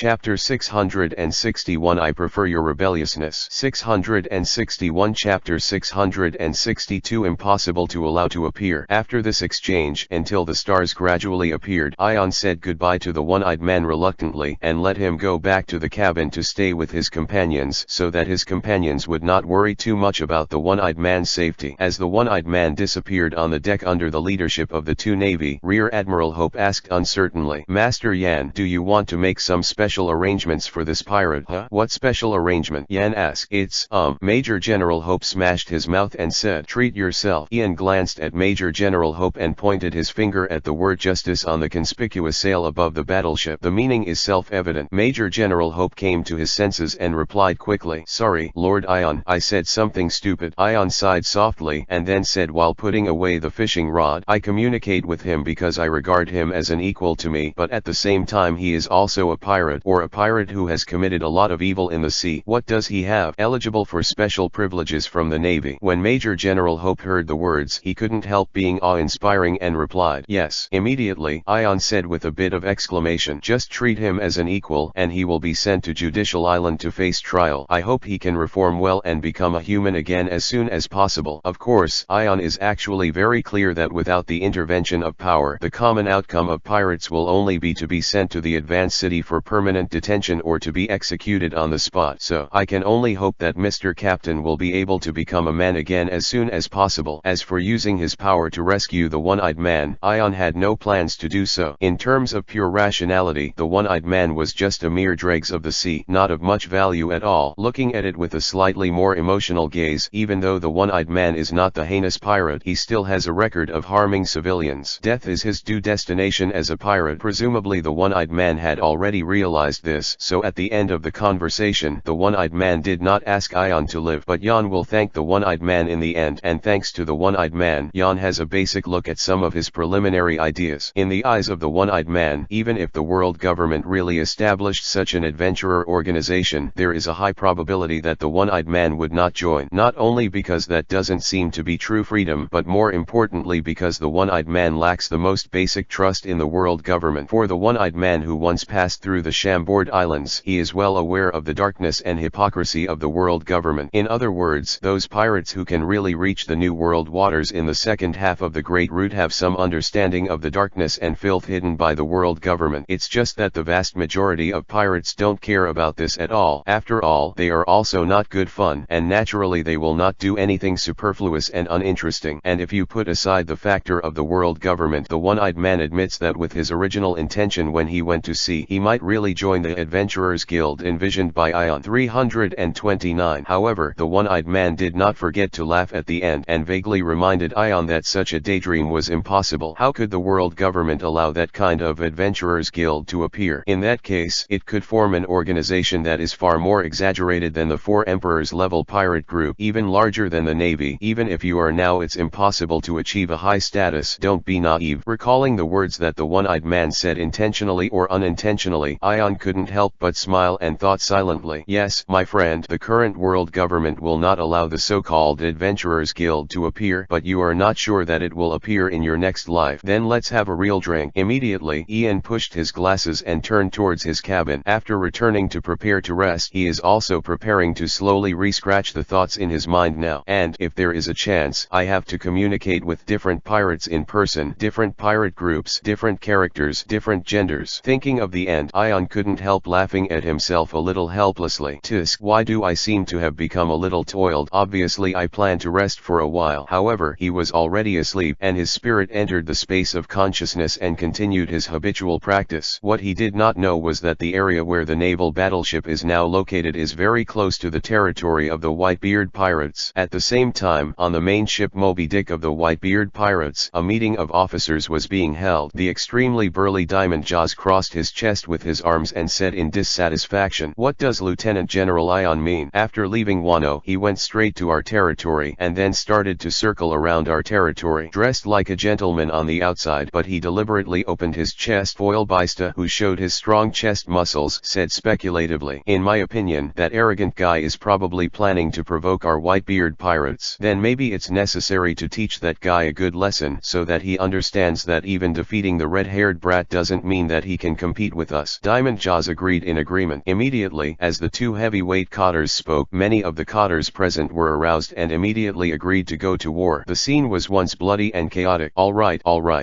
Chapter 661 I Prefer Your Rebelliousness. 661 Chapter 662 Impossible to Allow to Appear. After this exchange, until the stars gradually appeared, Ion said goodbye to the one-eyed man reluctantly, and let him go back to the cabin to stay with his companions, so that his companions would not worry too much about the one-eyed man's safety. As the one-eyed man disappeared on the deck under the leadership of the two Navy, Rear Admiral Hope asked uncertainly, "Master Yan, do you want to make some special arrangements for this pirate?" "Huh? What special arrangement?" Yan asked. "It's, Major General Hope smashed his mouth and said, treat yourself." Ian glanced at Major General Hope and pointed his finger at the word justice on the conspicuous sail above the battleship. "The meaning is self-evident." Major General Hope came to his senses and replied quickly, "Sorry, Lord Ion, I said something stupid." Ion sighed softly and then said while putting away the fishing rod, "I communicate with him because I regard him as an equal to me, but at the same time he is also a pirate, or a pirate who has committed a lot of evil in the sea." "What does he have?" "Eligible for special privileges from the Navy." When Major General Hope heard the words, he couldn't help being awe-inspiring and replied, "Yes." Immediately, Ion said with a bit of exclamation, "Just treat him as an equal and he will be sent to Judicial Island to face trial. I hope he can reform well and become a human again as soon as possible." Of course, Ion is actually very clear that without the intervention of power, the common outcome of pirates will only be to be sent to the advanced city for permanent detention or to be executed on the spot. So, I can only hope that Mr. Captain will be able to become a man again as soon as possible. As for using his power to rescue the one-eyed man, Ion had no plans to do so. In terms of pure rationality, the one-eyed man was just a mere dregs of the sea, not of much value at all. Looking at it with a slightly more emotional gaze, even though the one-eyed man is not the heinous pirate, he still has a record of harming civilians. Death is his due destination as a pirate. Presumably the one-eyed man had already realized this, so at the end of the conversation, the one-eyed man did not ask Ion to live, but Jan will thank the one-eyed man in the end, and thanks to the one-eyed man, Jan has a basic look at some of his preliminary ideas. In the eyes of the one-eyed man, even if the world government really established such an adventurer organization, there is a high probability that the one-eyed man would not join. Not only because that doesn't seem to be true freedom, but more importantly because the one-eyed man lacks the most basic trust in the world government. For the one-eyed man who once passed through the Chambord Islands, he is well aware of the darkness and hypocrisy of the world government. In other words, those pirates who can really reach the New World waters in the second half of the Great Route have some understanding of the darkness and filth hidden by the world government. It's just that the vast majority of pirates don't care about this at all. After all, they are also not good fun, and naturally they will not do anything superfluous and uninteresting. And if you put aside the factor of the world government, the one-eyed man admits that with his original intention when he went to sea, he might really join the Adventurers Guild envisioned by Ion. 329. However, the one-eyed man did not forget to laugh at the end, and vaguely reminded Ion that such a daydream was impossible. How could the world government allow that kind of Adventurers Guild to appear? In that case, it could form an organization that is far more exaggerated than the Four Emperors level pirate group, even larger than the Navy. Even if you are now, it's impossible to achieve a high status. Don't be naive. Recalling the words that the one-eyed man said intentionally or unintentionally, Ion couldn't help but smile and thought silently, "Yes, my friend, the current world government will not allow the so-called Adventurers Guild to appear, but you are not sure that it will appear in your next life. Then let's have a real drink." Immediately, Ian pushed his glasses and turned towards his cabin. After returning to prepare to rest, he is also preparing to slowly re-scratch the thoughts in his mind now. "And, if there is a chance, I have to communicate with different pirates in person, different pirate groups, different characters, different genders." Thinking of the end, Ion couldn't help laughing at himself a little helplessly. "Tisk, why do I seem to have become a little toiled? Obviously I plan to rest for a while." However, he was already asleep, and his spirit entered the space of consciousness and continued his habitual practice. What he did not know was that the area where the naval battleship is now located is very close to the territory of the Whitebeard pirates. At the same time, on the main ship Moby Dick of the Whitebeard pirates, a meeting of officers was being held. The extremely burly Diamond Jaws crossed his chest with his arms and said in dissatisfaction, "What does Lieutenant General Ion mean?" After leaving Wano, he went straight to our territory and then started to circle around our territory. Dressed like a gentleman on the outside, but he deliberately opened his chest. Foil Bista, who showed his strong chest muscles, said speculatively, "In my opinion, that arrogant guy is probably planning to provoke our Whitebeard pirates. Then maybe it's necessary to teach that guy a good lesson so that he understands that even defeating the red-haired brat doesn't mean that he can compete with us." Diamond moment Jaws agreed in agreement. Immediately, as the two heavyweight cotters spoke, many of the cotters present were aroused and immediately agreed to go to war. The scene was once bloody and chaotic. All right.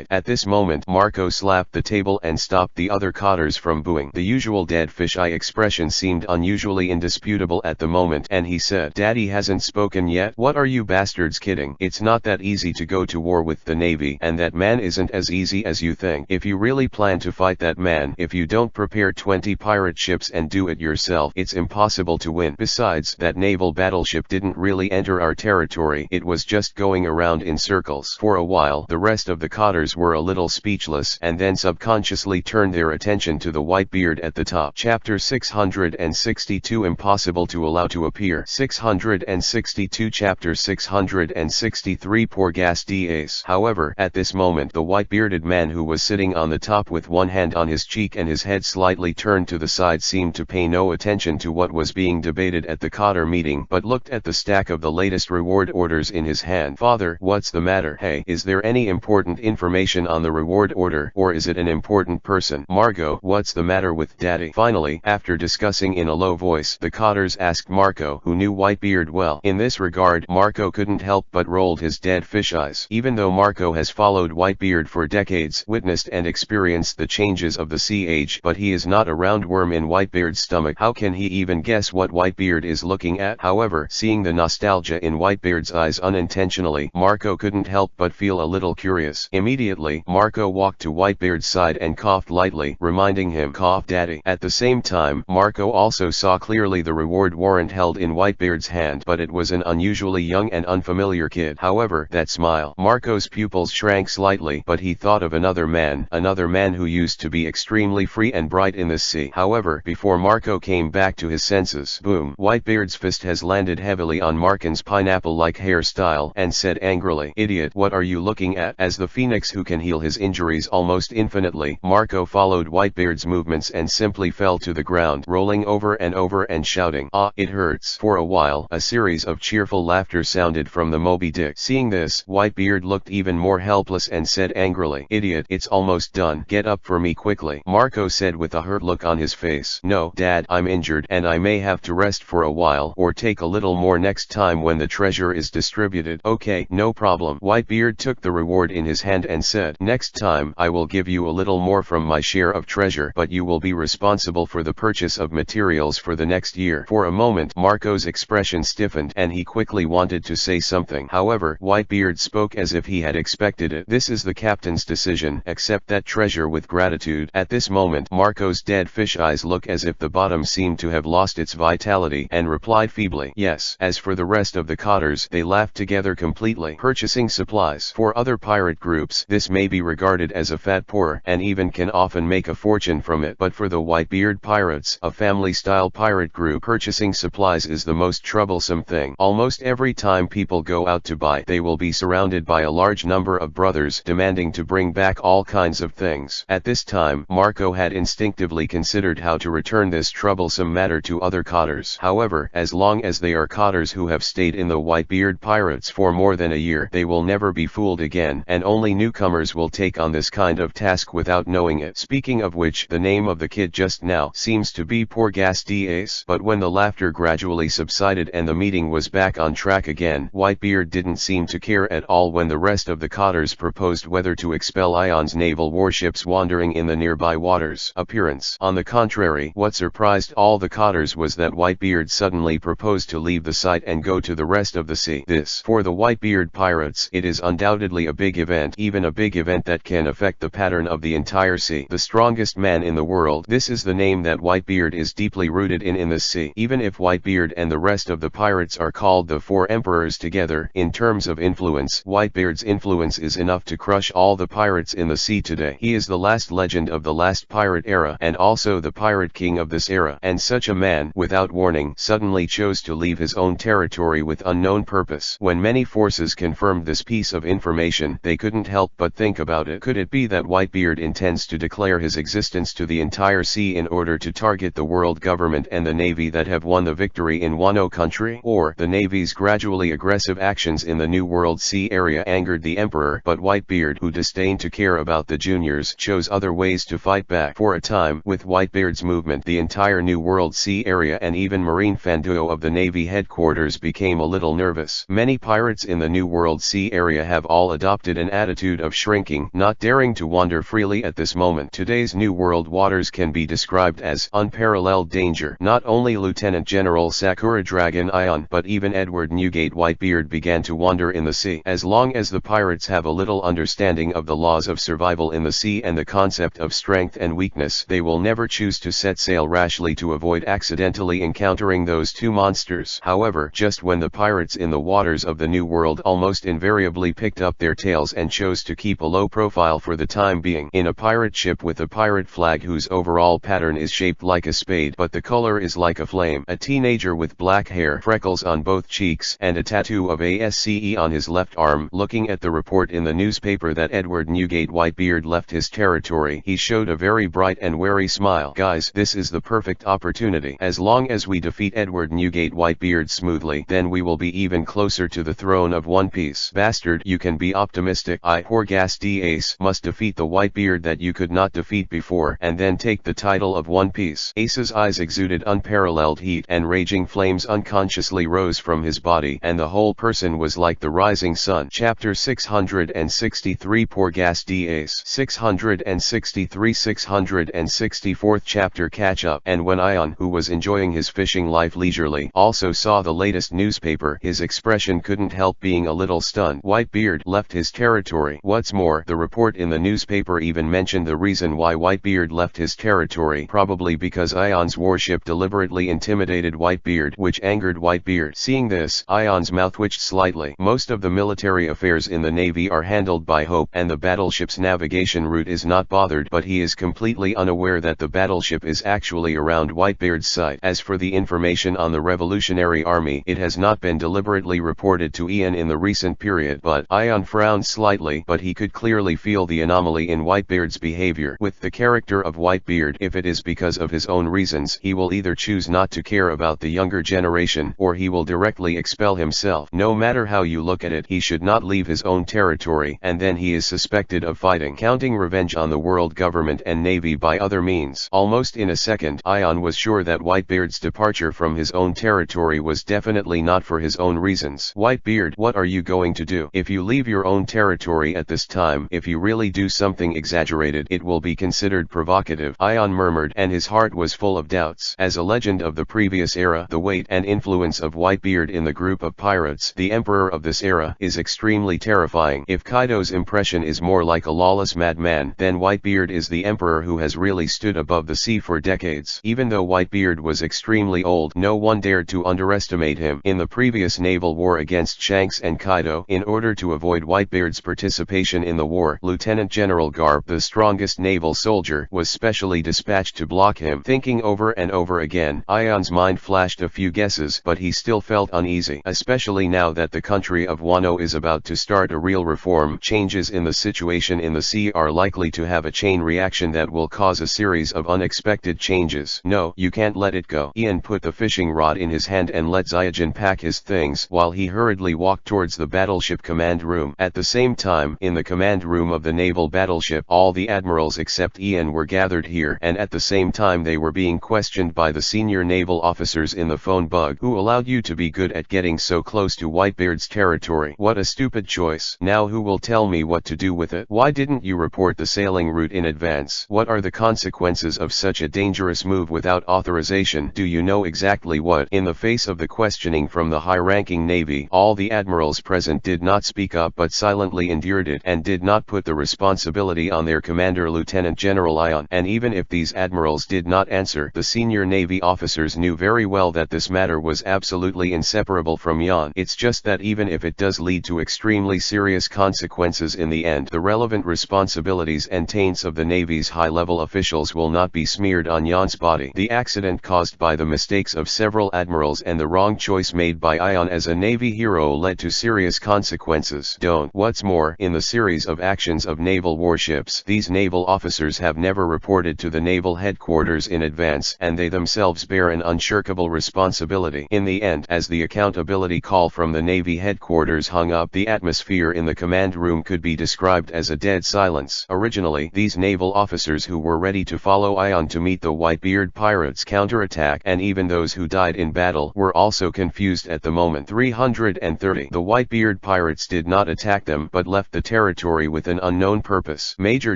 At this moment, Marco slapped the table and stopped the other cotters from booing. The usual dead fish-eye expression seemed unusually indisputable at the moment, and he said, "Daddy hasn't spoken yet? What are you bastards kidding? It's not that easy to go to war with the Navy, and that man isn't as easy as you think. If you really plan to fight that man, if you don't prepare 20 pirate ships and do it yourself, it's impossible to win. Besides, that naval battleship didn't really enter our territory, it was just going around in circles." For a while, the rest of the cotters were a little speechless, and then subconsciously turned their attention to the whitebeard at the top. Chapter 662, Impossible to Allow to Appear. 662 Chapter 663, Por gas dias. However, at this moment the white-bearded man who was sitting on the top with one hand on his cheek and his head slightly turned to the side seemed to pay no attention to what was being debated at the cotter meeting, but looked at the stack of the latest reward orders in his hand. "Father, what's the matter? Hey, is there any important information on the reward order, or is it an important person? Marco, what's the matter with Daddy?" Finally, after discussing in a low voice, the cotters asked Marco, who knew Whitebeard well. In this regard, Marco couldn't help but rolled his dead fish eyes. Even though Marco has followed Whitebeard for decades, witnessed and experienced the changes of the sea age, but he is not a roundworm in Whitebeard's stomach. How can he even guess what Whitebeard is looking at? However, seeing the nostalgia in Whitebeard's eyes unintentionally, Marco couldn't help but feel a little curious. Immediately, Marco walked to Whitebeard's side and coughed lightly, reminding him, "Cough, Daddy." At the same time, Marco also saw clearly the reward warrant held in Whitebeard's hand, but it was an unusually young and unfamiliar kid. However, that smile. Marco's pupils shrank slightly, but he thought of another man who used to be extremely free and bright in this sea. However, before Marco came back to his senses, boom, Whitebeard's fist has landed heavily on Marcon's pineapple-like hairstyle, and said angrily, "Idiot, what are you looking at?" As the phoenix who can heal his injuries almost infinitely, Marco followed Whitebeard's movements and simply fell to the ground, rolling over and shouting, "Ah, it hurts." For a while, a series of cheerful laughter sounded from the Moby Dick. Seeing this, Whitebeard looked even more helpless and said angrily, "Idiot, it's almost done. Get up for me quickly." Marco said with a hurt look on his face, "No, Dad, I'm injured and I may have to rest for a while or take a little more next time when the treasure is distributed." "Okay, no problem." Whitebeard took the reward in his hand and said, "Next time, I will give you a little more from my share of treasure, but you will be responsible for the purchase of materials for the next year." For a moment, Marco's expression stiffened and he quickly wanted to say something. However, Whitebeard spoke as if he had expected it. "This is the captain's decision. Accept that treasure with gratitude." At this moment, Marco's dead fish eyes look as if the bottom seemed to have lost its vitality, and replied feebly, "Yes." As for the rest of the cotters, they laughed together completely. Purchasing supplies. For other pirate groups, this may be regarded as a fat pour, and even can often make a fortune from it. But for the Whitebeard pirates, a family-style pirate group, purchasing supplies is the most troublesome thing. Almost every time people go out to buy, they will be surrounded by a large number of brothers demanding to bring back all kinds of things. At this time, Marco had instinctively considered how to return this troublesome matter to other cotters. However, as long as they are cotters who have stayed in the Whitebeard pirates for more than a year, they will never be fooled again, and only newcomers will take on this kind of task without knowing it. Speaking of which, the name of the kid just now seems to be Por gas dias. But when the laughter gradually subsided and the meeting was back on track again, Whitebeard didn't seem to care at all when the rest of the cotters proposed whether to expel Ion's naval warships wandering in the nearby waters. Appearance. On the contrary, what surprised all the cotters was that Whitebeard suddenly proposed to leave the site and go to the rest of the sea. This, for the Whitebeard pirates, it is undoubtedly a big event, even a big event that can affect the pattern of the entire sea. The strongest man in the world. This is the name that Whitebeard is deeply rooted in the sea. Even if Whitebeard and the rest of the pirates are called the Four Emperors together, in terms of influence, Whitebeard's influence is enough to crush all the pirates in the sea today. He is the last legend of the last pirate era, and also the pirate king of this era. And such a man, without warning, suddenly chose to leave his own territory with unknown purpose. When many forces confirmed this piece of information, they couldn't help but think about it. Could it be that Whitebeard intends to declare his existence to the entire sea in order to target the world government and the navy that have won the victory in Wano country? Or, the navy's gradually aggressive actions in the New World Sea area angered the emperor, but Whitebeard, who disdained to care about the juniors, chose other ways to fight back. For a time, time, with Whitebeard's movement, the entire New World Sea area and even Marine Fanduo of the Navy headquarters became a little nervous. Many pirates in the New World Sea area have all adopted an attitude of shrinking, not daring to wander freely at this moment. Today's New World waters can be described as unparalleled danger. Not only Lieutenant General Sakura Dragon Ion but even Edward Newgate Whitebeard began to wander in the sea. As long as the pirates have a little understanding of the laws of survival in the sea and the concept of strength and weakness, they will never choose to set sail rashly to avoid accidentally encountering those two monsters. However, just when the pirates in the waters of the New World almost invariably picked up their tails and chose to keep a low profile for the time being, in a pirate ship with a pirate flag whose overall pattern is shaped like a spade but the color is like a flame, a teenager with black hair, freckles on both cheeks, and a tattoo of ASCE on his left arm, looking at the report in the newspaper that Edward Newgate Whitebeard left his territory, he showed a very bright and wary smile. Guys, this is the perfect opportunity. As long as we defeat Edward Newgate Whitebeard smoothly, then we will be even closer to the throne of One Piece. Bastard, you can be optimistic. Horghast Ace must defeat the Whitebeard that you could not defeat before, and then take the title of One Piece. Ace's eyes exuded unparalleled heat, and raging flames unconsciously rose from his body, and the whole person was like the rising sun. Chapter 663 Horghast Ace 663 664th chapter Catch Up. And when Ion, who was enjoying his fishing life leisurely, also saw the latest newspaper, his expression couldn't help being a little stunned. Whitebeard left his territory. What's more, the report in the newspaper even mentioned the reason why Whitebeard left his territory, probably because Ion's warship deliberately intimidated Whitebeard, which angered Whitebeard. Seeing this, Ion's mouth twitched slightly. Most of the military affairs in the Navy are handled by Hope, and the battleship's navigation route is not bothered, but he is completely unaware that the battleship is actually around Whitebeard's site. As for the information on the Revolutionary Army, it has not been deliberately reported to Ian in the recent period, but Ion frowned slightly, but he could clearly feel the anomaly in Whitebeard's behavior. With the character of Whitebeard, if it is because of his own reasons, he will either choose not to care about the younger generation, or he will directly expel himself. No matter how you look at it, he should not leave his own territory, and then he is suspected of fighting, counting revenge on the world government and navy by other means. Almost in a second, Ion was sure that Whitebeard's departure from his own territory was definitely not for his own reasons. Whitebeard, what are you going to do? If you leave your own territory at this time, if you really do something exaggerated, it will be considered provocative, Ion murmured, and his heart was full of doubts. As a legend of the previous era, the weight and influence of Whitebeard in the group of pirates, the emperor of this era, is extremely terrifying. If Kaido's impression is more like a lawless madman, then Whitebeard is the emperor who has really stood above the sea for decades. Even though Whitebeard was extremely old, no one dared to underestimate him. In the previous naval war against Shanks and Kaido, in order to avoid Whitebeard's participation in the war, Lieutenant General Garp, the strongest naval soldier, was specially dispatched to block him. Thinking over and over again, Ion's mind flashed a few guesses, but he still felt uneasy, especially now that the country of Wano is about to start a real reform. Changes in the situation in the sea are likely to have a chain reaction that will cause a series of unexpected changes. No, you can't let it go. Ian put the fishing rod in his hand and let Zyajin pack his things, while he hurriedly walked towards the battleship command room. At the same time, in the command room of the naval battleship, all the admirals except Ian were gathered here, and at the same time they were being questioned by the senior naval officers in the phone bug. Who allowed you to be good at getting so close to Whitebeard's territory? What a stupid choice. Now who will tell me what to do with it? Why didn't you report the sailing route in advance? What are the consequences of such a dangerous move without authorization? Do you know exactly what? In the face of the questioning from the high-ranking navy, all the admirals present did not speak up but silently endured it, and did not put the responsibility on their commander Lieutenant General Ion. And even if these admirals did not answer, the senior navy officers knew very well that this matter was absolutely inseparable from Yon. It's just that even if it does lead to extremely serious consequences in the end, the relevant responsibilities and taints of the Navy's high-level officials will not be smeared on Yon's body. The accident caused by the mistakes of several admirals and the wrong choice made by Ion as a Navy hero led to serious consequences. What's more, in the series of actions of naval warships, these naval officers have never reported to the naval headquarters in advance, and they themselves bear an unshirkable responsibility. In the end, as the accountability call from the Navy headquarters hung up, the atmosphere in the command room could be described as a dead silence. Originally, these naval officers who were ready ready to follow Ion to meet the Whitebeard pirates' counterattack, and even those who died in battle were also confused at the moment. 330. The Whitebeard pirates did not attack them but left the territory with an unknown purpose. Major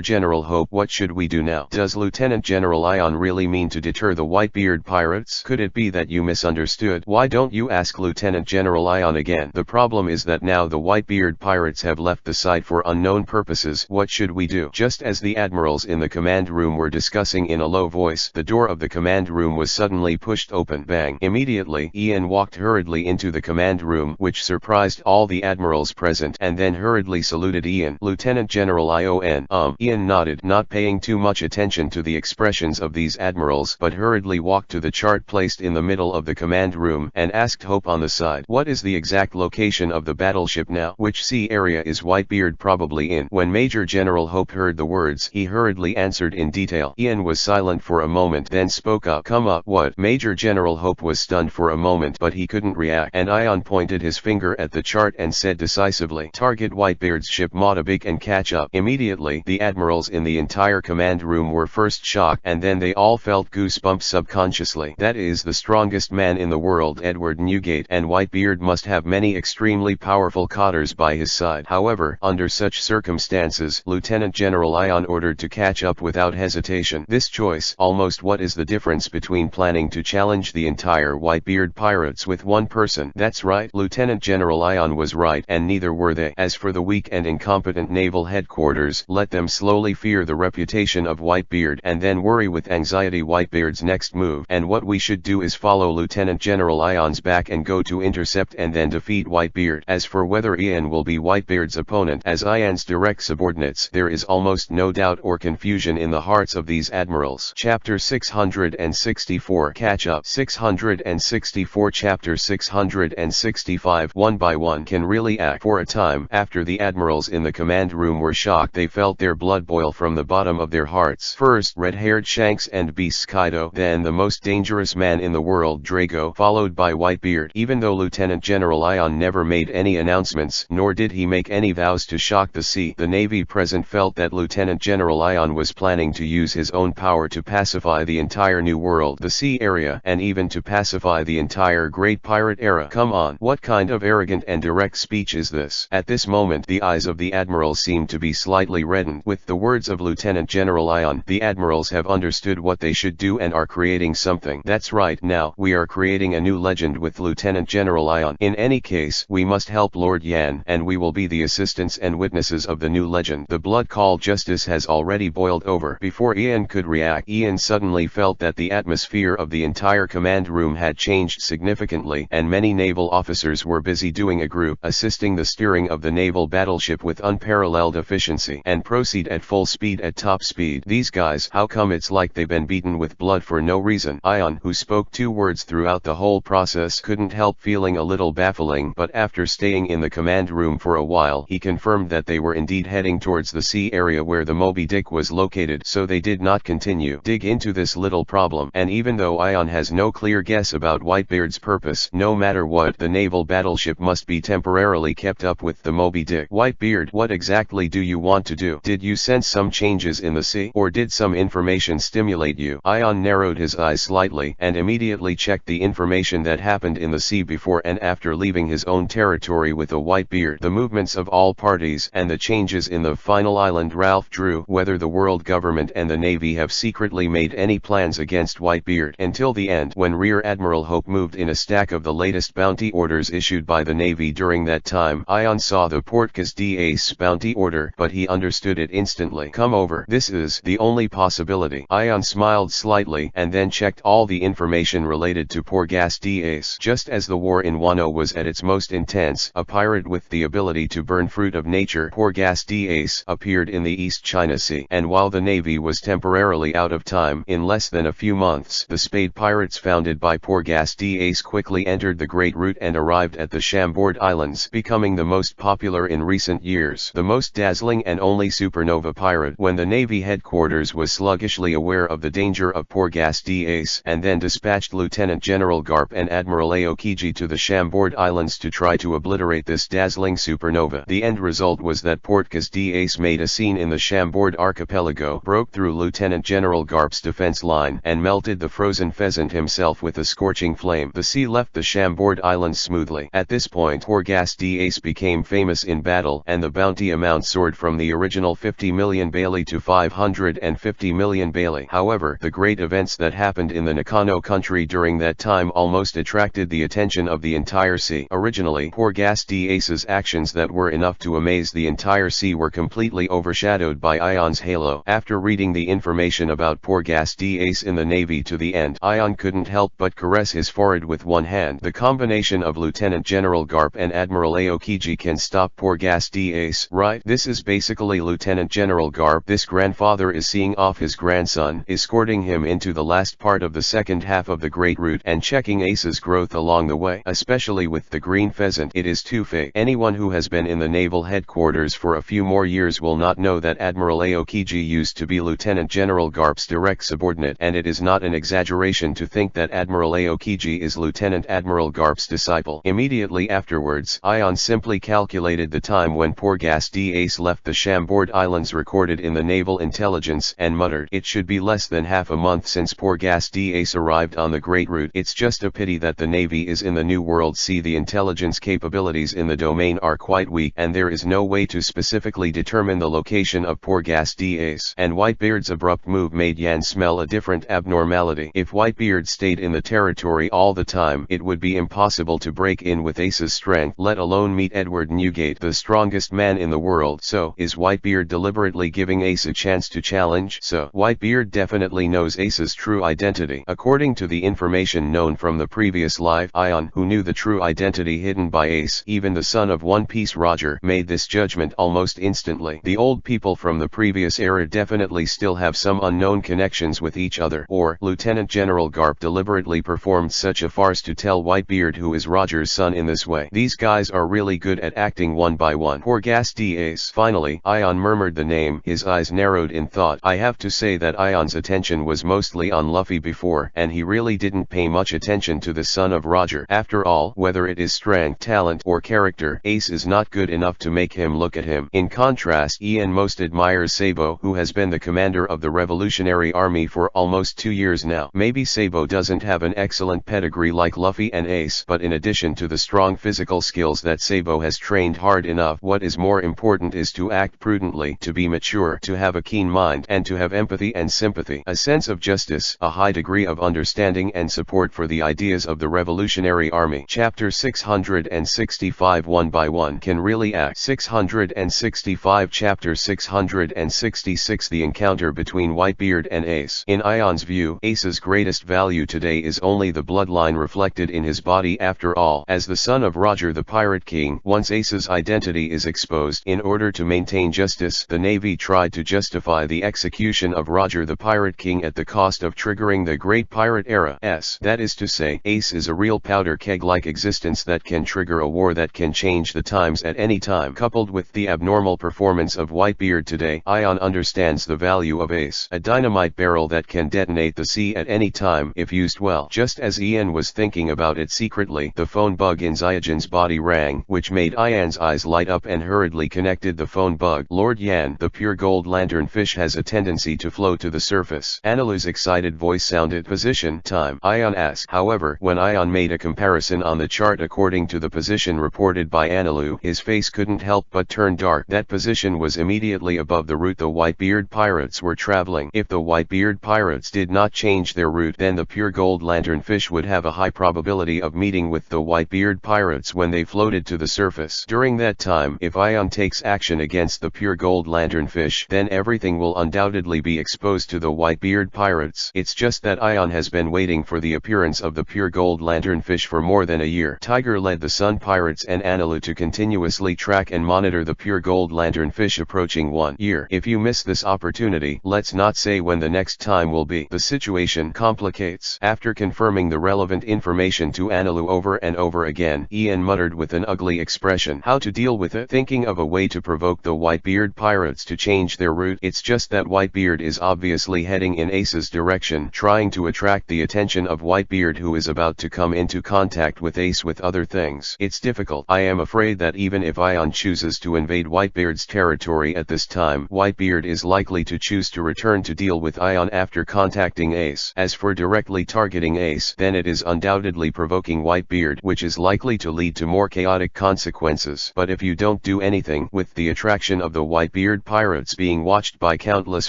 General Hope, what should we do now? Does Lieutenant General Ion really mean to deter the Whitebeard pirates? Could it be that you misunderstood? Why don't you ask Lieutenant General Ion again? The problem is that now the Whitebeard pirates have left the site for unknown purposes. What should we do? Just as the admirals in the command room were discussing in a low voice, the door of the command room was suddenly pushed open. Bang! Immediately, Ian walked hurriedly into the command room, which surprised all the admirals present, and then hurriedly saluted Ian. Lieutenant General Ion. Ian nodded, not paying too much attention to the expressions of these admirals, but hurriedly walked to the chart placed in the middle of the command room, and asked Hope on the side, "What is the exact location of the battleship now? Which sea area is Whitebeard probably in?" When Major General Hope heard the words, he hurriedly answered in detail. Ian was silent for a moment, then spoke up. "Come up." "What?" Major General Hope was stunned for a moment, but he couldn't react, and Ion pointed his finger at the chart and said decisively, "Target Whitebeard's ship Motabik and catch up." Immediately, the admirals in the entire command room were first shocked, and then they all felt goosebumps subconsciously. That is the strongest man in the world, Edward Newgate, and Whitebeard must have many extremely powerful cotters by his side. However, under such circumstances, Lieutenant General Ion ordered to catch up without hesitation. This choice, almost what is the difference between planning to challenge the entire Whitebeard pirates with one person? That's right, Lieutenant General Ion was right, and neither were they. As for the weak and incompetent naval headquarters, let them slowly fear the reputation of Whitebeard and then worry with anxiety Whitebeard's next move. And what we should do is follow Lieutenant General Ion's back and go to intercept and then defeat Whitebeard. As for whether Ian will be Whitebeard's opponent as Ion's direct subordinates, there is almost no doubt or confusion in the hearts of these admirals. Chapter 664 Catch Up. 664 Chapter 665 One by one can really act. For a time after the admirals in the command room were shocked, they felt their blood boil from the bottom of their hearts. First, red-haired Shanks and Beast Kaido, then the most dangerous man in the world, Drago, followed by Whitebeard. Even though Lieutenant General Ion never made any announcements, nor did he make any vows to shock the sea, the Navy present felt that Lieutenant General Ion was planning to use his own power to pacify the entire New World, the sea area, and even to pacify the entire Great Pirate era. Come on, what kind of arrogant and direct speech is this? At this moment, the eyes of the admirals seemed to be slightly reddened. With the words of Lieutenant General Ion, the admirals have understood what they should do and are creating something. That's right, now, we are creating a new legend with Lieutenant General Ion. In any case, we must help Lord Yan, and we will be the assistants and witnesses of the new legend. The blood called justice has already boiled over. Before Ian could react, Ian suddenly felt that the atmosphere of the entire command room had changed significantly, and many naval officers were busy doing a group assisting the steering of the naval battleship with unparalleled efficiency, and proceed at full speed at top speed. These guys, how come it's like they've been beaten with blood for no reason? Ion, who spoke 2 words throughout the whole process, couldn't help feeling a little baffling, but after staying in the command room for a while, he confirmed that they were indeed heading towards the sea area where the Moby Dick was located, so they did not continue dig into this little problem. And even though Ion has no clear guess about Whitebeard's purpose, no matter what, the naval battleship must be temporarily kept up with the Moby Dick. Whitebeard, what exactly do you want to do? Did you sense some changes in the sea, or did some information stimulate you? Ion narrowed his eyes slightly, and immediately checked the information that happened in the sea before and after leaving his own territory with a Whitebeard, the movements of all parties, and the changes in the final island. Ralph drew whether the world government and the Navy have secretly made any plans against Whitebeard until the end, when Rear Admiral Hope moved in a stack of the latest bounty orders issued by the Navy during that time. Ion saw the Portgas d'Ace bounty order, but he understood it instantly. Come over. This is the only possibility. Ion smiled slightly and then checked all the information related to Portgas d'Ace. Just as the war in Wano was at its most intense, a pirate with the ability to burn fruit of nature, Portgas d'Ace, appeared in the East China Sea, and while the Navy was temporarily out of time, in less than a few months, the Spade pirates founded by Portgas d'Ace quickly entered the Great Route and arrived at the Chambord Islands, becoming the most popular in recent years, the most dazzling and only supernova pirate. When the Navy headquarters was sluggishly aware of the danger of Portgas d'Ace, and then dispatched Lieutenant General Garp and Admiral Aokiji to the Chambord Islands to try to obliterate this dazzling supernova. The end result was that Portgas d'Ace made a scene in the Chambord archipelago, broke through Lieutenant General Garp's defense line and melted the frozen pheasant himself with a scorching flame. The sea left the Chambord Islands smoothly. At this point Porgas d'Ace became famous in battle, and the bounty amount soared from the original 50 million Bailey to 550 million Bailey. However, the great events that happened in the Nakano country during that time almost attracted the attention of the entire sea. Originally, Porgas d'Ace's actions that were enough to amaze the entire sea were completely overshadowed by Ion's halo. After reading the information about Porgas d'Ace in the Navy to the end, Ion couldn't help but caress his forehead with one hand. The combination of Lieutenant General Garp and Admiral Aokiji can stop Porgas d'Ace, right? This is basically Lieutenant General Garp. This grandfather is seeing off his grandson, escorting him into the last part of the second half of the Great Route and checking Ace's growth along the way, especially with the green pheasant. It is too fake. Anyone who has been in the naval headquarters for a few more years will not know that Admiral Aokiji used to be Lieutenant General Garp's direct subordinate, and it is not an exaggeration to think that Admiral Aokiji is Lieutenant Admiral Garp's disciple. Immediately afterwards, Ion simply calculated the time when Porgas d'Ace left the Chambord Islands recorded in the Naval Intelligence and muttered, "It should be less than half a month since Porgas d'Ace arrived on the Great Route. It's just a pity that the Navy is in the New World Sea. The intelligence capabilities in the domain are quite weak, and there is no way to specifically determine the location of Porgas d'Ace." And Whitebeard's abrupt move made Yan smell a different abnormality. If Whitebeard stayed in the territory all the time, it would be impossible to break in with Ace's strength, let alone meet Edward Newgate, the strongest man in the world. So, is Whitebeard deliberately giving Ace a chance to challenge? So, Whitebeard definitely knows Ace's true identity. According to the information known from the previous life, Ion, who knew the true identity hidden by Ace, even the son of One Piece Roger, made this judgment almost instantly. The old people from the previous era definitely still have some unknown connections with each other, or Lieutenant General Garp deliberately performed such a farce to tell Whitebeard who is Roger's son in this way. These guys are really good at acting one by one. Porgas d'Ace. Finally, Ion murmured the name, his eyes narrowed in thought. I have to say that Ion's attention was mostly on Luffy before, and he really didn't pay much attention to the son of Roger. After all, whether it is strength, talent, or character, Ace is not good enough to make him look at him. In contrast, Ian most admires Sabo, who has been the commander of the Revolutionary Army for almost 2 years now. Maybe Sabo doesn't have an excellent pedigree like Luffy and Ace, but in addition to the strong physical skills that Sabo has trained hard enough, what is more important is to act prudently, to be mature, to have a keen mind, and to have empathy and sympathy, a sense of justice, a high degree of understanding and support for the ideas of the Revolutionary Army. Chapter 665 One by One Can Really Act. 665 Chapter 666 The Encounter between Whitebeard and Ace. In Ion's view, Ace's greatest value today is only the bloodline reflected in his body. After all, as the son of Roger the Pirate King, once Ace's identity is exposed, in order to maintain justice, the Navy tried to justify the execution of Roger the Pirate King at the cost of triggering the Great Pirate Era. That is to say, Ace is a real powder keg-like existence that can trigger a war that can change the times at any time. Coupled with the abnormal performance of Whitebeard today, Ion understands the value of Ace, a dynamite barrel that can detonate the sea at any time if used well. Just as Ian was thinking about it secretly, the phone bug in Zyugen's body rang, which made Ian's eyes light up and hurriedly connected the phone bug. Lord Yan, the pure gold lanternfish has a tendency to flow to the surface. Analu's excited voice sounded. Position time, Ion asked. However, when Ion made a comparison on the chart according to the position reported by Analu, his face couldn't help but turn dark. That position was immediately above the route the Whitebeard pirates were traveling. If the Whitebeard pirates did not change their route, then the pure gold lanternfish would have a high probability of meeting with the Whitebeard pirates when they floated to the surface. During that time, if Ion takes action against the pure gold lanternfish, then everything will undoubtedly be exposed to the Whitebeard pirates. It's just that Ion has been waiting for the appearance of the pure gold lanternfish for more than a year. Tiger led the Sun Pirates and Analu to continuously track and monitor the pure gold lanternfish approaching 1 year. If you miss this opportunity, let's not say when the next time will be. The situation complicates. After confirming the relevant information to Analu over and over again, Ian muttered with an ugly expression, how to deal with it? Thinking of a way to provoke the Whitebeard pirates to change their route. It's just that Whitebeard is obviously heading in Ace's direction, trying to attract the attention of Whitebeard, who is about to come into contact with Ace with other things. It's difficult. I am afraid that even if Ion chooses to invade Whitebeard's territory at this time, Whitebeard is likely to choose refused to return to deal with Ion after contacting Ace. As for directly targeting Ace, then it is undoubtedly provoking Whitebeard, which is likely to lead to more chaotic consequences. But if you don't do anything, with the attraction of the Whitebeard pirates being watched by countless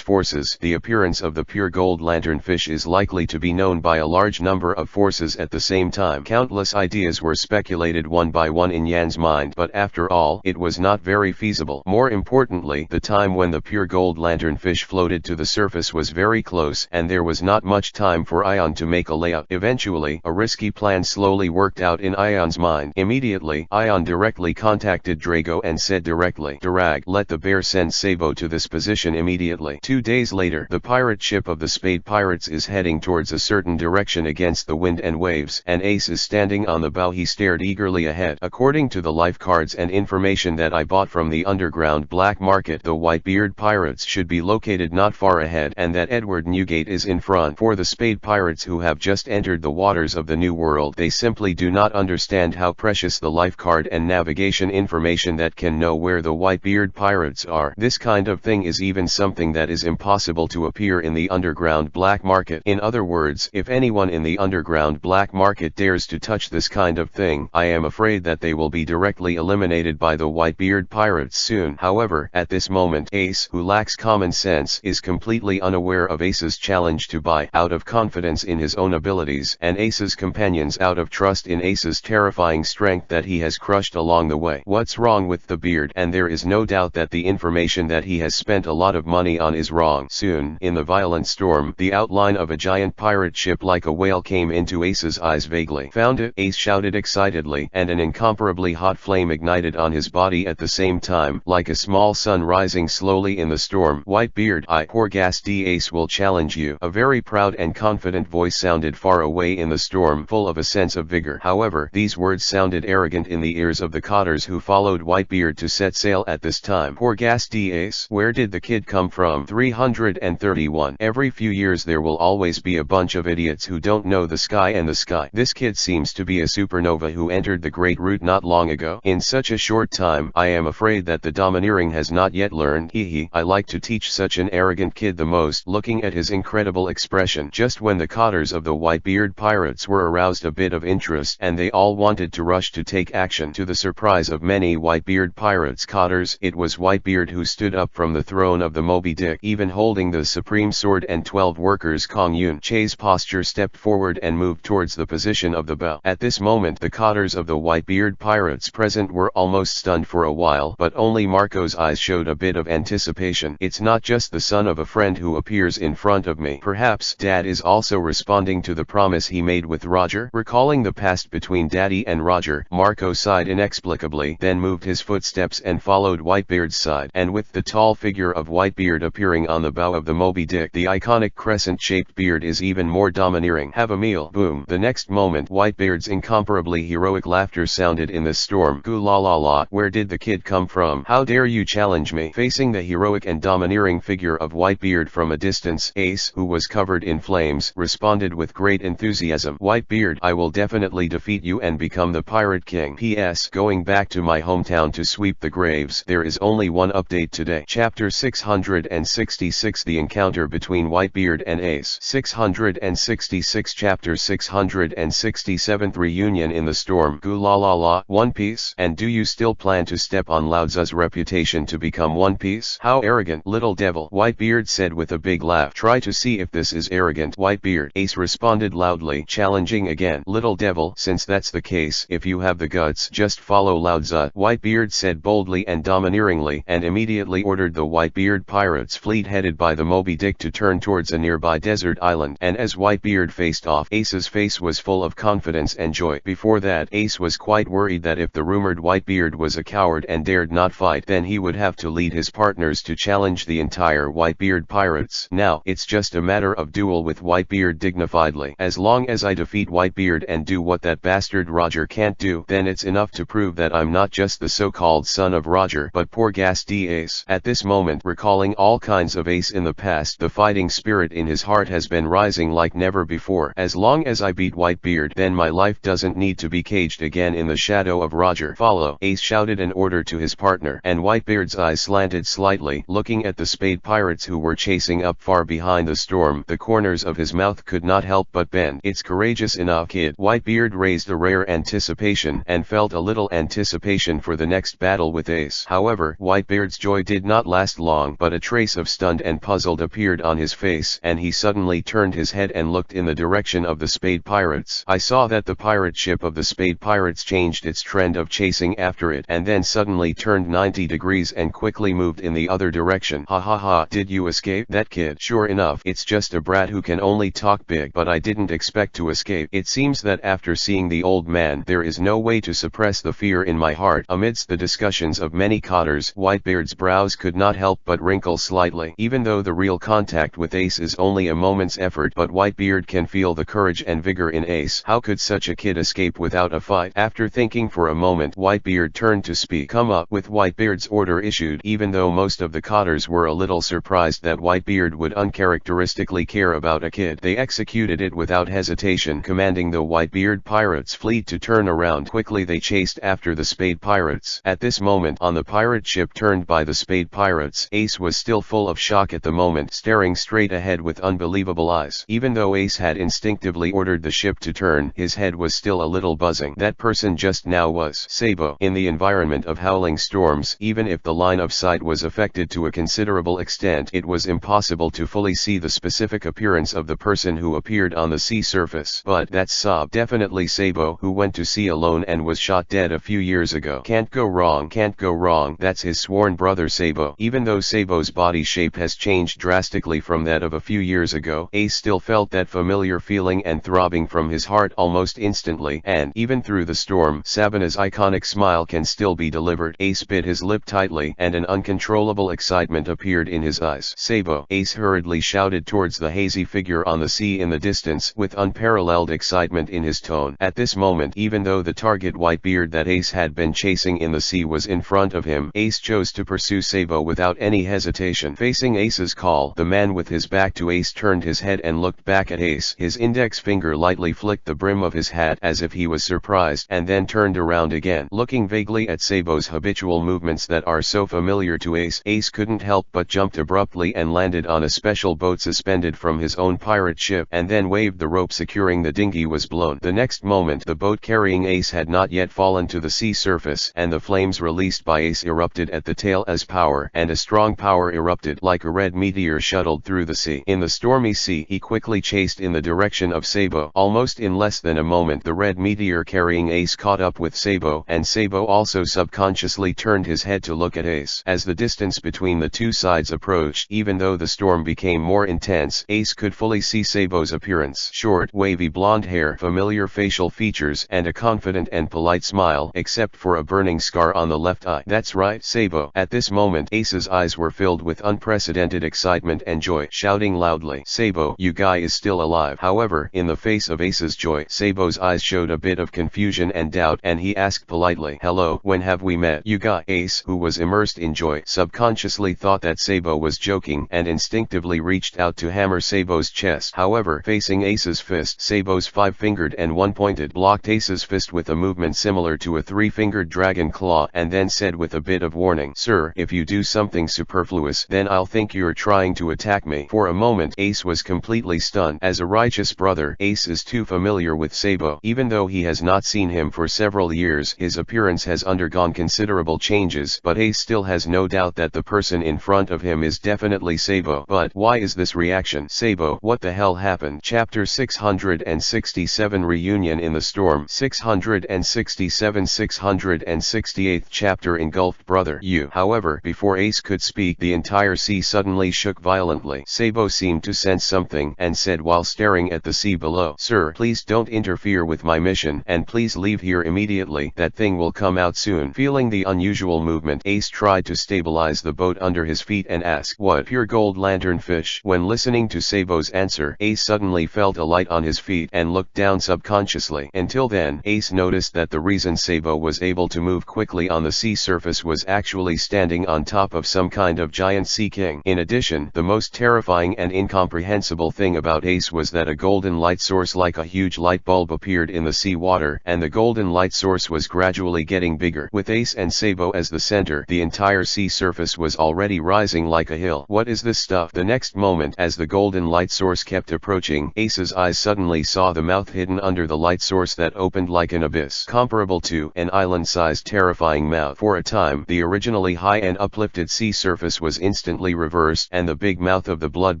forces, the appearance of the pure gold lanternfish is likely to be known by a large number of forces at the same time. Countless ideas were speculated one by one in Yan's mind, but after all, it was not very feasible. More importantly, the time when the pure gold lanternfish floated to the surface was very close, and there was not much time for Ion to make a layup. Eventually, a risky plan slowly worked out in Ion's mind. Immediately, Ion directly contacted Drago and said directly, "Durag, let the bear send Sabo to this position immediately." 2 days later, the pirate ship of the Spade Pirates is heading towards a certain direction against the wind and waves, and Ace is standing on the bow. He stared eagerly ahead. According to the life cards and information that I bought from the underground black market, the Whitebeard pirates should be located not far ahead, and that Edward Newgate is in front. For the Spade Pirates who have just entered the waters of the New World, they simply do not understand how precious the life card and navigation information that can know where the Whitebeard pirates are. This kind of thing is even something that is impossible to appear in the underground black market. In other words, if anyone in the underground black market dares to touch this kind of thing, I am afraid that they will be directly eliminated by the Whitebeard pirates soon. However, at this moment, Ace, who lacks common sense, is completely unaware of Ace's challenge to buy, out of confidence in his own abilities, and Ace's companions out of trust in Ace's terrifying strength that he has crushed along the way. What's wrong with the beard? And there is no doubt that the information that he has spent a lot of money on is wrong. Soon, in the violent storm, the outline of a giant pirate ship like a whale came into Ace's eyes vaguely. "Found it!" Ace shouted excitedly, and an incomparably hot flame ignited on his body at the same time, like a small sun rising slowly in the storm. "Whitebeard, Porghast Ace will challenge you." A very proud and confident voice sounded far away in the storm, full of a sense of vigor. However, these words sounded arrogant in the ears of the cotters who followed Whitebeard to set sail at this time. "Porghast Ace? Where did the kid come from?" 331. Every few years there will always be a bunch of idiots who don't know the sky and the sky. This kid seems to be a supernova who entered the Great Root not long ago. In such a short time, I am afraid that the domineering has not yet learned. Hehe, I like to teach such an arrogant kid the most. Looking at his incredible expression, just when the cotters of the Whitebeard pirates were aroused a bit of interest, and they all wanted to rush to take action. To the surprise of many Whitebeard pirates cotters, it was Whitebeard who stood up from the throne of the Moby Dick, even holding the supreme sword, and 12 workers Kong Yun Che's posture stepped forward and moved towards the position of the bow. At this moment the cotters of the Whitebeard pirates present were almost stunned for a while, but only Marco's eyes showed a bit of anticipation. "It's not just the son of a friend who appears in front of me. Perhaps Dad is also responding to the promise he made with Roger." Recalling the past between Daddy and Roger, Marco sighed inexplicably, then moved his footsteps and followed Whitebeard's side. And with the tall figure of Whitebeard appearing on the bow of the Moby Dick, the iconic crescent-shaped beard is even more domineering. "Have a meal." Boom. The next moment, Whitebeard's incomparably heroic laughter sounded in the storm. "Goo la la la, where did the kid come from? How dare you challenge me?" Facing the heroic and domineering figure of Whitebeard from a distance, Ace, who was covered in flames, responded with great enthusiasm. "Whitebeard, I will definitely defeat you and become the Pirate King. P.S. Going back to my hometown to sweep the graves. There is only one update today." Chapter 666, The Encounter Between Whitebeard and Ace. 666. Chapter 667, Reunion in the Storm. Goo la la la, One Piece? And do you still plan to step on Lao Tzu's reputation to become One Piece? How arrogant, little devil, Whitebeard said with a big laugh. "Try to see if this is arrogant, Whitebeard," Ace responded loudly, challenging again. "Little devil, since that's the case, if you have the guts, just follow Lao Tzu," Whitebeard said boldly and domineeringly, and immediately ordered the Whitebeard pirates fleet headed by the Moby Dick to turn towards a nearby desert island. And as Whitebeard faced off, Ace's face was full of confidence and joy. Before that, Ace was quite worried that if the rumored Whitebeard was a coward and dared not fight, then he would have to lead his partners to challenge the entire Whitebeard pirates. Now, it's just a matter of duel with Whitebeard dignifiedly. As long as I defeat Whitebeard and do what that bastard Roger can't do, then it's enough to prove that I'm not just the so-called son of Roger, but Porghast Ace. At this moment, recalling all kinds of Ace in the past, the fighting spirit in his heart has been rising like never before. As long as I beat Whitebeard, then my life doesn't need to be caged again in the shadow of Roger. "Follow!" Ace shouted an order to his partner, and Whitebeard's eyes slanted slightly, looking at the Spade Pirate pirates who were chasing up far behind the storm. The corners of his mouth could not help but bend. "It's courageous enough, kid." Whitebeard raised a rare anticipation and felt a little anticipation for the next battle with Ace. However, Whitebeard's joy did not last long, but a trace of stunned and puzzled appeared on his face, and he suddenly turned his head and looked in the direction of the Spade Pirates. I saw that the pirate ship of the Spade Pirates changed its trend of chasing after it, and then suddenly turned 90 degrees and quickly moved in the other direction. "Ha ha ha, did you escape?" "That kid. Sure enough, it's just a brat who can only talk big, but I didn't expect to escape." It seems that after seeing the old man, there is no way to suppress the fear in my heart. Amidst the discussions of many cotters, Whitebeard's brows could not help but wrinkle slightly. Even though the real contact with Ace is only a moment's effort, but Whitebeard can feel the courage and vigor in Ace. How could such a kid escape without a fight? After thinking for a moment, Whitebeard turned to speak. "Come up." With Whitebeard's order issued, even though most of the cotters were a little surprised that Whitebeard would uncharacteristically care about a kid, they executed it without hesitation, commanding the Whitebeard pirates' fleet to turn around. Quickly they chased after the Spade Pirates. At this moment, on the pirate ship turned by the Spade Pirates, Ace was still full of shock at the moment, staring straight ahead with unbelievable eyes. Even though Ace had instinctively ordered the ship to turn, his head was still a little buzzing. That person just now was Sabo. In the environment of howling storms, even if the line of sight was affected to a considerable extent, it was impossible to fully see the specific appearance of the person who appeared on the sea surface. But that's Sab. Definitely Sabo, who went to sea alone and was shot dead a few years ago. Can't go wrong. Can't go wrong. That's his sworn brother Sabo. Even though Sabo's body shape has changed drastically from that of a few years ago, Ace still felt that familiar feeling and throbbing from his heart almost instantly, and even through the storm, Sabina's iconic smile can still be delivered. Ace bit his lip tightly, and an uncontrollable excitement appeared in his eyes. "Sabo!" Ace hurriedly shouted towards the hazy figure on the sea in the distance, with unparalleled excitement in his tone. At this moment, even though the target Whitebeard that Ace had been chasing in the sea was in front of him, Ace chose to pursue Sabo without any hesitation. Facing Ace's call, the man with his back to Ace turned his head and looked back at Ace. His index finger lightly flicked the brim of his hat as if he was surprised, and then turned around again. Looking vaguely at Sabo's habitual movements that are so familiar to Ace, Ace couldn't help but jumped abruptly and landed on a special boat suspended from his own pirate ship, and then waved the rope securing the dinghy was blown. The next moment, the boat carrying Ace had not yet fallen to the sea surface, and the flames released by Ace erupted at the tail as power, and a strong power erupted like a red meteor shuttled through the sea. In the stormy sea, he quickly chased in the direction of Sabo. Almost in less than a moment, the red meteor carrying Ace caught up with Sabo, and Sabo also subconsciously turned his head to look at Ace. As the distance between the two sides approached, even though the storm became more intense, Ace could fully see Sabo's appearance. Short, wavy blonde hair, familiar facial features, and a confident and polite smile, except for a burning scar on the left eye. "That's right, Sabo." At this moment, Ace's eyes were filled with unprecedented excitement and joy, shouting loudly, "Sabo, you guy is still alive." However, in the face of Ace's joy, Sabo's eyes showed a bit of confusion and doubt, and he asked politely, "Hello, when have we met?" "You guy." Ace, who was immersed in joy, subconsciously thought that Sabo was joking, and instinctively reached out to hammer Sabo's chest. However, facing Ace's fist, Sabo's five-fingered and one-pointed blocked Ace's fist with a movement similar to a three-fingered dragon claw, and then said with a bit of warning, "Sir, if you do something superfluous, then I'll think you're trying to attack me." For a moment, Ace was completely stunned. As a righteous brother, Ace is too familiar with Sabo. Even though he has not seen him for several years, his appearance has undergone considerable changes, but Ace still has no doubt that the person in front of him is definitely Sabo. But why is this reaction? Sabo, what the hell happened? Chapter 667 Reunion in the Storm. 667 668th chapter Engulfed Brother. You. However, before Ace could speak, the entire sea suddenly shook violently. Sabo seemed to sense something, and said while staring at the sea below, "Sir, please don't interfere with my mission, and please leave here immediately. That thing will come out soon." Feeling the unusual movement, Ace tried to stabilize the boat under his feet and asked, "What? Pure gold lanternfish?" When listening to Sabo's answer, Ace suddenly felt a light on his feet and looked down subconsciously. Until then, Ace noticed that the reason Sabo was able to move quickly on the sea surface was actually standing on top of some kind of giant sea king. In addition, the most terrifying and incomprehensible thing about Ace was that a golden light source like a huge light bulb appeared in the sea water, and the golden light source was gradually getting bigger. With Ace and Sabo as the center, the entire sea surface was already rising like like a hill. What is this stuff? The next moment, as the golden light source kept approaching, Ace's eyes suddenly saw the mouth hidden under the light source that opened like an abyss, comparable to an island-sized terrifying mouth. For a time, the originally high and uplifted sea surface was instantly reversed, and the big mouth of the blood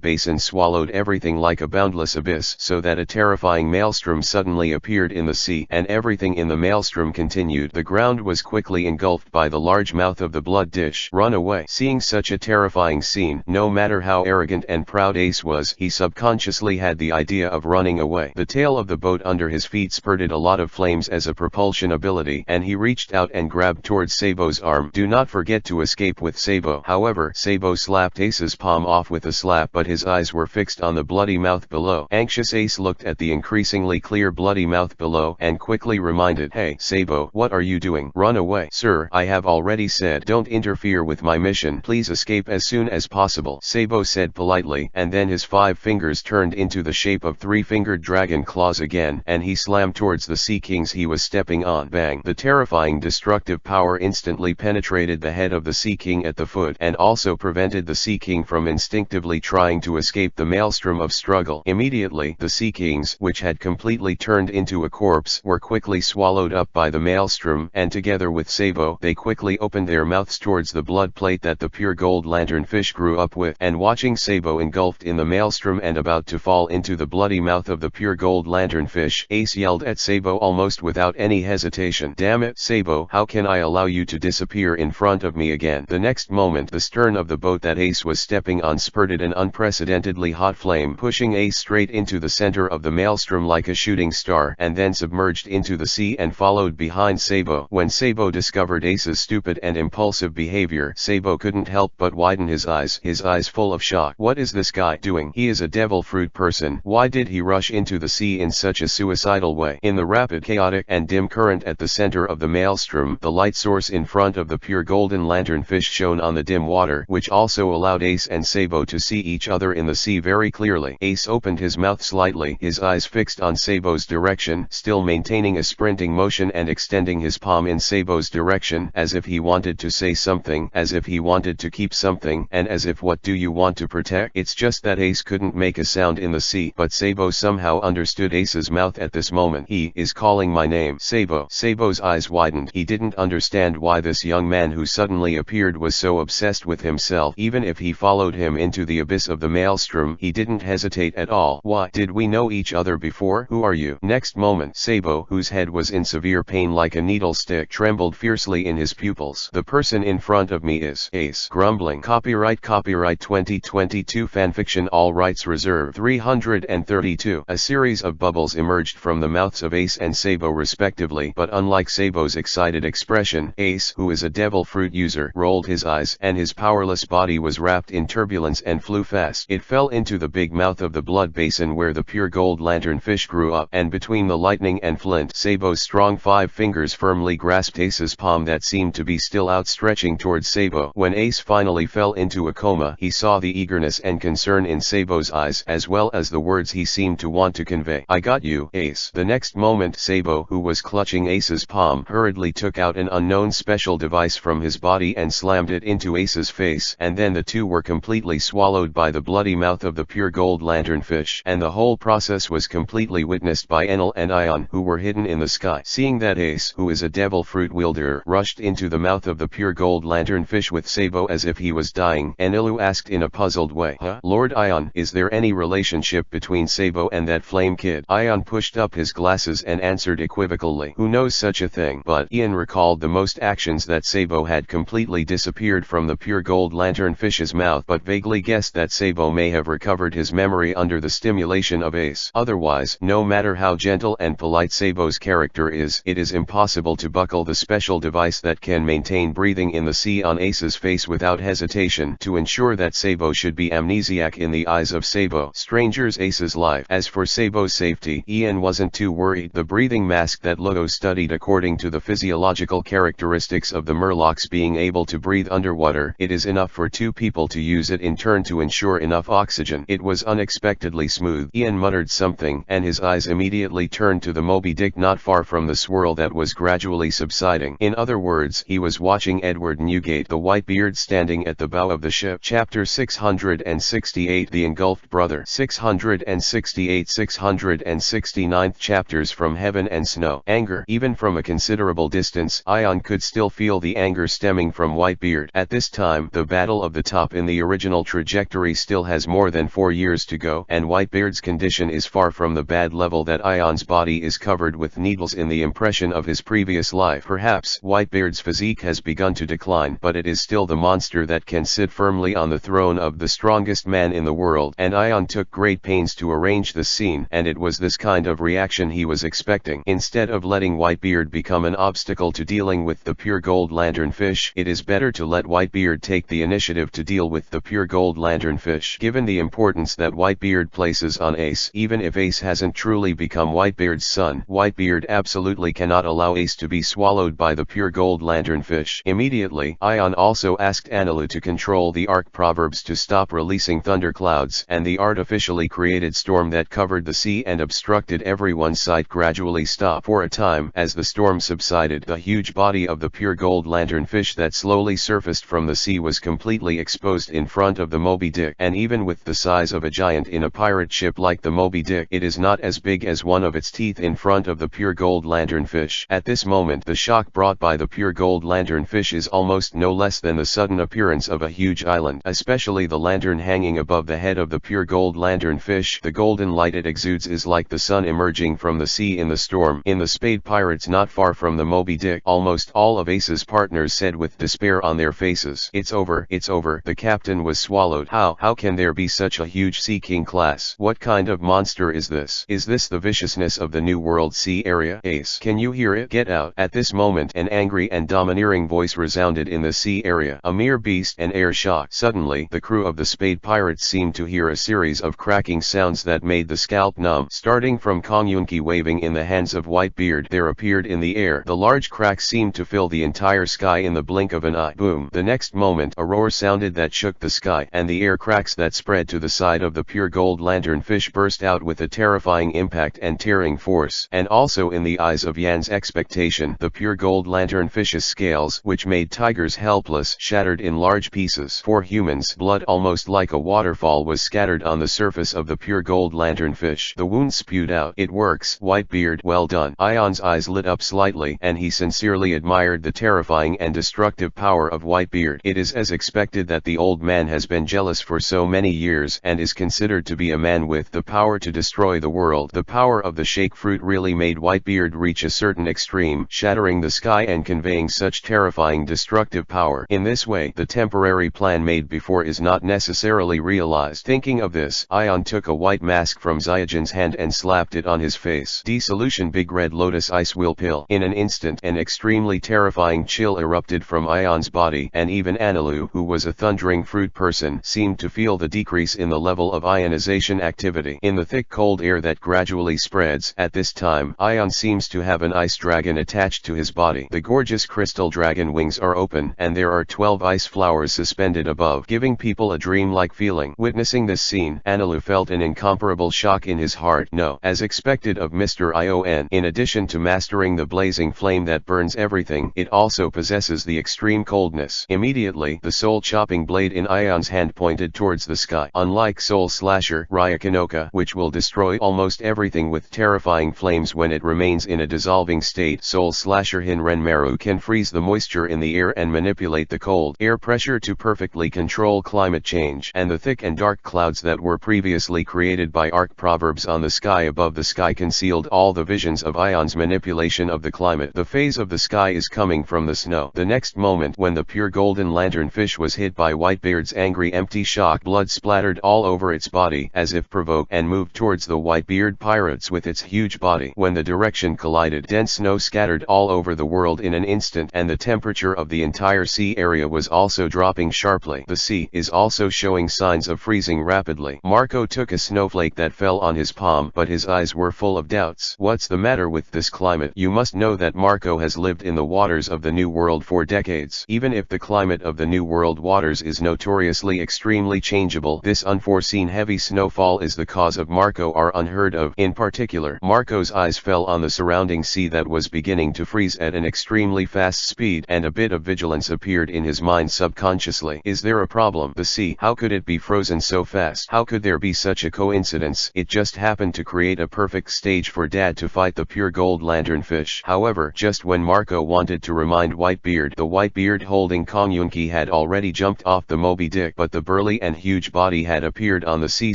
basin swallowed everything like a boundless abyss, so that a terrifying maelstrom suddenly appeared in the sea, and everything in the maelstrom continued. The ground was quickly engulfed by the large mouth of the blood dish. Run away. Seeing such a terrifying scene, no matter how arrogant and proud Ace was, he subconsciously had the idea of running away. The tail of the boat under his feet spurted a lot of flames as a propulsion ability, and he reached out and grabbed towards Sabo's arm. Do not forget to escape with Sabo. However, Sabo slapped Ace's palm off with a slap, but his eyes were fixed on the bloody mouth below. Anxious Ace looked at the increasingly clear bloody mouth below and quickly reminded, "Hey, Sabo, what are you doing? Run away." "Sir, I have already said don't interfere with my mission. Please escape as soon as possible," Sabo said politely, and then his 5 fingers turned into the shape of 3-fingered dragon claws again, and he slammed towards the sea kings he was stepping on. Bang! The terrifying destructive power instantly penetrated the head of the sea king at the foot, and also prevented the sea king from instinctively trying to escape the maelstrom of struggle. Immediately, the sea kings, which had completely turned into a corpse, were quickly swallowed up by the maelstrom, and together with Sabo, they quickly opened their mouths towards the blood plate that the pure gold lanternfish grew up with. And watching Sabo engulfed in the maelstrom and about to fall into the bloody mouth of the pure gold lanternfish, Ace yelled at Sabo almost without any hesitation, "Damn it, Sabo, how can I allow you to disappear in front of me again?" The next moment, the stern of the boat that Ace was stepping on spurted an unprecedentedly hot flame, pushing Ace straight into the center of the maelstrom like a shooting star, and then submerged into the sea and followed behind Sabo. When Sabo discovered Ace's stupid and impulsive behavior, Sabo couldn't help but widen his eyes full of shock. What is this guy doing? He is a devil fruit person. Why did he rush into the sea in such a suicidal way? In the rapid, chaotic, and dim current at the center of the maelstrom, the light source in front of the pure golden lanternfish shone on the dim water, which also allowed Ace and Sabo to see each other in the sea very clearly. Ace opened his mouth slightly, his eyes fixed on Sabo's direction, still maintaining a sprinting motion and extending his palm in Sabo's direction, as if he wanted to say something, as if he wanted to keep something, and as if what do you want to protect? It's just that Ace couldn't make a sound in the sea, but Sabo somehow understood Ace's mouth at this moment. He is calling my name. Sabo. Sabo's eyes widened. He didn't understand why this young man who suddenly appeared was so obsessed with himself. Even if he followed him into the abyss of the maelstrom, he didn't hesitate at all. Why? Did we know each other before? Who are you? Next moment, Sabo, whose head was in severe pain like a needle stick, trembled fiercely in his pupils. The person in front of me is Ace. Grumbling. Copyright 2022 Fanfiction, all rights reserved. 332. A series of bubbles emerged from the mouths of Ace and Sabo respectively, but unlike Sabo's excited expression, Ace, who is a devil fruit user, rolled his eyes, and his powerless body was wrapped in turbulence and flew fast. It fell into the big mouth of the blood basin where the pure gold lanternfish grew up, and between the lightning and flint, Sabo's strong 5 fingers firmly grasped Ace's palm that seemed to be still outstretching towards Sabo. When Ace finally fell into a coma, he saw the eagerness and concern in Sabo's eyes, as well as the words he seemed to want to convey. "I got you, Ace." The next moment, Sabo, who was clutching Ace's palm, hurriedly took out an unknown special device from his body and slammed it into Ace's face, and then the two were completely swallowed by the bloody mouth of the pure gold lanternfish, and the whole process was completely witnessed by Enel and Ion, who were hidden in the sky. Seeing that Ace, who is a devil fruit wielder, rushed into the mouth of the pure gold lanternfish with Sabo as if he was dying, Enelu asked in a puzzled way, "Huh? Lord Ion, is there any relationship between Sabo and that flame kid?" Ion pushed up his glasses and answered equivocally, "Who knows such a thing?" But Ian recalled the most actions that Sabo had completely disappeared from the pure gold lanternfish's mouth, but vaguely guessed that Sabo may have recovered his memory under the stimulation of Ace. Otherwise, no matter how gentle and polite Sabo's character is, it is impossible to buckle the special device that can maintain breathing in the sea on Ace's face without hesitation, to ensure that Sabo should be amnesiac in the eyes of Sabo. Strangers Ace's life. As for Sabo's safety, Ian wasn't too worried. The breathing mask that Logo studied according to the physiological characteristics of the Murlocs being able to breathe underwater, it is enough for 2 people to use it in turn to ensure enough oxygen. It was unexpectedly smooth. Ian muttered something, and his eyes immediately turned to the Moby Dick not far from the swirl that was gradually subsiding. In other words, he was watching Edward Newgate the Whitebeard standing at the bow of of the ship. Chapter 668 The Engulfed Brother. 669th chapters from Heaven and Snow. Anger. Even from a considerable distance, Ion could still feel the anger stemming from Whitebeard. At this time, the Battle of the Top in the original trajectory still has more than 4 years to go, and Whitebeard's condition is far from the bad level that Ion's body is covered with needles in the impression of his previous life. Perhaps Whitebeard's physique has begun to decline, but it is still the monster that can sit firmly on the throne of the strongest man in the world, and Ion took great pains to arrange the scene, and it was this kind of reaction he was expecting. Instead of letting Whitebeard become an obstacle to dealing with the pure gold lanternfish, it is better to let Whitebeard take the initiative to deal with the pure gold lanternfish. Given the importance that Whitebeard places on Ace, even if Ace hasn't truly become Whitebeard's son, Whitebeard absolutely cannot allow Ace to be swallowed by the pure gold lanternfish. Immediately, Ion also asked Anilu to control the arc proverbs to stop releasing thunderclouds, and the artificially created storm that covered the sea and obstructed everyone's sight gradually stopped. For a time, as the storm subsided, the huge body of the pure gold lanternfish that slowly surfaced from the sea was completely exposed in front of the Moby Dick, and even with the size of a giant in a pirate ship like the Moby Dick, it is not as big as one of its teeth in front of the pure gold lanternfish. At this moment, the shock brought by the pure gold lanternfish is almost no less than the sudden appearance of a huge island, especially the lantern hanging above the head of the pure gold lanternfish. The golden light it exudes is like the sun emerging from the sea in the storm. In the Spade Pirates not far from the Moby Dick, almost all of Ace's partners said with despair on their faces, "It's over, it's over, the captain was swallowed. How can there be such a huge Sea King class? What kind of monster is this? Is this the viciousness of the New World Sea area? Ace, can you hear it? Get out." At this moment, an angry and domineering voice resounded in the sea area. A mere beast, an air shock. Suddenly, the crew of the Spade Pirates seemed to hear a series of cracking sounds that made the scalp numb. Starting from Kongyunki waving in the hands of Whitebeard, there appeared in the air. The large cracks seemed to fill the entire sky in the blink of an eye. Boom! The next moment, a roar sounded that shook the sky, and the air cracks that spread to the side of the pure gold lanternfish burst out with a terrifying impact and tearing force. And also in the eyes of Yan's expectation, the pure gold lanternfish's scales, which made tigers helpless, shattered in large pieces. For humans, blood almost like a waterfall was scattered on the surface of the pure gold lanternfish. The wound spewed out. "It works, Whitebeard, well done." Ion's eyes lit up slightly, and he sincerely admired the terrifying and destructive power of Whitebeard. It is as expected that the old man has been jealous for so many years, and is considered to be a man with the power to destroy the world. The power of the shake fruit really made Whitebeard reach a certain extreme, shattering the sky and conveying such terrifying destructive power. In this way, the temporary plan made before is not necessarily realized. Thinking of this, Ion took a white mask from Zyajin's hand and slapped it on his face. Dissolution Big Red Lotus Ice Will Pill. In an instant, an extremely terrifying chill erupted from Ion's body, and even Anilu, who was a thundering fruit person, seemed to feel the decrease in the level of ionization activity in the thick cold air that gradually spreads. At this time, Ion seems to have an ice dragon attached to his body. The gorgeous crystal dragon wings are open, and there are 12 ice flowers suspended above, giving people a dreamlike feeling. Witnessing this scene, Anilu felt an incomparable shock in his heart. No, as expected of Mr. Ion, in addition to mastering the blazing flame that burns everything, it also possesses the extreme coldness. Immediately, the soul-chopping blade in Ion's hand pointed towards the sky. Unlike Soul Slasher, Ryakanoka, which will destroy almost everything with terrifying flames when it remains in a dissolving state, Soul Slasher Hinrenmaru can freeze the moisture in the air and manipulate the cold air pressure to perfectly control climate change. And the thick and dark clouds that were previously created by arc proverbs on the sky above the sky concealed all the visions of Ion's manipulation of the climate. The phase of the sky is coming from the snow. The next moment, when the pure golden lanternfish was hit by Whitebeard's angry empty shock, blood splattered all over its body as if provoked, and moved towards the Whitebeard pirates with its huge body. When the direction collided, dense snow scattered all over the world in an instant, and the temperature of the entire sea area was also dropping sharply. The sea is also showing signs of freezing rapidly. Marco took a snowflake that fell on his palm, but his eyes were full of doubts. "What's the matter with this climate?" You must know that Marco has lived in the waters of the New World for decades. Even if the climate of the New World waters is notoriously extremely changeable, this unforeseen heavy snowfall is the cause of Marco are unheard of. In particular, Marco's eyes fell on the surrounding sea that was beginning to freeze at an extremely fast speed, and a bit of vigilance appeared in his mind subconsciously. Seriously, is there a problem? The sea, how could it be frozen so fast? How could there be such a coincidence? It just happened to create a perfect stage for Dad to fight the pure gold lanternfish. However, just when Marco wanted to remind Whitebeard, the Whitebeard holding Kong Yunki had already jumped off the Moby Dick, but the burly and huge body had appeared on the sea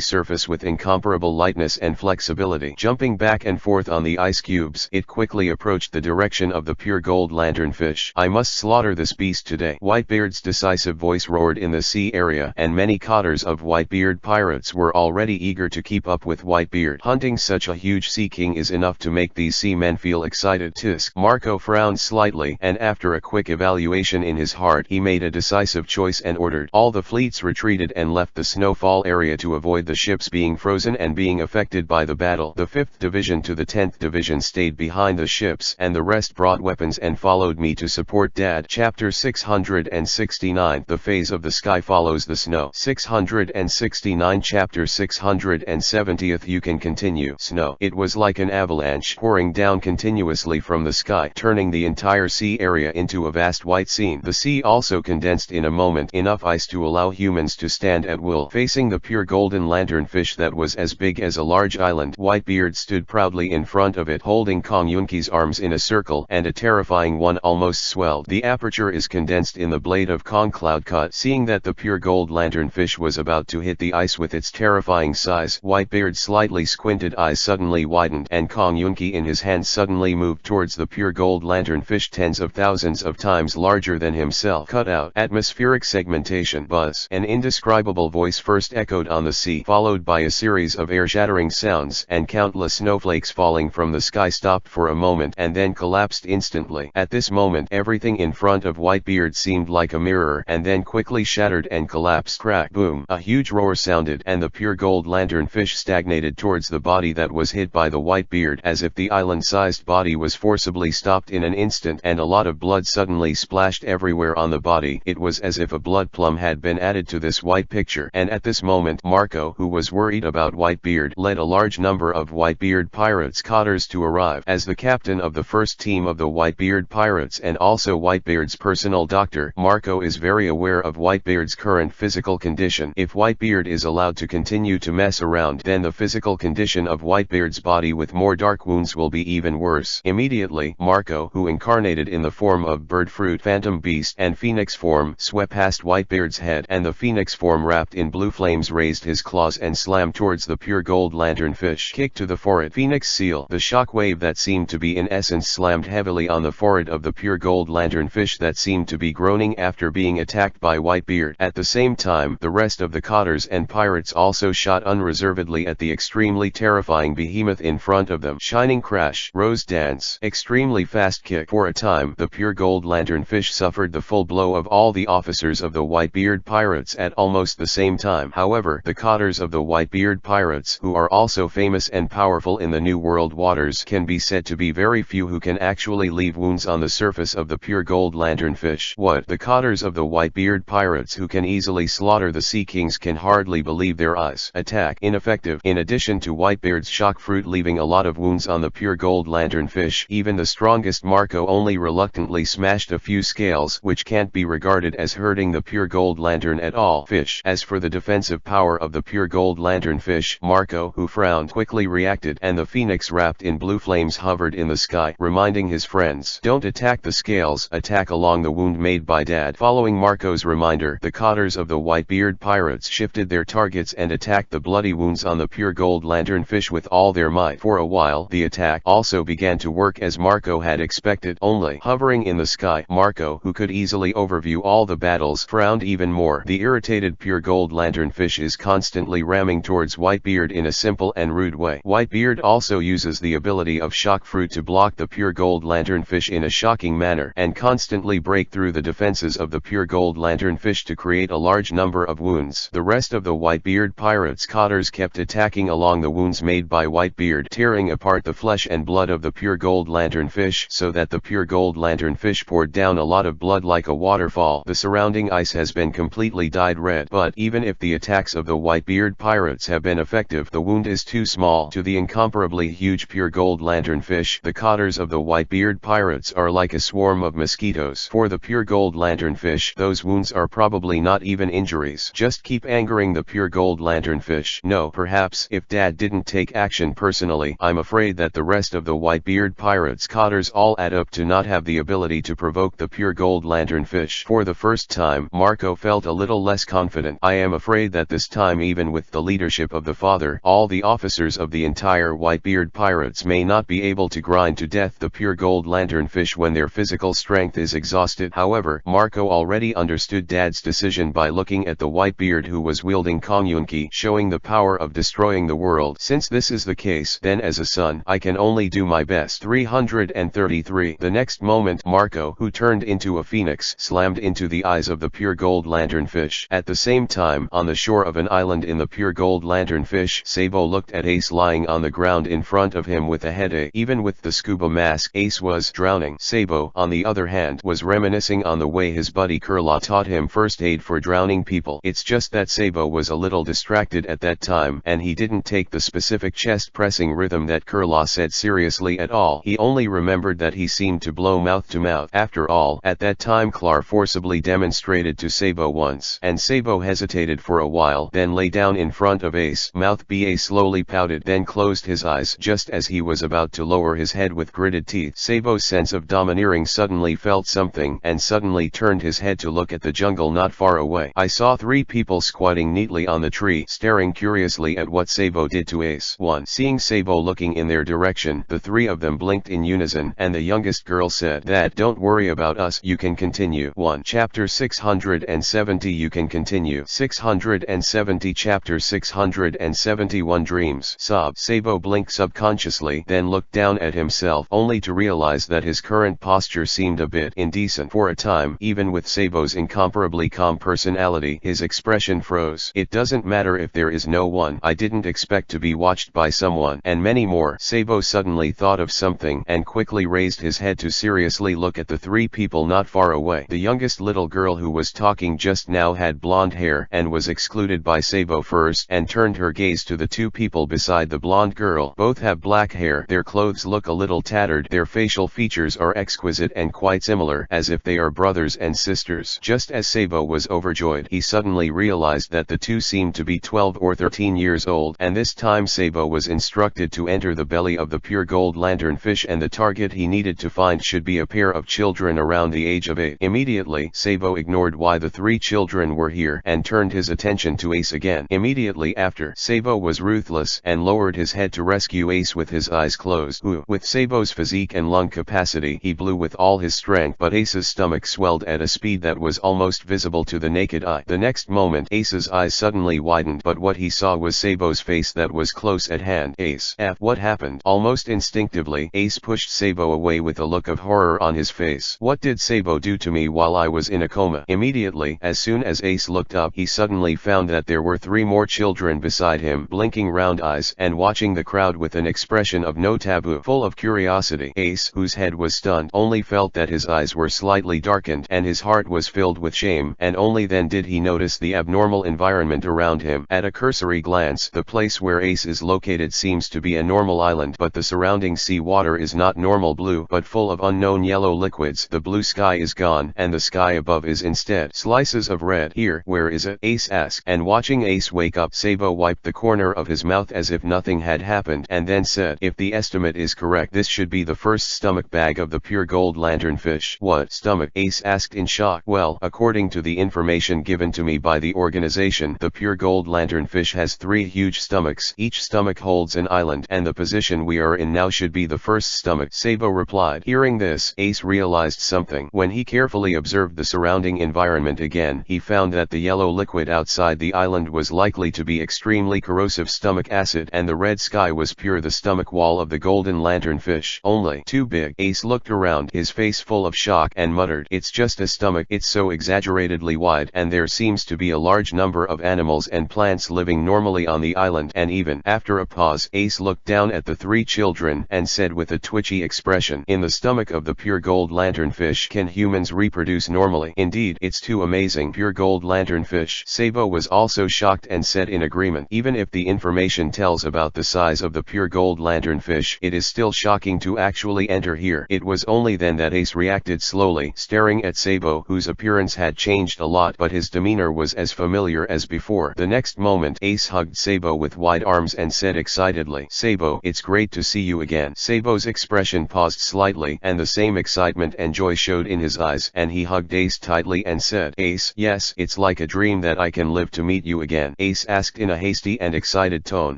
surface with incomparable lightness and flexibility. Jumping back and forth on the ice cubes, it quickly approached the direction of the pure gold lanternfish. I must slaughter this beast today. Whitebeard's decisive voice roared in the sea area, and many cotters of Whitebeard pirates were already eager to keep up with Whitebeard. Hunting such a huge sea king is enough to make these seamen feel excited. Tisk. Marco frowned slightly, and after a quick evaluation in his heart, he made a decisive choice and ordered all the fleets retreated and left the snowfall area to avoid the ships being frozen and being affected by the battle. The 5th Division to the 10th Division stayed behind the ships, and the rest brought weapons and followed me to support Dad. Chapter 669. The phase of the sky follows the snow. 669. Chapter 670th. You can continue. Snow. It was like an avalanche pouring down continuously from the sky, turning the entire sea area into a vast white scene. The sea also condensed in a moment, enough ice to allow humans to stand at will, facing the pure golden lanternfish that was as big as a large island. Whitebeard stood proudly in front of it, holding Kong Yunki's arms in a circle, and a terrifying one almost swelled. The aperture is condensed in the blade of Kong Cloud Cut. Seeing that the pure gold lanternfish was about to hit the ice with its terrifying size, Whitebeard's slightly squinted eyes suddenly widened, and Kong Yunki in his hand suddenly moved towards the pure gold lanternfish, tens of thousands of times larger than himself. Cut out. Atmospheric segmentation. Buzz. An indescribable voice first echoed on the sea, followed by a series of air-shattering sounds, and countless snowflakes falling from the sky stopped for a moment and then collapsed instantly. At this moment, everything in front of Whitebeard seemed like a mirror, and then quickly shattered and collapsed. Crack. Boom. A huge roar sounded, and the pure gold lanternfish stagnated towards the body that was hit by the Whitebeard, as if the island-sized body was forcibly stopped in an instant, and a lot of blood suddenly splashed everywhere on the body. It was as if a blood plum had been added to this white picture, and at this moment Marco, who was worried about Whitebeard, led a large number of Whitebeard pirates cotters to arrive. As the captain of the first team of the Whitebeard pirates and also Whitebeard's personal doctor, Marco is very aware of Whitebeard's current physical condition. If Whitebeard is allowed to continue to mess around, then the physical condition of Whitebeard's body with more dark wounds will be even worse. Immediately, Marco, who incarnated in the form of bird fruit, phantom beast, and phoenix form, swept past Whitebeard's head, and the phoenix form wrapped in blue flames raised his claws and slammed towards the pure gold lanternfish. Kick to the forehead. Phoenix seal. The shock wave that seemed to be in essence slammed heavily on the forehead of the pure gold lanternfish that seemed to be groaning after being attacked by Whitebeard. At the same time, the rest of the cotters and pirates also shot unreservedly at the extremely terrifying behemoth in front of them. Shining crash. Rose dance. Extremely fast kick. For a time, the pure gold lanternfish suffered the full blow of all the officers of the Whitebeard pirates at almost the same time. However, the cotters of the Whitebeard pirates, who are also famous and powerful in the New World waters, can be said to be very few who can actually leave wounds on the surface of the pure gold lanternfish. What? The cotters of the Whitebeard pirates, who can easily slaughter the sea kings, can hardly believe their eyes. Attack. Ineffective. In addition to Whitebeard's shock fruit leaving a lot of wounds on the pure gold lanternfish, even the strongest Marco only reluctantly smashed a few scales, which can't be regarded as hurting the pure gold lantern at all. Fish. As for the defensive power of the pure gold lanternfish, Marco, who frowned, quickly reacted, and the phoenix wrapped in blue flames hovered in the sky, reminding his friends, "Don't attack the scales, attack along the wound made by Dad." Following Marco's reminder, the cotters of the Whitebeard pirates shifted their targets and attacked the bloody wounds on the pure gold lanternfish with all their might. For a while, the attack also began to work as Marco had expected. Only hovering in the sky, Marco, who could easily overview all the battles, frowned even more. The irritated pure gold lanternfish is constantly ramming towards Whitebeard in a simple and rude way. Whitebeard also uses the ability of shock fruit to block the pure gold lanternfish in a shocking manner, and constantly break through the defenses of the pure gold lanternfish to create a large number of wounds. The rest of the Whitebeard pirates cotters kept attacking along the wounds made by Whitebeard, tearing apart the flesh and blood of the pure gold lanternfish, so that the pure gold lanternfish poured down a lot of blood like a waterfall. The surrounding ice has been completely dyed red, but even if the attacks of the Whitebeard pirates have been effective, the wound is too small. To the incomparably huge pure gold lanternfish, the cotters of the Whitebeard pirates are like a swarm of mosquitoes. For the pure gold lanternfish, those wounds wounds are probably not even injuries. Just keep angering the pure gold lanternfish. No, perhaps if Dad didn't take action personally, I'm afraid that the rest of the Whitebeard pirates cotters all add up to not have the ability to provoke the pure gold lanternfish. For the first time, Marco felt a little less confident. I am afraid that this time, even with the leadership of the father, all the officers of the entire Whitebeard pirates may not be able to grind to death the pure gold lanternfish when their physical strength is exhausted. However, Marco already understood Dad's decision by looking at the Whitebeard who was wielding Kongyunki, showing the power of destroying the world. Since this is the case, then as a son, I can only do my best. 333. The next moment, Marco, who turned into a phoenix, slammed into the eyes of the pure gold lanternfish. At the same time, on the shore of an island in the pure gold lanternfish, Sabo looked at Ace lying on the ground in front of him with a headache. Even with the scuba mask, Ace was drowning. Sabo, on the other hand, was reminiscing on the way his buddy Kurla taught him first aid for drowning people. It's just that Sabo was a little distracted at that time, and he didn't take the specific chest pressing rhythm that Kurla said seriously at all. He only remembered that he seemed to blow mouth to mouth. After all, at that time Klar forcibly demonstrated to Sabo once, and Sabo hesitated for a while, then lay down in front of Ace. Mouth Ba slowly pouted, then closed his eyes. Just as he was about to lower his head with gritted teeth, Sabo's sense of domineering suddenly felt something, and suddenly turned his head to look at the jungle not far away. I saw three people squatting neatly on the tree, staring curiously at what Sabo did to Ace. 1. Seeing Sabo looking in their direction, the three of them blinked in unison, and the youngest girl said, "Dad, don't worry about us, you can continue." 1. Chapter 670. You can continue. 670. Chapter 671. Dreams. Sob. Sabo blinked subconsciously, then looked down at himself, only to realize that his current posture seemed a bit indecent. For a time, even with Sabo's incomparably calm personality, his expression froze. "It doesn't matter if there is no one. I didn't expect to be watched by someone," and many more. Sabo suddenly thought of something, and quickly raised his head to seriously look at the three people not far away. The youngest little girl who was talking just now had blonde hair, and was excluded by Sabo first, and turned her gaze to the two people beside the blonde girl. Both have black hair, their clothes look a little tattered, their facial features are exquisite and quite similar, as if they are brothers and sisters. Just as Sabo was overjoyed, he suddenly realized that the two seemed to be 12 or 13 years old, and this time Sabo was instructed to enter the belly of the pure gold lanternfish, and the target he needed to find should be a pair of children around the age of 8. Immediately, Sabo ignored why the three children were here, and turned his attention to Ace again. Immediately after, Sabo was ruthless, and lowered his head to rescue Ace with his eyes closed. With Sabo's physique and lung capacity, he blew with all his strength, but Ace's stomach swelled at a speed that was almost visible to the naked eye. The next moment, Ace's eyes suddenly widened, but what he saw was Sabo's face that was close at hand. "Ace, what happened?" Almost instinctively, Ace pushed Sabo away with a look of horror on his face. "What did Sabo do to me while I was in a coma?" Immediately, as soon as Ace looked up, he suddenly found that there were three more children beside him, blinking round eyes, and watching the crowd with an expression of no taboo. Full of curiosity, Ace, whose head was stunned, only felt that his eyes were slightly darkened, and his heart was filled with shame, and only then did he notice the abnormal environment around him. At a cursory glance, the place where Ace is located seems to be a normal island, but the surrounding sea water is not normal blue, but full of unknown yellow liquids. The blue sky is gone, and the sky above is instead slices of red. "Here, where is it?" Ace asked, and watching Ace wake up, Sabo wiped the corner of his mouth as if nothing had happened, and then said, "If the estimate is correct, this should be the first stomach bag of the pure gold lanternfish." "What stomach?" Ace asked in shock. "Well, according to the information given to me by the organization, the pure gold lanternfish has 3 huge stomachs. Each stomach holds an island, and the position we are in now should be the first stomach," Sabo replied. Hearing this, Ace realized something. When he carefully observed the surrounding environment again, he found that the yellow liquid outside the island was likely to be extremely corrosive stomach acid, and the red sky was pure the stomach wall of the golden lanternfish. "Only too big." Ace looked around, his face full of shock, and muttered, "It's just a stomach. It's so exaggeratedly wide, and there seems to be a large number of animals and plants living normally on the island." And even after a pause, Ace looked down at the 3 children, and said with a twitchy expression, "In the stomach of the pure gold lanternfish, can humans reproduce normally? Indeed, it's too amazing." Pure gold lanternfish. Sabo was also shocked and said in agreement, "Even if the information tells about the size of the pure gold lanternfish, it is still shocking to actually enter here." It was only then that Ace reacted slowly, staring at Sabo, whose appearance expressions had changed a lot, but his demeanor was as familiar as before. The next moment Ace hugged Sabo with wide arms and said excitedly, "Sabo, it's great to see you again." Sabo's expression paused slightly, and the same excitement and joy showed in his eyes, and he hugged Ace tightly and said, "Ace, yes, it's like a dream that I can live to meet you again." Ace asked in a hasty and excited tone,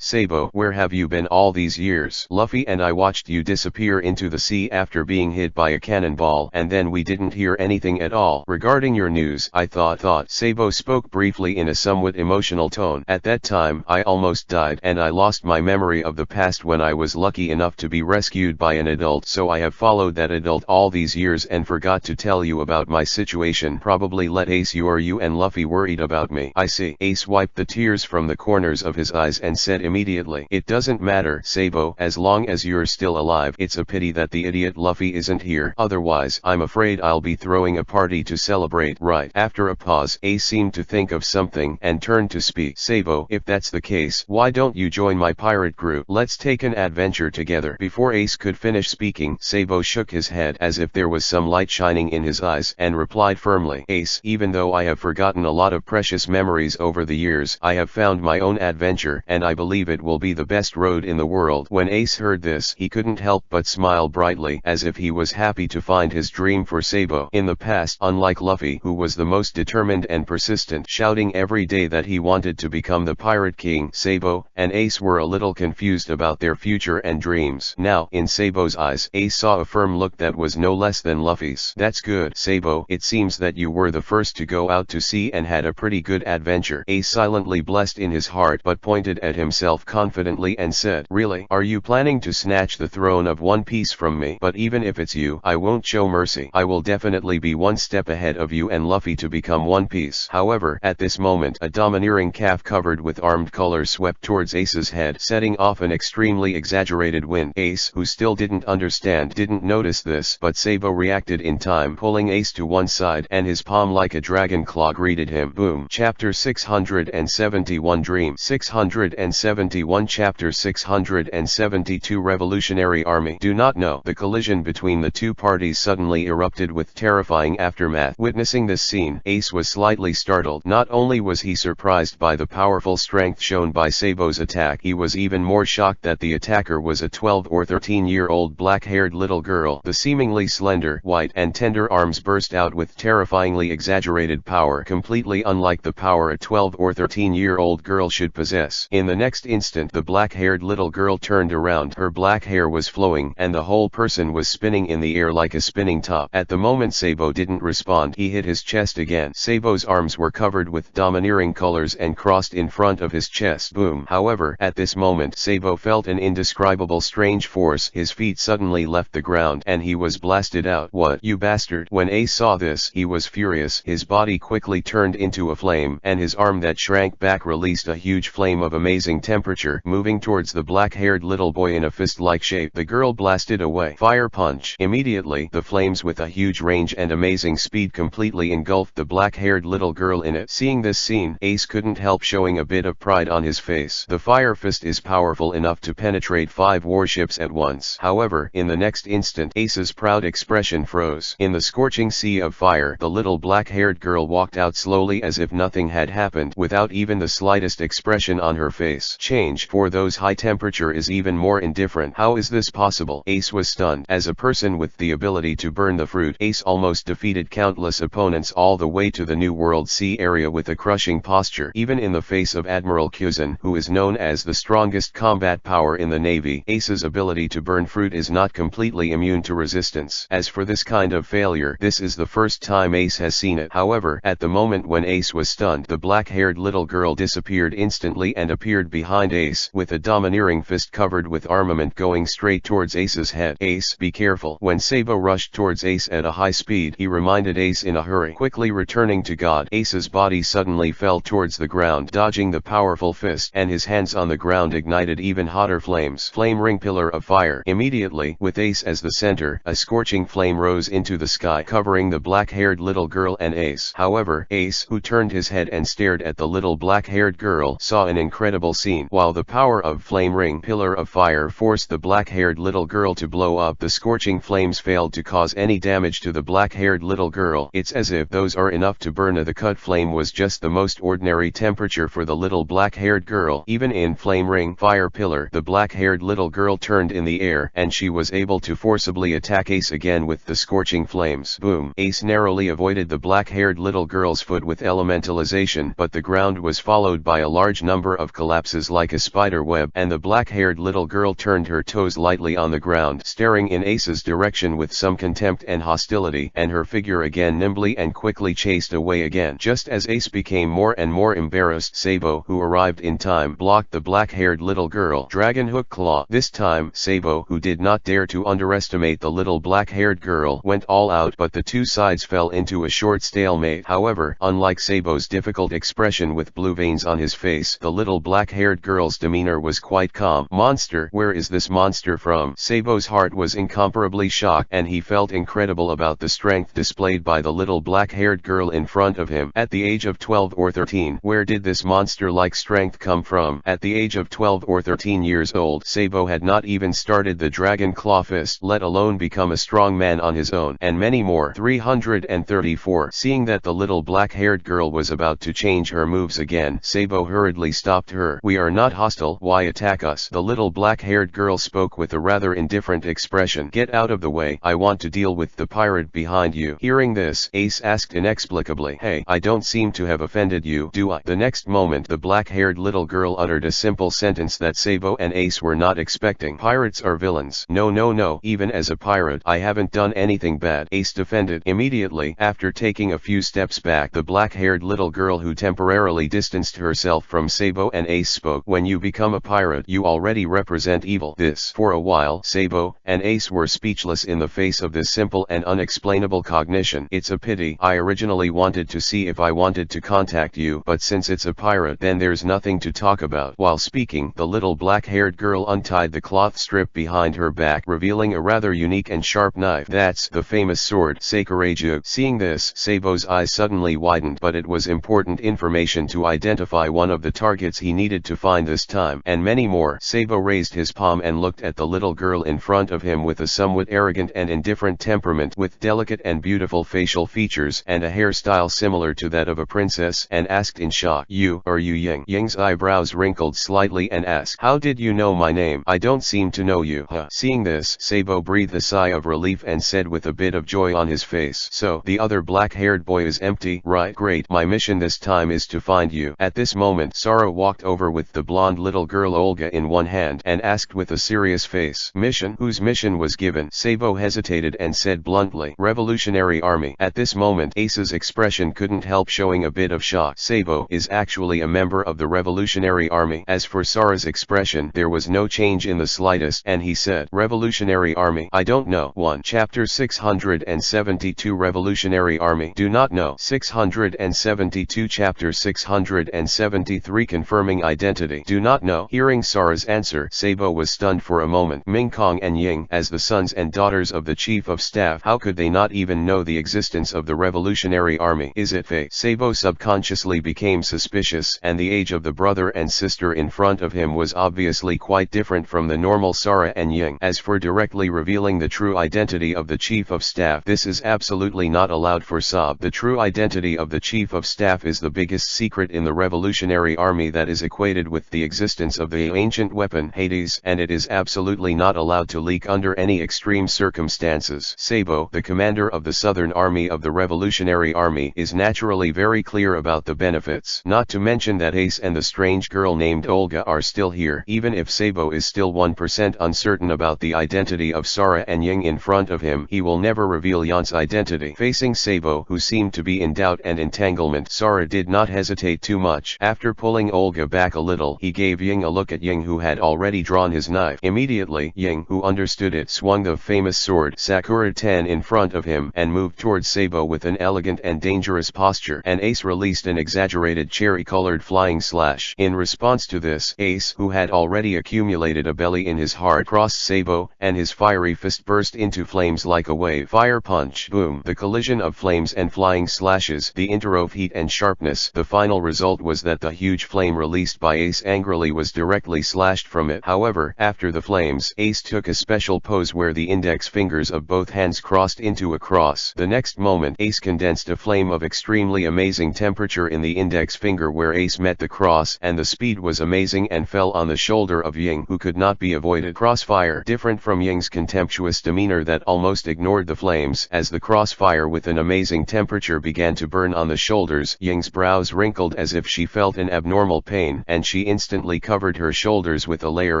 "Sabo, where have you been all these years? Luffy and I watched you disappear into the sea after being hit by a cannonball, and then we didn't hear anything at all. Regarding your news, I thought." Sabo spoke briefly in a somewhat emotional tone. "At that time, I almost died, and I lost my memory of the past when I was lucky enough to be rescued by an adult, so I have followed that adult all these years and forgot to tell you about my situation. Probably let you and Luffy worried about me." "I see." Ace wiped the tears from the corners of his eyes and said immediately, "It doesn't matter, Sabo, as long as you're still alive. It's a pity that the idiot Luffy isn't here. Otherwise, I'm afraid I'll be throwing a party to celebrate." "Right." After a pause, Ace seemed to think of something and turned to speak. "Sabo, if that's the case, why don't you join my pirate group? Let's take an adventure together." Before Ace could finish speaking, Sabo shook his head as if there was some light shining in his eyes and replied firmly, "Ace, even though I have forgotten a lot of precious memories over the years, I have found my own adventure, and I believe it will be the best road in the world." When Ace heard this, he couldn't help but smile brightly, as if he was happy to find his dream for Sabo. In the past, unlike Luffy, who was the most determined and persistent, shouting every day that he wanted to become the Pirate King, Sabo and Ace were a little confused about their future and dreams. Now, in Sabo's eyes, Ace saw a firm look that was no less than Luffy's. "That's good, Sabo. It seems that you were the first to go out to sea and had a pretty good adventure." Ace silently blessed in his heart, but pointed at himself confidently and said, "Really? Are you planning to snatch the throne of One Piece from me? But even if it's you, I won't show mercy. I will definitely be one step ahead of you and Luffy to become One Piece." However, at this moment, a domineering calf covered with armed colors swept towards Ace's head, setting off an extremely exaggerated wind. Ace, who still didn't understand, didn't notice this, but Sabo reacted in time, pulling Ace to one side, and his palm like a dragon claw greeted him. Boom. Chapter 671 Dream 671 Chapter 672 Revolutionary Army. Do not know. The collision between the two parties suddenly erupted with terrifying aftermath. Witnessing this scene, Ace was slightly startled. Not only was he surprised by the powerful strength shown by Sabo's attack, he was even more shocked that the attacker was a 12 or 13-year-old black-haired little girl. The seemingly slender, white, and tender arms burst out with terrifyingly exaggerated power, completely unlike the power a 12 or 13-year-old girl should possess. In the next instant, the black-haired little girl turned around. Her black hair was flowing, and the whole person was spinning in the air like a spinning top. At the moment Sabo didn't respond, he hit his chest again. Sabo's arms were covered with domineering colors and crossed in front of his chest. Boom. However, at this moment Sabo felt an indescribable strange force. His feet suddenly left the ground, and he was blasted out. "What, you bastard!" When Ace saw this, he was furious. His body quickly turned into a flame, and his arm that shrank back released a huge flame of amazing temperature, moving towards the black-haired little boy in a fist-like shape. The girl blasted away. Fire punch. Immediately, the flames with a huge range and amazing speed completely engulfed the black-haired little girl in it. Seeing this scene, Ace couldn't help showing a bit of pride on his face. The fire fist is powerful enough to penetrate 5 warships at once. However, in the next instant, Ace's proud expression froze. In the scorching sea of fire, the little black-haired girl walked out slowly as if nothing had happened, without even the slightest expression on her face. Change for those high temperature is even more indifferent. How is this possible? Ace was stunned. As a person with the ability to burn the fruit, Ace almost defeated countless opponents all the way to the New World Sea area with a crushing posture. Even in the face of Admiral Kuzan, who is known as the strongest combat power in the Navy, Ace's ability to burn fruit is not completely immune to resistance. As for this kind of failure, this is the first time Ace has seen it. However, at the moment when Ace was stunned, the black-haired little girl disappeared instantly and appeared behind Ace, with a domineering fist covered with armament going straight towards Ace's head. "Ace, be careful." When Sabo rushed towards Ace at a high speed, he reminded Ace in a hurry. Quickly returning to God, Ace's body suddenly fell towards the ground, dodging the powerful fist, and his hands on the ground ignited even hotter flames. Flame ring pillar of fire. Immediately, with Ace as the center, a scorching flame rose into the sky, covering the black-haired little girl and Ace. However, Ace, who turned his head and stared at the little black-haired girl, saw an incredible scene. While the power of flame ring pillar of fire forced the black-haired little girl to blow up, the scorching flames failed to cause any damage to the black-haired little girl. Its as if those are enough to burn. The cut flame was just the most ordinary temperature for the little black-haired girl. Even in flame ring fire pillar, the black-haired little girl turned in the air, and she was able to forcibly attack Ace again with the scorching flames. Boom! Ace narrowly avoided the black-haired little girl's foot with elementalization, but the ground was followed by a large number of collapses like a spider web, and the black-haired little girl turned her toes lightly on the ground, staring in Ace's direction with some contempt and hostility, and her figure again nimbly and quickly chased away again. Just as Ace became more and more embarrassed, Sabo, who arrived in time, blocked the black-haired little girl. Dragon hook claw. This time, Sabo, who did not dare to underestimate the little black-haired girl, went all out, but the two sides fell into a short stalemate. However, unlike Sabo's difficult expression with blue veins on his face, the little black-haired girl's demeanor was quite calm. Monster, where is this monster from? Sabo's heart was incomparably shocked, and he felt incredible about the strength displayed by the little black-haired girl in front of him. At the age of 12 or 13, where did this monster-like strength come from? At the age of 12 or 13 years old, Sabo had not even started the Dragon Claw Fist, let alone become a strong man on his own, and many more. 334. Seeing that the little black-haired girl was about to change her moves again, Sabo hurriedly stopped her. We are not hostile, why attack us? The little black-haired girl spoke with a rather indifferent expression. Get out of the way, I want to deal with the pirate behind you. Hearing this, Ace asked inexplicably, hey, I don't seem to have offended you, do I? The next moment the black-haired little girl uttered a simple sentence that Sabo and Ace were not expecting. Pirates are villains. No, no, no, even as a pirate, I haven't done anything bad, Ace defended. Immediately, after taking a few steps back, the black-haired little girl who temporarily distanced herself from Sabo and Ace spoke. When you become a pirate, you already represent evil. This. For a while, Sabo and Ace were speechless in the face of this simple and unexplainable cognition. It's a pity. I originally wanted to see if I wanted to contact you, but since it's a pirate, then there's nothing to talk about. While speaking, the little black-haired girl untied the cloth strip behind her back, revealing a rather unique and sharp knife. That's the famous sword, Sakuraju. Seeing this, Sabo's eyes suddenly widened, but it was important information to identify one of the targets he needed to find this time, and many more. Sabo raised his palm and looked at the little girl in front of him with a somewhat arrogant and indifferent temperament, with delicate and beautiful facial features and a hairstyle similar to that of a princess, and asked in shock, are you Ying? Ying's eyebrows wrinkled slightly and asked, how did you know my name? I don't seem to know you. Seeing this, Sabo breathed a sigh of relief and said with a bit of joy on his face, so the other black-haired boy is empty, right? Great, my mission this time is to find you. At this moment, Sara walked over with the blonde little girl Olga in one hand and asked with a serious face, mission? Whose mission was given? Sabo hesitated and said bluntly, Revolutionary Army. At this moment, Ace's expression couldn't help showing a bit of shock. Sabo is actually a member of the Revolutionary Army. As for Sara's expression, there was no change in the slightest, and he said, Revolutionary Army? I don't know. 1. Chapter 672 Revolutionary Army. Do not know. 672 Chapter 673 Confirming Identity. Do not know. Hearing Sara's answer, Sabo was stunned for a moment. Ming Kong and Ying, as the sons and daughters of the Chief of Staff, how could they not even know the existence of the Revolutionary Army? Is it fate? Sabo subconsciously became suspicious, and the age of the brother and sister in front of him was obviously quite different from the normal Sara and Ying. As for directly revealing the true identity of the Chief of Staff, this is absolutely not allowed for Sab. The true identity of the Chief of Staff is the biggest secret in the Revolutionary Army that is equated with the existence of the ancient weapon Hades, and it is absolutely not allowed to leak under any extreme circumstances. Sabo, the commander of the Southern Army of the Revolutionary Army, is naturally very clear about the benefits. Not to mention that Ace and the strange girl named Olga are still here. Even if Sabo is still 1% uncertain about the identity of Sara and Ying in front of him, he will never reveal Yan's identity. Facing Sabo, who seemed to be in doubt and entanglement, Sara did not hesitate too much. After pulling Olga back a little, he gave Ying a look at Ying, who had already drawn his knife. Immediately, Ying, who understood it, swung the famous sword Sakura 10 in front of him and moved towards Sabo with an elegant and dangerous posture, and Ace released an exaggerated cherry-colored flying slash. In response to this, Ace, who had already accumulated a belly in his heart, crossed Sabo, and his fiery fist burst into flames like a wave. Fire punch. Boom. The collision of flames and flying slashes, the interwove heat and sharpness. The final result was that the huge flame released by Ace angrily was directly slashed from it. However, after the flames, Ace took a special pose where the index fingers of both hands crossed into a cross. The next moment, moment Ace condensed a flame of extremely amazing temperature in the index finger where Ace met the cross, and the speed was amazing and fell on the shoulder of Ying, who could not be avoided. Crossfire. Different from Ying's contemptuous demeanor that almost ignored the flames, as the crossfire with an amazing temperature began to burn on the shoulders, Ying's brows wrinkled as if she felt an abnormal pain, and she instantly covered her shoulders with a layer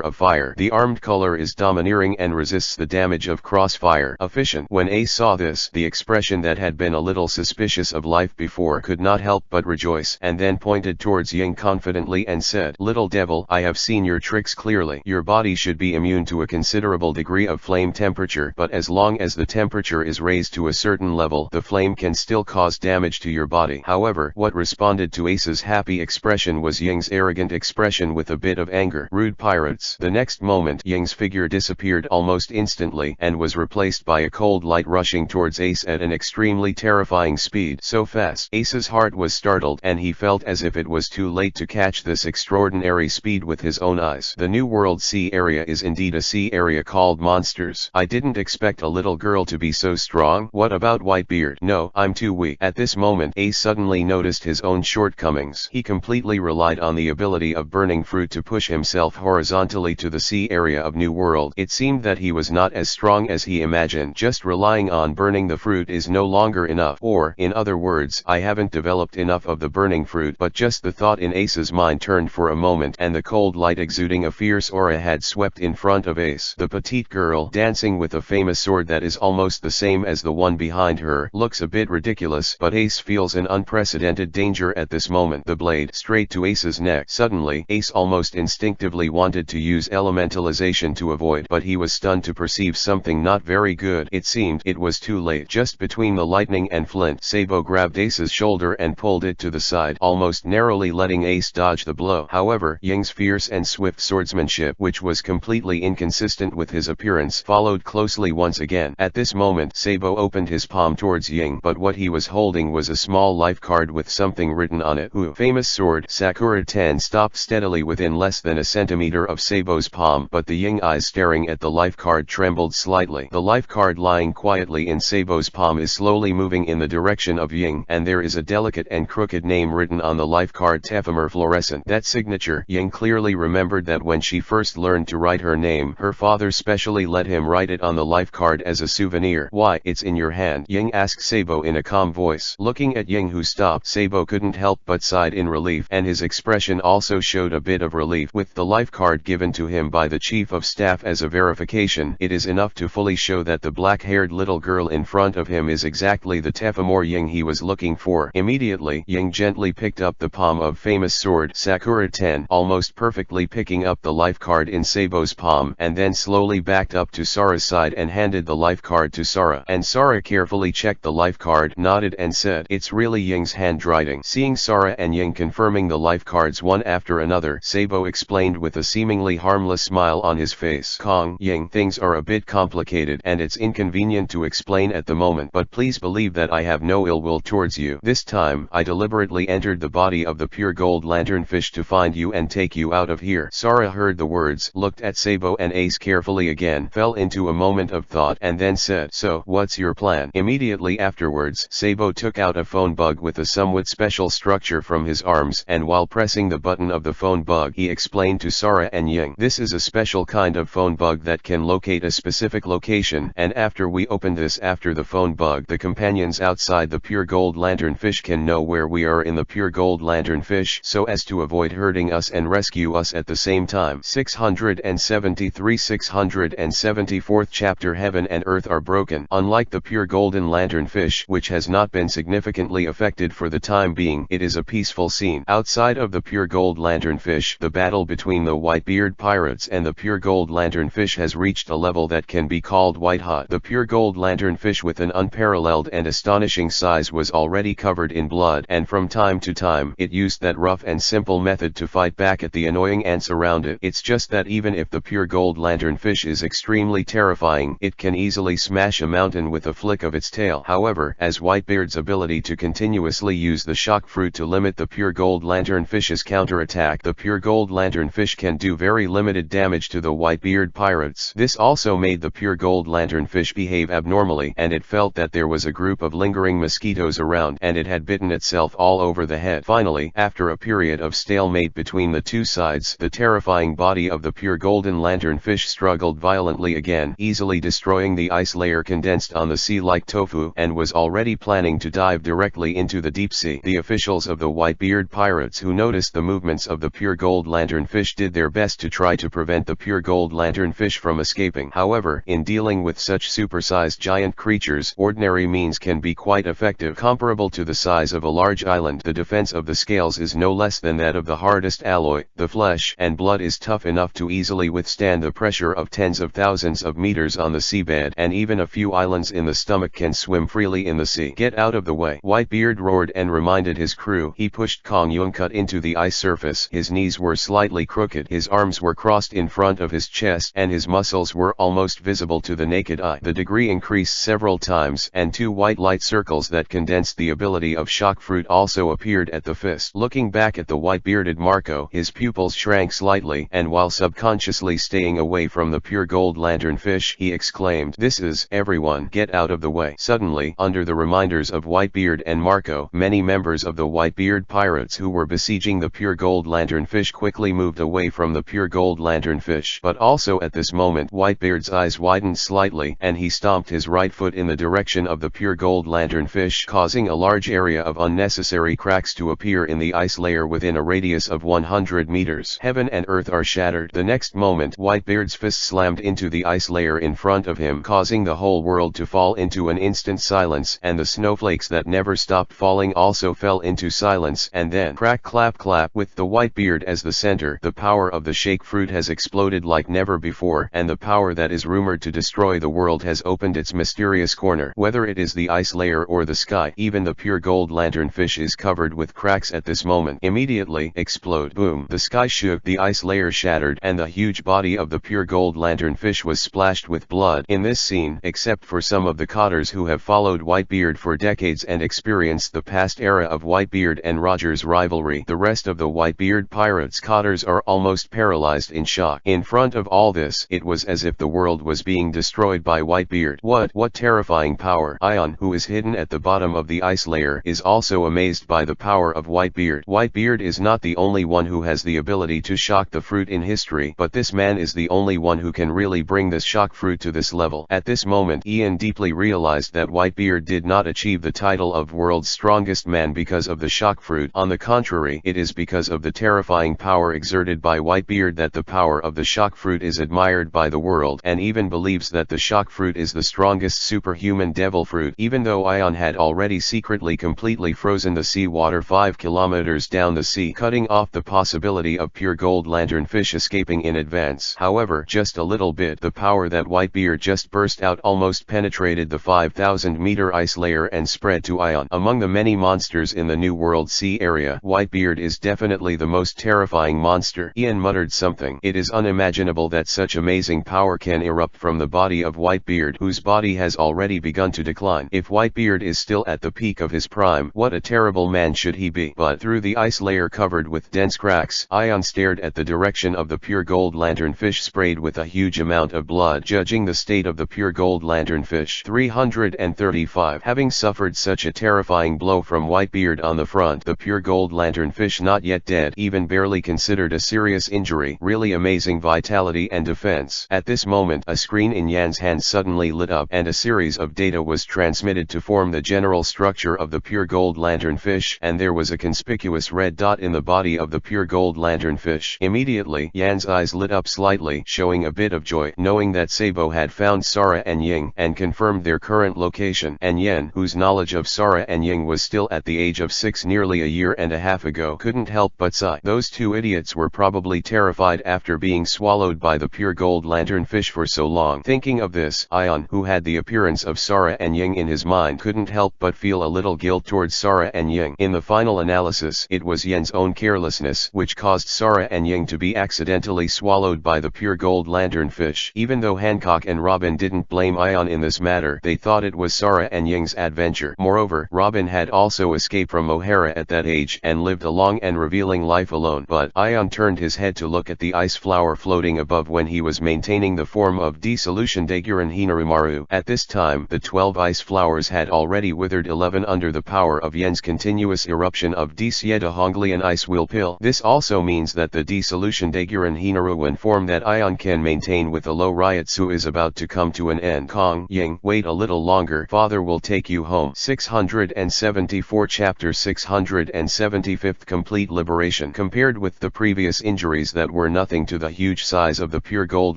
of fire. The armed color is domineering and resists the damage of crossfire. Efficient. When Ace saw this, the expression that had been a little suspicious of life before could not help but rejoice, and then pointed towards Ying confidently and said, "Little devil, I have seen your tricks clearly. Your body should be immune to a considerable degree of flame temperature, but as long as the temperature is raised to a certain level, the flame can still cause damage to your body." However, what responded to Ace's happy expression was Ying's arrogant expression with a bit of anger. Rude pirates. The next moment, Ying's figure disappeared almost instantly, and was replaced by a cold light rushing towards Ace at an extremely terrifying speed. So fast. Ace's heart was startled, and he felt as if it was too late to catch this extraordinary speed with his own eyes. The New World Sea area is indeed a sea area called monsters. I didn't expect a little girl to be so strong. What about Whitebeard? No, I'm too weak. At this moment, Ace suddenly noticed his own shortcomings. He completely relied on the ability of burning fruit to push himself horizontally to the sea area of New World. It seemed that he was not as strong as he imagined. Just relying on burning the fruit is no longer enough. Or, in other words, I haven't developed enough of the burning fruit. But just the thought in Ace's mind turned for a moment, and the cold light exuding a fierce aura had swept in front of Ace. The petite girl, dancing with a famous sword that is almost the same as the one behind her, looks a bit ridiculous, but Ace feels an unprecedented danger at this moment. The blade straight to Ace's neck. Suddenly, Ace almost instinctively wanted to use elementalization to avoid, but he was stunned to perceive something not very good. It seemed it was too late. Just between the lightning and flint, Sabo grabbed Ace's shoulder and pulled it to the side, almost narrowly letting Ace dodge the blow. However, Ying's fierce and swift swordsmanship, which was completely inconsistent with his appearance, followed closely once again. At this moment, Sabo opened his palm towards Ying, but what he was holding was a small life card with something written on it. Ooh. Famous sword. Sakura 10 stopped steadily within less than a centimeter of Sabo's palm, but the Ying eyes staring at the life card trembled slightly. The life card lying quietly in Sabo's palm is slowly moving in the direction of Ying, and there is a delicate and crooked name written on the life card, Tephimer Fluorescent. That signature. Ying clearly remembered that when she first learned to write her name, her father specially let him write it on the life card as a souvenir. Why, it's in your hand? Ying asked Sabo in a calm voice. Looking at Ying, who stopped, Sabo couldn't help but sighed in relief, and his expression also showed a bit of relief. With the life card given to him by the chief of staff as a verification, it is enough to fully show that the black-haired little girl in front of him is exactly the Tephimer Ying he was looking for. Immediately, Ying gently picked up the palm of famous sword Sakura 10, almost perfectly picking up the life card in Sabo's palm, and then slowly backed up to Sara's side and handed the life card to Sara. And Sara carefully checked the life card, nodded and said, "It's really Ying's handwriting." Seeing Sara and Ying confirming the life cards one after another, Sabo explained with a seemingly harmless smile on his face. "Kong, Ying, things are a bit complicated and it's inconvenient to explain at the moment, but please believe that I have no ill will towards you. This time, I deliberately entered the body of the pure gold lanternfish to find you and take you out of here." Sara heard the words, looked at Sabo and Ace carefully again, fell into a moment of thought, and then said, "So, what's your plan?" Immediately afterwards, Sabo took out a phone bug with a somewhat special structure from his arms, and while pressing the button of the phone bug, he explained to Sara and Ying, "This is a special kind of phone bug that can locate a specific location, and after we open this after the phone bug, the companions outside the pure gold lanternfish can know where we are in the pure gold lanternfish, so as to avoid hurting us and rescue us at the same time." 674th chapter. Heaven and earth are broken. Unlike the pure golden lanternfish, which has not been significantly affected for the time being, it is a peaceful scene. Outside of the pure gold lanternfish, the battle between the Whitebeard pirates and the pure gold lanternfish has reached a level that can be called white hot. The pure gold lanternfish, with an unparalleled and astonishing size, was already covered in blood, and from time to time, it used that rough and simple method to fight back at the annoying ants around it. It's just that even if the pure gold lanternfish is extremely terrifying, it can easily smash a mountain with a flick of its tail. However, as Whitebeard's ability to continuously use the shock fruit to limit the pure gold lanternfish's counterattack, the pure gold lanternfish can do very limited damage to the Whitebeard pirates. This also made the pure gold lanternfish behave abnormally, and it felt that there was a group of lingering mosquitoes around, and it had bitten itself all over the head. Finally, after a period of stalemate between the two sides, the terrifying body of the pure golden lanternfish struggled violently again, easily destroying the ice layer condensed on the sea like tofu, and was already planning to dive directly into the deep sea. The officials of the Whitebeard pirates who noticed the movements of the pure gold lanternfish did their best to try to prevent the pure gold lanternfish from escaping. However, in dealing with such supersized giant creatures, ordinary means can be quite effective. Comparable to the size of a large island, the defense of the scales is no less than that of the hardest alloy. The flesh and blood is tough enough to easily withstand the pressure of tens of thousands of meters on the seabed, and even a few islands in the stomach can swim freely in the sea. Get out of the way! Whitebeard roared and reminded his crew. He pushed Kong Yuncut into the ice surface. His knees were slightly crooked, his arms were crossed in front of his chest, and his muscles were almost visible to the naked eye. The degree increased several times, and two white light circles that condensed the ability of shock fruit also appeared at the fist. Looking back at the white-bearded Marco, his pupils shrank slightly, and while subconsciously staying away from the pure gold lanternfish, he exclaimed, "This is, everyone, get out of the way." Suddenly, under the reminders of Whitebeard and Marco, many members of the Whitebeard pirates who were besieging the pure gold lanternfish quickly moved away from the pure gold lanternfish. But also at this moment, Whitebeard's eyes widened slightly, and he stomped his right foot in the direction of the pure gold lanternfish, causing a large area of unnecessary cracks to appear in the ice layer within a radius of 100 meters. Heaven and earth are shattered. The next moment, Whitebeard's fist slammed into the ice layer in front of him, causing the whole world to fall into an instant silence, and the snowflakes that never stopped falling also fell into silence. And then, crack clap clap, with the Whitebeard as the center, the power of the shake fruit has exploded like never before, and the power that is rumored to destroy the world has opened its mysterious corner. Whether it is the ice layer or the sky, even the pure gold lanternfish is covered with cracks at this moment. Immediately, explode, boom, the sky shook, the ice layer shattered, and the huge body of the pure gold lanternfish was splashed with blood. In this scene, except for some of the cotters who have followed Whitebeard for decades and experienced the past era of Whitebeard and Roger's rivalry, the rest of the Whitebeard pirates' cotters are almost paralyzed in shock. In front of all this, it was as if the world was being destroyed by Whitebeard. What terrifying power! Ion, who is hidden at the bottom of the ice layer, is also amazed by the power of Whitebeard. Whitebeard is not the only one who has the ability to shock the fruit in history, but this man is the only one who can really bring this shock fruit to this level. At this moment, Ian deeply realized that Whitebeard did not achieve the title of world's strongest man because of the shock fruit. On the contrary, it is because of the terrifying power exerted by Whitebeard that the power of the shock fruit is admired by the world, and even believes that the shock fruit is the strongest superhuman devil fruit. Even though Ion had already secretly completely frozen the sea water 5 kilometers down the sea, cutting off the possibility of pure gold lanternfish escaping in advance. However, just a little bit, the power that Whitebeard just burst out almost penetrated the 5,000-meter ice layer and spread to Ion. Among the many monsters in the New World Sea area, Whitebeard is definitely the most terrifying monster. Ian muttered something. It is unimaginable that such amazing power can erupt from the body of Whitebeard, whose body has already begun to decline. If Whitebeard is still at the peak of his prime, what a terrible man should he be. But through the ice layer covered with dense cracks, Ion stared at the direction of the pure gold lanternfish sprayed with a huge amount of blood. Judging the state of the pure gold lanternfish, 335. Having suffered such a terrifying blow from Whitebeard on the front, the pure gold lanternfish not yet dead, even barely considered a serious injury. Really amazing vitality and defense. At this moment, a screen in Yan's hand suddenly lit up, and a series of data was transmitted to form the general structure of the pure gold lanternfish, and there was a conspicuous red dot in the body of the pure gold lanternfish. Immediately, Yan's eyes lit up slightly, showing a bit of joy, knowing that Sabo had found Sara and Ying, and confirmed their current location. And Yan, whose knowledge of Sara and Ying was still at the age of 6 nearly a year and a half ago, couldn't help but sigh. Those two idiots were probably terrified after being swallowed by the pure gold lanternfish for so long. Thinking of this, Ion, who had the appearance of Sara and Ying in his mind, couldn't help but feel a little guilt towards Sara and Ying. In the final analysis, it was Yan's own carelessness which caused Sara and Ying to be accidentally swallowed by the pure gold lanternfish. Even though Hancock and Robin didn't blame Ion in this matter, they thought it was Sara and Ying's adventure. Moreover, Robin had also escaped from O'Hara at that age and lived a long and revealing life alone. But Ion turned his head to look at the ice flower floating above when he was maintaining the form of dissolution Daiguren Hinarumaru. At this time, the 12 ice flowers had already withered 11 under the power of Yen's continuous eruption of Hongli and ice will pill. This also means that the dissolution Daiguran Hinaruan form that Ion can maintain with a low Ryatsu is about to come to an end. Kong Ying, wait a little longer, father will take you home. 674 Chapter 675 Complete Liberation. Compared with the previous injuries that were nothing to the huge size of the pure gold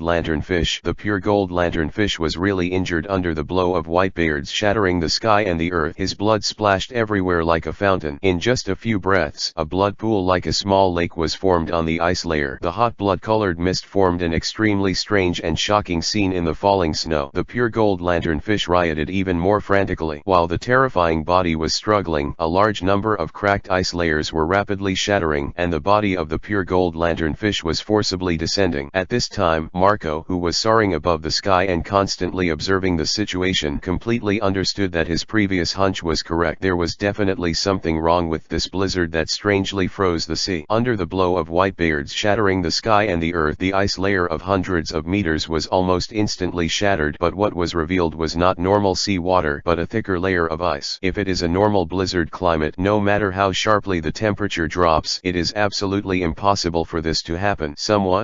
lanternfish, the pure gold lanternfish was really injured under the blow of Whitebeard's shattering the sky and the earth. His blood splashed everywhere like a fountain. In just a few breaths, a blood pool like a small lake was formed on the ice layer. The hot blood-colored mist formed an extremely strange and shocking scene in the falling snow. The pure gold lanternfish rioted even more frantically. While the terrifying body was struggling, a large number of cracked ice layers were rapidly shattering, and the body of the pure gold lanternfish was forcibly descending. At this time, Marco, who was soaring above the sky and constantly observing the situation, completely understood that his previous hunch was correct. There was definitely something wrong with this blizzard that strangely froze the sea. Under the blow of Whitebeard's shattering the sky and the earth, the ice layer of hundreds of meters was almost instantly shattered, but what was revealed was not normal sea water, but a thicker layer of ice. If it is a normal blizzard climate, no matter how sharply the temperature drops, it is absolutely impossible for this to happen.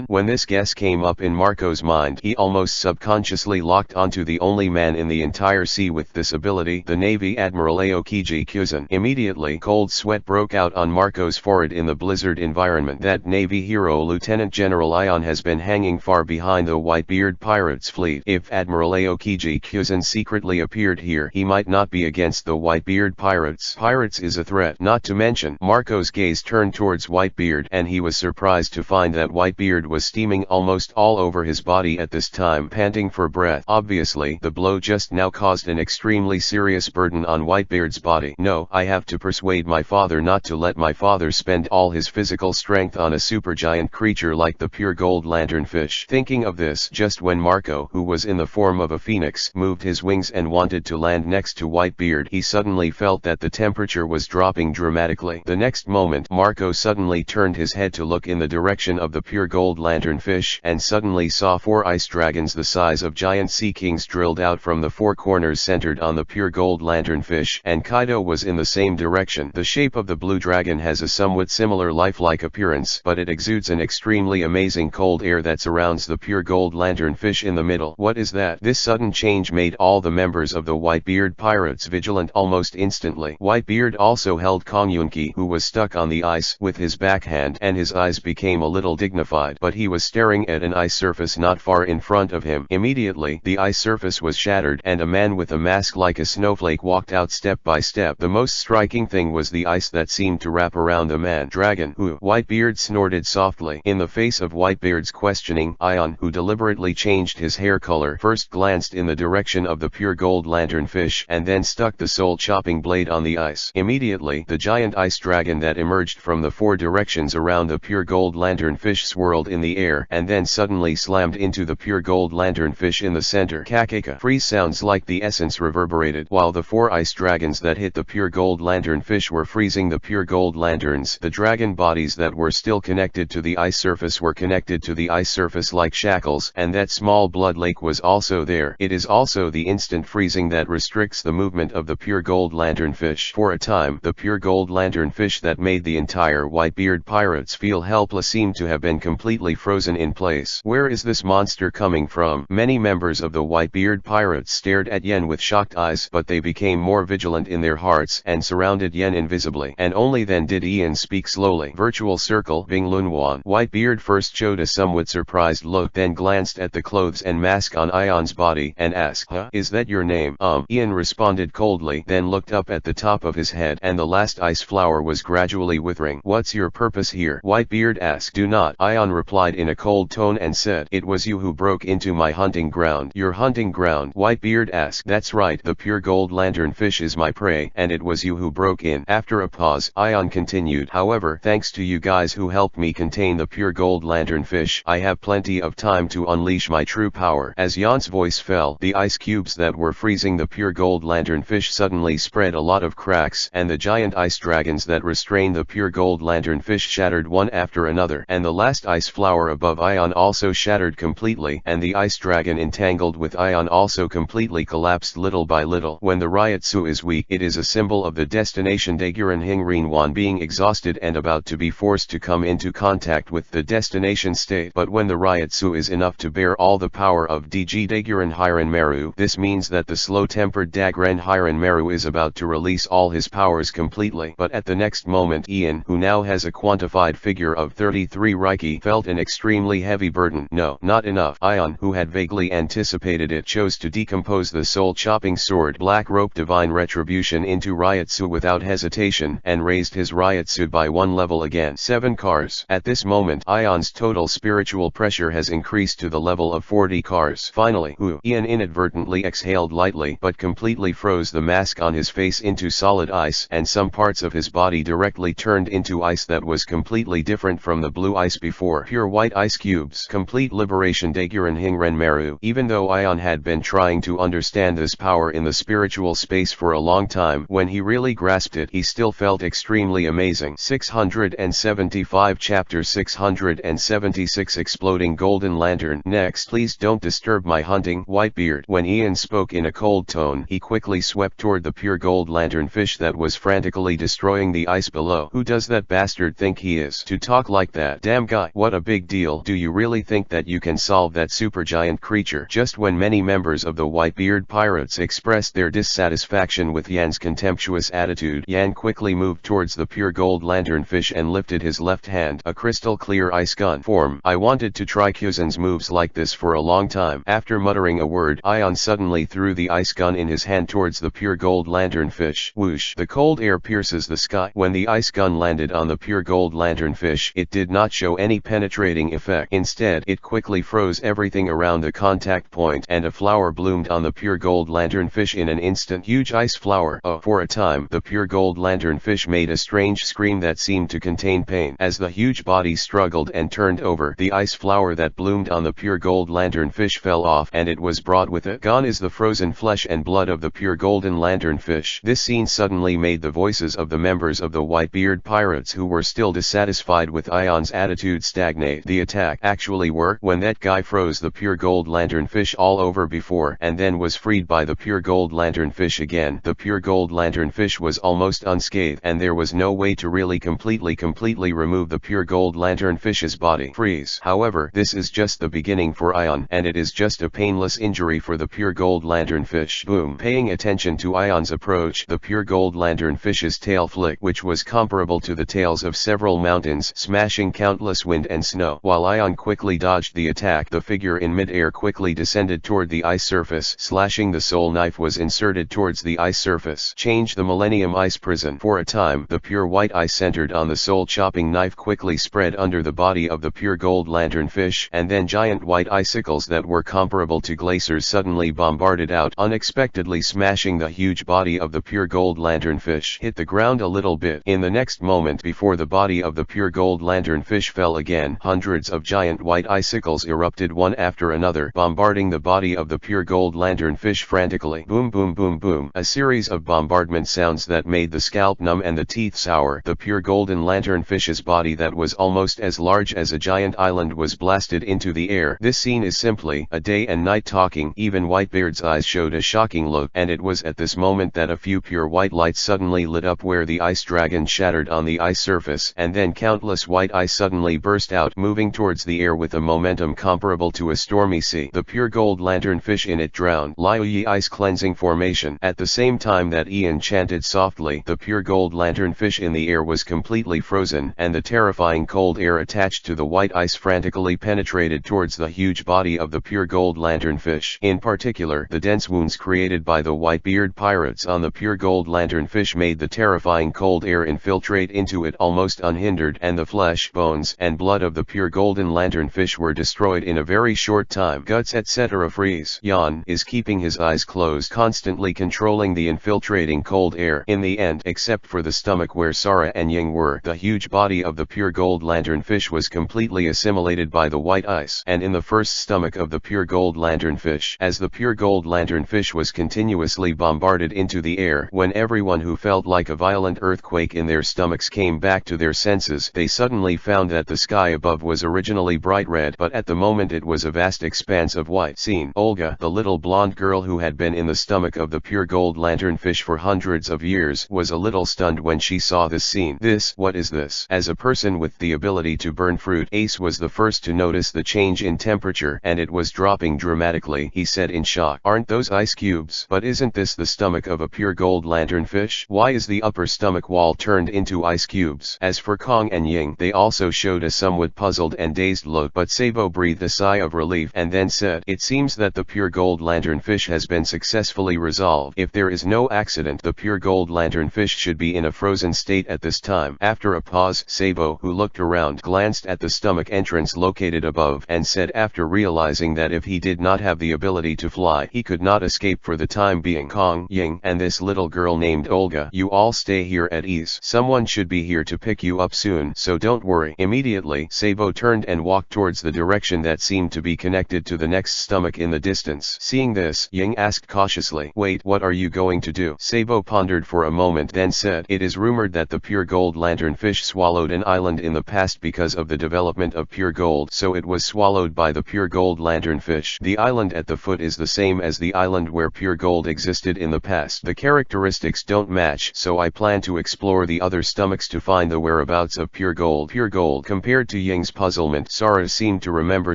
When this guess came up in Marco's mind, he almost subconsciously locked onto the only man in the entire sea with this ability, the Navy Admiral Aokiji Kyuzan. Immediately, cold sweat broke out on Marco's forehead in the blizzard environment. That Navy hero Lieutenant General Ion has been hanging far behind the Whitebeard pirates fleet. If Admiral Aokiji Kyuzan secretly appeared here, he might not be against the Whitebeard pirates. Pirates is a threat. Not to mention, Marco's gaze turned towards Whitebeard, and he was surprised to find that Whitebeard was steaming almost all over his body at this time, panting for breath. Obviously, the blow just now caused an extremely serious burden on Whitebeard's body. No, I have to persuade my father not to let my father spend all his physical strength on a supergiant creature like the pure gold lanternfish. Thinking of this, just when Marco, who was in the form of a phoenix, moved his wings and wanted to land next to Whitebeard, he suddenly felt that the temperature was dropping dramatically. The next moment, Marco suddenly turned his head to look in the direction of the pure gold lanternfish, and suddenly saw 4 ice dragons the size of giant sea kings drilled out from the 4 corners centered on the pure gold lanternfish, and Kaido was in the same direction. The shape of the blue dragon has a somewhat similar lifelike appearance, but it exudes an extremely amazing cold air that surrounds the pure gold lanternfish in the middle. What is that? This sudden change made all the members of the Whitebeard pirates vigilant almost instantly. Whitebeard also held Kong Yunki, who was stuck on the ice, with his backhand, and his eyes became a little dignified, but he was staring at an ice surface not far in front of him. Immediately, the ice surface was shattered, and a man with a mask like a snowflake walked out step by step. The most striking thing was the ice that seemed to wrap around the man. Dragon, who? Whitebeard snorted softly. In the face of Whitebeard's questioning, Ion, who deliberately changed his hair color, first glanced in the direction of the pure gold lanternfish, and then stuck the soul-chopping blade on the ice. Immediately, the giant ice dragon that emerged from the 4 directions around the pure gold lanternfish swirled in the air, and then suddenly slammed into the pure gold lanternfish in the center. Kakeka. Freeze sounds like the essence reverberated. While the 4 ice dragons that hit the pure gold lanternfish were freezing the pure gold lanterns, the dragon bodies that were still connected to the ice surface were connected to the ice surface like shackles, and that small blood lake was also there. It is also the instant freezing that restricts the movement of the pure gold lanternfish. For a time, the pure gold lanternfish that made the entire Whitebeard pirates feel helpless seemed to have been completely frozen in place. Where is this monster coming from? Many members of the Whitebeard pirates stared at Yen with shocked eyes, but they became more vigilant in their hearts and surrounded Yen invisibly. And only then did Ian speak slowly. Virtual circle. Bing Lunwan. Whitebeard first showed a somewhat surprised look, then glanced at the clothes and mask on Ion's body and asked, "Huh? Is that your name?" Ian responded coldly, then looked up at the top of his head, and the last ice flower was gradually withering. "What's your purpose here?" Whitebeard asked. "Do not," Ion replied in a cold tone and said, "It was you who broke into my hunting ground." "Your hunting ground?" Whitebeard asked. "That's right, the pure gold lanternfish is my prey, and it was you who broke in." After a pause, Ion continued, "However, thanks to you guys who helped me contain the pure gold lanternfish, I have plenty of time to unleash my true power." As Yan's voice fell, the ice cubes that were freezing the pure gold lanternfish suddenly spread a lot of cracks, and the giant ice dragons that restrained the pure gold lanternfish shattered one after another, and the last ice flower above Ion also shattered completely, and the ice dragon entangled with Ion also completely collapsed. little by little. When the Ryotsu is weak, it is a symbol of the destination Daiguren Hingrinwan being exhausted and about to be forced to come into contact with the destination state. But when the Ryotsu is enough to bear all the power of DG Daiguren Hiranmaru, this means that the slow-tempered Daiguren Hiranmaru is about to release all his powers completely. But at the next moment, Ian, who now has a quantified figure of 33 Reiki, felt an extremely heavy burden. No, not enough. Ion, who had vaguely anticipated it, chose to decompose the soul-chopping sword Black Rope Divine Retribution into Ryotsu without hesitation, and raised his Ryotsu by one level again. 7 cars. At this moment, Ion's total spiritual pressure has increased to the level of 40 cars. Finally, Ian inadvertently exhaled lightly but completely froze the mask on his face into solid ice, and some parts of his body directly turned into ice that was completely different from the blue ice before. Pure white ice cubes. Complete liberation Daiguren Hingrenmaru. Even though Ion had been trying to understand this power in the spiritual space for a long time, when he really grasped it, he still felt extremely amazing. 675 Chapter 676 Exploding Golden Lantern. Next, please don't disturb my hunting, Whitebeard. When Ian spoke in a cold tone, he quickly swept toward the pure gold lanternfish that was frantically destroying the ice below. Who does that bastard think he is, to talk like that? Damn guy, what a big deal. Do you really think that you can solve that supergiant creature? Just when many members of the Whitebeard pirates expressed their dissatisfaction with Yan's contemptuous attitude, Yan quickly moved towards the pure gold lanternfish and lifted his left hand, a crystal clear ice gun form. I wanted to try Kyuzen's moves like this for a long time. After muttering a word, Ion suddenly threw the ice gun in his hand towards the pure gold lanternfish. Whoosh! The cold air pierces the sky. When the ice gun landed on the pure gold lanternfish, it did not show any penetrating effect. Instead, it quickly froze everything around the contact point, and a flower bloomed on the pure gold lanternfish in an instant. Huge ice flower. Oh! For a time, the pure gold lanternfish made a strange scream that seemed to contain pain. As the huge body struggled and turned over, the ice flower that bloomed on the pure gold lanternfish fell off, and it was brought with it. Gone is the frozen flesh and blood of the pure golden lanternfish. This scene suddenly made the voices of the members of the Whitebeard pirates who were still dissatisfied with Ion's attitude stagnate. The attack actually worked. When that guy froze the pure gold lanternfish all over before and then was freed by the pure gold lanternfish again, the pure gold lanternfish was almost unscathed, and there was no way to really completely remove the pure gold lanternfish's body. Freeze. However, this is just the beginning for Ion, and it is just a painless injury for the pure gold lanternfish. Boom. Paying attention to Ion's approach, the pure gold lanternfish's tail flicked, which was comparable to the tails of several mountains, smashing countless wind and snow. While Ion quickly dodged the attack, the figure in mid-air quickly descended toward the ice surface. Slashing the soul knife was inserted towards the ice surface. Change the Millennium Ice Prison. For a time, the pure white ice centered on the soul-chopping knife quickly spread under the body of the pure gold lanternfish, and then giant white icicles that were comparable to glaciers suddenly bombarded out, unexpectedly smashing the huge body of the pure gold lanternfish. Hit the ground a little bit. In the next moment, before the body of the pure gold lanternfish fell again, hundreds of giant white icicles erupted one after another, bombarding the body of the pure gold lanternfish frantically. Boom boom boom boom. A series of bombardment sounds that made the scalp numb and the teeth sour. The pure golden lanternfish's body that was almost as large as a giant island was blasted into the air. This scene is simply a day and night talking. Even Whitebeard's eyes showed a shocking look, and it was at this moment that a few pure white lights suddenly lit up where the ice dragon shattered on the ice surface, and then countless white ice suddenly burst out, moving towards the air with a momentum comparable to a stormy sea. The pure gold lanternfish in it drowned. Liu ice cleansing formation. At the same time that Ian chanted softly, the pure gold lanternfish in the air was completely frozen, and the terrifying cold air attached to the white ice frantically penetrated towards the huge body of the pure gold lanternfish. In particular, the dense wounds created by the Whitebeard pirates on the pure gold lanternfish made the terrifying cold air infiltrate into it almost unhindered, and the flesh, bones, and blood of the pure golden lanternfish were destroyed in a very short time. Guts etc. freeze. Yan is keeping his eyes closed, constantly controlling the infiltrating cold air. In the end, except for the stomach where Sara and Ying were, the huge body of the pure gold lanternfish was completely assimilated by the white ice, and in the first stomach of the pure gold lanternfish. As the pure gold lanternfish was continuously bombarded into the air, when everyone who felt like a violent earthquake in their stomachs came back to their senses, they suddenly found that the sky above was originally bright red, but at the moment it was a vast expanse of white. Scene. Olga, the little blonde girl who had had been in the stomach of the pure gold lanternfish for hundreds of years, was a little stunned when she saw this scene. What is this? As a person with the ability to burn fruit, Ace was the first to notice the change in temperature, and it was dropping dramatically. He said in shock, "Aren't those ice cubes? But isn't this the stomach of a pure gold lanternfish? Why is the upper stomach wall turned into ice cubes?" As for Kong and Ying, they also showed a somewhat puzzled and dazed look, but Sabo breathed a sigh of relief and then said, "It seems that the pure gold lanternfish has been successfully resolved. If there is no accident, the pure gold lanternfish should be in a frozen state at this time." After a pause, Sabo, who looked around, glanced at the stomach entrance located above, and said, after realizing that if he did not have the ability to fly, he could not escape for the time being, "Kong, Ying, and this little girl named Olga, you all stay here at ease. Someone should be here to pick you up soon, so don't worry." Immediately, Sabo turned and walked towards the direction that seemed to be connected to the next stomach in the distance. Seeing this, Ying asked cautiously, "Wait, what are you going to do?" Sabo pondered for a moment, then said, "It is rumored that the pure gold lanternfish swallowed an island in the past because of the development of pure gold, so it was swallowed by the pure gold lanternfish. The island at the foot is the same as the island where pure gold existed in the past. The characteristics don't match, so I plan to explore the other stomachs to find the whereabouts of pure gold." Pure gold. Compared to Ying's puzzlement, Sara seemed to remember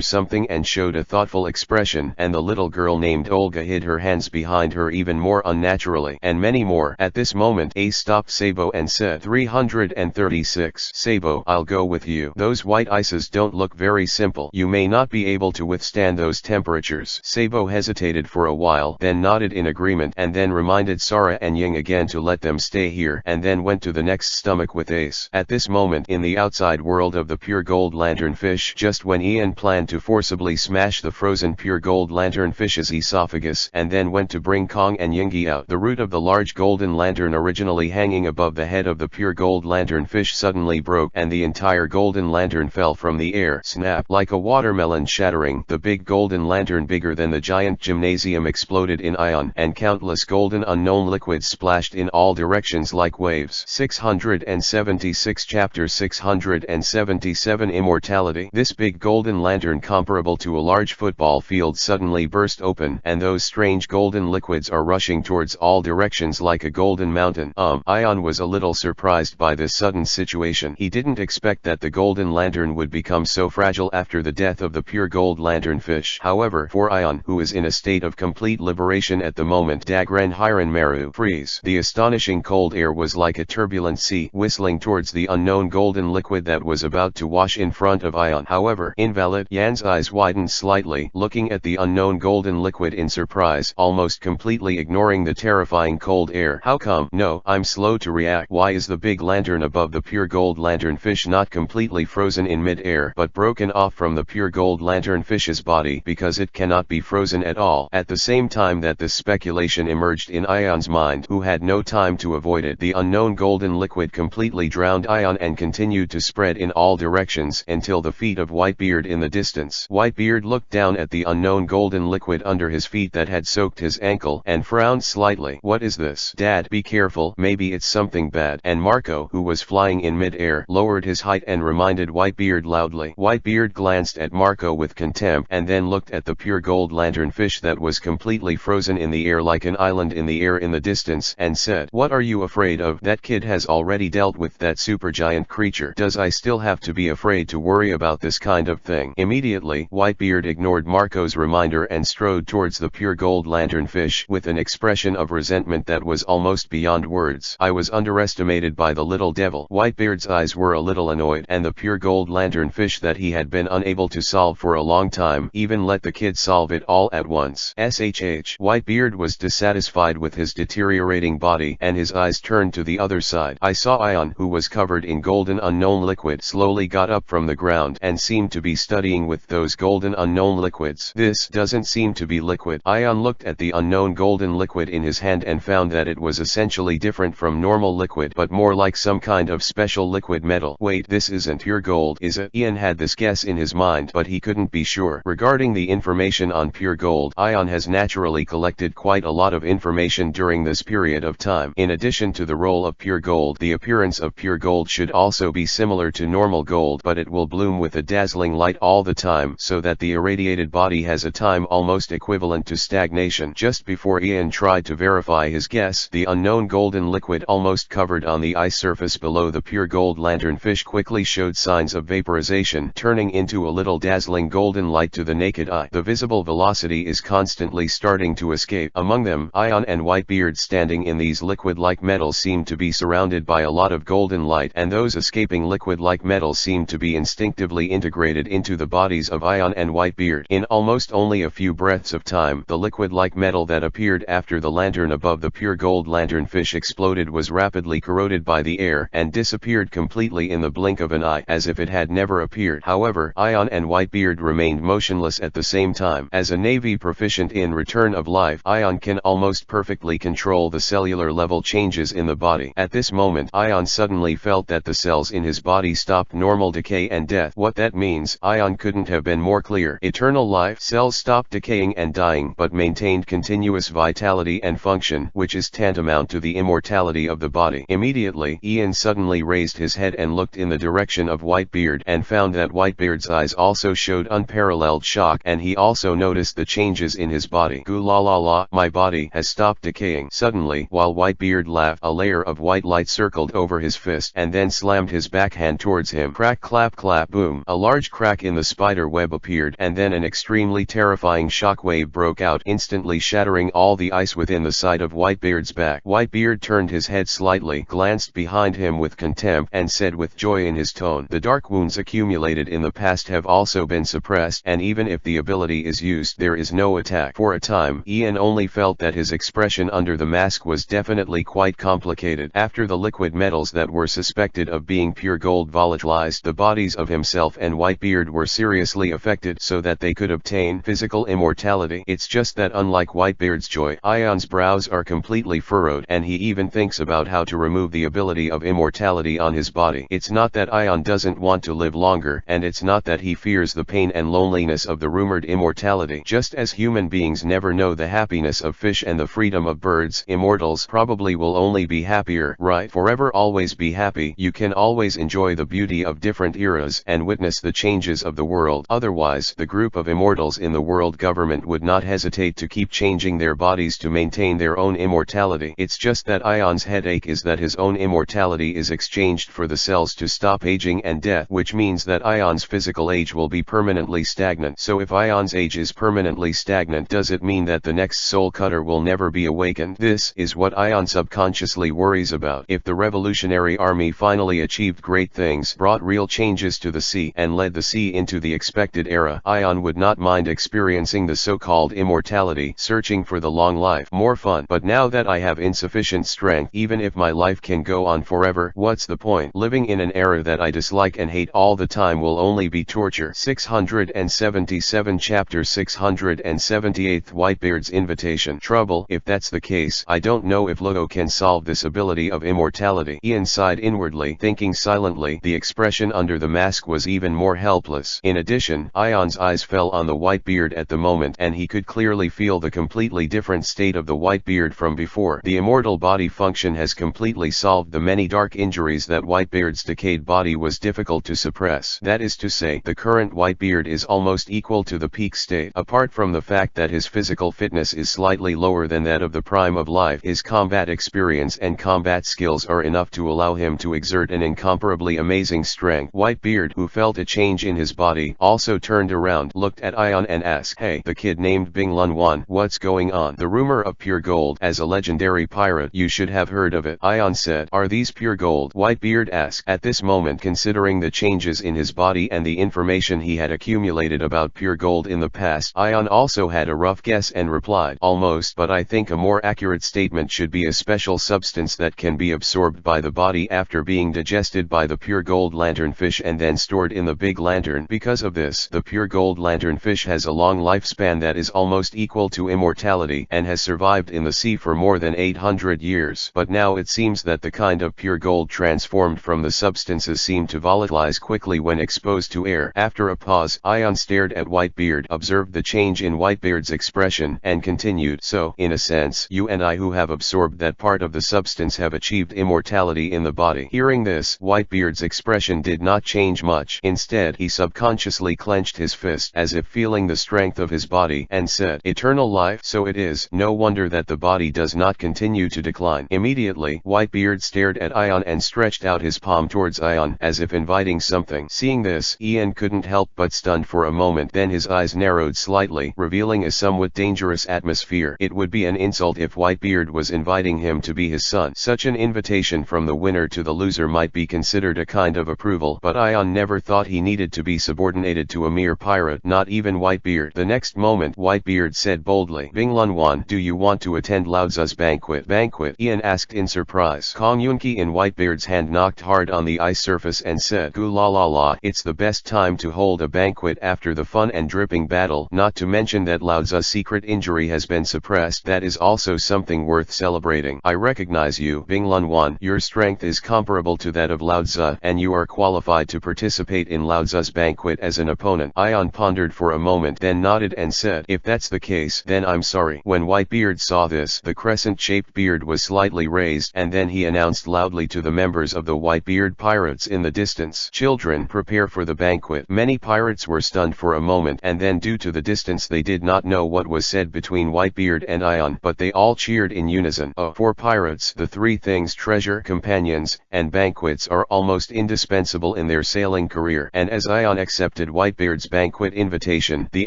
something and showed a thoughtful expression, and the little girl named Olga hid her hands behind her even more unnaturally, and many more. At this moment, Ace stopped Sabo and said, 336. "Sabo, I'll go with you. Those white ices don't look very simple. You may not be able to withstand those temperatures." Sabo hesitated for a while, then nodded in agreement, and then reminded Sara and Ying again to let them stay here, and then went to the next stomach with Ace. At this moment, in the outside world of the pure gold lanternfish, just when Ian planned to forcibly smash the frozen pure gold lanternfish's esophagus, and then went to bring Kong and Yingi out, the root of the large golden lantern originally hanging above the head of the pure gold lanternfish suddenly broke, and the entire golden lantern fell from the air. Snap! Like a watermelon shattering, the big golden lantern, bigger than the giant gymnasium, exploded in ion, and countless golden unknown liquids splashed in all directions like waves. 676 Chapter 677 Immortality. This big golden lantern, comparable to a large football field, suddenly burst open, and those strange golden liquids are rushing towards all directions like a golden mountain. Ion was a little surprised by this sudden situation. He didn't expect that the golden lantern would become so fragile after the death of the pure gold lanternfish. However, for Ion, who is in a state of complete liberation at the moment, Dagren Hiran Meru freeze. The astonishing cold air was like a turbulent sea, whistling towards the unknown golden liquid that was about to wash in front of Ion. However, invalid. Yan's eyes widened slightly, looking at the unknown golden liquid in surprise, almost completely ignoring the terrifying cold air. "How come?" "No, I'm slow to react. Why is the big lantern above the pure gold lanternfish not completely frozen in mid-air, but broken off from the pure gold lanternfish's body? Because it cannot be frozen at all." At the same time that this speculation emerged in Ion's mind, who had no time to avoid it, the unknown golden liquid completely drowned Ion and continued to spread in all directions until the feet of Whitebeard in the distance. Whitebeard looked down at the unknown golden liquid under his feet that had soaked his ankle, and frowned slightly. "What is this?" "Dad, be careful, maybe it's something bad." And Marco, who was flying in mid-air, lowered his height and reminded Whitebeard loudly. Whitebeard glanced at Marco with contempt, and then looked at the pure gold lanternfish that was completely frozen in the air like an island in the air in the distance, and said, "What are you afraid of? That kid has already dealt with that supergiant creature. Does I still have to be afraid to worry about this kind of thing?" Immediately, Whitebeard ignored Marco's reminder and strode towards the pure gold lanternfish with an expression of resentment that was almost beyond words. "I was underestimated by the little devil." Whitebeard's eyes were a little annoyed, and the pure gold lanternfish that he had been unable to solve for a long time even let the kid solve it all at once. SHH. Whitebeard was dissatisfied with his deteriorating body, and his eyes turned to the other side. I saw Ion, who was covered in golden unknown liquid, slowly got up from the ground and seemed to be studying with those golden unknown liquids. "This doesn't seem to be liquid." Ion looked at the unknown golden liquid in his hand and found that it was essentially different from normal liquid, but more like some kind of special liquid metal. "Wait, this isn't pure gold, is it?" Ian had this guess in his mind, but he couldn't be sure. Regarding the information on pure gold, Ion has naturally collected quite a lot of information during this period of time. In addition to the role of pure gold, the appearance of pure gold should also be similar to normal gold, but it will bloom with a dazzling light all the time, so that the irradiated body has a time almost equivalent to stagnation. information. Just before Ian tried to verify his guess, the unknown golden liquid almost covered on the ice surface below the pure gold lanternfish quickly showed signs of vaporization, turning into a little dazzling golden light to the naked eye. The visible velocity is constantly starting to escape. Among them, Ion and Whitebeard, standing in these liquid-like metals, seemed to be surrounded by a lot of golden light, and those escaping liquid-like metals seemed to be instinctively integrated into the bodies of Ion and Whitebeard. In almost only a few breaths of time, the liquid-like metal that appeared after the lantern above the pure gold lanternfish exploded was rapidly corroded by the air and disappeared completely in the blink of an eye, as if it had never appeared. However, Ion and Whitebeard remained motionless at the same time. As a Navy proficient in Return of Life, Ion can almost perfectly control the cellular level changes in the body. At this moment, Ion suddenly felt that the cells in his body stopped normal decay and death. What that means, Ion couldn't have been more clear. Eternal life. Cells stopped decaying and dying but maintained continuous vitality and function, which is tantamount to the immortality of the body. Immediately, Ian suddenly raised his head and looked in the direction of Whitebeard, and found that Whitebeard's eyes also showed unparalleled shock, and he also noticed the changes in his body. Goo la la la, my body has stopped decaying. Suddenly, while Whitebeard laughed, a layer of white light circled over his fist and then slammed his backhand towards him. Crack clap clap boom. A large crack in the spider web appeared, and then an extremely terrifying shockwave broke out, instantly shattering all the ice within the side of Whitebeard's back. Whitebeard turned his head slightly, glanced behind him with contempt, and said with joy in his tone, "The dark wounds accumulated in the past have also been suppressed, and even if the ability is used, there is no attack." For a time, Ian only felt that his expression under the mask was definitely quite complicated. After the liquid metals that were suspected of being pure gold volatilized, the bodies of himself and Whitebeard were seriously affected so that they could obtain physical immortality. It's just that unlike Whitebeard's joy, Ion's brows are completely furrowed, and he even thinks about how to remove the ability of immortality on his body. It's not that Ion doesn't want to live longer, and it's not that he fears the pain and loneliness of the rumored immortality. Just as human beings never know the happiness of fish and the freedom of birds, immortals probably will only be happier, right? Forever always be happy. You can always enjoy the beauty of different eras and witness the changes of the world. Otherwise, the group of immortals in the world government would not hesitate to keep changing their bodies to maintain their own immortality. It's just that Ion's headache is that his own immortality is exchanged for the cells to stop aging and death, which means that Ion's physical age will be permanently stagnant. So if Ion's age is permanently stagnant, does it mean that the next soul cutter will never be awakened? This is what Ion subconsciously worries about. If the Revolutionary Army finally achieved great things, brought real changes to the sea, and led the sea into the expected era, Ion would not mind experiencing the so-called immortality, searching for the long life. More fun. But now that I have insufficient strength, even if my life can go on forever, what's the point? Living in an era that I dislike and hate all the time will only be torture. 677 Chapter 678 Whitebeard's Invitation. Trouble. If that's the case, I don't know if Logo can solve this ability of immortality. Ian sighed inwardly, thinking silently. The expression under the mask was even more helpless. In addition, Ion's eyes fell on the Whitebeard at the moment, and he could clearly feel the completely different state of the Whitebeard from before. The immortal body function has completely solved the many dark injuries that Whitebeard's decayed body was difficult to suppress. That is to say, the current Whitebeard is almost equal to the peak state. Apart from the fact that his physical fitness is slightly lower than that of the prime of life, his combat experience and combat skills are enough to allow him to exert an incomparably amazing strength. Whitebeard, who felt a change in his body, also turned around, looked at Ion and asked, "Hey, the kid named Bing Lun Wan, what's going on?" "The rumor of pure gold. As a legendary pirate, you should have heard of it," Ion said. "Are these pure gold?" Whitebeard asked. At this moment, considering the changes in his body and the information he had accumulated about pure gold in the past, Ion also had a rough guess and replied, "Almost, but I think a more accurate statement should be a special substance that can be absorbed by the body after being digested by the pure gold lanternfish and then stored in the big lantern. Because of this, the pure gold lanternfish has a long lifespan that is almost equal to immortality, and has survived in the sea for more than 800 years. But now it seems that the kind of pure gold transformed from the substances seem to volatilize quickly when exposed to air." After a pause, Ion stared at Whitebeard, observed the change in Whitebeard's expression, and continued, "So, in a sense, you and I who have absorbed that part of the substance have achieved immortality in the body." Hearing this, Whitebeard's expression did not change much. Instead, he subconsciously clenched his fist, as if feeling the strength of his body, and said, "Eternal eternal life? So it is. No wonder that the body does not continue to decline. Immediately, Whitebeard stared at Ion and stretched out his palm towards Ion as if inviting something. Seeing this, Ian couldn't help but stunned for a moment. Then his eyes narrowed slightly, revealing a somewhat dangerous atmosphere. It would be an insult if Whitebeard was inviting him to be his son. Such an invitation from the winner to the loser might be considered a kind of approval, but Ion never thought he needed to be subordinated to a mere pirate, not even Whitebeard. The next moment, Whitebeard said boldly, "Bing Lunwan, do you want to attend Laozu's banquet?" Banquet? Ian asked in surprise. Kong Yunki in Whitebeard's hand knocked hard on the ice surface and said, "Goo la la la, it's the best time to hold a banquet after the fun and dripping battle, not to mention that Laozu's secret injury has been suppressed. That is also something worth celebrating. I recognize you, Bing Lunwan. Your strength is comparable to that of Laozu, and you are qualified to participate in Laozu's banquet as an opponent." Ion pondered for a moment, then nodded and said, "If that's the case, then I'm sorry." When Whitebeard saw this, the crescent-shaped beard was slightly raised, and then he announced loudly to the members of the Whitebeard pirates in the distance, "Children, prepare for the banquet." Many pirates were stunned for a moment, and then due to the distance they did not know what was said between Whitebeard and Ion, but they all cheered in unison. For pirates, the three things treasure, companions, and banquets are almost indispensable in their sailing career, and as Ion accepted Whitebeard's banquet invitation, the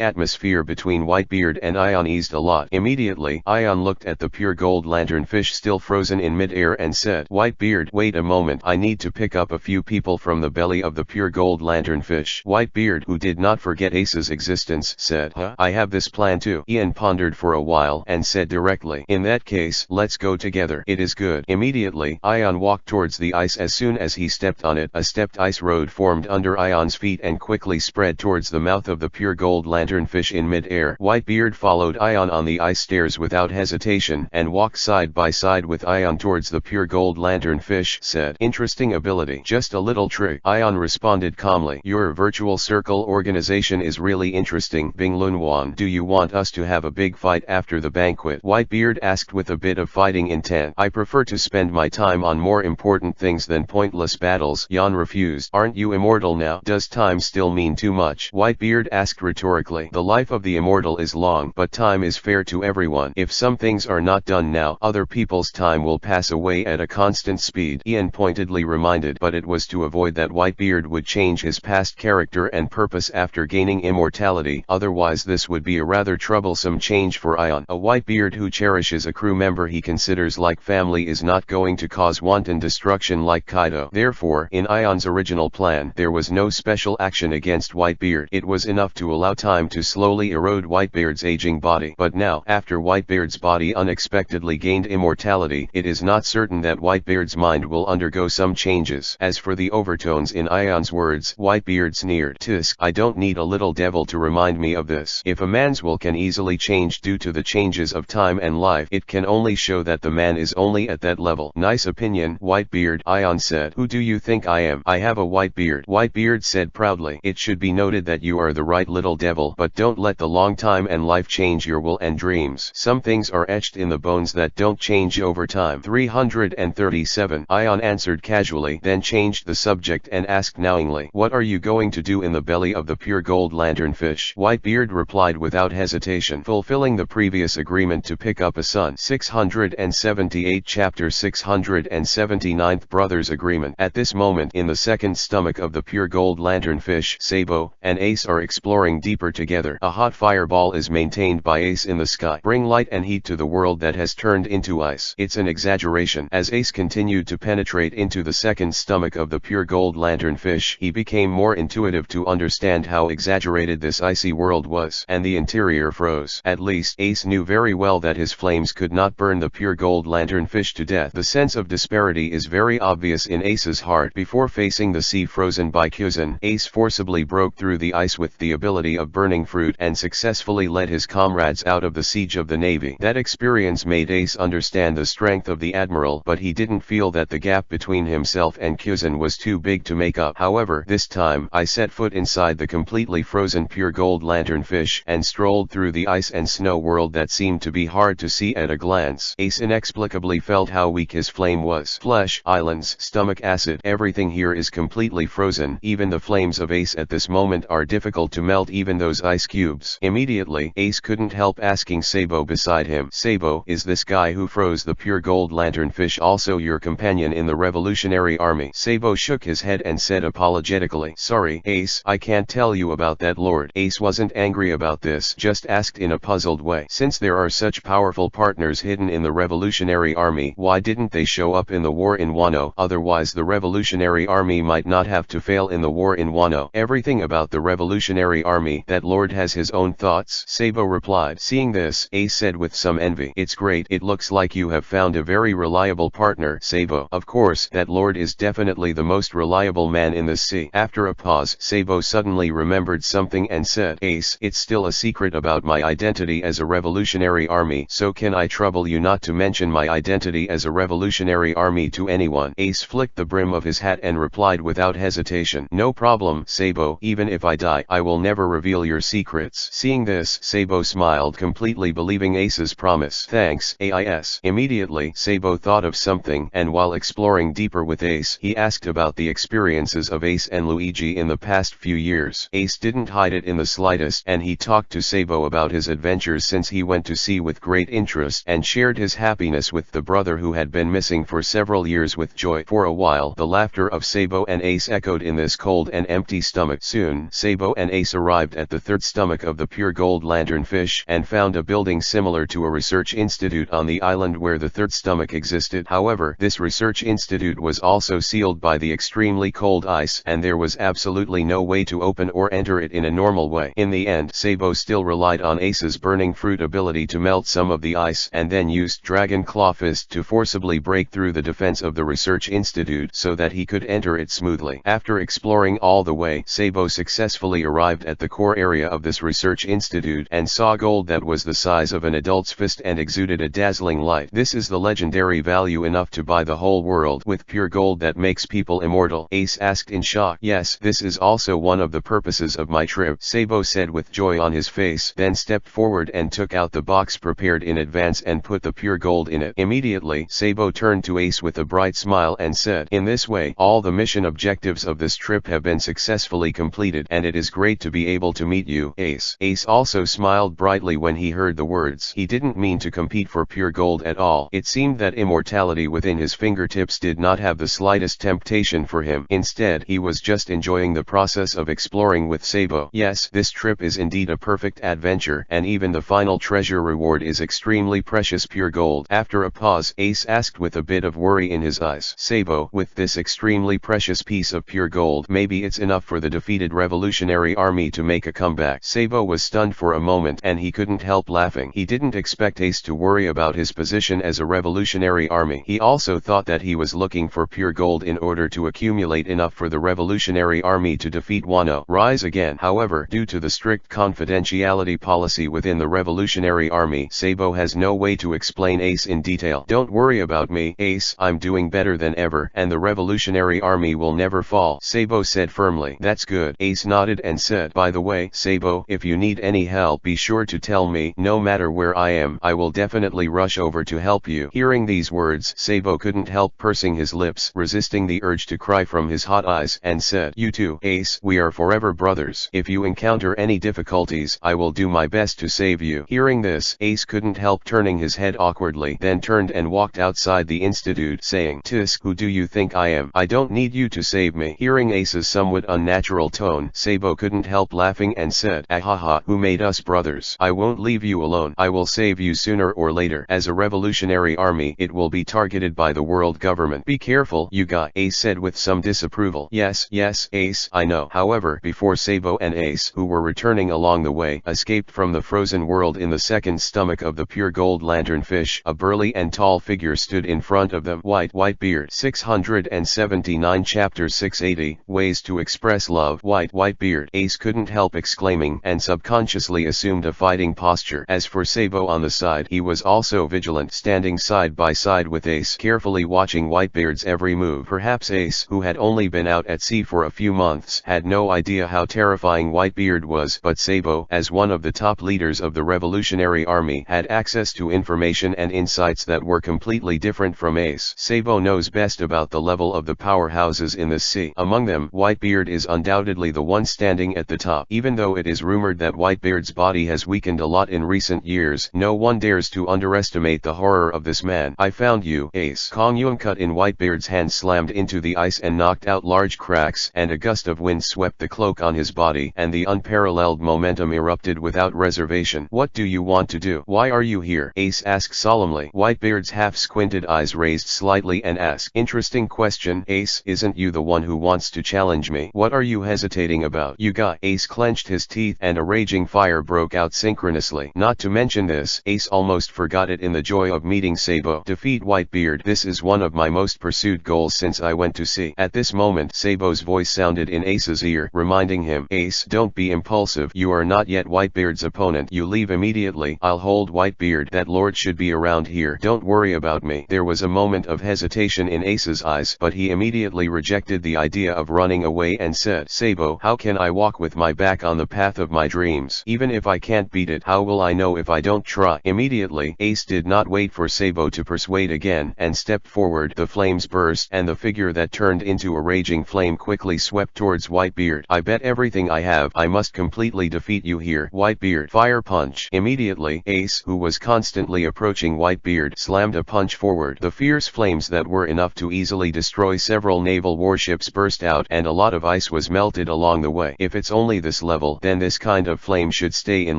atmosphere between Whitebeard and Ion eased a lot. Immediately, Ion looked at the pure gold lanternfish still frozen in mid-air and said, "Whitebeard, wait a moment, I need to pick up a few people from the belly of the pure gold lanternfish." Whitebeard, who did not forget Ace's existence, said, "Huh? I have this plan too." Ian pondered for a while and said directly, "In that case, let's go together." "It is good." Immediately, Ion walked towards the ice. As soon as he stepped on it, a stepped ice road formed under Ion's feet and quickly spread towards the mouth of the pure gold lanternfish in mid-air. Whitebeard followed Ion on the ice stairs without hesitation and walked side by side with Ion towards the pure gold lanternfish. Said, "Interesting ability. Just a little trick." Ion responded calmly, "Your virtual circle organization is really interesting. Bing Lunwan, do you want us to have a big fight after the banquet?" Whitebeard asked with a bit of fighting intent. "I prefer to spend my time on more important things than pointless battles." Ion refused. "Aren't you immortal now? Does time still mean too much?" Whitebeard asked rhetorically. "The life of the immortal is long, but time is fair to everyone. If some things are not done now, other people's time will pass away at a constant speed." Ian pointedly reminded, but it was to avoid that Whitebeard would change his past character and purpose after gaining immortality, otherwise this would be a rather troublesome change for Ion. A Whitebeard who cherishes a crew member he considers like family is not going to cause wanton destruction like Kaido. Therefore, in Ion's original plan, there was no special action against Whitebeard. It was enough to allow time to slowly erode Whitebeard's aging body. But now, after Whitebeard's body unexpectedly gained immortality, it is not certain that Whitebeard's mind will undergo some changes. As for the overtones in Ion's words, Whitebeard sneered, "Tisk, I don't need a little devil to remind me of this. If a man's will can easily change due to the changes of time and life, it can only show that the man is only at that level." "Nice opinion, Whitebeard," Ion said. "Who do you think I am?" "I have a white beard," Whitebeard said proudly. "It should be noted that you are the right little devil, but don't let the long time and life change your will and dreams. Some things are etched in the bones that don't change over time." 337. Ion answered casually, then changed the subject and asked knowingly, "What are you going to do in the belly of the pure gold lanternfish?" Whitebeard replied without hesitation, "Fulfilling the previous agreement to pick up a son." 678 Chapter 679 Brothers Agreement. At this moment in the second stomach of the pure gold lanternfish, Sabo and Ace are exploring deeper together. A hot fireball is maintained by Ace in the sky. "Bring light and heat to the world that has turned into ice." It's an exaggeration. As Ace continued to penetrate into the second stomach of the pure gold lanternfish, he became more intuitive to understand how exaggerated this icy world was, and the interior froze. At least, Ace knew very well that his flames could not burn the pure gold lanternfish to death. The sense of disparity is very obvious in Ace's heart. Before facing the sea frozen by Kyuzen, Ace forcibly broke through the ice with the ability of burning fruit and successfully led his comrades out of the siege of the navy. That experience made Ace understand the strength of the admiral, but he didn't feel that the gap between himself and Kyuzen was too big to make up. However, this time, I set foot inside the completely frozen pure gold lanternfish and strolled through the ice and snow world that seemed to be hard to see at a glance. Ace inexplicably felt how weak his flame was. Flesh, islands, stomach acid, everything here is completely frozen. Even the flames of Ace at this moment are difficult to melt, even those ice cubes. Immediately, Ace couldn't couldn't help asking Sabo beside him. Sabo, is this guy who froze the pure gold lanternfish also your companion in the Revolutionary Army? Sabo shook his head and said apologetically, sorry, Ace, I can't tell you about that, Lord. Ace wasn't angry about this, just asked in a puzzled way. Since there are such powerful partners hidden in the Revolutionary Army, why didn't they show up in the war in Wano? Otherwise the Revolutionary Army might not have to fail in the war in Wano. Everything about the Revolutionary Army, that Lord has his own thoughts, Sabo replied. Seeing this, Ace said with some envy, it's great, it looks like you have found a very reliable partner, Sabo. Of course, that Lord is definitely the most reliable man in the sea. After a pause, Sabo suddenly remembered something and said, Ace, it's still a secret about my identity as a Revolutionary Army, so can I trouble you not to mention my identity as a Revolutionary Army to anyone? Ace flicked the brim of his hat and replied without hesitation, no problem, Sabo, even if I die, I will never reveal your secrets. Seeing this, Sabo smiled, completely believing Ace's promise. Thanks, AIS. Immediately, Sabo thought of something, and while exploring deeper with Ace, he asked about the experiences of Ace and Luigi in the past few years. Ace didn't hide it in the slightest, and he talked to Sabo about his adventures since he went to sea with great interest, and shared his happiness with the brother who had been missing for several years with joy. For a while, the laughter of Sabo and Ace echoed in this cold and empty stomach. Soon, Sabo and Ace arrived at the third stomach of the pure gold lanternfish, and found a building similar to a research institute on the island where the third stomach existed. However, this research institute was also sealed by the extremely cold ice, and there was absolutely no way to open or enter it in a normal way. In the end, Sabo still relied on Ace's burning fruit ability to melt some of the ice, and then used Dragon Claw Fist to forcibly break through the defense of the research institute so that he could enter it smoothly. After exploring all the way, Sabo successfully arrived at the core area of this research institute and saw gold that was the size of an adult's fist and exuded a dazzling light. This is the legendary value enough to buy the whole world with pure gold that makes people immortal? Ace asked in shock. Yes, this is also one of the purposes of my trip, Sabo said with joy on his face, then stepped forward and took out the box prepared in advance and put the pure gold in it. Immediately, Sabo turned to Ace with a bright smile and said, in this way, all the mission objectives of this trip have been successfully completed, and it is great to be able to meet you, Ace. Ace also smiled brightly when he heard the words. He didn't mean to compete for pure gold at all. It seemed that immortality within his fingertips did not have the slightest temptation for him. Instead, he was just enjoying the process of exploring with Sabo. Yes, this trip is indeed a perfect adventure, and even the final treasure reward is extremely precious pure gold. After a pause, Ace asked with a bit of worry in his eyes, Sabo, with this extremely precious piece of pure gold, maybe it's enough for the defeated Revolutionary Army to make a comeback. Sabo was stunned for a moment, and he couldn't help laughing. He didn't expect Ace to worry about his position as a Revolutionary Army. He also thought that he was looking for pure gold in order to accumulate enough for the Revolutionary Army to defeat Wano. Rise again. However, due to the strict confidentiality policy within the Revolutionary Army, Sabo has no way to explain Ace in detail. Don't worry about me, Ace, I'm doing better than ever, and the Revolutionary Army will never fall, Sabo said firmly. That's good. Ace nodded and said, by the way, Sabo, if you need any help, be sure to tell me. No matter where I am, I will definitely rush over to help you. Hearing these words, Sabo couldn't help pursing his lips, resisting the urge to cry from his hot eyes, and said, you too, Ace, we are forever brothers. If you encounter any difficulties, I will do my best to save you. Hearing this, Ace couldn't help turning his head awkwardly, then turned and walked outside the institute, saying, Tisk, who do you think I am? I don't need you to save me. Hearing Ace's somewhat unnatural tone, Sabo couldn't help laughing and said, ahaha, who made us brothers? I won't leave you alone. I will save you sooner or later. As a Revolutionary Army, it will be targeted by the world government. Be careful, you guy, Ace said with some disapproval. Yes, Ace, I know. However, before Sabo and Ace, who were returning along the way, escaped from the frozen world in the second stomach of the pure gold lanternfish, a burly and tall figure stood in front of them. White beard. 679 Chapter 680, Ways to Express Love. White beard. Ace couldn't help exclaiming, and subconsciously assumed a fighting posture. As for Sabo on the side, he was also vigilant, standing side by side with Ace, carefully watching Whitebeard's every move. Perhaps Ace, who had only been out at sea for a few months, had no idea how terrifying Whitebeard was, but Sabo, as one of the top leaders of the Revolutionary Army, had access to information and insights that were completely different from Ace. Sabo knows best about the level of the powerhouses in the sea. Among them, Whitebeard is undoubtedly the one standing at the top. Even though it is rumored that Whitebeard's body has weakened a lot in recent years. No one dares to underestimate the horror of this man. I found you, Ace. Kong Yung cut in Whitebeard's hand slammed into the ice and knocked out large cracks, and a gust of wind swept the cloak on his body, and the unparalleled momentum erupted without reservation. What do you want to do? Why are you here? Ace asked solemnly. Whitebeard's half-squinted eyes raised slightly and asked, interesting question, Ace. Isn't you the one who wants to challenge me? What are you hesitating about? You got. Ace clenched his teeth and a raging fire broke out synchronously. Not to mention this, Ace almost forgot it in the joy of meeting Sabo. Defeat Whitebeard. This is one of my most pursued goals since I went to sea. At this moment, Sabo's voice sounded in Ace's ear, reminding him, Ace, don't be impulsive. You are not yet Whitebeard's opponent. You leave immediately. I'll hold Whitebeard. That lord should be around here. Don't worry about me. There was a moment of hesitation in Ace's eyes, but he immediately rejected the idea of running away and said, Sabo, how can I walk with my back on the path of my dreams? Even if I can't beat it, how will I know if I don't try? Immediately, Ace did not wait for Sabo to persuade again, and stepped forward. The flames burst, and the figure that turned into a raging flame quickly swept towards Whitebeard. I bet everything I have. I must completely defeat you here. Whitebeard. Fire punch. Immediately, Ace, who was constantly approaching Whitebeard, slammed a punch forward. The fierce flames that were enough to easily destroy several naval warships burst out, and a lot of ice was melted along the way. If it's only this level, then this kind of flame should stay in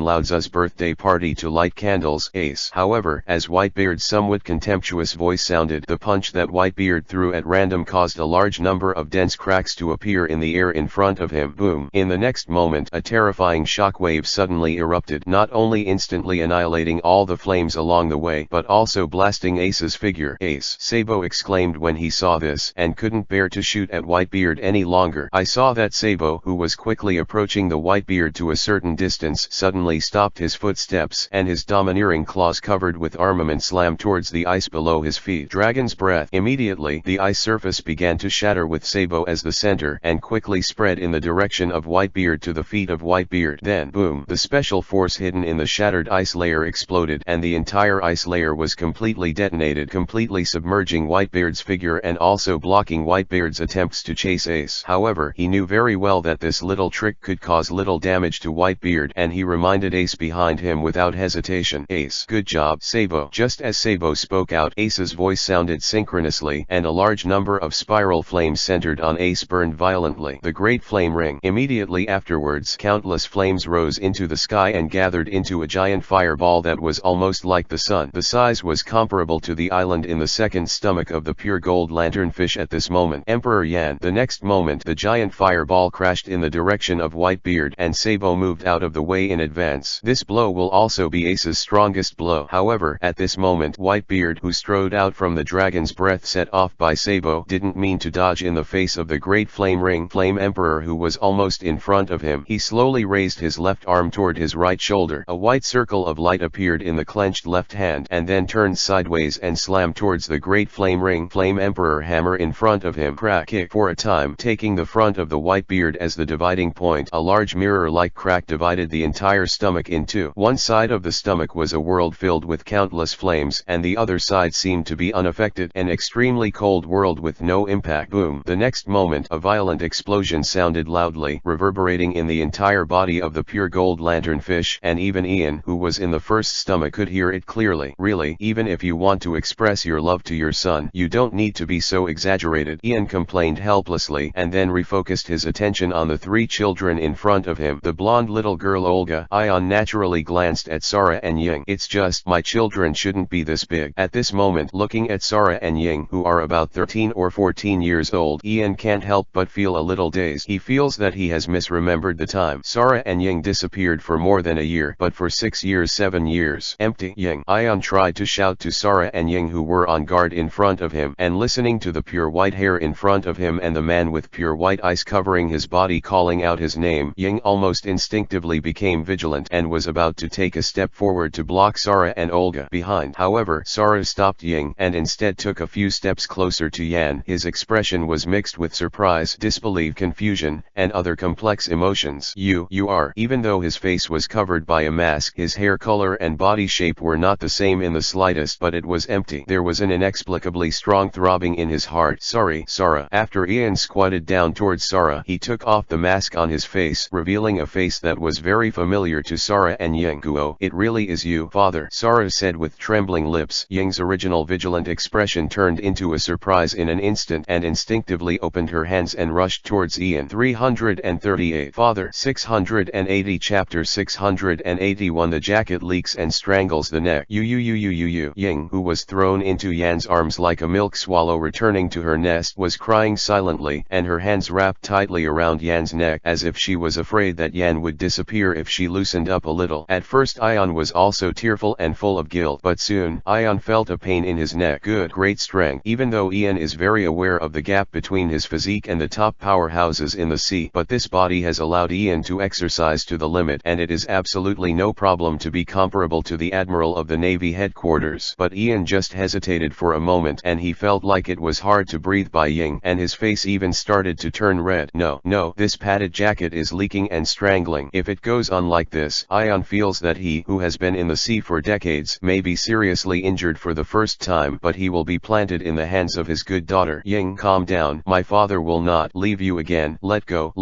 Laozi's birthday party to light candles. Ace. However, as Whitebeard's somewhat contemptuous voice sounded, the punch that Whitebeard threw at random caused a large number of dense cracks to appear in the air in front of him. Boom. In the next moment, a terrifying shockwave suddenly erupted, not only instantly annihilating all the flames along the way, but also blasting Ace's figure. Ace. Sabo exclaimed when he saw this, and couldn't bear to shoot at Whitebeard any longer. I saw that Sabo, who was quickly approaching the Whitebeard to a certain distance, suddenly stopped his footsteps, and his domineering claws covered with armament slammed towards the ice below his feet. Dragon's breath. Immediately, the ice surface began to shatter with Sabo as the center, and quickly spread in the direction of Whitebeard to the feet of Whitebeard. Then, boom, the special force hidden in the shattered ice layer exploded, and the entire ice layer was completely detonated, completely submerging Whitebeard's figure and also blocking Whitebeard's attempts to chase Ace. However, he knew very well that this little trick could cause little damage to Whitebeard, and he reminded Ace behind him without hesitation. Ace. Good job, Sabo. Just as Sabo spoke out, Ace's voice sounded synchronously, and a large number of spiral flames centered on Ace burned violently. The Great Flame Ring. Immediately afterwards, countless flames rose into the sky and gathered into a giant fireball that was almost like the sun. The size was comparable to the island in the second stomach of the pure gold lanternfish at this moment. Emperor Yan. The next moment, the giant fireball crashed in the direction of Whitebeard, and Sabo moved out of the way in advance. This blow will also be Ace's strongest blow. However, at this moment, Whitebeard, who strode out from the dragon's breath set off by Sabo, didn't mean to dodge in the face of the Great Flame Ring Flame Emperor, who was almost in front of him. He slowly raised his left arm toward his right shoulder. A white circle of light appeared in the clenched left hand, and then turned sideways and slammed towards the Great Flame Ring Flame Emperor hammer in front of him. Crack. Kick. For a time, taking the front of the Whitebeard as the dividing point, a large mirror-like crack divided the entire stomach in two. One side of the stomach was a world filled with countless flames, and the other side seemed to be unaffected, an extremely cold world with no impact. Boom. The next moment, a violent explosion sounded loudly, reverberating in the entire body of the pure gold lanternfish, and even Ian, who was in the first stomach, could hear it clearly. Really, even if you want to express your love to your son, you don't need to be so exaggerated, Ian complained helplessly, and then refocused his attention on the three children in front of him. The blonde little girl Olga. Ian naturally glanced at Sarah and Ying. It's just, my children shouldn't be this big. At this moment, looking at Sarah and Ying, who are about 13 or 14 years old, Ian can't help but feel a little dazed. He feels that he has misremembered the time. Sarah and Ying disappeared for more than a year, but for 6 years, 7 years. Empty. Ying. Ian tried to shout to Sarah and Ying, who were on guard in front of him, and listening to the pure white hair in front of him and the man with pure white eyes covering his body calling out his name. Ying almost instinctively became vigilant and was about to take a step forward to block Sarah and Olga behind. However, Sarah stopped Ying and instead took a few steps closer to Yan. His expression was mixed with surprise, disbelief, confusion, and other complex emotions. You are. Even though his face was covered by a mask, his hair color and body shape were not the same in the slightest, but it was empty. There was an inexplicably strong throbbing in his heart. Sorry, Sarah. After Ian squatted down towards Sarah, he took off the mask on his face, revealing a face that was very familiar to to Sara and Ying. "Oh, it really is you, father," Sara said with trembling lips. Ying's original vigilant expression turned into a surprise in an instant and instinctively opened her hands and rushed towards Ian. 338 Father 680 Chapter 681 The jacket leaks and strangles the neck. Ying, who was thrown into Yan's arms like a milk swallow returning to her nest, was crying silently, and her hands wrapped tightly around Yan's neck as if she was afraid that Yan would disappear if she loosened up a little. At first Ian was also tearful and full of guilt, but soon Ian felt a pain in his neck. Great strength. Even though Ian is very aware of the gap between his physique and the top powerhouses in the sea, but this body has allowed Ian to exercise to the limit, and it is absolutely no problem to be comparable to the Admiral of the Navy headquarters. But Ian just hesitated for a moment, and he felt like it was hard to breathe by Ying, and his face even started to turn red. No, this padded jacket is leaking and strangling. If it goes on like this, Ian feels that he, who has been in the sea for decades, may be seriously injured for the first time, but he will be planted in the hands of his good daughter. Ying, calm down. My father will not leave you again. Let go.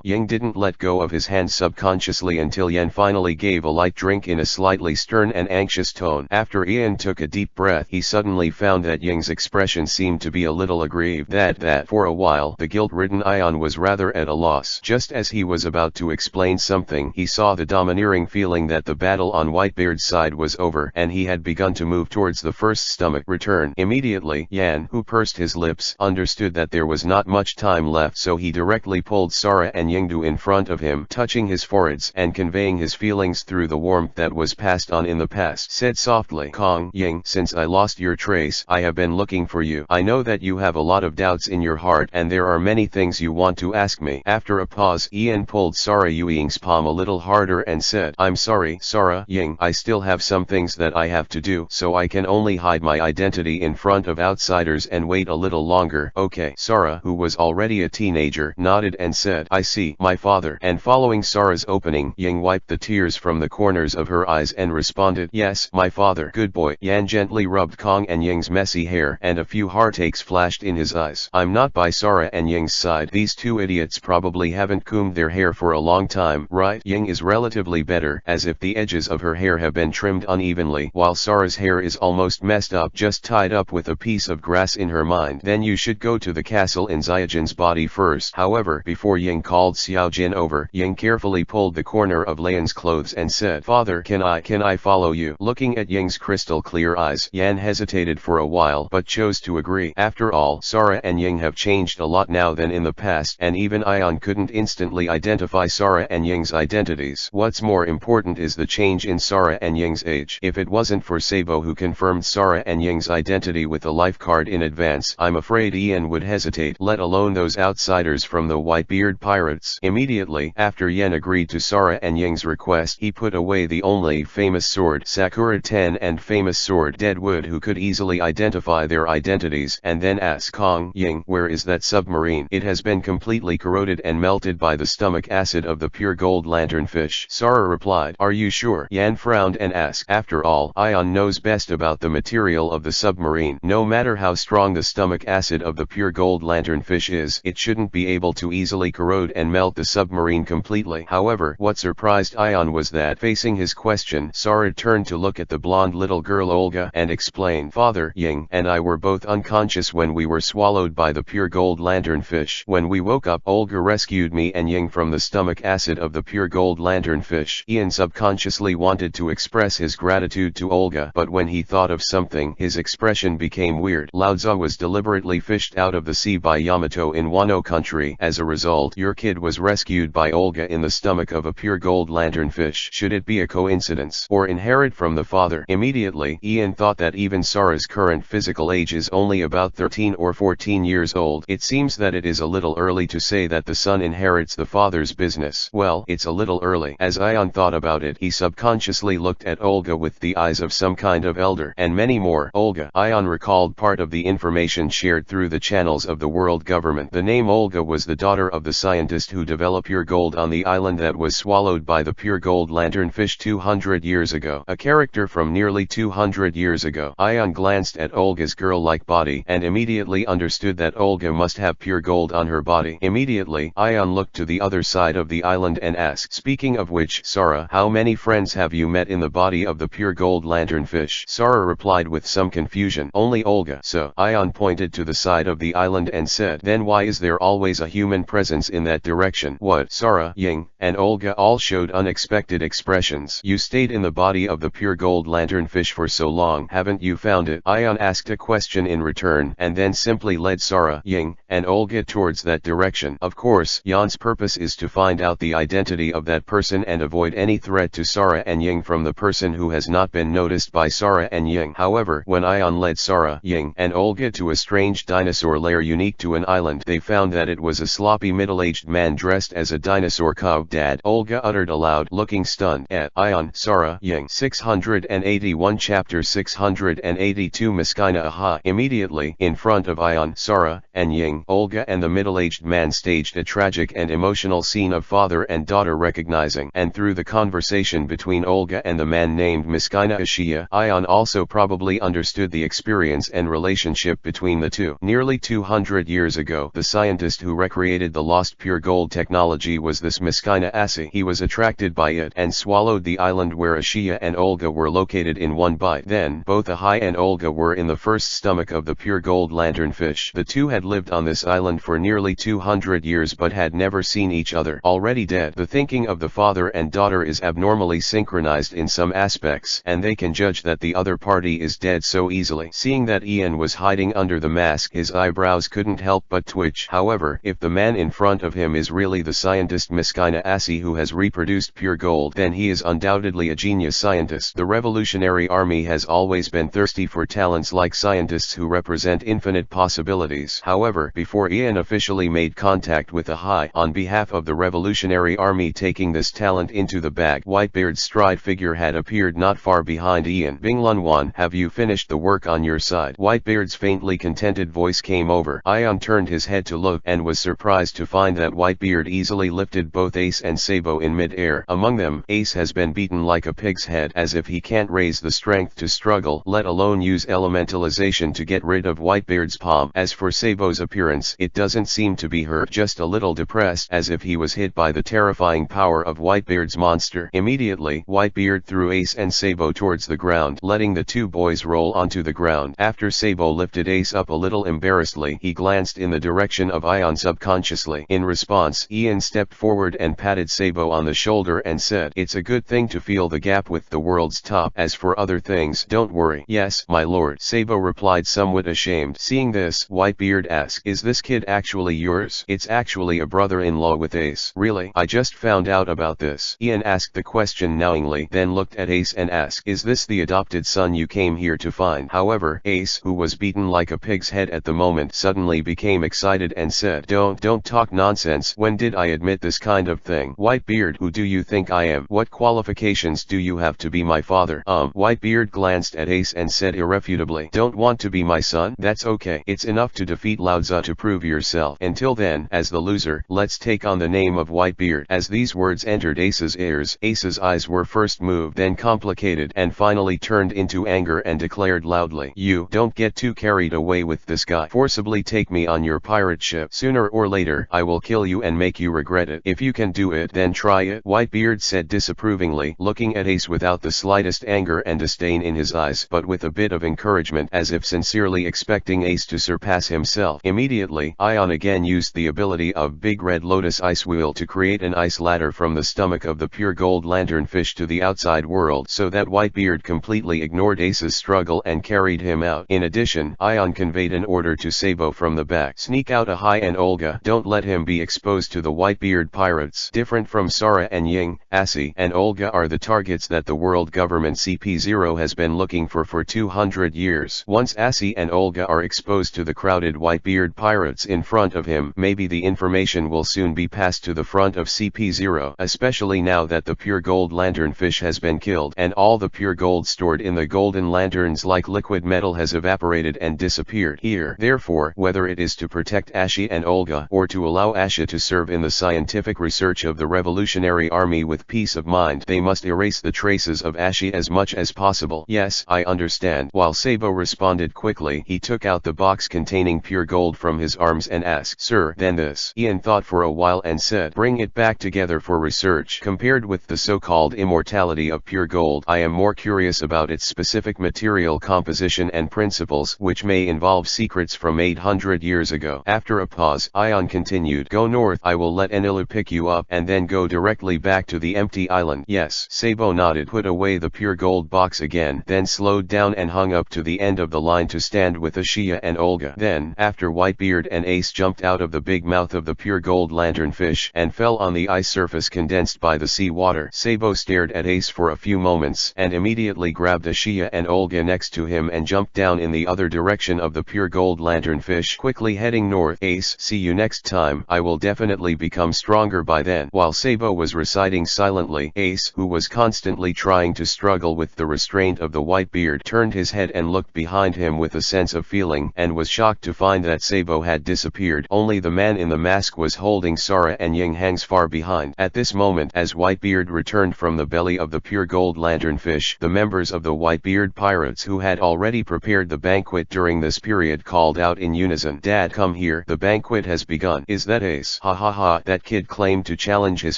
Ying didn't let go of his hands subconsciously until Yan finally gave a light drink in a slightly stern and anxious tone. After Ian took a deep breath, he suddenly found that Ying's expression seemed to be a little aggrieved. That for a while the guilt-ridden Ian was rather at a loss. Just as he was about to explain something, he saw the domineering feeling that the battle on Whitebeard's side was over, and he had begun to move towards the first stomach return. Immediately, Yan, who pursed his lips, understood that there was not much time left, so he directly pulled Sara and Yingdu in front of him, touching his foreheads and conveying his feelings through the warmth that was passed on in the past. Said softly, "Kong, Ying, since I lost your trace, I have been looking for you. I know that you have a lot of doubts in your heart, and there are many things you want to ask me." After a pause, Ian pulled Sara Ying's palm a little harder and said, "I'm sorry, Sara Ying, I still have some things that I have to do, so I can only hide my identity in front of outsiders and wait a little longer." "Okay." Sara, who was already a teenager, nodded and said, "I see, my father." And following Sara's opening, Ying wiped the tears from the corners of her eyes and responded, "Yes, my father." "Good boy." Yan gently rubbed Kong and Ying's messy hair, and a few heartaches flashed in his eyes. "I'm not by Sara and Ying's side. These two idiots probably haven't combed their hair for a long time, right? Ying is relatively better, as if the edges of her hair have been trimmed unevenly, while Sara's hair is almost messed up, just tied up with a piece of grass in her mind. Then you should go to the castle in Xiaojin's body first." However, before Ying called Xiaojin over, Ying carefully pulled the corner of Lian's clothes and said, "Father, can I follow you?" Looking at Ying's crystal clear eyes, Yan hesitated for a while but chose to agree. After all, Sara and Ying have changed a lot now than in the past, and even Ian couldn't instantly identify Sara and Ying's identities. What's more important is the change in Sara and Ying's age. If it wasn't for Sabo, who confirmed Sara and Ying's identity with a life card in advance, I'm afraid Ian would hesitate, let alone those outsiders from the Whitebeard pirates. Immediately after Yan agreed to Sara and Ying's request, he put away the only famous sword Sakura 10 and famous sword Deadwood, who could easily identify their identities, and then asked, "Kong, Ying, where is that submarine?" "It has been completely corroded and melted by the stomach acid of the pure gold lanternfish," Sara replied. "Are you sure?" Yan frowned and asked, "After all, Ian knows best about the material of the submarine. No matter how strong the stomach acid of the pure gold lanternfish is, it shouldn't be able to easily corrode and melt the submarine completely." However, what surprised Ian was that, facing his question, Sara turned to look at the blonde little girl Olga and explained, "Father, Ying and I were both unconscious when we were swallowed by the pure gold lanternfish. When we woke up, Olga rescued me and Ying from the stomach acid of the pure gold lanternfish." Ian subconsciously wanted to express his gratitude to Olga, but when he thought of something, his expression became weird. "Laozi was deliberately fished out of the sea by Yamato in Wano country. As a result, your kid was rescued by Olga in the stomach of a pure gold lanternfish. Should it be a coincidence, or inherit from the father?" Immediately, Ian thought that even Sara's current physical age is only about 13 or 14 years old. It seems that it is a little early to say that the son inherits the father's business. Well, it's a little early. As Ian thought about it, he subconsciously looked at Olga with the eyes of some kind of elder, and many more. Olga. Ian recalled part of the information shared through the channels of the world government. The name Olga was the daughter of the scientist who developed pure gold on the island that was swallowed by the pure gold lanternfish 200 years ago. A character from nearly 200 years ago. Ian glanced at Olga's girl-like body and immediately understood that Olga must have pure gold on her body. Immediately, Ian looked to the other side of the island and asked, "Speaking of which, Sarah, how many friends have you met in the body of the pure gold lanternfish? Sarah replied with some confusion, only Olga. So Ion pointed to the side of the island and said, then why is there always a human presence in that direction? What? Sarah, Ying, and Olga all showed unexpected expressions. You stayed in the body of the pure gold lanternfish for so long, haven't you found it? Ion asked a question in return, and then simply led Sarah, Ying, and Olga towards that direction. Of course, Yon's purpose is to find out the identity of that person and avoid any threat to Sarah and Ying from the person who has not been noticed by Sarah and Ying. However, when Ion led Sarah, Ying, and Olga to a strange dinosaur lair unique to an island, they found that it was a sloppy middle-aged man dressed as a dinosaur cub. Dad, Olga uttered aloud, looking stunned at Ion, Sarah, Ying. 681 Chapter 682 Miskina Aha. Immediately, in front of Ion, Sarah, and Ying, Olga and the middle-aged man staged a tragic and emotional scene of father and daughter recognizing, and through the conversation between Olga and the man named Miskina Ashia, Ion also probably understood the experience and relationship between the two. Nearly 200 years ago, the scientist who recreated the lost pure gold technology was this Miskina Asi. He was attracted by it and swallowed the island where Ashia and Olga were located in one bite. Then, both Ahai and Olga were in the first stomach of the pure gold lanternfish. The two had lived on this island for nearly 200 years but had never seen each other. Already dead, the thinking of the father and daughter is abnormally synchronized in some aspects, and they can judge that the other party is dead so easily. Seeing that Ian was hiding under the mask, his eyebrows couldn't help but twitch. However, if the man in front of him is really the scientist Miskina Asi who has reproduced pure gold, then he is undoubtedly a genius scientist. The Revolutionary Army has always been thirsty for talents like scientists who represent infinite possibilities. However, before Ian officially made contact with Ahai on behalf of the Revolutionary Army taking this talent into the bag, Whitebeard's stride figure had appeared not far behind Ian. Bing Lunwan, have you finished the work on your side? Whitebeard's faintly contented voice came over. Ion turned his head to look and was surprised to find that Whitebeard easily lifted both Ace and Sabo in mid-air. Among them, Ace has been beaten like a pig's head, as if he can't raise the strength to struggle, let alone use elementalization to get rid of Whitebeard's palm. As for Sabo's appearance, it doesn't seem to be hurt, just a little depressed, as if he was hit by the terrifying power of Whitebeard's monster. Immediately, Whitebeard threw Ace and Sabo towards the ground, letting the two boys roll onto the ground. After Sabo lifted Ace up a little embarrassedly, he glanced in the direction of Ion subconsciously. In response, Ian stepped forward and patted Sabo on the shoulder and said, "It's a good thing to feel the gap with the world's top. As for other things, don't worry." "Yes, my lord," Sabo replied, somewhat ashamed. Seeing this, Whitebeard asked, "Is this kid actually yours?" "It's actually a brother-in-law with Ace." "Really? I just found out about this." Ian asked the question knowingly, then looked at Ace and asked, "Is this the adopted son you came here to find?" However, Ace, who was beaten like a pig's head at the moment, suddenly became excited and said, Don't talk nonsense. When did I admit this kind of thing?" "Whitebeard, who do you think I am? What qualifications do you have to be my father?" Whitebeard glanced at Ace and said irrefutably, "Don't want to be my son? That's okay. It's enough to defeat Laozi to prove yourself. Until then, as the loser, let's take on the name of Whitebeard." As these words entered Ace's ears, Ace's eyes were first moved, then complicated, and finally turned into anger and declared loudly, "You don't get too carried away with this guy. Forcibly take me on your pirate ship. Sooner or later, I will kill you and make you regret it. If you can do it, then try it." Whitebeard said disapprovingly, looking at Ace without the slightest anger and disdain in his eyes, but with a bit of encouragement, as if sincerely expecting Ace to surpass himself. Immediately, Ion again used the ability of Big Red Lotus Ice Wheel to create an ice ladder from the stomach of the pure gold lanternfish to the outside world, so that Whitebeard completely ignored Ace's struggle and carried him out. In addition, Ion conveyed an order to Sabo from the back, "Sneak out Ahai and Olga. Don't let him be exposed to the Whitebeard pirates." Different from Sarah and Ying, Asi and Olga are the targets that the world government CP0 has been looking for 200 years. Once Asi and Olga are exposed to the crowded Whitebeard pirates in front of him, maybe the information will soon be passed to the front of CP0, especially now that the pure gold lanternfish has been killed and all the pure gold stored in the golden lanterns like liquid metal has evaporated and disappeared here. Therefore, whether it is to protect Ashi and Olga or to allow Asha to serve in the scientific research of the Revolutionary Army with peace of mind, they must erase the traces of Ashi as much as possible. "Yes, I understand." While Sabo responded quickly, he took out the box containing pure gold from his arms and asked, "Sir, then this?" Ian thought for a while and said, "Bring it back together for research." Compared with the so-called immortality of pure gold, I am more curious about its specific material composition and principles, which may involve secrets from 800 years ago. After a pause, Ion continued, "Go north, I will let Enilu pick you up, and then go directly back to the empty island." "Yes." Sabo nodded, put away the pure gold box again, then slowed down and hung up to the end of the line to stand with Ashia and Olga. Then, after Whitebeard and Ace jumped out of the big mouth of the pure gold lanternfish and fell on the ice surface condensed by the sea water, Sabo stared at Ace for a few moments and immediately grabbed Ashia and Olga next to him and jumped down in the other direction of the pure gold lanternfish, quickly heading north. "Ace, see you next time. I will definitely become stronger by then." While Sabo was reciting silently, Ace, who was constantly trying to struggle with the restraint of the white beard, turned his head and looked behind him with a sense of feeling, and was shocked to find that Sabo had disappeared. Only the man in the mask was holding Sara and Ying hangs far behind. At this moment, as Whitebeard returned from the belly of the pure gold lanternfish, the members of the Whitebeard pirates who had already prepared the banquet during this period called out in unison, "Dad, come here, the banquet has begun." "Is that Ace? Ha ha ha, that kid claimed to challenge his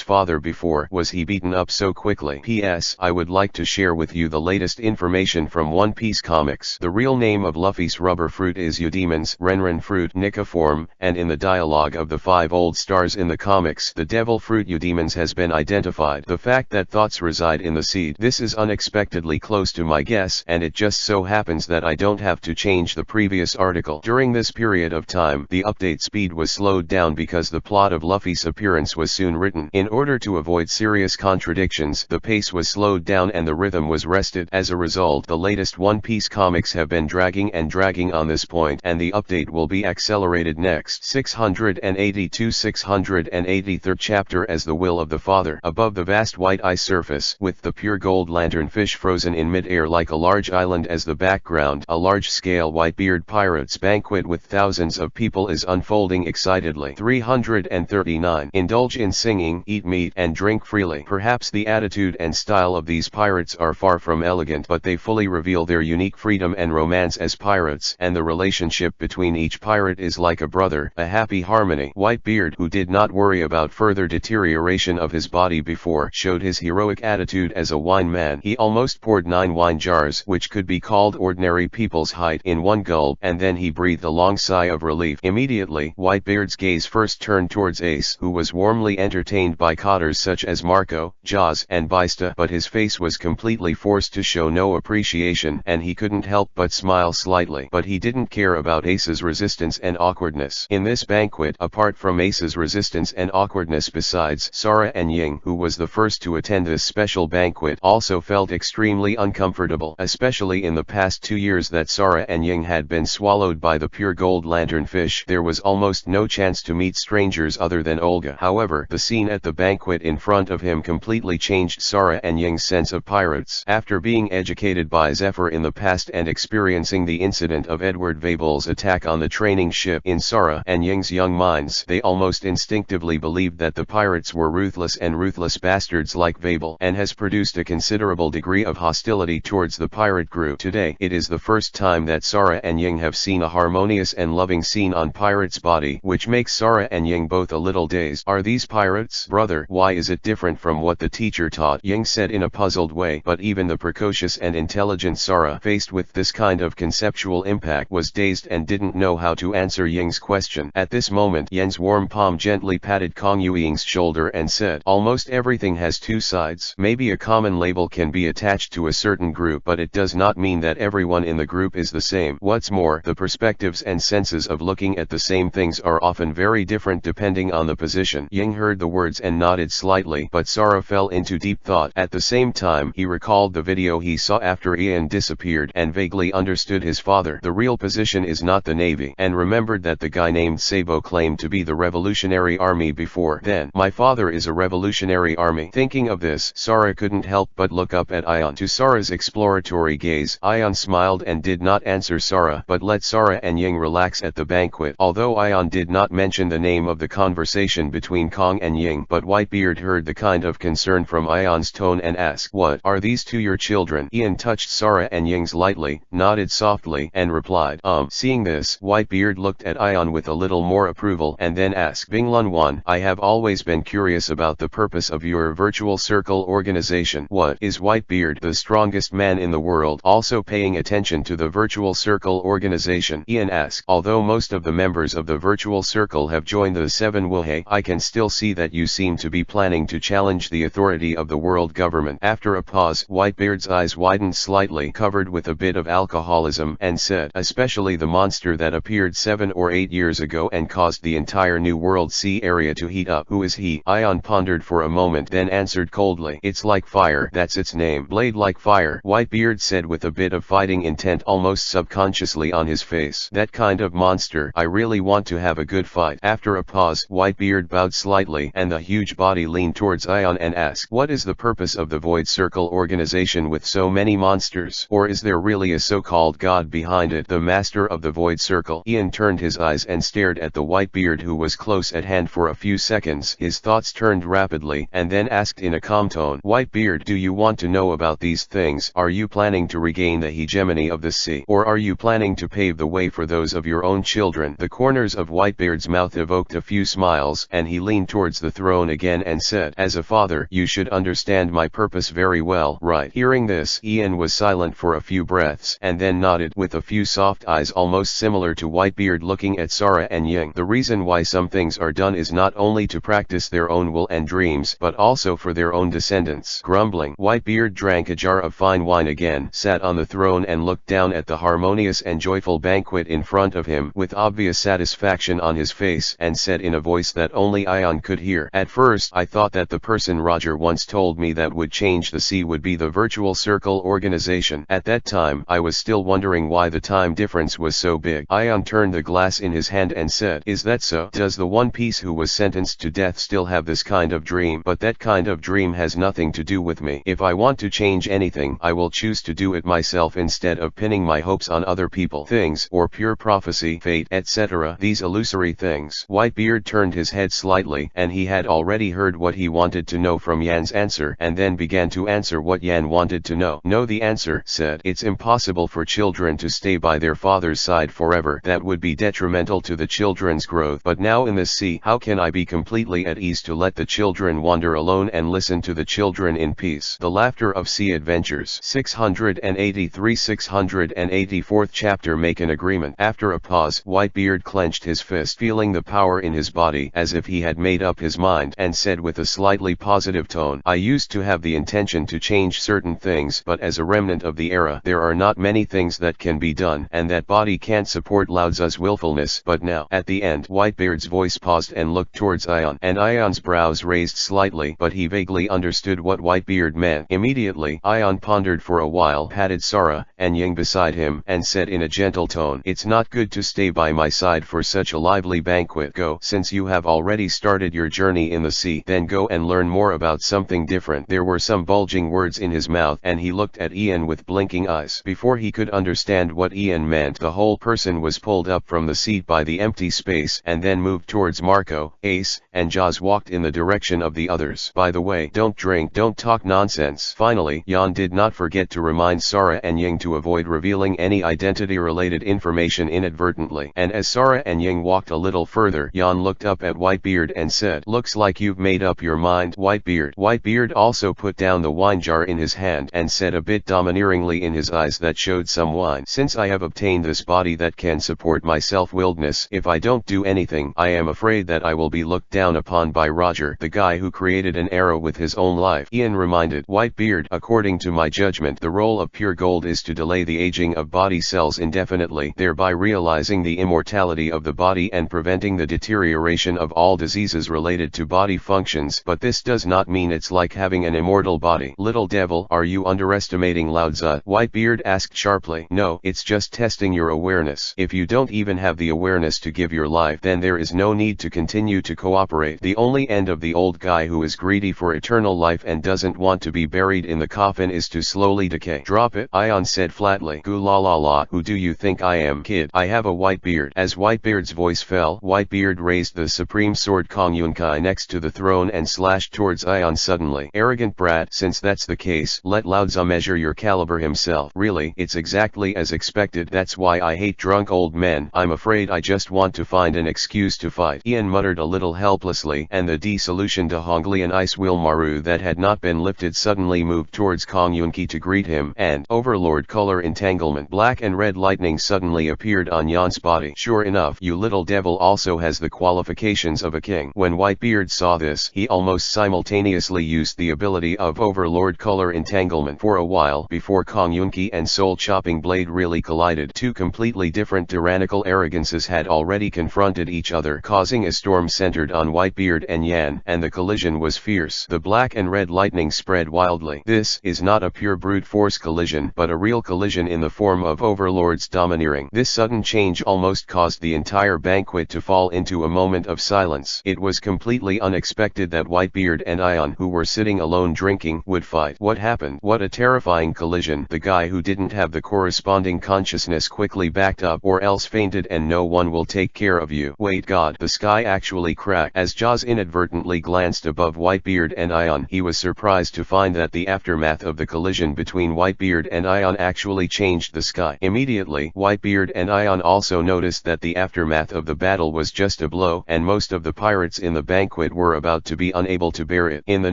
father before. Was he beaten up so quickly? P.S. I would like to share with you the latest information from One Piece Comics. The real name of Luffy's rubber fruit is Eudemons, Renren fruit, Nikiform, and in the dialogue of the 5 old stars in the comics, the devil fruit Eudemons has been identified. The fact that thoughts reside in the seed. This is unexpectedly close to my guess, and it just so happens that I don't have to change the previous article. During this period of time, the update speed was slowed down because the plot of Luffy's appearance was soon written. In order to avoid serious contradictions, the pace was slowed down and the rhythm was rested. As a result, the latest One Piece comics have been dragging on this point, and the update will be accelerated next. 683 chapter. As the will of the Father. Above the vast white ice surface, with the pure gold lanternfish frozen in mid-air like a large island as the background, a large-scale Whitebeard pirates banquet with thousands of people is unfolding excitedly. 339. Indulge in singing, eat meat, and drink freely. Perhaps the attitude and style of these pirates are far from elegant, but they fully reveal their unique freedom and romance as pirates, and the relationship between each pirate is like a brother, a happy harmony. Whitebeard, who did not worry about further deterioration of his body before, showed his heroic attitude as a wine man. He almost poured 9 wine jars, which could be called ordinary people's height, in one gulp, and then he breathed a long sigh of relief. Immediately, Whitebeard's gaze first turned towards Ace, who was warmly entertained by cotters such as Marco, Jaws, and Bista, but his face was completely forced to show no appreciation, and he couldn't help but smile slightly. But he didn't care about Ace's resistance and awkwardness. In this banquet, apart from Ace's resistance and awkwardness, besides, Sara and Ying, who was the first to attend this special banquet, also felt extremely uncomfortable, especially in the past 2 years that Sara and Ying had been swallowed by the pure gold lanternfish. There was almost no chance to meet strangers other than Olga. However, the scene at the banquet in front of him completely changed Sara and Ying's sense of pirates. After being educated by Zephyr in the past and experiencing the incident of Edward Vabel's attack on the training ship in Sara and Ying's young minds, they almost instinctively believed that the pirates were ruthless bastards like Vabel, and has produced a considerable degree of hostility towards the pirate group. Today, it is the first time that Sara and Ying have seen a harmonious and loving scene on Pirate's body, which makes Sara and Ying both a little dazed. "Are these pirates? Brother, why is it different from what the teacher taught?" Ying said in a puzzled way. But even the precocious and intelligent Sara, faced with this kind of conceptual impact, was dazed and didn't know how to answer Ying's question. At this moment, Ying's warm palm gently patted Kong Yueying's shoulder and said, "Almost everything has 2 sides. Maybe a common label can be attached to a certain group, but it does not mean that everyone in the group is the same. What's more, the perspectives and senses of looking at the same things are often very different depending on the position." Ying heard the words and nodded slightly, but Sara fell into deep thought. At the same time, he recalled the video he saw after Ian disappeared and vaguely understood his father. The real position is not the Navy, and remembered that the guy named Sabo claimed to be the Revolutionary Army before. Then, my father is a Revolutionary Army. Thinking of this, Sara couldn't help but look up at Ion. To Sara's exploratory gaze, Ion smiled and did not answer Sara, but let Sara and Ying relax at the banquet. Although Ion did not mention the name of the conversation between Kong and Ying, but Whitebeard heard the kind of concern from Ion's tone and asked, "What, are these 2 your children?" Ian touched Sara and Ying's lightly, nodded softly, and replied, Seeing this, Whitebeard looked at Ion with a little more approval and then asked, "Binglun Wan, I have always been curious about the purpose purpose of your virtual circle organization? What is Whitebeard, the strongest man in the world, also paying attention to the virtual circle organization?" Ian asked. "Although most of the members of the virtual circle have joined the Seven Wuhei, I can still see that you seem to be planning to challenge the authority of the world government." After a pause, Whitebeard's eyes widened slightly, covered with a bit of alcoholism, and said, "Especially the monster that appeared 7 or 8 years ago and caused the entire New World Sea area to heat up." "Who is he?" Ion pondered for a moment, then answered coldly, "It's like fire, that's its name." "Blade like fire," Whitebeard said with a bit of fighting intent almost subconsciously on his face. "That kind of monster. I really want to have a good fight." After a pause, Whitebeard bowed slightly, and the huge body leaned towards Ion and asked, "What is the purpose of the Void Circle organization with so many monsters? Or is there really a so-called god behind it, the master of the Void Circle?" Ian turned his eyes and stared at the Whitebeard, who was close at hand, for a few seconds. His thoughts turned rapidly, and then asked in a calm tone, "Whitebeard, do you want to know about these things? Are you planning to regain the hegemony of the sea? Or are you planning to pave the way for those of your own children?" The corners of Whitebeard's mouth evoked a few smiles, and he leaned towards the throne again and said, "As a father, you should understand my purpose very well, right?" Hearing this, Ian was silent for a few breaths, and then nodded, with a few soft eyes almost similar to Whitebeard looking at Sara and Ying. "The reason why some things are done is not only to practice their own will and dreams, but also for their own descendants." Grumbling, Whitebeard drank a jar of fine wine again, sat on the throne and looked down at the harmonious and joyful banquet in front of him with obvious satisfaction on his face, and said in a voice that only Ion could hear, "At first I thought that the person Roger once told me that would change the sea would be the virtual circle organization. At that time I was still wondering why the time difference was so big." Ion turned the glass in his hand and said, "Is that so? Does the One Piece who was sentenced to death still have this kind of dream? But that kind of dream has nothing to do with me. If I want to change anything, I will choose to do it myself instead of pinning my hopes on other people, things, or pure prophecy, fate, etc. These illusory things." Whitebeard turned his head slightly, and he had already heard what he wanted to know from Yan's answer, and then began to answer what Yan wanted to know. "No," the answer said. "It's impossible for children to stay by their father's side forever. That would be detrimental to the children's growth. But now in the sea, how can I be completely at ease to let the children wander alone and listen to the children in peace?" The Laughter of Sea Adventures. 684th chapter. Make an agreement. After a pause, Whitebeard clenched his fist, feeling the power in his body as if he had made up his mind, and said with a slightly positive tone, "I used to have the intention to change certain things, but as a remnant of the era, there are not many things that can be done, and that body can't support Lao Tzu's willfulness. But now," at the end, Whitebeard's voice paused and looked towards Ion, and Ion's brows raised slightly, but he vaguely understood what Whitebeard meant. Immediately, Ion pondered for a while, patted Sara and Ying beside him, and said in a gentle tone, "It's not good to stay by my side for such a lively banquet. Go, since you have already started your journey in the sea, then go and learn more about something different." There were some bulging words in his mouth, and he looked at Ian with blinking eyes. Before he could understand what Ian meant, the whole person was pulled up from the seat by the empty space, and then moved towards Marco, Ace, and Jaws walked in the direction of the others. "By the way, don't drink, don't talk nonsense." Finally, Yan did not forget to remind Sara and Ying to avoid revealing any identity-related information inadvertently. And as Sara and Ying walked a little further, Yan looked up at Whitebeard and said, "Looks like you've made up your mind, Whitebeard." Whitebeard also put down the wine jar in his hand and said a bit domineeringly in his eyes that showed some wine, "Since I have obtained this body that can support my self-willedness, if I don't do anything, I am afraid that I will be looked down upon by Roger, the guy who created an era with his own life." Ian reminded Whitebeard, "According to my judgment, the role of pure gold is to delay the aging of body cells indefinitely, thereby realizing the immortality of the body and preventing the deterioration of all diseases related to body functions. But this does not mean it's like having an immortal body." "Little devil, are you underestimating Lao Tzu?" Whitebeard asked sharply. "No, it's just testing your awareness. If you don't even have the awareness to give your life, then there is no need to continue to cooperate. The only end of the old guy who is greedy for eternal life and doesn't want to be buried in the coffin is to slowly decay." "Drop it," Ion said flatly. "Goo la la la, who do you think I am, kid? I have a white beard." As Whitebeard's voice fell, Whitebeard raised the supreme sword Kongyunkai next to the throne and slashed towards Ion suddenly. "Arrogant brat, since that's the case, let Lao Tzu measure your caliber himself." "Really, it's exactly as expected. That's why I hate drunk old men. I'm afraid I just want to find an excuse to fight." Ian muttered a little helplessly, and the dissolution de Anglian ice wheel Maru that had not been lifted suddenly moved towards Kong Yunki to greet him, and Overlord color entanglement. Black and red lightning suddenly appeared on Yan's body. Sure enough, you little devil also has the qualifications of a king. When Whitebeard saw this, he almost simultaneously used the ability of Overlord color entanglement for a while before Kong Yunki and Soul Chopping Blade really collided. Two completely different tyrannical arrogances had already confronted each other, causing a storm centered on Whitebeard and Yan, and the collision was fierce. The black and red lightning spread wildly. This is not a pure brute force collision, but a real collision in the form of Overlord's domineering. This sudden change almost caused the entire banquet to fall into a moment of silence. It was completely unexpected that Whitebeard and Ion, who were sitting alone drinking, would fight. What happened? What a terrifying collision. The guy who didn't have the corresponding consciousness quickly backed up, or else fainted, and no one will take care of you. Wait, God, the sky actually cracked. As Jaws inadvertently glanced above Whitebeard and Ion, he was surprised to find that the aftermath of the collision between Whitebeard and Ion actually changed the sky. Immediately, Whitebeard and Ion also noticed that the aftermath of the battle was just a blow, and most of the pirates in the banquet were about to be unable to bear it. In the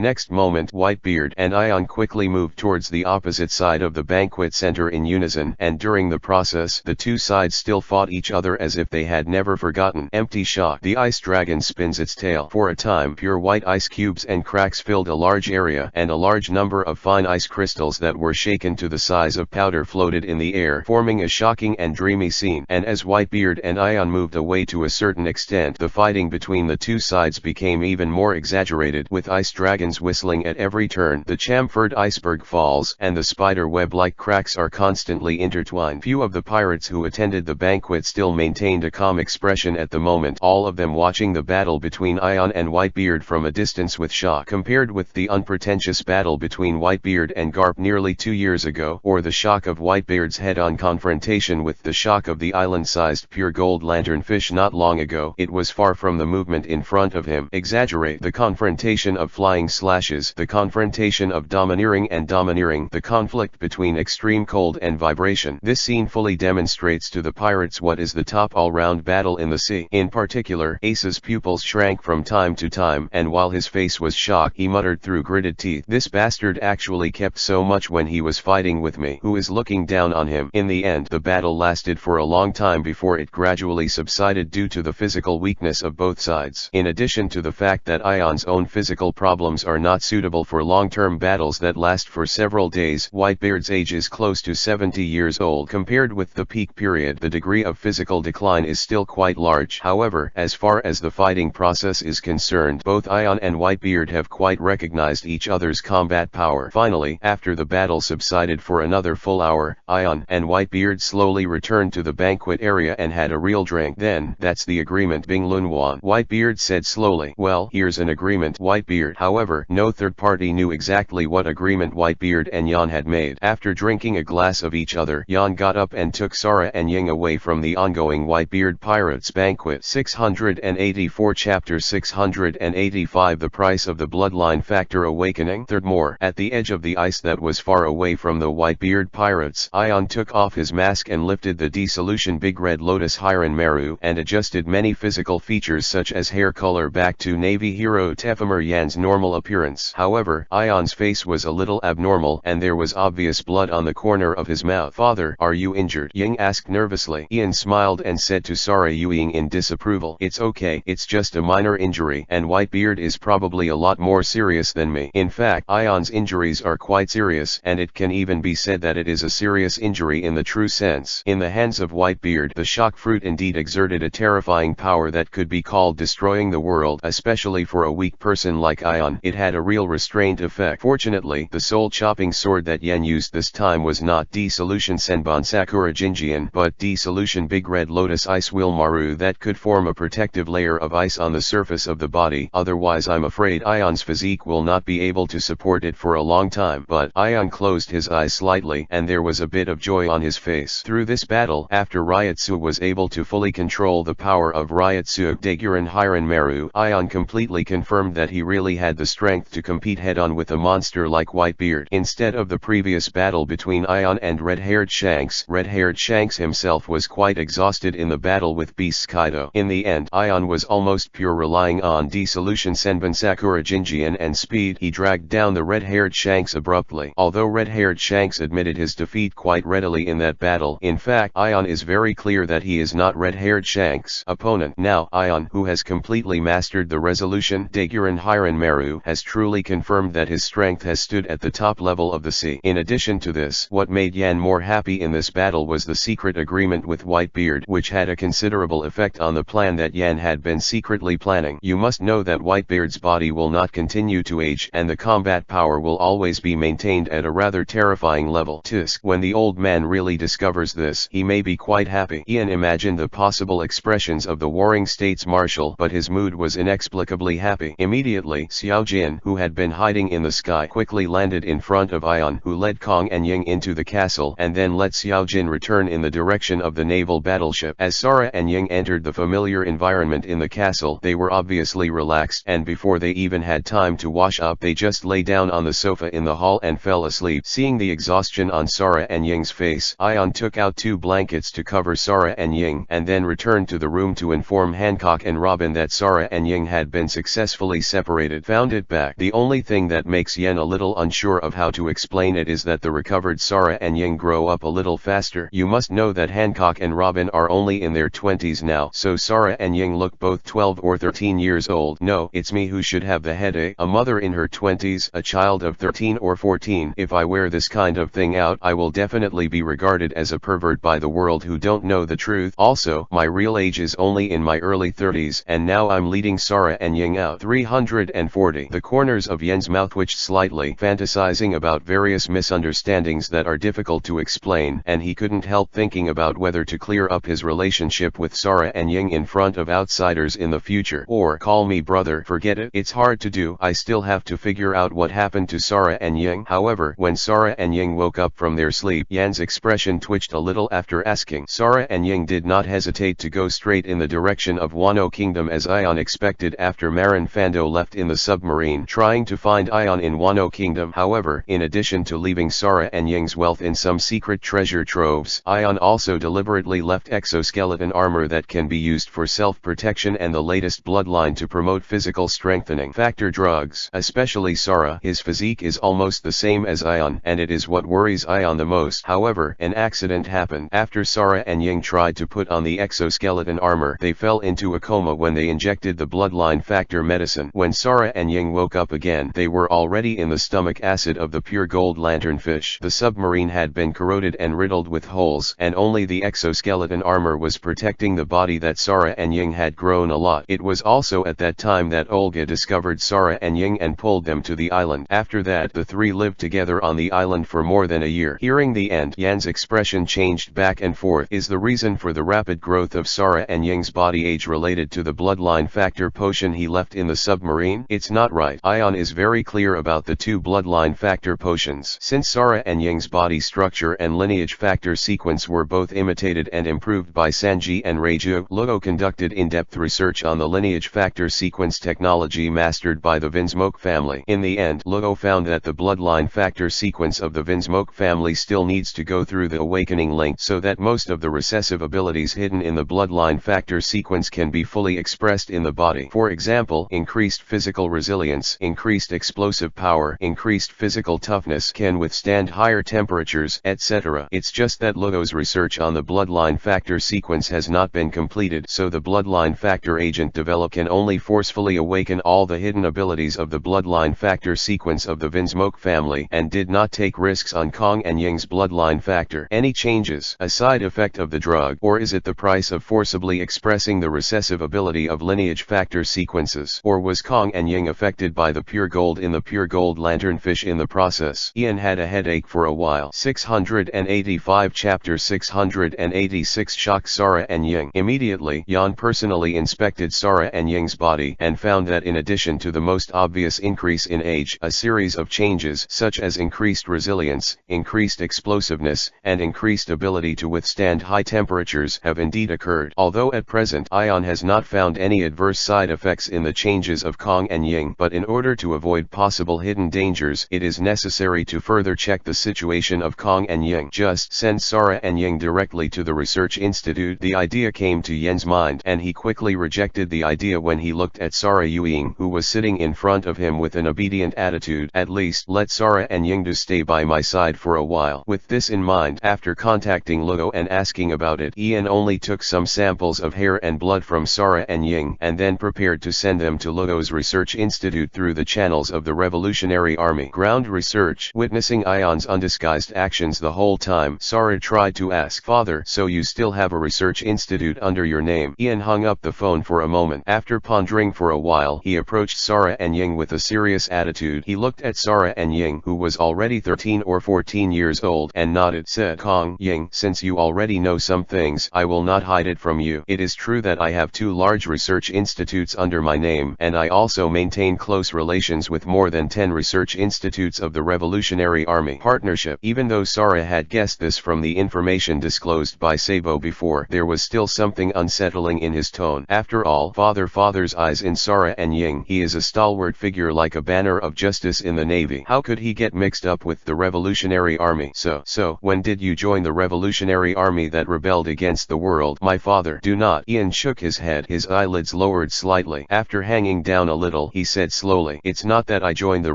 next moment, Whitebeard and Ion quickly moved towards the opposite side of the banquet center in unison, and during the process, the two sides still fought each other as if they had never forgotten. Empty shock. The ice dragon spins its tail. For a time, pure white ice cubes and cracks filled a large area, and a large number of fine ice crystals that were shaken to the size of powder floated in the air, forming a shocking and dreamy scene. And as Whitebeard and Ion moved away to a certain extent, the fighting between the two sides became even more exaggerated, with ice dragons whistling at every turn. The chamfered iceberg falls, and the spider web-like cracks are constantly intertwined. Few of the pirates who attended the banquet still maintained a calm expression at the moment, all of them watching the battle between Ion and Whitebeard from a distance with shock. Compared with the unpretentious battle between Whitebeard and Garp nearly 2 years ago, or the shock of Whitebeard's head-on confrontation with the shock of the island-sized pure gold lanternfish not long ago, it was far from the movement in front of him. Exaggerate. The confrontation of flying slashes, the confrontation of domineering and domineering, the conflict between extreme cold and vibration. This scene fully demonstrates to the pirates what is the top all-round battle in the sea. In particular, Ace's pupils shrank from time to time, and while his face was shocked, he muttered through gritted teeth, "This bastard actually kept so much when he was fighting with me. Who is looking down on him?" In the end, the battle lasted for a long time before it gradually subsided due to the physical weakness of both sides. In addition to the fact that Ion's own physical problems are not suitable for long-term battles that last for several days, Whitebeard's age is close to 70 years old. Compared with the peak period, the degree of physical decline is still quite large. However, as far as the fighting process is concerned, both Ion and Whitebeard have quite recognized each other's combat power. Finally, after the battle subsided for another full hour, Ion and Whitebeard slowly returned to the banquet area and had a real drink. Then, "That's the agreement, Bing Lunwan," Whitebeard said slowly. "Well, here's an agreement, Whitebeard." However, no third party knew exactly what agreement Whitebeard and Yan had made. After drinking a glass of each other, Yan got up and took Sara and Ying away from the ongoing Whitebeard Pirates banquet. 684 Chapter 685 The Price of the Bloodline Factor Awakening. Third more. At the edge of the ice that was far away from the Whitebeard Pirates, Ion took off his mask and lifted the Dissolution Big Red Lotus Hiran Meru, and adjusted many physical features such as hair color back to Navy hero Tefamur Yan's normal appearance. However, Ion's face was a little abnormal, and there was obvious blood on the corner of his mouth. "Father, are you injured?" Ying asked nervously. Ian smiled and said to Sara Ying in disapproval, "It's okay, it's just a minor injury, and Whitebeard is probably a lot more serious than me. In fact, Ion's injuries are quite serious, and it can even be said that it is a serious injury in the true sense." In the hands of Whitebeard, the shock fruit indeed exerted a terrifying power that could be called destroying the world, especially for a weak person like Ion. It had a real restraint effect. Fortunately, the soul-chopping sword that Yen used this time was not Dissolution Senbon Sakura Jinjian, but Dissolution Big Red Lotus Ice Wheel Maru that could form a protective layer of ice on the surface of the body. Otherwise, I'm afraid Ion's physique will not be able to support it for a long time. But Ion closed his eyes slightly, and there was a bit of joy on his face. Through this battle, after Ryotsu was able to fully control the power of Ryotsu Daiguren Hiran Meru, Ion completely confirmed that he really had the strength to compete head-on with a monster like Whitebeard. Instead of the previous battle between Ion and Red-Haired Shanks himself was quite exhausted in the battle with Beast Kaido. In the end, Ion was almost pure relying on Dissolution Senbon 7 Sakura Jinjian and Speed. He dragged down the red-haired Shanks abruptly. Although red-haired Shanks admitted his defeat quite readily in that battle, in fact Ion is very clear that he is not red-haired Shanks' opponent. Now Ion, who has completely mastered the resolution Daiguren Hiren Meru, has truly confirmed that his strength has stood at the top level of the sea. In addition to this, what made Yan more happy in this battle was the secret agreement with Whitebeard, which had a considerable effect on the plan that Yan had been secretly planning. You must know that Whitebeard's body will not continue to age, and the combat power will always be maintained at a rather terrifying level. Tisk. When the old man really discovers this, he may be quite happy. Ian imagined the possible expressions of the warring states marshal, but his mood was inexplicably happy. Immediately, Xiao Jin, who had been hiding in the sky, quickly landed in front of Ion, who led Kong and Ying into the castle, and then let Xiao Jin return in the direction of the naval battleship. As Sora and Ying entered the familiar environment in the castle, they were obviously relaxed, and before they even had time to wash up, they just lay down on the sofa in the hall and fell asleep. Seeing the exhaustion on Sora and Ying's face, Ion took out 2 blankets to cover Sora and Ying, and then returned to the room to inform Hancock and Robin that Sora and Ying had been successfully separated. Found it back. The only thing that makes Yen a little unsure of how to explain it is that the recovered Sora and Ying grow up a little faster. You must know that Hancock and Robin are only in their 20s now, so Sora and Ying look both 12 or 13 years old. No, it's me who should have the headache. A mother in her 20s, a child of 13 or 14. If I wear this kind of thing out, I will definitely be regarded as a pervert by the world who don't know the truth. Also, my real age is only in my early 30s, and now I'm leading Sora and Ying out. 340. The corners of Yen's mouth twitched slightly, fantasizing about various misunderstandings that are difficult to explain, and he couldn't help thinking about whether to clear up his relationship with Sora and Ying in front of outsiders in the future, or call me brother. Forget it. It's hard to do. I still have to figure out what happened to Sora and Ying. However, when Sora and Ying woke up from their sleep, Yan's expression twitched a little after asking. Sora and Ying did not hesitate to go straight in the direction of Wano Kingdom as Ion expected after Marin Fando left in the submarine, trying to find Ion in Wano Kingdom. However, in addition to leaving Sora and Ying's wealth in some secret treasure troves, Ion also deliberately left exoskeleton armor that can be used for self-protection and the latest bloodline to promote physical strengthening factor drugs. Especially Sora, his physique is almost the same as Ion, and it is what worries Ion the most. However, an accident happened. After Sora and Ying tried to put on the exoskeleton armor, they fell into a coma when they injected the bloodline factor medicine. When Sora and Ying woke up again, they were already in the stomach acid of the pure gold lanternfish. The submarine had been corroded and riddled with holes, and only the exoskeleton armor was protecting the body that Sora and Ying had grown a lot. It was also at that time that Olga discovered Sora and Ying and pulled them to the island. After that, the three lived together on the island for more than a year. Hearing the end, Yan's expression changed back and forth. Is the reason for the rapid growth of Sora and Ying's body age related to the bloodline factor potion he left in the submarine? It's not right. Ion is very clear about the 2 bloodline factor potions. Since Sora and Ying's body structure and lineage factor sequence were both imitated and improved by Sanji and Reiju, Lugo conducted in-depth research on the lineage factor sequence technology mastered by the Vinsmoke family. In the end, Lugo found that the bloodline factor sequence of the Vinsmoke family still needs to go through the awakening link so that most of the recessive abilities hidden in the bloodline factor sequence can be fully expressed in the body. For example, increased physical resilience, increased explosive power, increased physical toughness, can withstand higher temperatures, etc. It's just that Lugo's research on the bloodline factor sequence has not been completed, so the bloodline factor agent developed can only forcefully awaken all the hidden abilities of the bloodline factor sequence of the Vinsmoke family, and did not take risks on Kong and Ying's bloodline factor. Any changes a side effect of the drug, or is it the price of forcibly expressing the recessive ability of lineage factor sequences? Or was Kong and Ying affected by the pure gold in the pure gold lanternfish in the process? Ian had a headache for a while. 685 Chapter 686 Shock Sora and Ying. Immediately, Yan personally inspected Sora and Ying's body, and found that in addition to the most obvious increase in age, a series of changes such as increased resilience, increased explosiveness, and increased ability to withstand high temperatures have indeed occurred. Although at present Ion has not found any adverse side effects in the changes of Kong and Ying, but in order to avoid possible hidden dangers, it is necessary to further check the situation of Kong and Ying. Just send Sora and Ying directly to the research institute. The idea came to Yen's mind, and he quickly rejected the idea when he looked at Sora Yue being who was sitting in front of him with an obedient attitude. At least let Sara and Yingdu stay by my side for a while. With this in mind, after contacting Luo and asking about it, Ian only took some samples of hair and blood from Sara and Ying and then prepared to send them to Luo's research institute through the channels of the Revolutionary Army. Ground research. Witnessing Ion's undisguised actions the whole time, Sara tried to ask, "Father, so you still have a research institute under your name?" Ian hung up the phone for a moment. After pondering for a while, he approached Sara and Ying with a serious attitude. He looked at Sara and Ying, who was already 13 or 14 years old, and nodded. Said, "Kong, Ying, since you already know some things, I will not hide it from you. It is true that I have 2 large research institutes under my name, and I also maintain close relations with more than 10 research institutes of the Revolutionary Army partnership." Even though Sara had guessed this from the information disclosed by Sabo before, there was still something unsettling in his tone. After all, Father's eyes in Sara and Ying. He is a stalwart figure like a banner of justice in the Navy. How could he get mixed up with the Revolutionary Army? So, when did you join the Revolutionary Army that rebelled against the world? My father. Do not. Ian shook his head, his eyelids lowered slightly. After hanging down a little, he said slowly, "It's not that I joined the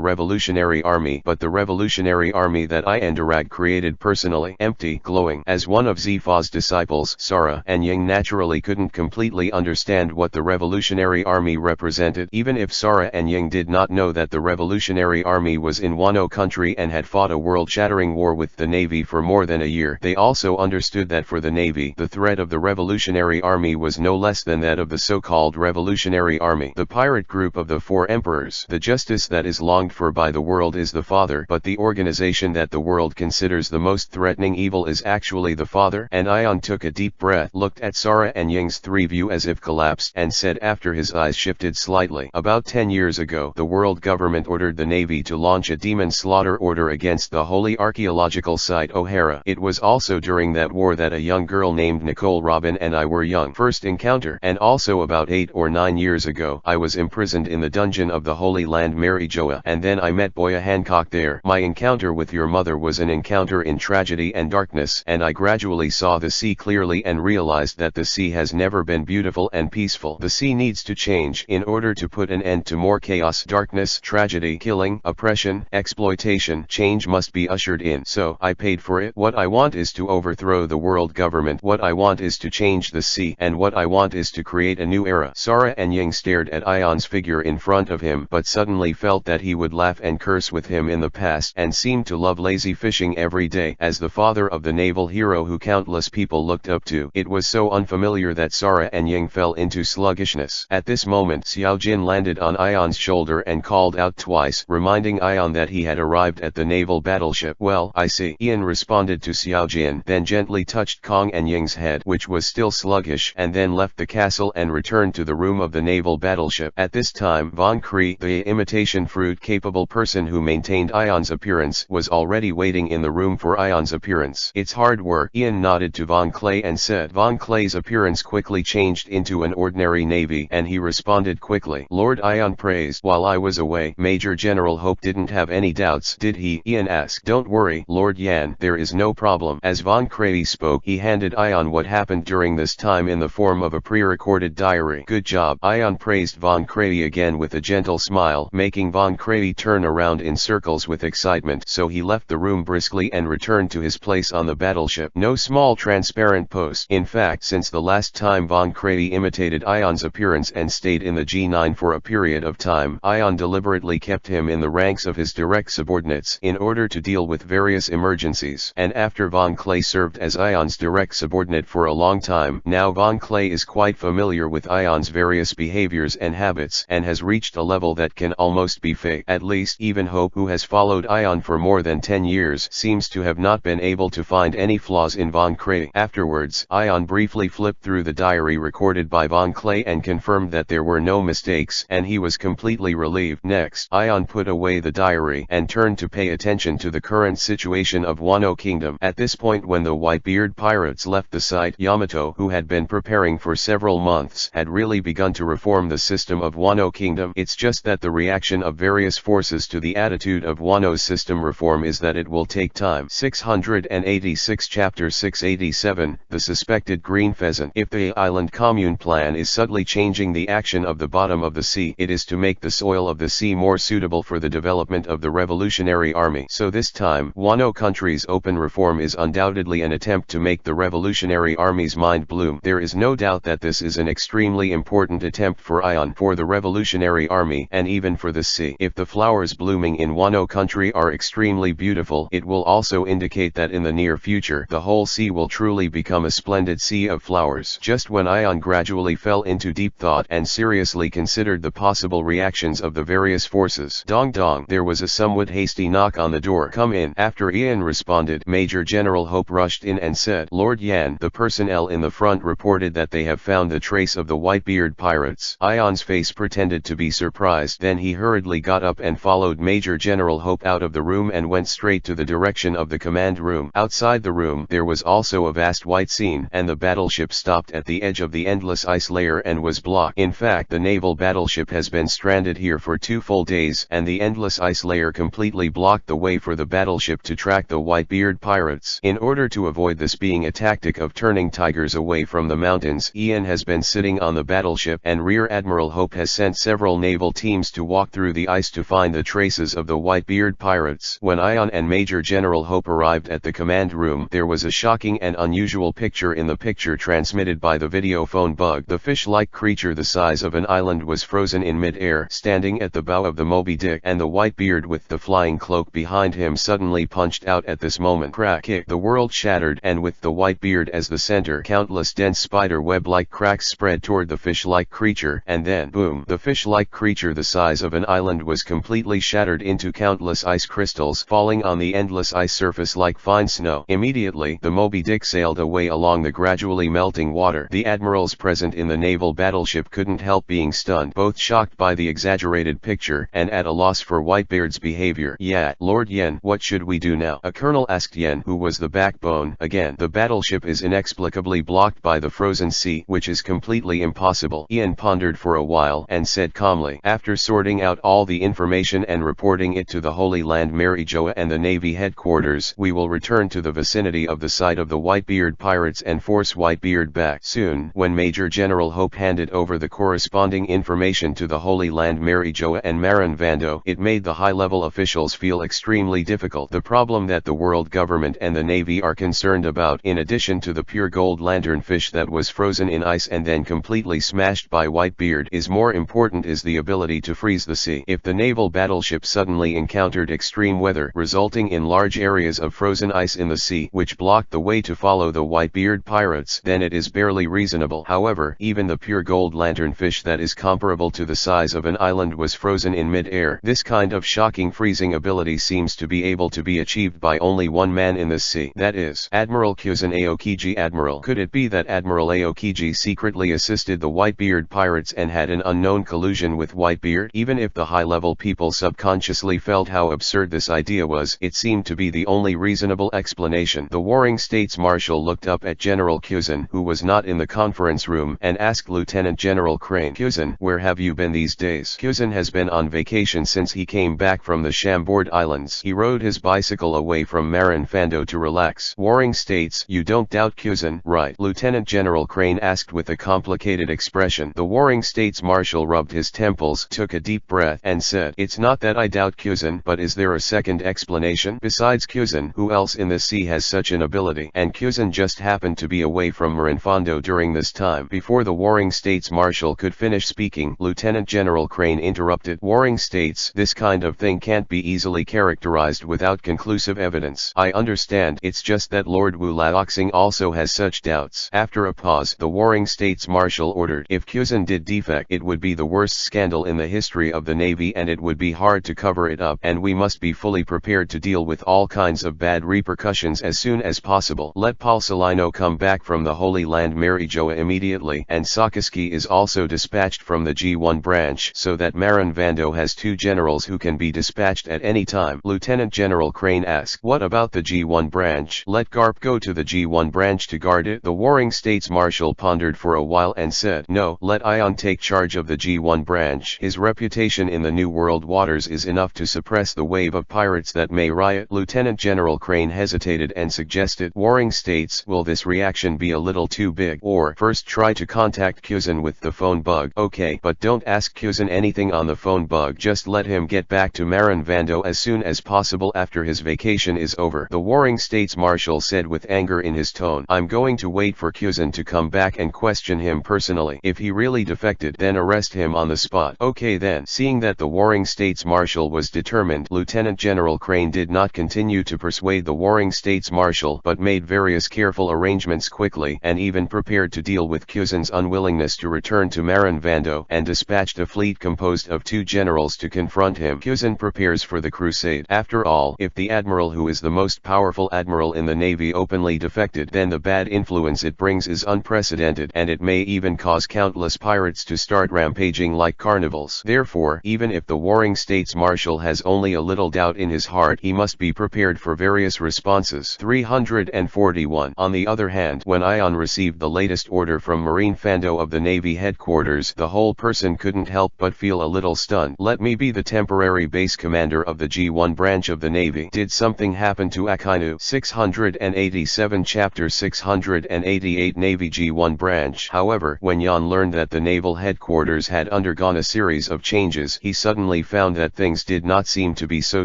Revolutionary Army, but the Revolutionary Army that I and Durag created personally." Empty, glowing. As one of Zifa's disciples, Sara and Ying naturally couldn't completely understand what the Revolutionary Army represented. Even if Sara and Ying did not know that the Revolutionary Army was in Wano country and had fought a world-shattering war with the Navy for more than a year, they also understood that for the Navy, the threat of the Revolutionary Army was no less than that of the so-called Revolutionary Army, the pirate group of the 4 emperors. The justice that is longed for by the world is the father, but the organization that the world considers the most threatening evil is actually the father. And Ion took a deep breath, looked at Sara and Ying's 3 view as if collapsed, and said after his eyes shifted slightly, "About 10 years ago, the world government ordered the Navy to launch a demon slaughter order against the holy archaeological site O'Hara. It was also during that war that a young girl named Nicole Robin and I were young. First encounter. And also about 8 or 9 years ago, I was imprisoned in the dungeon of the Holy Land Mary Joa, and then I met Boya Hancock there. My encounter with your mother was an encounter in tragedy and darkness, and I gradually saw the sea clearly and realized that the sea has never been beautiful and peaceful. The sea needs to change in order to put an end to more chaos, darkness, tragedy, killing, oppression, exploitation. Change must be ushered in. So I paid for it. What I want is to overthrow the world government. What I want is to change the sea, and what I want is to create a new era." Sara and Ying stared at Ion's figure in front of him, but suddenly felt that he would laugh and curse with him in the past, and seemed to love lazy fishing every day. As the father of the naval hero who countless people looked up to, it was so unfamiliar that Sara and Ying fell into sluggishness. At this moment, Xiao Jin landed on Ion's shoulder and called out twice, reminding Ion that he had arrived at the naval battleship. "Well, I see," Ian responded to Xiao Jin, then gently touched Kong and Ying's head, which was still sluggish, and then left the castle and returned to the room of the naval battleship. At this time, Von Cree, the imitation fruit-capable person who maintained Ion's appearance, was already waiting in the room for Ion's appearance. "It's hard work." Ian nodded to Von Clay and said. Von Clay's appearance quickly changed into an ordinary navy, and he responded quickly. "Lord Ion praised. While I was away, Major General Hope didn't have any doubts, did he?" Ian asked. "Don't worry, Lord Yan, there is no problem." As Von Cray spoke, he handed Ion what happened during this time in the form of a pre-recorded diary. "Good job." Ion praised Von Cray again with a gentle smile, making Von Cray turn around in circles with excitement. So he left the room briskly and returned to his place on the battleship. No small transparent post. In fact, since the last time Von Cray imitated Ion's appearance and stayed in the G9 for a period of time, Ion deliberately kept him in the ranks of his direct subordinates in order to deal with various emergencies. And after Von Clay served as Ion's direct subordinate for a long time, now Von Clay is quite familiar with Ion's various behaviors and habits, and has reached a level that can almost be fake. At least, even Hope, who has followed Ion for more than 10 years, seems to have not been able to find any flaws in Von Clay. Afterwards, Ion briefly flipped through the diary recorded by Von Clay and confirmed that there were no mistakes, and he was completely relieved. Next, Ion put away the diary and turned to pay attention to the current situation of Wano Kingdom. At this point, when the Whitebeard pirates left the site, Yamato, who had been preparing for several months, had really begun to reform the system of Wano Kingdom. It's just that the reaction of various forces to the attitude of Wano's system reform is that it will take time. 686 Chapter 687, The Suspected Green Pheasant. If the island commune plan is subtly changing the action of the bottom of of the sea. It is to make the soil of the sea more suitable for the development of the Revolutionary Army. So this time, Wano country's open reform is undoubtedly an attempt to make the Revolutionary Army's mind bloom. There is no doubt that this is an extremely important attempt for Ion, for the Revolutionary Army, and even for the sea. If the flowers blooming in Wano country are extremely beautiful, it will also indicate that in the near future, the whole sea will truly become a splendid sea of flowers. Just when Ion gradually fell into deep thought and seriously considered the possible reactions of the various forces. Dong dong. There was a somewhat hasty knock on the door. Come in. After Ian responded, Major General Hope rushed in and said, Lord Yan. The personnel in the front reported that they have found the trace of the Whitebeard pirates. Ion's face pretended to be surprised. Then he hurriedly got up and followed Major General Hope out of the room and went straight to the direction of the command room. Outside the room, there was also a vast white scene, and the battleship stopped at the edge of the endless ice layer and was blocked. In fact, the naval battleship has been stranded here for 2 full days, and the endless ice layer completely blocked the way for the battleship to track the Whitebeard pirates. In order to avoid this being a tactic of turning tigers away from the mountains, Ian has been sitting on the battleship, and Rear Admiral Hope has sent several naval teams to walk through the ice to find the traces of the Whitebeard pirates. When Ion and Major General Hope arrived at the command room, there was a shocking and unusual picture in the picture transmitted by the video phone bug. The fish-like creature the size of an island was frozen in mid-air, standing at the bow of the Moby Dick, and the Whitebeard with the flying cloak behind him suddenly punched out at this moment. Crack! Kick! The world shattered, and with the Whitebeard as the center, countless dense spider web-like cracks spread toward the fish-like creature, and then, boom! The fish-like creature the size of an island was completely shattered into countless ice crystals, falling on the endless ice surface like fine snow. Immediately, the Moby Dick sailed away along the gradually melting water. The admirals present in the naval battleship couldn't help being stunned, both shocked by the exaggerated picture and at a loss for Whitebeard's behavior. Yeah, Lord Yen, what should we do now? A colonel asked Yen, who was the backbone. Again, the battleship is inexplicably blocked by the frozen sea, which is completely impossible. Yen pondered for a while and said calmly, after sorting out all the information and reporting it to the Holy Land Marijoa and the Navy headquarters, we will return to the vicinity of the site of the Whitebeard pirates and force Whitebeard back. Soon, when Major General Hope handed over the corresponding information to the Holy Land Marijoa and Marin Vando, it made the high-level officials feel extremely difficult. The problem that the world government and the Navy are concerned about, in addition to the pure gold lanternfish that was frozen in ice and then completely smashed by Whitebeard, is more important is the ability to freeze the sea. If the naval battleship suddenly encountered extreme weather, resulting in large areas of frozen ice in the sea, which blocked the way to follow the Whitebeard pirates, then it is barely reasonable. However, even the pure gold lanternfish that is comparable to the size of an island was frozen in mid-air. This kind of shocking freezing ability seems to be able to be achieved by only one man in the sea. That is, Admiral Kyuzan Aokiji. Admiral, could it be that Admiral Aokiji secretly assisted the Whitebeard pirates and had an unknown collusion with Whitebeard? Even if the high-level people subconsciously felt how absurd this idea was, it seemed to be the only reasonable explanation. The Warring States Marshal looked up at General Kyuzan, who was not in the conference room, and asked Lieutenant General Crane, Kyuzan, where have you been these days? Kyuzan has been on vacation since he came back from the Chambord Islands. He rode his bicycle away from Marin Vando to relax. Warring States, you don't doubt Kyuzan, right? Lieutenant General Crane asked with a complicated expression. The Warring States Marshal rubbed his temples, took a deep breath, and said, it's not that I doubt Kyuzan, but is there a second explanation? Besides Kyuzan, who else in the sea has such an ability? And Kyuzan just happened to be away from Marin Vando during this time. Before the Warring States Marshal could finish speaking, Lieutenant General Crane interrupted. Warring States, this kind of thing can't be easily characterized without conclusive evidence. I understand, it's just that Lord Wu Laoxing also has such doubts. After a pause, the Warring States Marshal ordered, if Kyuzan did defect, it would be the worst scandal in the history of the Navy, and it would be hard to cover it up, and we must be fully prepared to deal with all kinds of bad repercussions as soon as possible. Let Paul Salino come back from the Holy Land Marijoa immediately, and Sakaski is also dispatched from the G1 branch, so that Marin Vando has 2 generals who can be dispatched at any time. Lieutenant General Crane asked, what about the G1 branch? Let Garp go to the G1 branch to guard it? The Warring States Marshal pondered for a while and said, no, let Ion take charge of the G1 branch. His reputation in the New World waters is enough to suppress the wave of pirates that may riot. Lieutenant General Crane hesitated and suggested, Warring States, will this reaction be a little too big? Or, first try to contact Kyuzan with the phone bug. Okay, but don't ask Kyuzin anything on the phone bug. Just let him get back to Marin Vando as soon as possible after his vacation is over. The Warring States Marshal said with anger in his tone. I'm going to wait for Kyuzin to come back and question him personally. If he really defected, then arrest him on the spot. Okay then. Seeing that the Warring States Marshal was determined, Lieutenant General Crane did not continue to persuade the Warring States Marshal, but made various careful arrangements quickly, and even prepared to deal with Kyuzin's unwillingness to return to Marin Vando, and dispatched a fleet composed of 2 generals to confront him. Kyuzin prepares for the crusade. After all, if the admiral who is the most powerful admiral in the navy openly defected, then the bad influence it brings is unprecedented, and it may even cause countless pirates to start rampaging like carnivals. Therefore, even if the Warring States Marshal has only a little doubt in his heart, he must be prepared for various responses. 341. On the other hand, when Ion received the latest order from Marine Fando of the Navy headquarters, the whole person couldn't help but feel a little stunned. Let me be the temporary base commander of the G1 branch of the Navy. Did something happen to Akainu? 687 Chapter 688 Navy G1 branch. However, when Yan learned that the naval headquarters had undergone a series of changes, he suddenly found that things did not seem to be so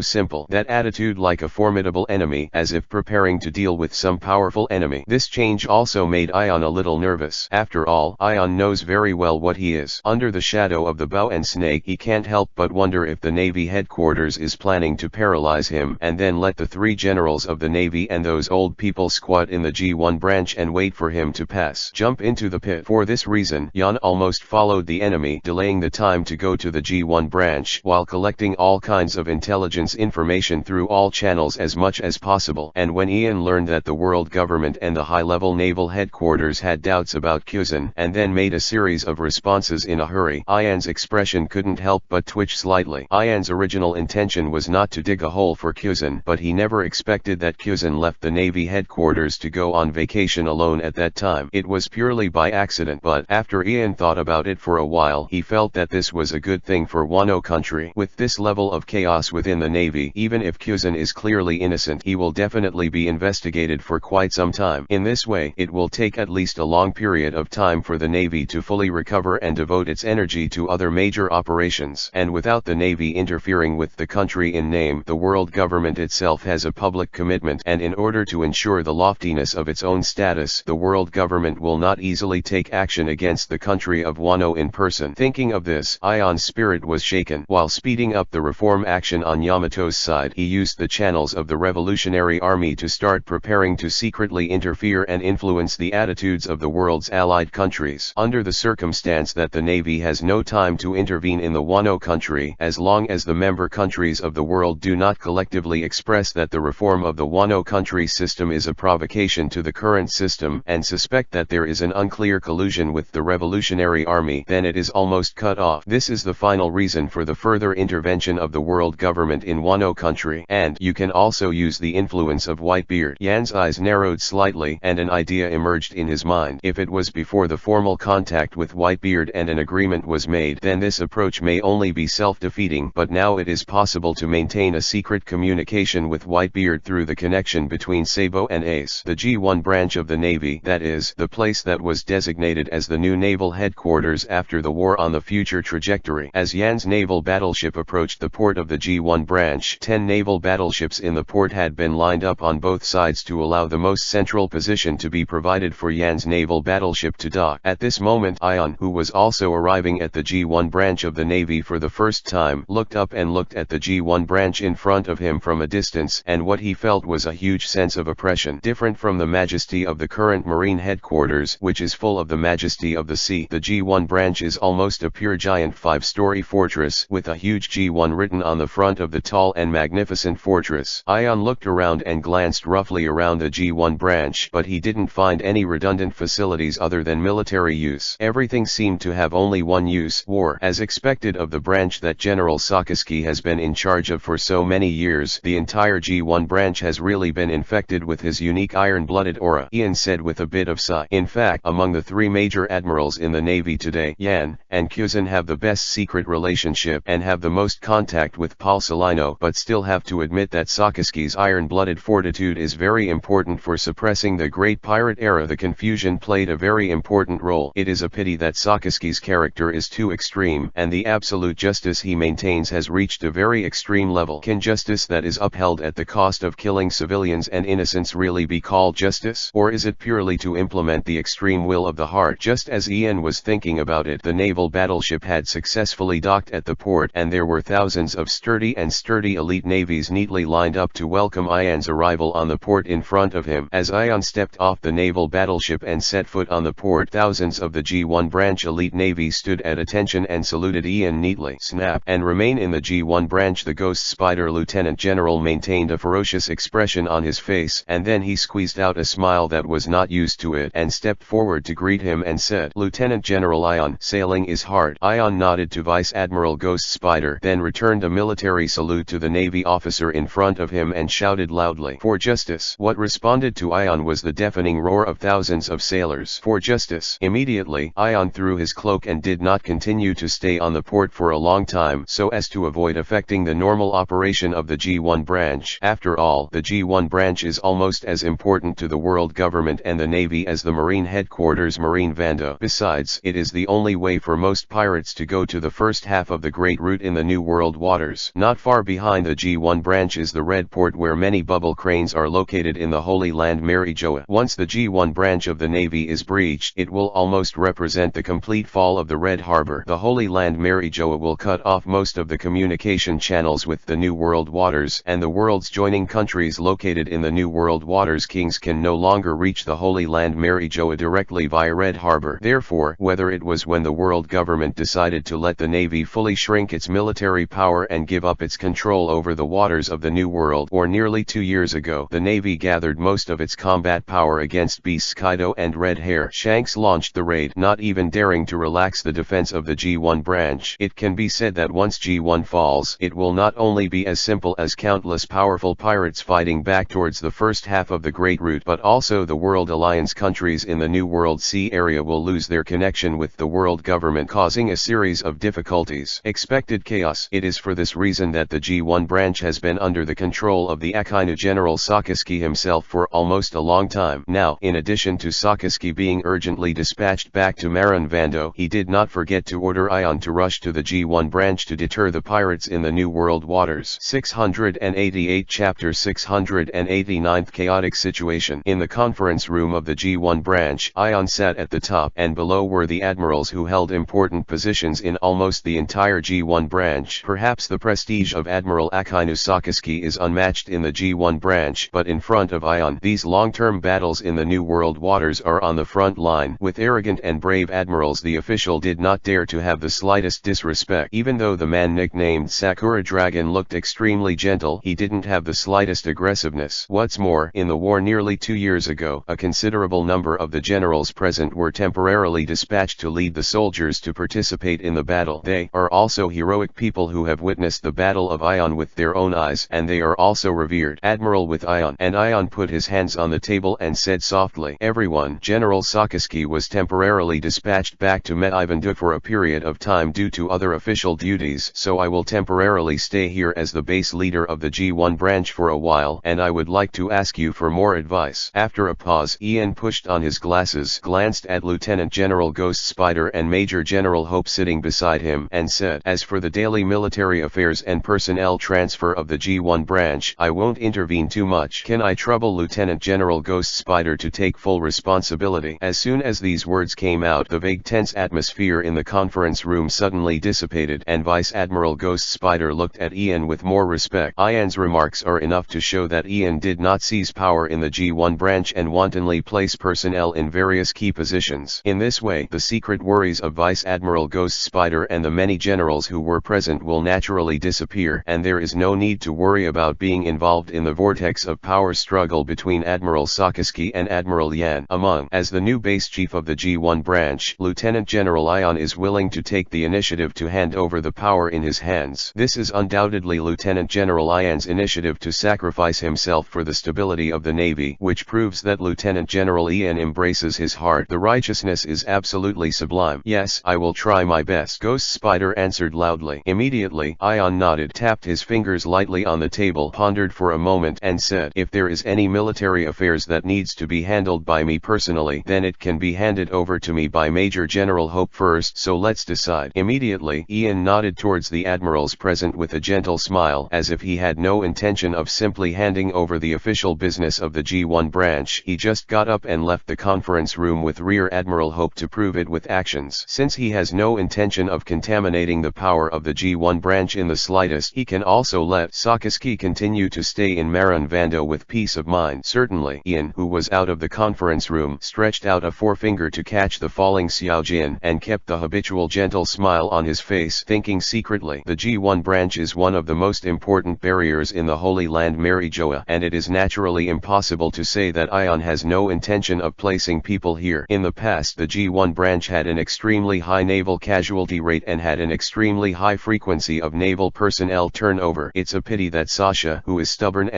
simple. That attitude like a formidable enemy, as if preparing to deal with some powerful enemy. This change also made Ion a little nervous. After all, Ion knows very well what he is. Under the shadow of the bow and snake, he can't help but wonder if the Navy headquarters is planning to paralyze him, and then let the 3 generals of the Navy and those old people squat in the G1 branch and wait for him to pass. Jump into the pit. For this reason, Yan almost followed the enemy, delaying the time to go to the G1 branch, while collecting all kinds of intelligence information through all channels as much as possible. And when Ian learned that the world government and the high-level naval headquarters had doubts about Kyuzin, and then made a series of responses in a hurry, Ian's expression couldn't help but twitch slightly. Ian's original intention was not to dig a hole for Kyuzin, but he never expected that Kyuzin left the Navy headquarters to go on vacation alone at that time. It was purely by accident, but after Ian thought about it for a while, he felt that this was a good thing for Wano country. With this level of chaos within the Navy, even if Kyuzin is clearly innocent, he will definitely be investigated for quite some time. In this way, it will take at least a long period of time for the Navy to fully recover and devote its energy to other major operations. And without the Navy interfering with the country in name, the world government itself has a public commitment, and in order to ensure the loftiness of its own status, the world government will not easily take action against the country of Wano in person. Thinking of this, Ion's spirit was shaken. While speeding up the reform action on Yamato's side, he used the channels of the Revolutionary Army to start preparing to secretly interfere and influence the attitudes of the world's allied countries. Under the circumstance that the Navy has no time to intervene in the Wano country, as long as the member countries of the world do not collectively express that the reform of the Wano country system is a provocation to the current system, and suspect that there is an unclear collusion with the Revolutionary Army, then it is almost cut off. This is the final reason for the further intervention of the world government in Wano country. And you can also use the influence of Whitebeard. Yan's eyes narrowed slightly, and an idea emerged in his mind. If it was before the formal contact with Whitebeard and an agreement was made, then this approach may only be self-defeating, but now it is possible to maintain a secret communication with Whitebeard through the connection between Sabo and Ace, the G1 branch of the Navy, that is, the place that was designated as the new naval headquarters after the war on the future trajectory. As Yan's naval battleship approached the port of the G1 branch, 10 naval battleships in the port had been lined up on both sides to allow the most central position to be provided for Yan's naval battleship to dock. At this moment, Ion, who was also arriving at the G1 branch of the Navy for the first time, looked up and looked at the G1 branch in front of him from a distance, and what he felt was a huge sense of oppression. Different from the majesty of the current marine headquarters, which is full of the majesty of the sea, the G1 branch is almost a pure giant 5-story fortress, with a huge G1 written on the front of the tall and magnificent fortress. Ion looked around and glanced roughly around the G1 branch, but he didn't find any redundant facilities other than military use. Everything seemed to have only one use: war. As expected of the branch that General Sakazuki has been in charge of for so many years, the entire G1 branch has really been infected with his unique iron-blooded aura, Ian said with a bit of sigh. In fact, among the 3 major admirals in the Navy today, Yan and Kyuzin have the best secret relationship and have the most contact with Paul Salino, but still have to admit that Sakazuki's iron-blooded fortitude is very important for suppressing the great pirate era. The confusion played a very important role. It is a pity that Sakazuki's character character is too extreme, and the absolute justice he maintains has reached a very extreme level. Can justice that is upheld at the cost of killing civilians and innocents really be called justice? Or is it purely to implement the extreme will of the heart? Just as Ian was thinking about it, the naval battleship had successfully docked at the port, and there were thousands of sturdy elite navies neatly lined up to welcome Ian's arrival on the port in front of him. As Ian stepped off the naval battleship and set foot on the port, thousands of the G1 branch elite navy stood at attention and saluted Ian neatly. Snap! And remain in the G1 branch. The Ghost Spider Lieutenant General maintained a ferocious expression on his face, and then he squeezed out a smile that was not used to it, and stepped forward to greet him and said, "Lieutenant General Ian, sailing is hard." Ian nodded to Vice Admiral Ghost Spider, then returned a military salute to the Navy officer in front of him and shouted loudly, "For justice!" What responded to Ian was the deafening roar of thousands of sailors. For justice! Immediately, Ian threw his cloak and did not continue to stay on the port for a long time, so as to avoid affecting the normal operation of the G1 branch. After all, the G1 branch is almost as important to the world government and the Navy as the Marine headquarters Marine Vanda. Besides, it is the only way for most pirates to go to the first half of the Great Route in the New World waters. Not far behind the G1 branch is the Red Port, where many bubble cranes are located in the Holy Land Marijoa. Once the G1 branch of the Navy is breached, it will almost represent the complete fall of the Red Harbor. The Holy Land Marijoa will cut off most of the communication channels with the New World waters, and the world's joining countries located in the New World waters kings can no longer reach the Holy Land Marijoa directly via Red Harbor. Therefore, whether it was when the world government decided to let the Navy fully shrink its military power and give up its control over the waters of the New World, or nearly 2 years ago, the Navy gathered most of its combat power against Beasts Kaido and Red Hair Shanks launched the raid, not even daring to relax the defense of the G1 branch. It can be said that once G1 falls, it will not only be as simple as countless powerful pirates fighting back towards the first half of the Great Route, but also the World Alliance countries in the New World Sea area will lose their connection with the world government, causing a series of difficulties. Expected chaos. It is for this reason that the G1 branch has been under the control of the Akainu General Sakazuki himself for almost a long time. Now, in addition to Sakazuki being urgently dispatched back to Marin Vando, he did not forget to order Ion to rush to the G1 branch to deter the pirates in the New World waters. 688 Chapter 689th Chaotic Situation. In the conference room of the G1 branch, Ion sat at the top, and below were the admirals who held important positions in almost the entire G1 branch. Perhaps the prestige of Admiral Akainu Sakazuki is unmatched in the G1 branch, but in front of Ion, these long-term battles in the New World waters are on the front line. With arrogant and brave admirals, the official did not dare to have the slightest disrespect. Even though the man nicknamed Sakura Dragon looked extremely gentle, he didn't have the slightest aggressiveness. What's more, in the war nearly 2 years ago, a considerable number of the generals present were temporarily dispatched to lead the soldiers to participate in the battle. They are also heroic people who have witnessed the Battle of Ion with their own eyes, and they are also revered. Admiral with Ion. And Ion put his hands on the table and said softly, "Everyone, General Sakazuki was temporarily dispatched back to Meivandu for a period of time due to other official duties, so I will temporarily stay here as the base leader of the G1 branch for a while, and I would like to ask you for more advice." After a pause, Ian pushed on his glasses, glanced at Lieutenant General Ghost Spider and Major General Hope sitting beside him, and said, "As for the daily military affairs and personnel transfer of the G1 branch, I won't intervene too much. Can I trouble Lieutenant General Ghost Spider to take full responsibility?" As soon as these words came out, the vague tense atmosphere in the conference room suddenly dissipated, and Vice Admiral Ghost Spider looked at Ian with more respect. Ian's remarks are enough to show that Ian did not seize power in the G1 branch and wantonly place personnel in various key positions. In this way, the secret worries of Vice Admiral Ghost Spider and the many generals who were present will naturally disappear, and there is no need to worry about being involved in the vortex of power struggle between Admiral Sakazuki and Admiral Yan. As the new base chief of the G1 branch, Lieutenant General Ion is willing to take the initiative to hand over the power in his hands. This is undoubtedly Lieutenant General Ion's initiative to sacrifice himself for the stability of the Navy, which proves that Lieutenant General Ian embraces his heart. The righteousness is absolutely sublime. "Yes, I will try my best," Ghost Spider answered loudly. Immediately, Ion nodded, tapped his fingers lightly on the table, pondered for a moment, and said, "If there is any military affairs that needs to be handled by me personally, then it can be handed over to me by Major General Hope help first, so let's decide. Immediately, Ian nodded towards the admirals present with a gentle smile, as if he had no intention of simply handing over the official business of the G1 branch. He just got up and left the conference room with Rear Admiral Hope to prove it with actions. Since he has no intention of contaminating the power of the G1 branch in the slightest, he can also let Sakaski continue to stay in Maran Vando with peace of mind. Certainly, Ian, who was out of the conference room, stretched out a forefinger to catch the falling Xiao Jin, and kept the habitual gentle smile on his face, thinking secretly, the G1 branch is one of the most important barriers in the Holy Land Marijoa, and it is naturally impossible to say that Ion has no intention of placing people here. In the past, the G1 branch had an extremely high naval casualty rate and had an extremely high frequency of naval personnel turnover. It's a pity that Sasha, who is stubborn,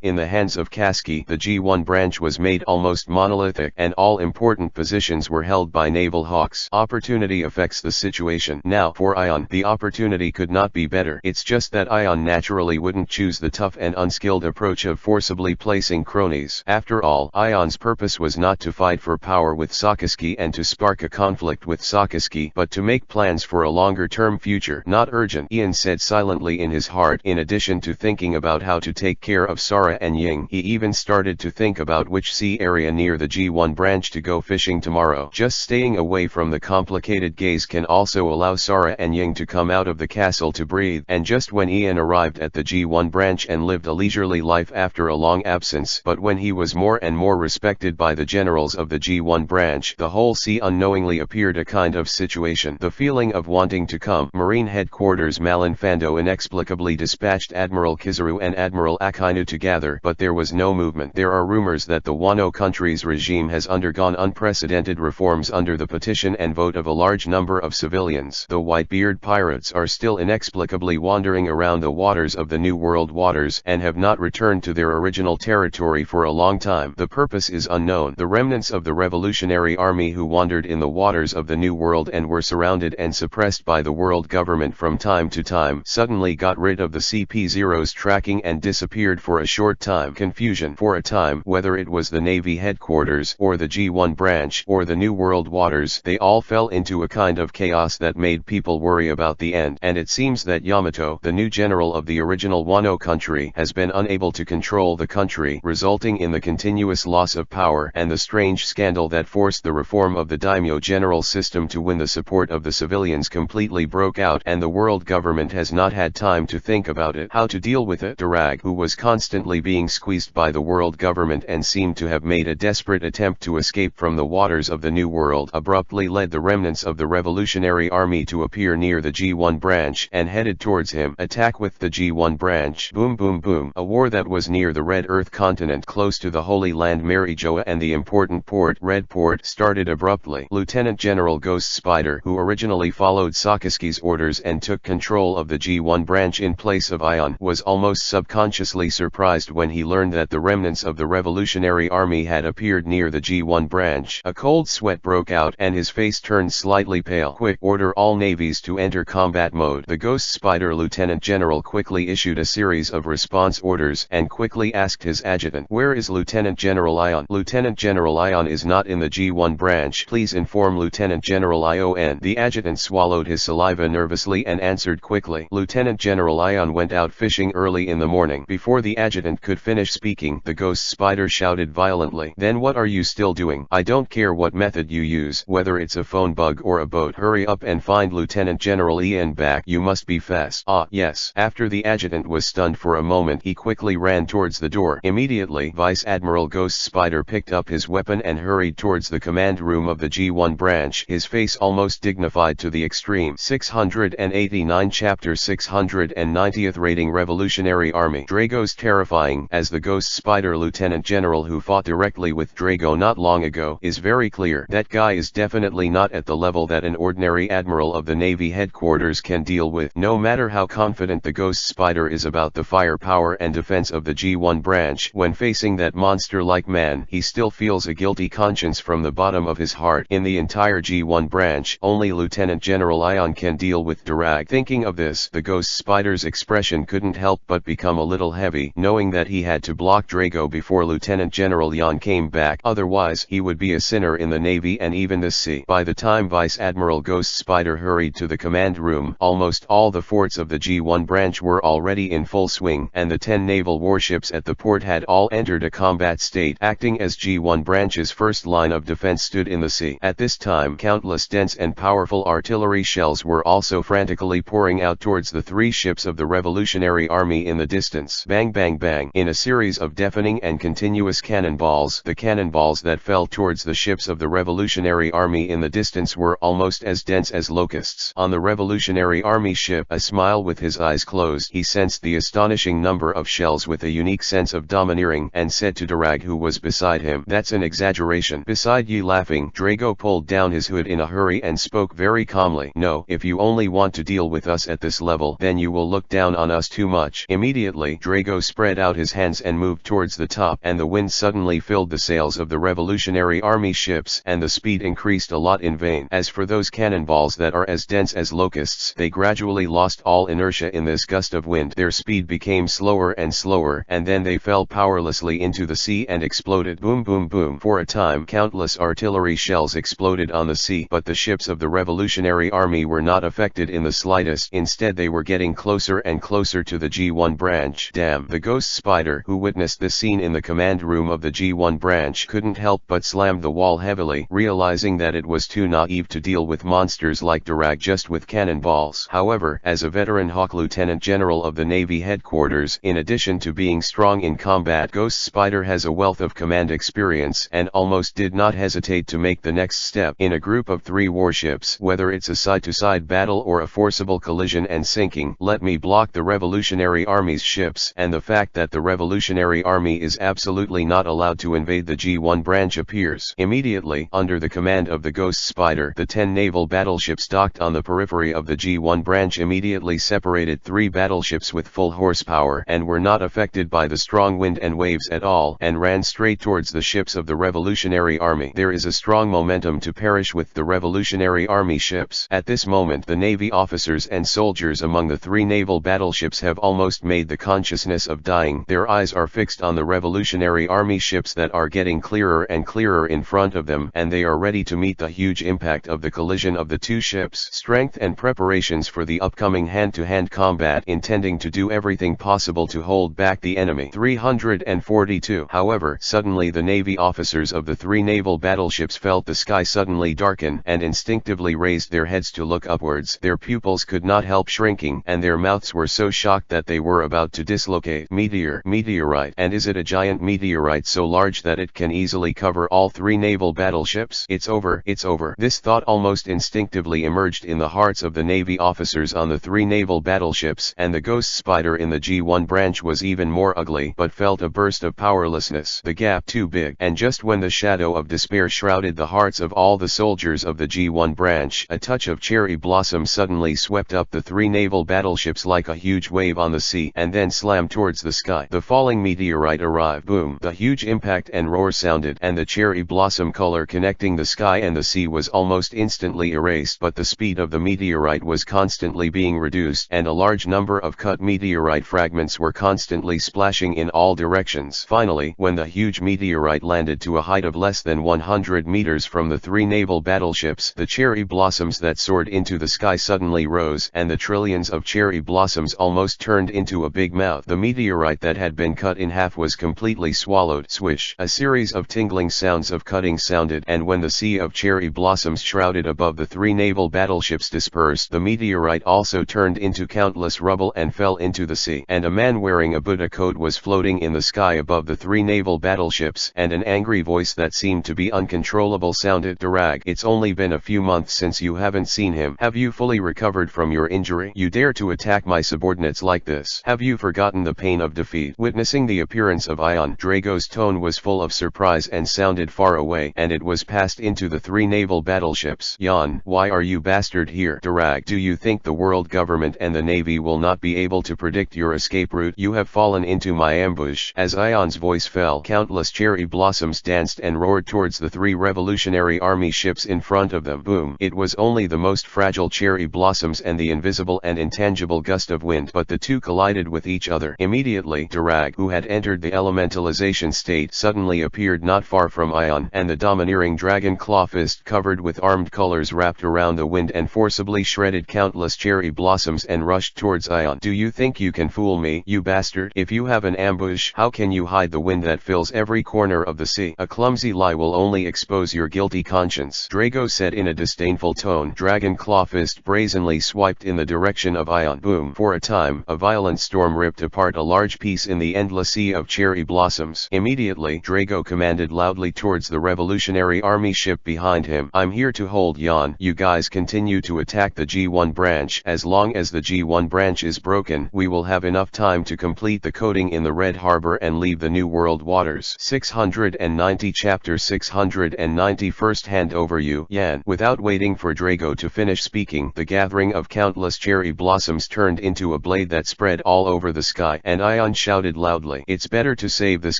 in the hands of Kaski, the G1 branch was made almost monolithic, and all important positions were held by naval hawks. Opportunity affects the situation. Now, for Ion, the opportunity could not be better. It's just that Ion naturally wouldn't choose the tough and unskilled approach of forcibly placing cronies. After all, Ion's purpose was not to fight for power with Sakaski and to spark a conflict with Sakaski, but to make plans for a longer-term future. Not urgent, Ian said silently in his heart. In addition to thinking about how to take care of Sara and Ying, he even started to think about which sea area near the G1 branch to go fishing tomorrow. Just staying away from the complicated gaze can also allow Sara and Ying to come out of the castle to breathe. And just when Ian arrived at the G1 branch and lived a leisurely life after a long absence, but when he was more and more respected by the generals of the G1 branch, the whole sea unknowingly appeared a kind of situation. The feeling of wanting to come. Marine Headquarters Malinfando inexplicably dispatched Admiral Kizaru and Admiral Akainu to gather, but there was no movement. There are rumors that the Wano country's regime has undergone unprecedented reforms under the petition and vote of a large number of civilians. The Whitebeard pirates are still inexplicably wandering around the waters of the New World waters and have not returned to their original territory for a long time. The purpose is unknown. The remnants of the Revolutionary Army who wandered in the waters of the New World and were surrounded and suppressed by the world government from time to time suddenly got rid of the CP0's tracking and disappeared for a short time. Confusion. For a time, whether it was the Navy headquarters or the G1 branch or the New World waters, they all fell into a kind of chaos that made people worry about the end. And it seems that Yamato, the new general of the original Wano country, has been unable to control the country, resulting in the continuous loss of power and the strange scandal that forced the reform of the daimyo general system to win the support of the civilians completely broke out, and the world government has not had time to think about it, how to deal with it. Durag, who was constantly being squeezed by the world government and seemed to have made a desperate attempt to escape from the waters of the New World, abruptly led the remnants of the Revolutionary Army to appear near the G1 branch and headed towards him. Attack with the G1 branch. Boom boom boom. A war that was near the Red Earth continent close to the Holy Land Marijoa and the important port, Red Port, started abruptly. Lieutenant General Ghost Spider, who originally followed Sakaski's orders and took control of the G1 branch in place of Ion, was almost subconsciously surprised when he learned that the remnants of the Revolutionary Army had appeared near the G1 branch. A cold sweat broke out and his face turned slightly pale. Quick, order all navies to enter combat mode. The Ghost Spider Lieutenant General quickly issued a series of response orders and quickly asked his adjutant, "Where is Lieutenant General Ion?" "Lieutenant General Ion is not in the G1 branch. Please inform Lieutenant General Ion." The adjutant swallowed his saliva nervously and answered quickly, "Lieutenant General Ion went out fishing early in the morning." Before the adjutant could finish speaking, the Ghost Spider shouted violently, "Then what are you still doing? I don't care what method you use, whether it's a phone bug or a boat. Hurry up and find Lieutenant General Ian back. You must be fast." "Ah, yes." After the adjutant was stunned for a moment, he quickly ran towards the door. Immediately, Vice Admiral Ghost Spider picked up his weapon and hurried towards the command room of the G1 branch, his face almost dignified to the extreme. 689 Chapter 690th Rating Revolutionary Army. Drago's terrifying. As the Ghost Spider Lieutenant General who fought directly with Drago not long ago, is very clear. That guy is definitely not at the level that an ordinary admiral of the Navy headquarters can deal with. No matter how confident the Ghost Spider is about the firepower and defense of the G1 branch, when facing that monster-like man, he still feels a guilty conscience from the bottom of his heart. In the entire G1 branch, only Lieutenant General Ion can deal with Durag. Thinking of this, the Ghost Spider's expression couldn't help but become a little heavy, knowing that he had to block Drago before Lieutenant General Ion came back. Otherwise, he would be a sinner in the Navy and even the sea. By the time Vice Admiral Ghost Spider hurried to the command room, almost all the forts of the G1 branch were already in full swing, and the 10 naval warships at the port had all entered a combat state. Acting as G1 branch's first line of defense stood in the sea. At this time, countless dense and powerful artillery shells were also frantically pouring out towards the 3 ships of the Revolutionary Army in the distance. Bang bang bang. In a series of deafening and continuous cannonballs, the cannonballs that fell towards the ships of the Revolutionary Army in the distance were almost as dense as locusts. On the Revolutionary Army ship, a smile with his eyes closed, he sensed the astonishing number of shells with a unique sense of domineering, and said to Darag, who was beside him, "That's an exaggeration." Beside ye laughing, Drago pulled down his hood in a hurry and spoke very calmly. "No, if you only want to deal with us at this level, then you will look down on us too much." Immediately, Drago spread out his hands and moved towards the top, and the wind suddenly filled the sails of the Revolutionary Army ships, and the speed increased a lot in vain. As for those cannonballs that are as dense as locusts, they gradually lost all inertia in this gust of wind. Their speed became slower and slower, and then they fell powerlessly into the sea and exploded. Boom boom boom. For a time, countless artillery shells exploded on the sea, but the ships of the Revolutionary Army were not affected in the slightest. Instead, they were getting closer and closer to the G1 branch. Damn! The Ghost Spider, who witnessed this scene in the command room of the G1 branch, couldn't help but slam the wall heavily, realizing that it was too naive to deal with monsters like Darag just with cannonballs. However, as a veteran Hawk Lieutenant General of the Navy headquarters, in addition to being strong in combat, Ghost Spider has a wealth of command experience, and almost did not hesitate to make the next step. In a group of 3 warships, whether it's a side-to-side battle or a forcible collision and sinking, let me block the Revolutionary Army's ships. And the fact that the Revolutionary Army is absolutely not allowed to invade the G1 branch appears. Immediately, under the command of the Ghost Spider, the 10 naval battleships docked on the periphery of the G1 branch immediately separated 3 battleships with full horsepower, and were not affected by the strong wind and waves at all, and ran straight towards the ships of the Revolutionary Army. There is a strong momentum to perish with the Revolutionary Army ships. At this moment, the Navy officers and soldiers among the 3 naval battleships have almost made the consciousness of dying. Their eyes are fixed on the Revolutionary Army ships that are getting clearer and clearer in front of them, and they are ready to meet the huge impact of the collision of the 2 ships. Strength and preparations for the upcoming hand-to-hand combat, intending to do everything possible to hold back the enemy. 342. However, suddenly the Navy officers of the 3 naval battleships felt the sky suddenly darken, and instinctively raised their heads to look upwards. Their pupils could not help shrinking, and their mouths were so shocked that they were about to dislocate. Meteorite. And is it a giant meteorite so large that it can easily cover all 3 naval battleships? It's over. It's over. This thought almost instinctively emerged in the hearts of the Navy officers on the 3 naval battleships, and the Ghost Spider in the G1 branch was even more ugly, but felt a burst of powerlessness. The gap too big. And just when the shadow of despair shrouded the hearts of all the soldiers of the G1 branch, a touch of cherry blossom suddenly swept up the 3 naval battleships like a huge wave on the sea, and then slammed towards the sky. The falling meteorite arrived. Boom! The huge impact and roar sounded, and the cherry blossom color connecting the sky and the sea was almost instantly erased, but the speed of the meteorite was constantly being reduced, and a large number of cut meteorite fragments were constantly splashing in all directions. Finally, when the huge meteorite landed to a height of less than 100 meters from the 3 naval battleships, the cherry blossoms that soared into the sky suddenly rose, and the trillions of cherry blossoms almost turned into a big mouth. The meteorite that had been cut in half was completely swallowed. Swish! A series of tingling sounds of cutting sounded, and when the sea of cherry blossoms shrouded above the 3 naval battleships dispersed, the meteorite also turned into countless rubble and fell into the sea. And a man wearing a Buddha coat was floating in the sky above the 3 naval battleships, and an angry voice that seemed to be uncontrollable sounded, "Darag, it's only been a few months since you haven't seen him. Have you fully recovered from your injury? You dare to attack my subordinates like this? Have you forgotten the pain of defeat?" Witnessing the appearance of Ion, Drago's tone was full of surprise and sounded far away, and it was passed into the 3 naval battleships. "Yon, why are you bastard here? Darag, do you think the world government and the Navy will not be able to predict your escape route? You have fallen into my ambush." As Ion's voice fell, countless cherry blossoms danced and roared towards the 3 Revolutionary Army ships in front of them. Boom! It was only the most fragile cherry blossoms and the invisible and intangible gust of wind, but the 2 collided with each other. Immediately, Darag, who had entered the elementalization state, suddenly appeared not far from Ion, and the domineering dragon claw fist covered covered with armed colors wrapped around the wind and forcibly shredded countless cherry blossoms and rushed towards Ion. "Do you think you can fool me, you bastard? If you have an ambush, how can you hide the wind that fills every corner of the sea? A clumsy lie will only expose your guilty conscience," Drago said in a disdainful tone. Dragon Claw Fist brazenly swiped in the direction of Ion. Boom! For a time, a violent storm ripped apart a large piece in the endless sea of cherry blossoms. Immediately, Drago commanded loudly towards the Revolutionary Army ship behind him. "I'm here to hold Yan. You guys continue to attack the G1 branch. As long as the G1 branch is broken, we will have enough time to complete the coating in the Red Harbor and leave the New World waters." 690 Chapter 690 First-hand overview. Yan. Without waiting for Drago to finish speaking, the gathering of countless cherry blossoms turned into a blade that spread all over the sky, and Ion shouted loudly, "It's better to save this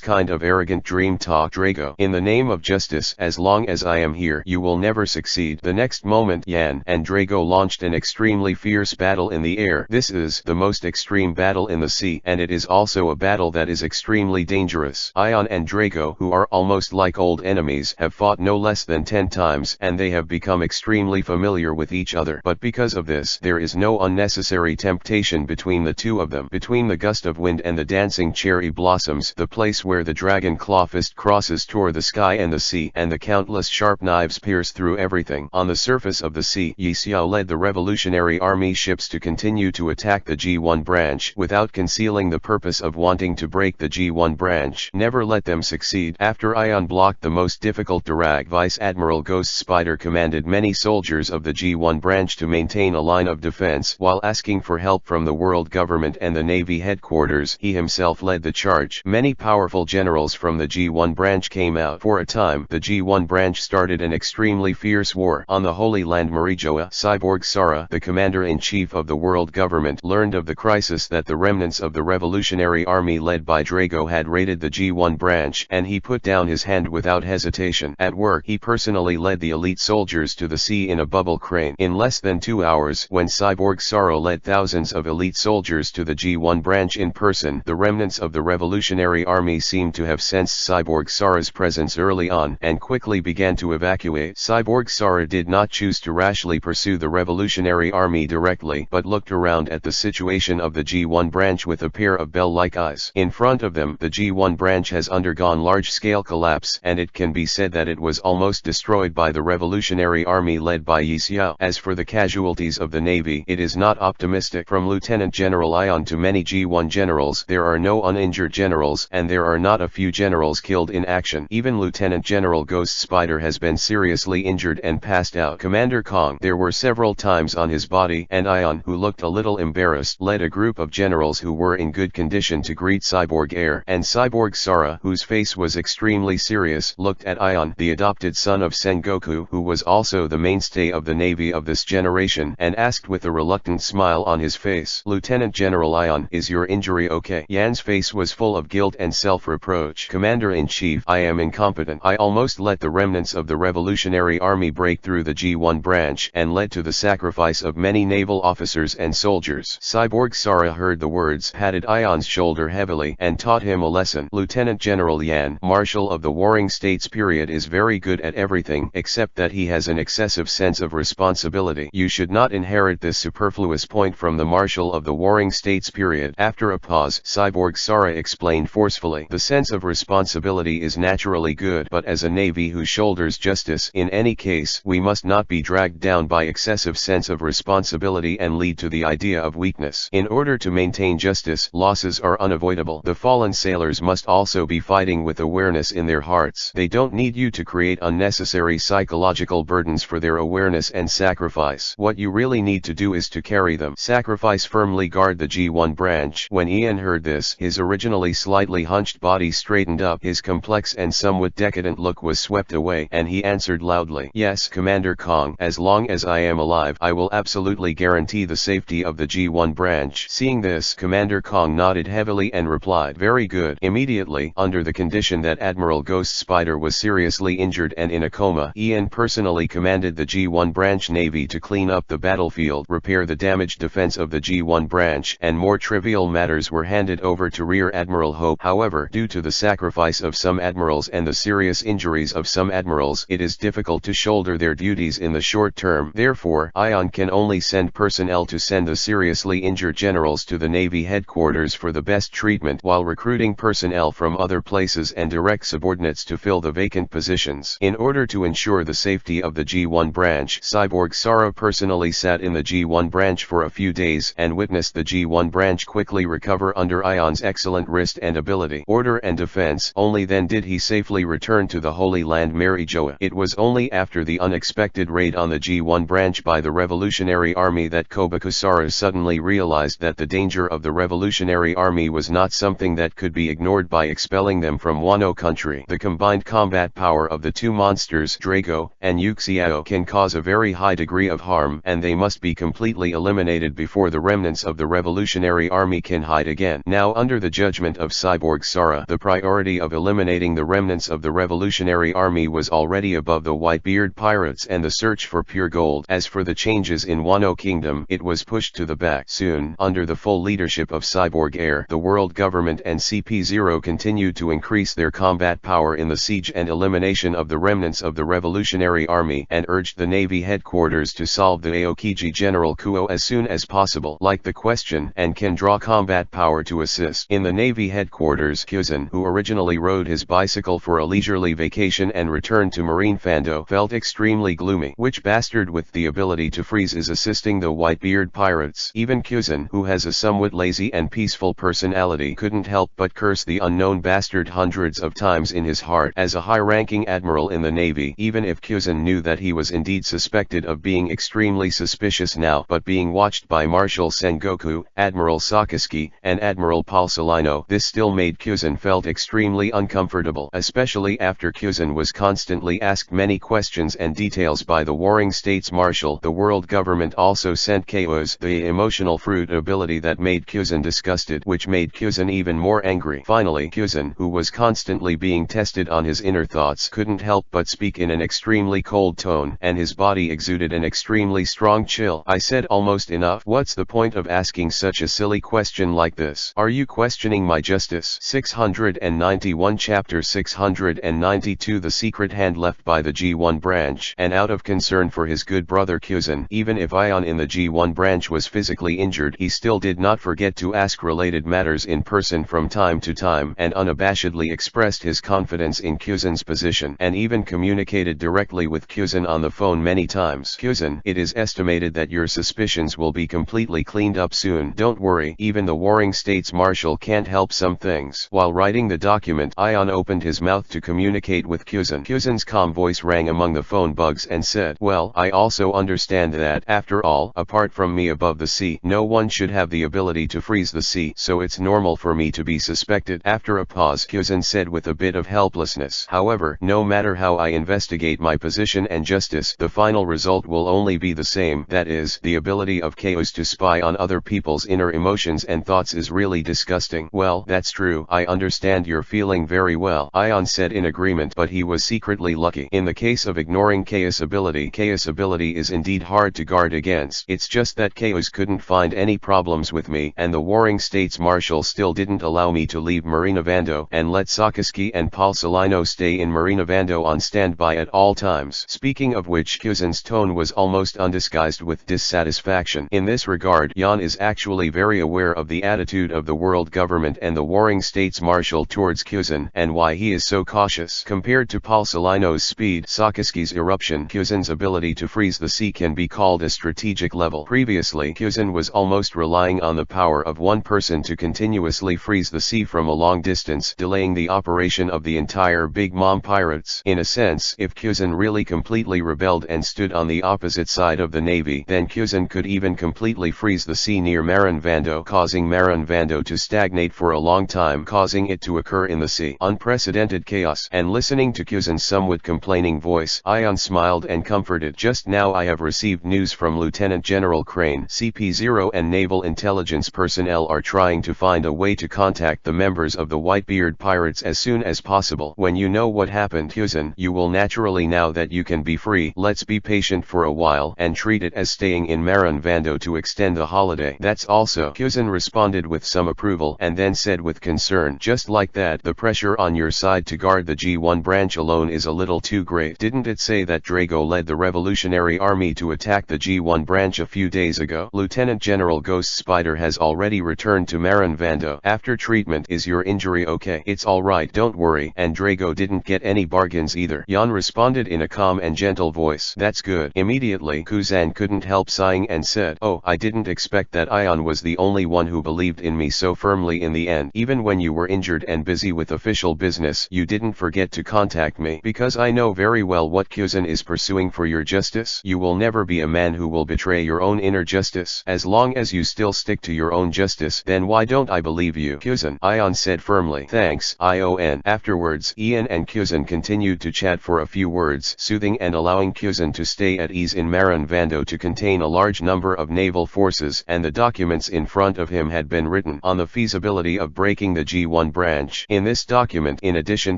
kind of arrogant dream talk, Drago. In the name of justice, as long as I am here, you will never succeed." The next moment, Yan and Drago launched an extremely fierce battle in the air. This is the most extreme battle in the sea, and it is also a battle that is extremely dangerous. Ion and Drago, who are almost like old enemies, have fought no less than 10 times, and they have become extremely familiar with each other. But because of this, there is no unnecessary temptation between the two of them. Between the gust of wind and the dancing cherry blossoms, the place where the Dragon Claw Fist crosses toward the sky and the sea, and the countless sharp knives pierce through everything. On the surface of the sea, Yi Xiao led the Revolutionary Army ships to continue to attack the G1 branch, without concealing the purpose of wanting to break the G1 branch. Never let them succeed. After Ion blocked the most difficult Durag, Vice Admiral Ghost Spider commanded many soldiers of the G1 branch to maintain a line of defense. While asking for help from the world government and the Navy headquarters, he himself led the charge. Many powerful generals from the G1 branch came out. For a time, the G1 branch started an extremely fierce war. On the Holy Land Marijoa, Cyborg Sara, the commander-in-chief of the world government, learned of the crisis that the remnants of the Revolutionary Army led by Drago had raided the G1 branch, and he put down his hand without hesitation. At work, he personally led the elite soldiers to the sea in a bubble crane. In less than 2 hours, when Cyborg Sara led thousands of elite soldiers to the G1 branch in person, the remnants of the Revolutionary Army seemed to have sensed Cyborg Sara's presence early on, and quickly began to evacuate. Cyborg Sara did not choose to rashly pursue the Revolutionary Army directly, but looked around at the situation of the G1 branch with a pair of bell-like eyes. In front of them, the G1 branch has undergone large-scale collapse, and it can be said that it was almost destroyed by the Revolutionary Army led by Yi Xiao. As for the casualties of the Navy, it is not optimistic. From Lieutenant General Ion to many G1 generals, there are no uninjured generals, and there are not a few generals killed in action. Even Lieutenant General Ghost Spider has been seriously injured and passed out. Commander Kong, there were several times on his body, and Ion, who looked a little embarrassed, led a group of generals who were in good condition to greet Cyborg Air, and Cyborg Sara, whose face was extremely serious, looked at Ion, the adopted son of Sengoku, who was also the mainstay of the Navy of this generation, and asked with a reluctant smile on his face, "Lieutenant General Ion, is your injury okay?" Yan's face was full of guilt and self-reproach. "Commander-in-Chief, I am incompetent. I almost let the remnants of the Revolutionary Army break through the G1 branch, and led to the sacrifice of many naval officers and soldiers." Cyborg Sara heard the words, patted Ion's shoulder heavily, and taught him a lesson. "Lieutenant General Yan, Marshal of the Warring States period, is very good at everything, except that he has an excessive sense of responsibility. You should not inherit this superfluous point from the Marshal of the Warring States period." After a pause, Cyborg Sara explained forcefully, "The sense of responsibility is naturally good, but as a Navy who shoulders justice, in any case, we must not be dragged down by excessive sense of responsibility and lead to the idea of weakness. In order to maintain justice, losses are unavoidable. The fallen sailors must also be fighting with awareness in their hearts. They don't need you to create unnecessary psychological burdens for their awareness and sacrifice. What you really need to do is to carry them. Sacrifice firmly guard the G1 branch." When Ian heard this, his originally slightly hunched body straightened up, his complex and somewhat decadent look was swept away, and he answered loudly, "Yes, Commander Kong, as long as I am alive, I will absolutely guarantee the safety of the G1 branch." Seeing this, Commander Kong nodded heavily and replied, "Very good." Immediately, under the condition that Admiral Ghost Spider was seriously injured and in a coma, Ian personally commanded the G1 branch Navy to clean up the battlefield, repair the damaged defense of the G1 branch, and more trivial matters were handed over to Rear Admiral Hope. However, due to the sacrifice of some admirals and the serious injuries of some admirals, it is difficult difficult to shoulder their duties in the short term. Therefore, Ion can only send personnel to send the seriously injured generals to the Navy headquarters for the best treatment, while recruiting personnel from other places and direct subordinates to fill the vacant positions. In order to ensure the safety of the G1 branch, Cyborg Sara personally sat in the G1 branch for a few days and witnessed the G1 branch quickly recover under Ion's excellent wrist and ability. Order and defense. Only then did he safely return to the Holy Land Marijoa. It was only after the unexpected raid on the G1 branch by the Revolutionary Army that Kobo Kusara suddenly realized that the danger of the Revolutionary Army was not something that could be ignored by expelling them from Wano country. The combined combat power of the two monsters, Drago and Yuxiao, can cause a very high degree of harm, and they must be completely eliminated before the remnants of the Revolutionary Army can hide again. Now, under the judgment of Cyborg Sara, the priority of eliminating the remnants of the Revolutionary Army was already above the Whitebeard pirates and the search for pure gold. As for the changes in Wano Kingdom, it was pushed to the back. Soon, under the full leadership of Cyborg Air, the world government and CP0 continued to increase their combat power in the siege and elimination of the remnants of the Revolutionary Army, and urged the Navy headquarters to solve the Aokiji General Kuo as soon as possible. Like the question, and can draw combat power to assist. In the Navy headquarters, Kyuzan, who originally rode his bicycle for a leisurely vacation and returned to Marine Fando, felt extremely gloomy. Which bastard with the ability to freeze is assisting the Whitebeard pirates? Even Kyuzan, who has a somewhat lazy and peaceful personality, couldn't help but curse the unknown bastard hundreds of times in his heart. As a high-ranking admiral in the Navy, even if Kyuzan knew that he was indeed suspected of being extremely suspicious now, but being watched by Marshal Sengoku, Admiral Sakazuki, and Admiral Paul Salino, this still made Kyuzan felt extremely uncomfortable, especially after Kyuzan was constantly asked many questions and details by the Warring States Marshal. The world government also sent Chaos, the emotional fruit ability that made Kyuzan disgusted, which made Kyuzan even more angry. Finally, Kyuzan, who was constantly being tested on his inner thoughts, couldn't help but speak in an extremely cold tone, and his body exuded an extremely strong chill. I said, almost enough. What's the point of asking such a silly question like this? Are you questioning my justice? 691 Chapter 692 The secret hand left by the G1 branch. And out of concern for his good brother Kyuzan, even if Ion in the G1 branch was physically injured, he still did not forget to ask related matters in person from time to time, and unabashedly expressed his confidence in Kyuzan's position, and even communicated directly with Kyuzan on the phone many times. Kyuzan, it is estimated that your suspicions will be completely cleaned up soon. Don't worry, even the Warring States Marshal can't help some things. While writing the document, Ion opened his mouth to communicate with Kyuzan. Kyuzan's calm voice rang among the phone bugs and said, well, I also understand that, after all, apart from me above the sea, no one should have the ability to freeze the sea, so it's normal for me to be suspected. After a pause, Kyuzan said with a bit of helplessness, however, no matter how I investigate my position and justice, the final result will only be the same, that is, the ability of Chaos to spy on other people's inner emotions and thoughts is really disgusting. Well, that's true, I understand you're feeling very well, Ion said in agreement, but he was secretly lucky. In the case of ignoring Chaos ability is indeed hard to guard against. It's just that Chaos couldn't find any problems with me, and the Warring States Marshal still didn't allow me to leave Marina Vando and let Sakazuki and Paul Salino stay in Marina Vando on standby at all times. Speaking of which, Kyuzan's tone was almost undisguised with dissatisfaction. In this regard, Yan is actually very aware of the attitude of the world government and the Warring States Marshal towards Kyuzan, and why he is so cautious. Compared to Paul Salino's speed, Sakazuki's eruption, Kyuzan's ability to freeze the sea can be called a strategic level. Previously, Kyuzan was almost relying on the power of one person to continuously freeze the sea from a long distance, delaying the operation of the entire Big Mom pirates. In a sense, if Kyuzan really completely rebelled and stood on the opposite side of the Navy, then Kyuzan could even completely freeze the sea near Marin Vando, causing Marin Vando to stagnate for a long time, causing it to occur in the sea. Unprecedented chaos. And listening to Kyuzan's somewhat complaining voice, Ion smiled and comforted. Just now I have received news from Lieutenant General Crane. CP0 and naval intelligence personnel are trying to find a way to contact the members of the Whitebeard pirates as soon as possible. When you know what happened, Kyuzan, you will naturally know that you can be free. Let's be patient for a while and treat it as staying in Marin Vando to extend the holiday. That's also. Kyuzan responded with some approval and then said with concern, just like that, the pressure on your side to guard the G1 branch alone is a little too great. Didn't it say that Drago led the Revolutionary Army to attack the G1 branch a few days ago? Lieutenant General Ghost Spider has already returned to Marin Vando. After treatment. Is your injury okay? It's alright, don't worry. And Drago didn't get any bargains either. Jan responded in a calm and gentle voice. That's good. Immediately Kuzan couldn't help sighing and said, oh, I didn't expect that Ion was the only one who believed in me so firmly in the end. Even when you were injured and busy with official business, you didn't forget to contact me. Because I know very well what Kuzan is pursuing for your justice. You will never be a man who will betray your own inner justice. As long as you still stick to your own justice, then why don't I believe you? Kuzan, Ion said firmly. Thanks, Ion. Afterwards, Ian and Kuzan continued to chat for a few words, soothing and allowing Kuzan to stay at ease in Marin Vando to contain a large number of naval forces, and the documents in front of him had been written on the feasibility of breaking the G1 branch. In this document, in addition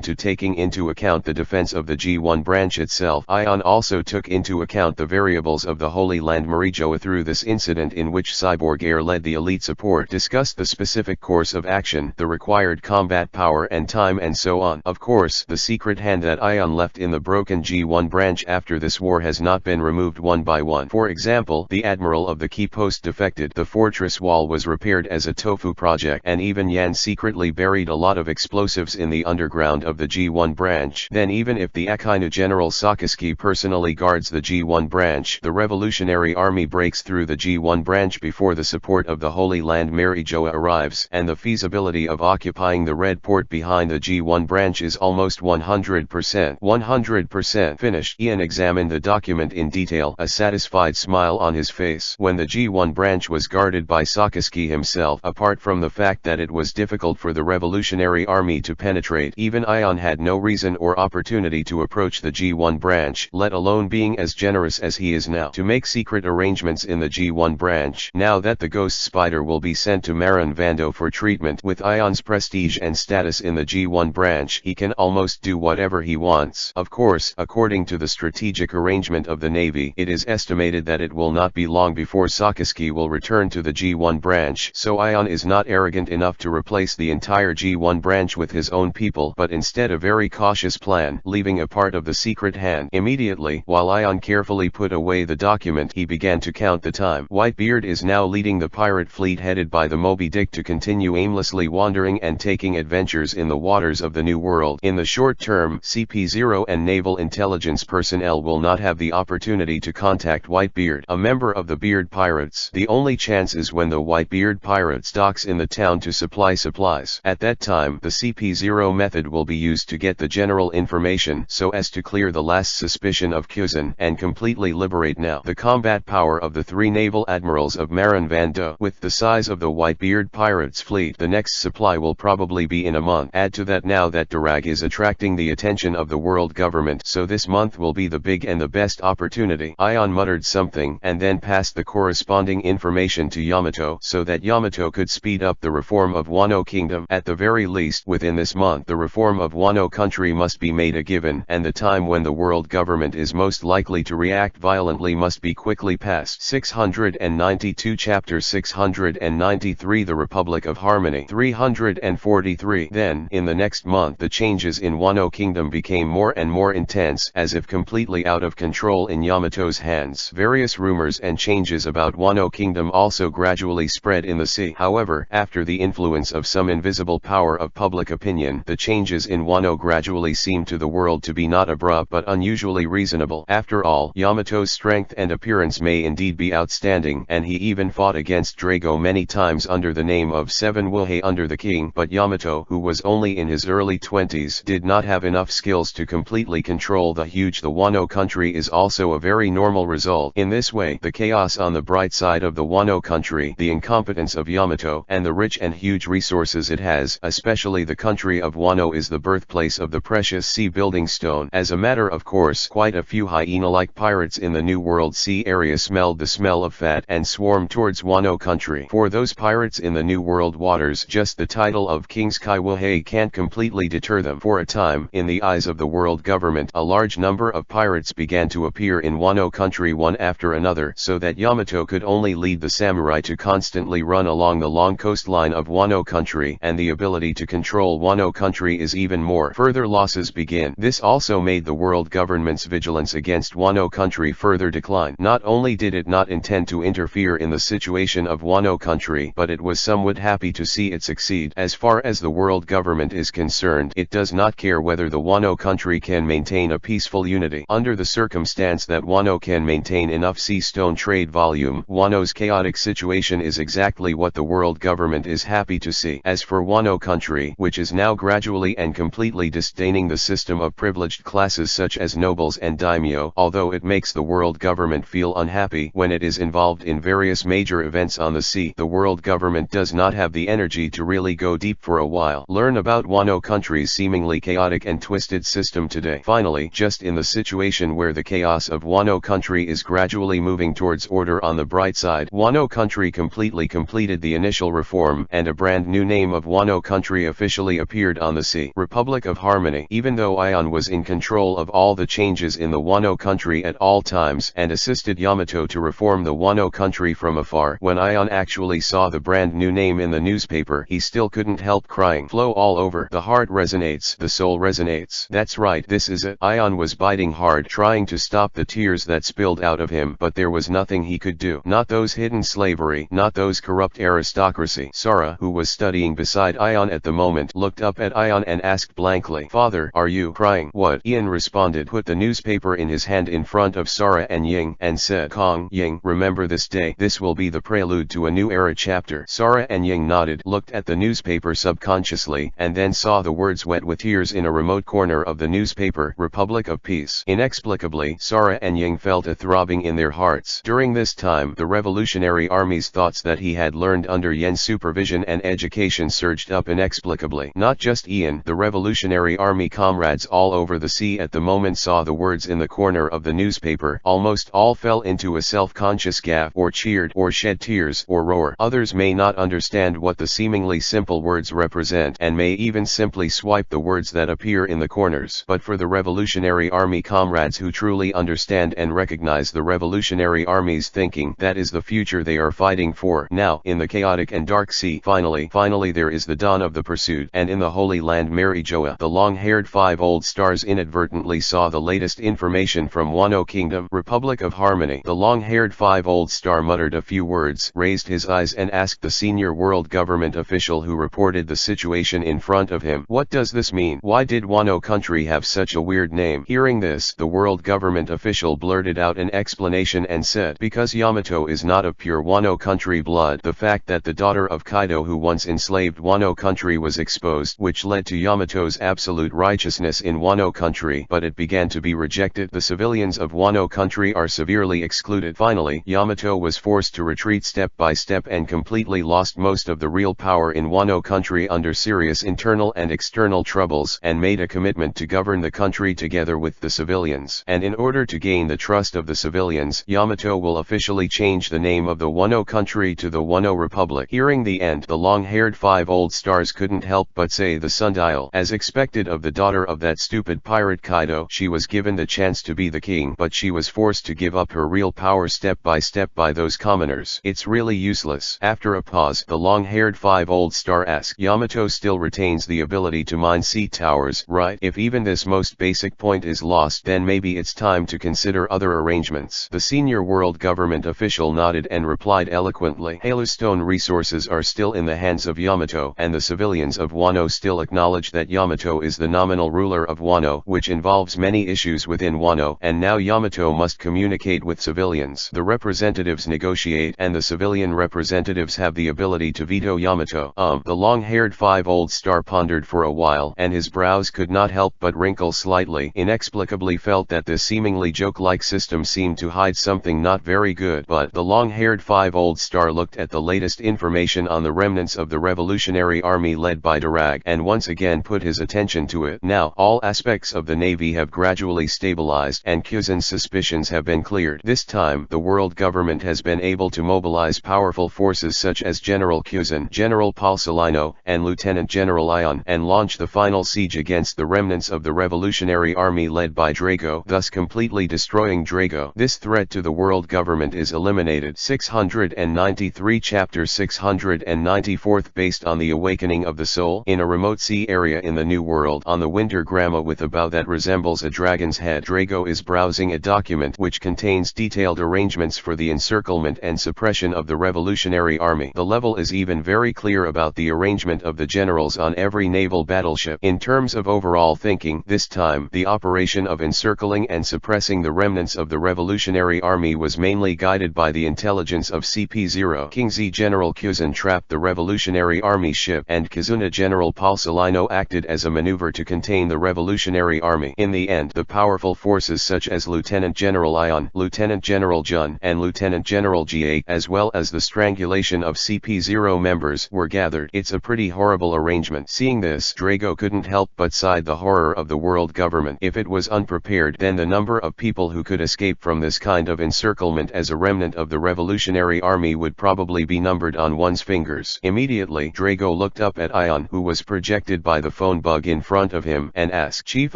to taking into account the defense of the G1 branch itself, Ion also took into account the variables of the Holy Land Marijoa through this incident in which Cyborg Air led the elite support, discussed the specific course of action, the required combat power and time and so on. Of course, the secret hand that Ion left in the broken G1 branch after this war has not been removed one by one. For example, the admiral of the key post defected, the fortress wall was repaired as a tofu project, and even Yan secretly buried a lot of explosives in the underground of the G1 branch. Then even if the Akainu General Sakaski personally guards the G1 branch, the Revolutionary Army breaks through the G1 branch before the support of the Holy Land Marijoa arrives, and the feasibility of occupying the Red Port behind the G1 branch is almost 100% finished. Ian examined the document in detail, a satisfied smile on his face. When the G1 branch was guarded by Sakaski himself, apart from the fact that it was difficult for the Revolutionary Army to penetrate, even Ion had no reason or opportunity to approach the G1 branch, let alone being as generous as he is now to make secret arrangements in the G1 branch. Now that the Ghost Spider will be sent to Marin Vando for treatment, with Ion's prestige and status in the G1 branch, he can almost do whatever he wants. Of course, according to the strategic arrangement of the Navy, it is estimated that it will not be long before Sakaski will return to the G1 branch, so Ion is not arrogant enough to replace the entire G1 branch with his own people, but instead a very cautious plan, leaving a part of the secret hand. Immediately, while Ion carefully put away the document, he began to count the time. Whitebeard is now leading the pirate fleet headed by the Moby Dick to continue aimlessly wandering and taking adventures in the waters of the New World. In the short term, CP0 and naval intelligence personnel will not have the opportunity to contact Whitebeard, a member of the Beard Pirates. The only chance is when the Whitebeard Pirates docks in the town to supply supplies. At that time, the CP0 method will be used to get the general information so as to clear the last suspicion of Kuzan and completely liberate now the combat power of the three naval admirals of Marin Vando. With the size of the Whitebeard Pirates fleet, the next supply will probably be in a month. Add to that now that Durag is attracting the attention of the world government, so this month will be the big and the best opportunity. Ion muttered something and then passed the corresponding information to Yamato so that Yamato could speed up the reform of Wano Kingdom. At the very least, within this month, the reform of Wano country must be made a given, and the time when the world government is most likely to react violently must be quickly passed. 692 Chapter 693 The Republic of Harmony 343 Then, in the next month, the changes in Wano Kingdom became more and more intense, as if completely out of control in Yamato's hands. Various rumors and changes about Wano Kingdom also gradually spread in the sea. However, after the influence of some invisible power of public opinion, the changes in Wano gradually seemed to the world to be not abrupt but unusually reasonable. After all, Yamato's strength and appearance may indeed be outstanding, and he even fought against Drago many times under the name of Seven Wuhei under the king, but Yamato, who was only in his early 20s, did not have enough skills to completely control the Wano country is also a very normal result. In this way, the chaos on the bright side of the Wano country, the incompetence of Yamato, and the rich and huge resources it has, especially the country of Wano, is the birthplace of the precious sea building stone. As a matter of course, quite a few hyena-like pirates in the New World Sea area smelled the smell of fat and swarmed towards Wano country. For those pirates in the New World waters, just the title of King's Kai Wuhei can't completely deter them. For a time, in the eyes of the world government, a large number of pirates began to appear in Wano country one after another, so that Yamato could only lead the samurai to constantly run along the long coastline of Wano country, and the ability to control Wano country is even more. Further losses begin. This also made the world government's vigilance against Wano country further declined. Not only did it not intend to interfere in the situation of Wano country, but it was somewhat happy to see it succeed. As far as the world government is concerned, it does not care whether the Wano country can maintain a peaceful unity. Under the circumstance that Wano can maintain enough sea stone trade volume, Wano's chaotic situation is exactly what the world government is happy to see. As for Wano country, which is now gradually and completely disdaining the system of privileged classes such as nobles and daimyo, although it makes the world government feel unhappy when it is involved in various major events on the sea, the world government does not have the energy to really go deep for a while. Learn about Wano country's seemingly chaotic and twisted system today. Finally, just in the situation where the chaos of Wano country is gradually moving towards order on the bright side, Wano country completely completed the initial reform, and a brand new name of Wano country officially appeared on the sea: Republic of Harmony. Even though Aion was in control of all the changes in the Wano country at all times and assisted Yamato to reform the Wano country from afar, when Aion actually saw the brand new name in the newspaper, he still couldn't help crying. Flow all over. The heart resonates, the soul resonates. That's right, this is it. Aion was biting hard, trying to stop the tears that spilled out of him, but there was nothing he could do. Not those hidden slavery, not those corrupt aristocracy. Sora, who was studying beside Aion at the moment, looked up at Aion and asked blankly, "Father, are you crying?" "What?" Ian responded, put the newspaper in his hand in front of Sora and Ying, and said, "Kong, Ying, remember this day. This will be the prelude to a new era chapter." Sora and Ying nodded, looked at the newspaper subconsciously, and then saw the words wet with tears in a remote corner of the newspaper: Republic of Peace. Inexplicably, Sora and Ying felt a throbbing in their hearts. During this time, the Revolutionary Army's thoughts that he had learned under Yen's supervision and education surged up inexplicably. Not just Ian, the Revolutionary Army comrades all over the sea at the moment saw the words in the corner of the newspaper. Almost all fell into a self-conscious gaffe, or cheered, or shed tears, or roar. Others may not understand what the seemingly simple words represent, and may even simply swipe the words that appear in the corners. But for the Revolutionary Army comrades who truly understand and recognize the Revolutionary Army's thinking, that is the future they are fighting for. Now, in the chaotic and dark sea, finally there is the dawn of the pursuit, and in the Holy Land Marijoa, the long-haired five old stars inadvertently saw the latest information from Wano Kingdom. Republic of Harmony. The long-haired five old star muttered a few words, raised his eyes and asked the senior world government official who reported the situation in front of him, "What does this mean? Why did Wano country have such a weird name?" Hearing this, the world government official blurted out an explanation and said, "Because Yamato is not of pure Wano country blood. The fact that the daughter of Kaido who once enslaved Wano country was exposed, which led to Yamato's absolute righteousness in Wano country, but it began to be rejected. The civilians of Wano country are severely excluded. Finally, Yamato was forced to retreat step by step and completely lost most of the real power in Wano country under serious internal and external troubles, and made a commitment to govern the country together with the civilians. And in order to gain the trust of the civilians, Yamato will officially change the name of the Wano country to the Wano Republic." Hearing the end, the long-haired five old stars couldn't help but say the sundial. As expected of the daughter of that stupid pirate Kaido, she was given the chance to be the king, but she was forced to give up her real power step by those commoners. "It's really useless." After a pause, the long-haired five old star asked, "Yamato still retains the ability to mine sea towers, right? If even this most basic point is lost, then maybe it's time to consider other arrangements." The senior world government official nodded and replied eloquently, "Halustone resources are still in the hands of Yamato, and the civilians of Wano still acknowledge that Yamato is the nominal ruler of Wano, which involves many issues within Wano, and now Yamato must communicate with civilians. The representatives negotiate, and the civilian representatives have the ability to veto Yamato." The long-haired five old star pondered for a while, and his brows could not help but wrinkle slightly. Inexplicably felt that this seemingly joke-like system seemed to hide something not very good. But the long-haired five old star looked at the latest information on the remnants of the Revolutionary Army led by Darag, and once again put his attention to it. Now, all aspects of the Navy have gradually stabilized, and Kyuzen's suspicions have been cleared. This time, the world government has been able to mobilize powerful forces such as General Kyuzen, General Paul Salino, and Lieutenant General Ion, and launch the final siege against the remnants of the Revolutionary Army led by Drago, thus completely destroying Drago. This threat to the world government is eliminated. 693 Chapter 694 based on the awakening of the soul. In a remote sea area in the New World, on the winter grama with a bow that resembles a dragon's head. Drago is browsing a document which contains detailed arrangements for the encirclement and suppression of the Revolutionary Army. The level is even very clear about the arrangement of the generals on every naval battleship. In terms of overall thinking, this time, the operation of encircling and suppressing the remnants of the Revolutionary Army was mainly guided by the intelligence of CP0. Kingsley General Kuzan trapped the Revolutionary Army ship, and Kazuna General Palsolino acted as a maneuver to contain the Revolutionary Army. In the end, the powerful forces such as Lieutenant General Ion, Lieutenant General Jun, and Lieutenant General G8, as well as the strangulation of CP0 members, were gathered. It's a pretty horrible arrangement. Seeing this, Drago couldn't help but sigh the horror of the world government. If it was unprepared, then the number of people who could escape from this kind of encirclement as a remnant of the Revolutionary Army would probably be numbered on one's fingers. Immediately, Drago looked up at Ion, who was projected by the phone bug in front of him, and asked, "Chief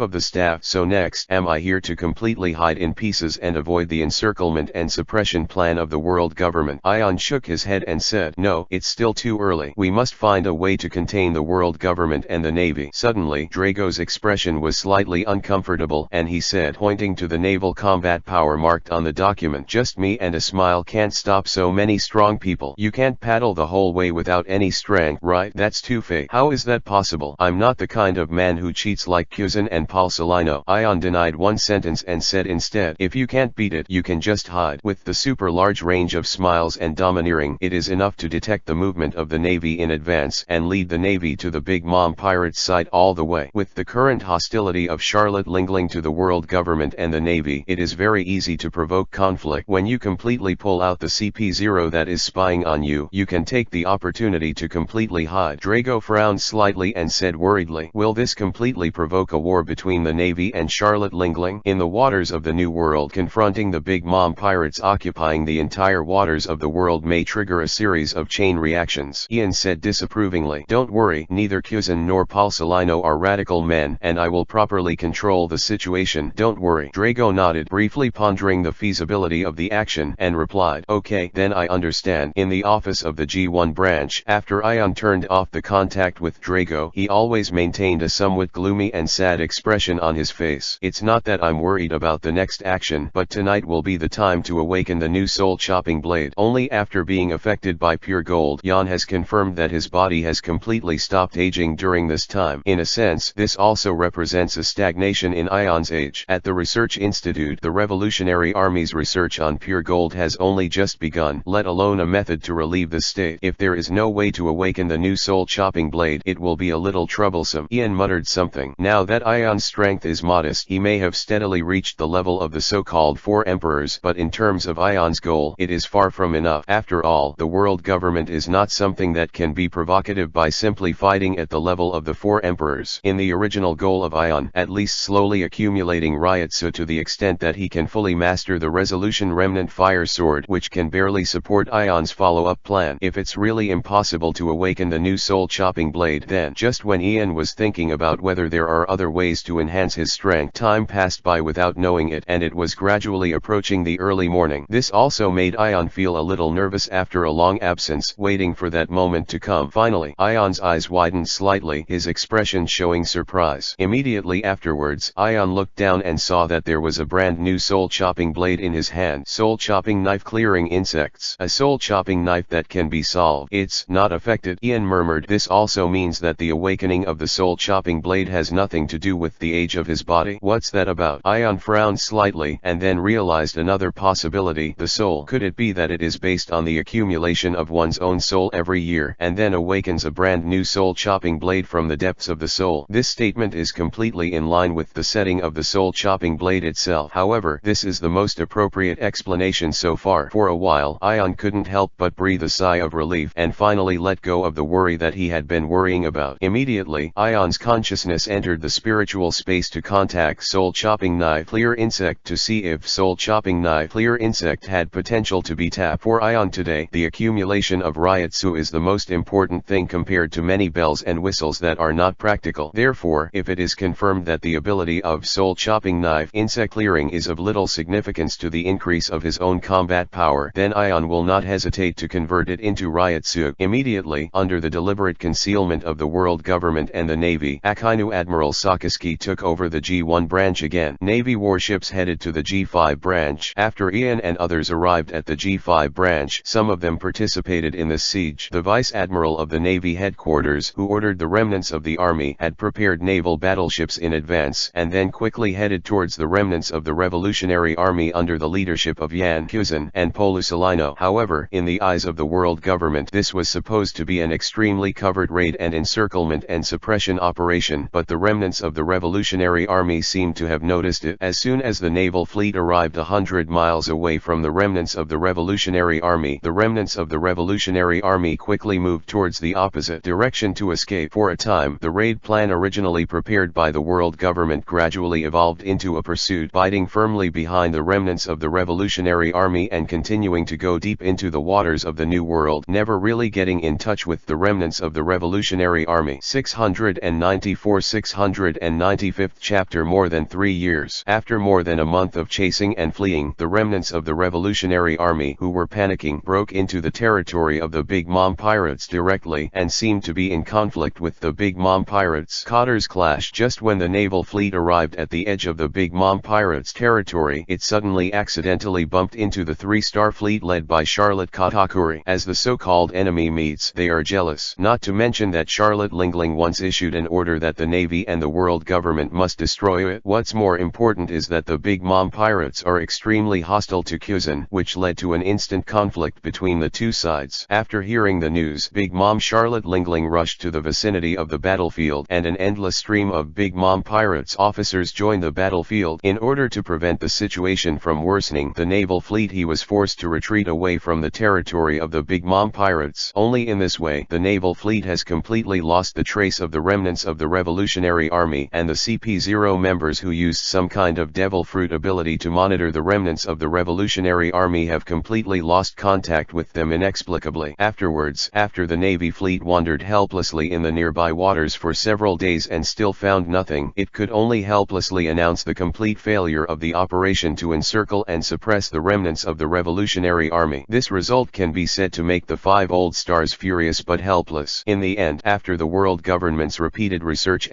of the Staff, so next, am I here to completely hide in pieces and avoid the encirclement and suppression plan of the world government?" Ion shook his head and said, "No, it's still too early. We must find a way to contain the world government and the Navy." Suddenly, Drago's expression was slightly uncomfortable, and he said, pointing to the naval combat power marked on the document, "Just me and a smile can't stop so many strong people. You can't paddle the whole way without any strength, right? That's too fake. How is that possible? I'm not the kind of man who cheats like Kuzan and Palsolino." Ion denied one sentence and said instead, "If you can't beat it, you can just hide." With the super large range of smiles and domineering, it is enough to detect the movement of the Navy in advance and lead the Navy to the Big Mom Pirates side all the way. With the current hostility of Charlotte Lingling to the world government and the Navy, it is very easy to provoke conflict. When you completely pull out the CP0 that is spying on you, you can take the opportunity to completely hide. Drago frowned slightly and said worriedly, "Will this completely provoke a war between the Navy and Charlotte Lingling? In the waters of the New World, confronting the Big Mom Pirates occupying the entire waters of the world may trigger a series of chain reactions." Ian said disapprovingly, "Don't worry, neither Kuzan nor Palsolino are radical men, and I will properly control the situation. Don't worry." Drago nodded, briefly pondering the feasibility of the action, and replied, "Okay, then I understand." In the office of the G1 branch, after Ion turned off the contact with Drago, he always maintained a somewhat gloomy and sad expression on his face. "It's not that I'm worried about the next action, but tonight will be the time to awaken the new soul-chopping blade. Only after being affected by pure gold, Jan has confirmed that his body has completely stopped aging during this time. In a sense, this also represents a stagnation in Ion's age. At the Research Institute, the Revolutionary Army's research on pure gold has only just begun, let alone a method to relieve the state. If there is no way to awaken the new soul-chopping blade, it will be a little troublesome." Ian muttered something. Now that Ion's strength is modest, he may have steadily reached the level of the so-called Four Emperors, but in terms of Ion's goal, it is far from enough. After all, the world government is not something that can be provocative by simply fighting at the level of the Four Emperors. In the original goal of Ion, at least slowly accumulating Ryotsu to the extent that he can fully master the Resolution Remnant Fire Sword, which can barely support Ion's follow-up plan. If it's really impossible to awaken the new soul-chopping blade, then just when Ian was thinking about whether there are other ways to enhance his strength, time passed by without knowing it, and it was gradually approaching the early morning. This also made Ion feel a little nervous after a long absence, waiting for that moment to come. Finally, Ion's eyes widened slightly, his expression showing surprise. Immediately afterwards, Ion looked down and saw that there was a brand new soul-chopping blade in his hand. Soul-chopping knife clearing insects. A soul-chopping knife that can be solved. It's not affected, Ian murmured. This also means that the awakening of the soul-chopping blade has nothing to do with the age of his body. What's that about? Ion frowned slightly, and then realized another possibility. The soul. Could it be that it is based on the accumulation of one's own soul every year, and then awakens a brand new soul-chopping blade from the depths of the soul? This statement is completely in line with the setting of the soul-chopping blade itself. However, this is the most appropriate explanation so far. For a while, Ion couldn't help but breathe a sigh of relief, and finally let go of the worry that he had been worrying about. Immediately, Ion's consciousness entered the spiritual space to contact soul-chopping knife clear insect to see if soul-chopping knife clear insect had potential to be tapped. For Ion today, the accumulation of Ryotsu is the most important thing compared to many bells and whistles that are not practical. Therefore, if it is confirmed that the ability of soul-chopping knife insect clearing is of little significance to the increase of his own combat power, then Ion will not hesitate to convert it into Ryotsu. Immediately, under the deliberate concealment of the world government and the Navy, Akainu Admiral Sakaski took over over the G1 branch again. Navy warships headed to the G5 branch. After Ian and others arrived at the G5 branch, some of them participated in the siege. The Vice Admiral of the Navy headquarters, who ordered the remnants of the army, had prepared naval battleships in advance, and then quickly headed towards the remnants of the Revolutionary Army under the leadership of Jan Kuzin and Polusalino. However, in the eyes of the world government, this was supposed to be an extremely covert raid and encirclement and suppression operation, but the remnants of the Revolutionary Army seemed to have noticed it. As soon as the naval fleet arrived 100 miles away from the remnants of the Revolutionary Army, the remnants of the Revolutionary Army quickly moved towards the opposite direction to escape. For a time, the raid plan originally prepared by the world government gradually evolved into a pursuit, biding firmly behind the remnants of the Revolutionary Army and continuing to go deep into the waters of the New World, never really getting in touch with the remnants of the Revolutionary Army. 695th chapter. More than 3 years. After more than a month of chasing and fleeing, the remnants of the Revolutionary Army, who were panicking, broke into the territory of the Big Mom pirates directly and seemed to be in conflict with the Big Mom pirates. Cotters clashed. Just when the naval fleet arrived at the edge of the Big Mom pirates territory, it suddenly accidentally bumped into the 3-star fleet led by Charlotte Katakuri. As the so-called enemy meets, they are jealous. Not to mention that Charlotte Lingling once issued an order that the Navy and the world government must destroy it. What's more important is that the Big Mom pirates are extremely hostile to Kuzin, which led to an instant conflict between the two sides. After hearing the news, Big Mom Charlotte Lingling rushed to the vicinity of the battlefield, and an endless stream of Big Mom pirates officers joined the battlefield. In order to prevent the situation from worsening, the naval fleet was forced to retreat away from the territory of the Big Mom pirates. Only in this way, the naval fleet has completely lost the trace of the remnants of the Revolutionary Army, and the CP0 members who used some kind of devil fruit ability to monitor the remnants of the Revolutionary Army have completely lost contact with them inexplicably. Afterwards, after the Navy fleet wandered helplessly in the nearby waters for several days and still found nothing, it could only helplessly announce the complete failure of the operation to encircle and suppress the remnants of the Revolutionary Army. This result can be said to make the 5 old stars furious but helpless. In the end, after the world government's repeated research,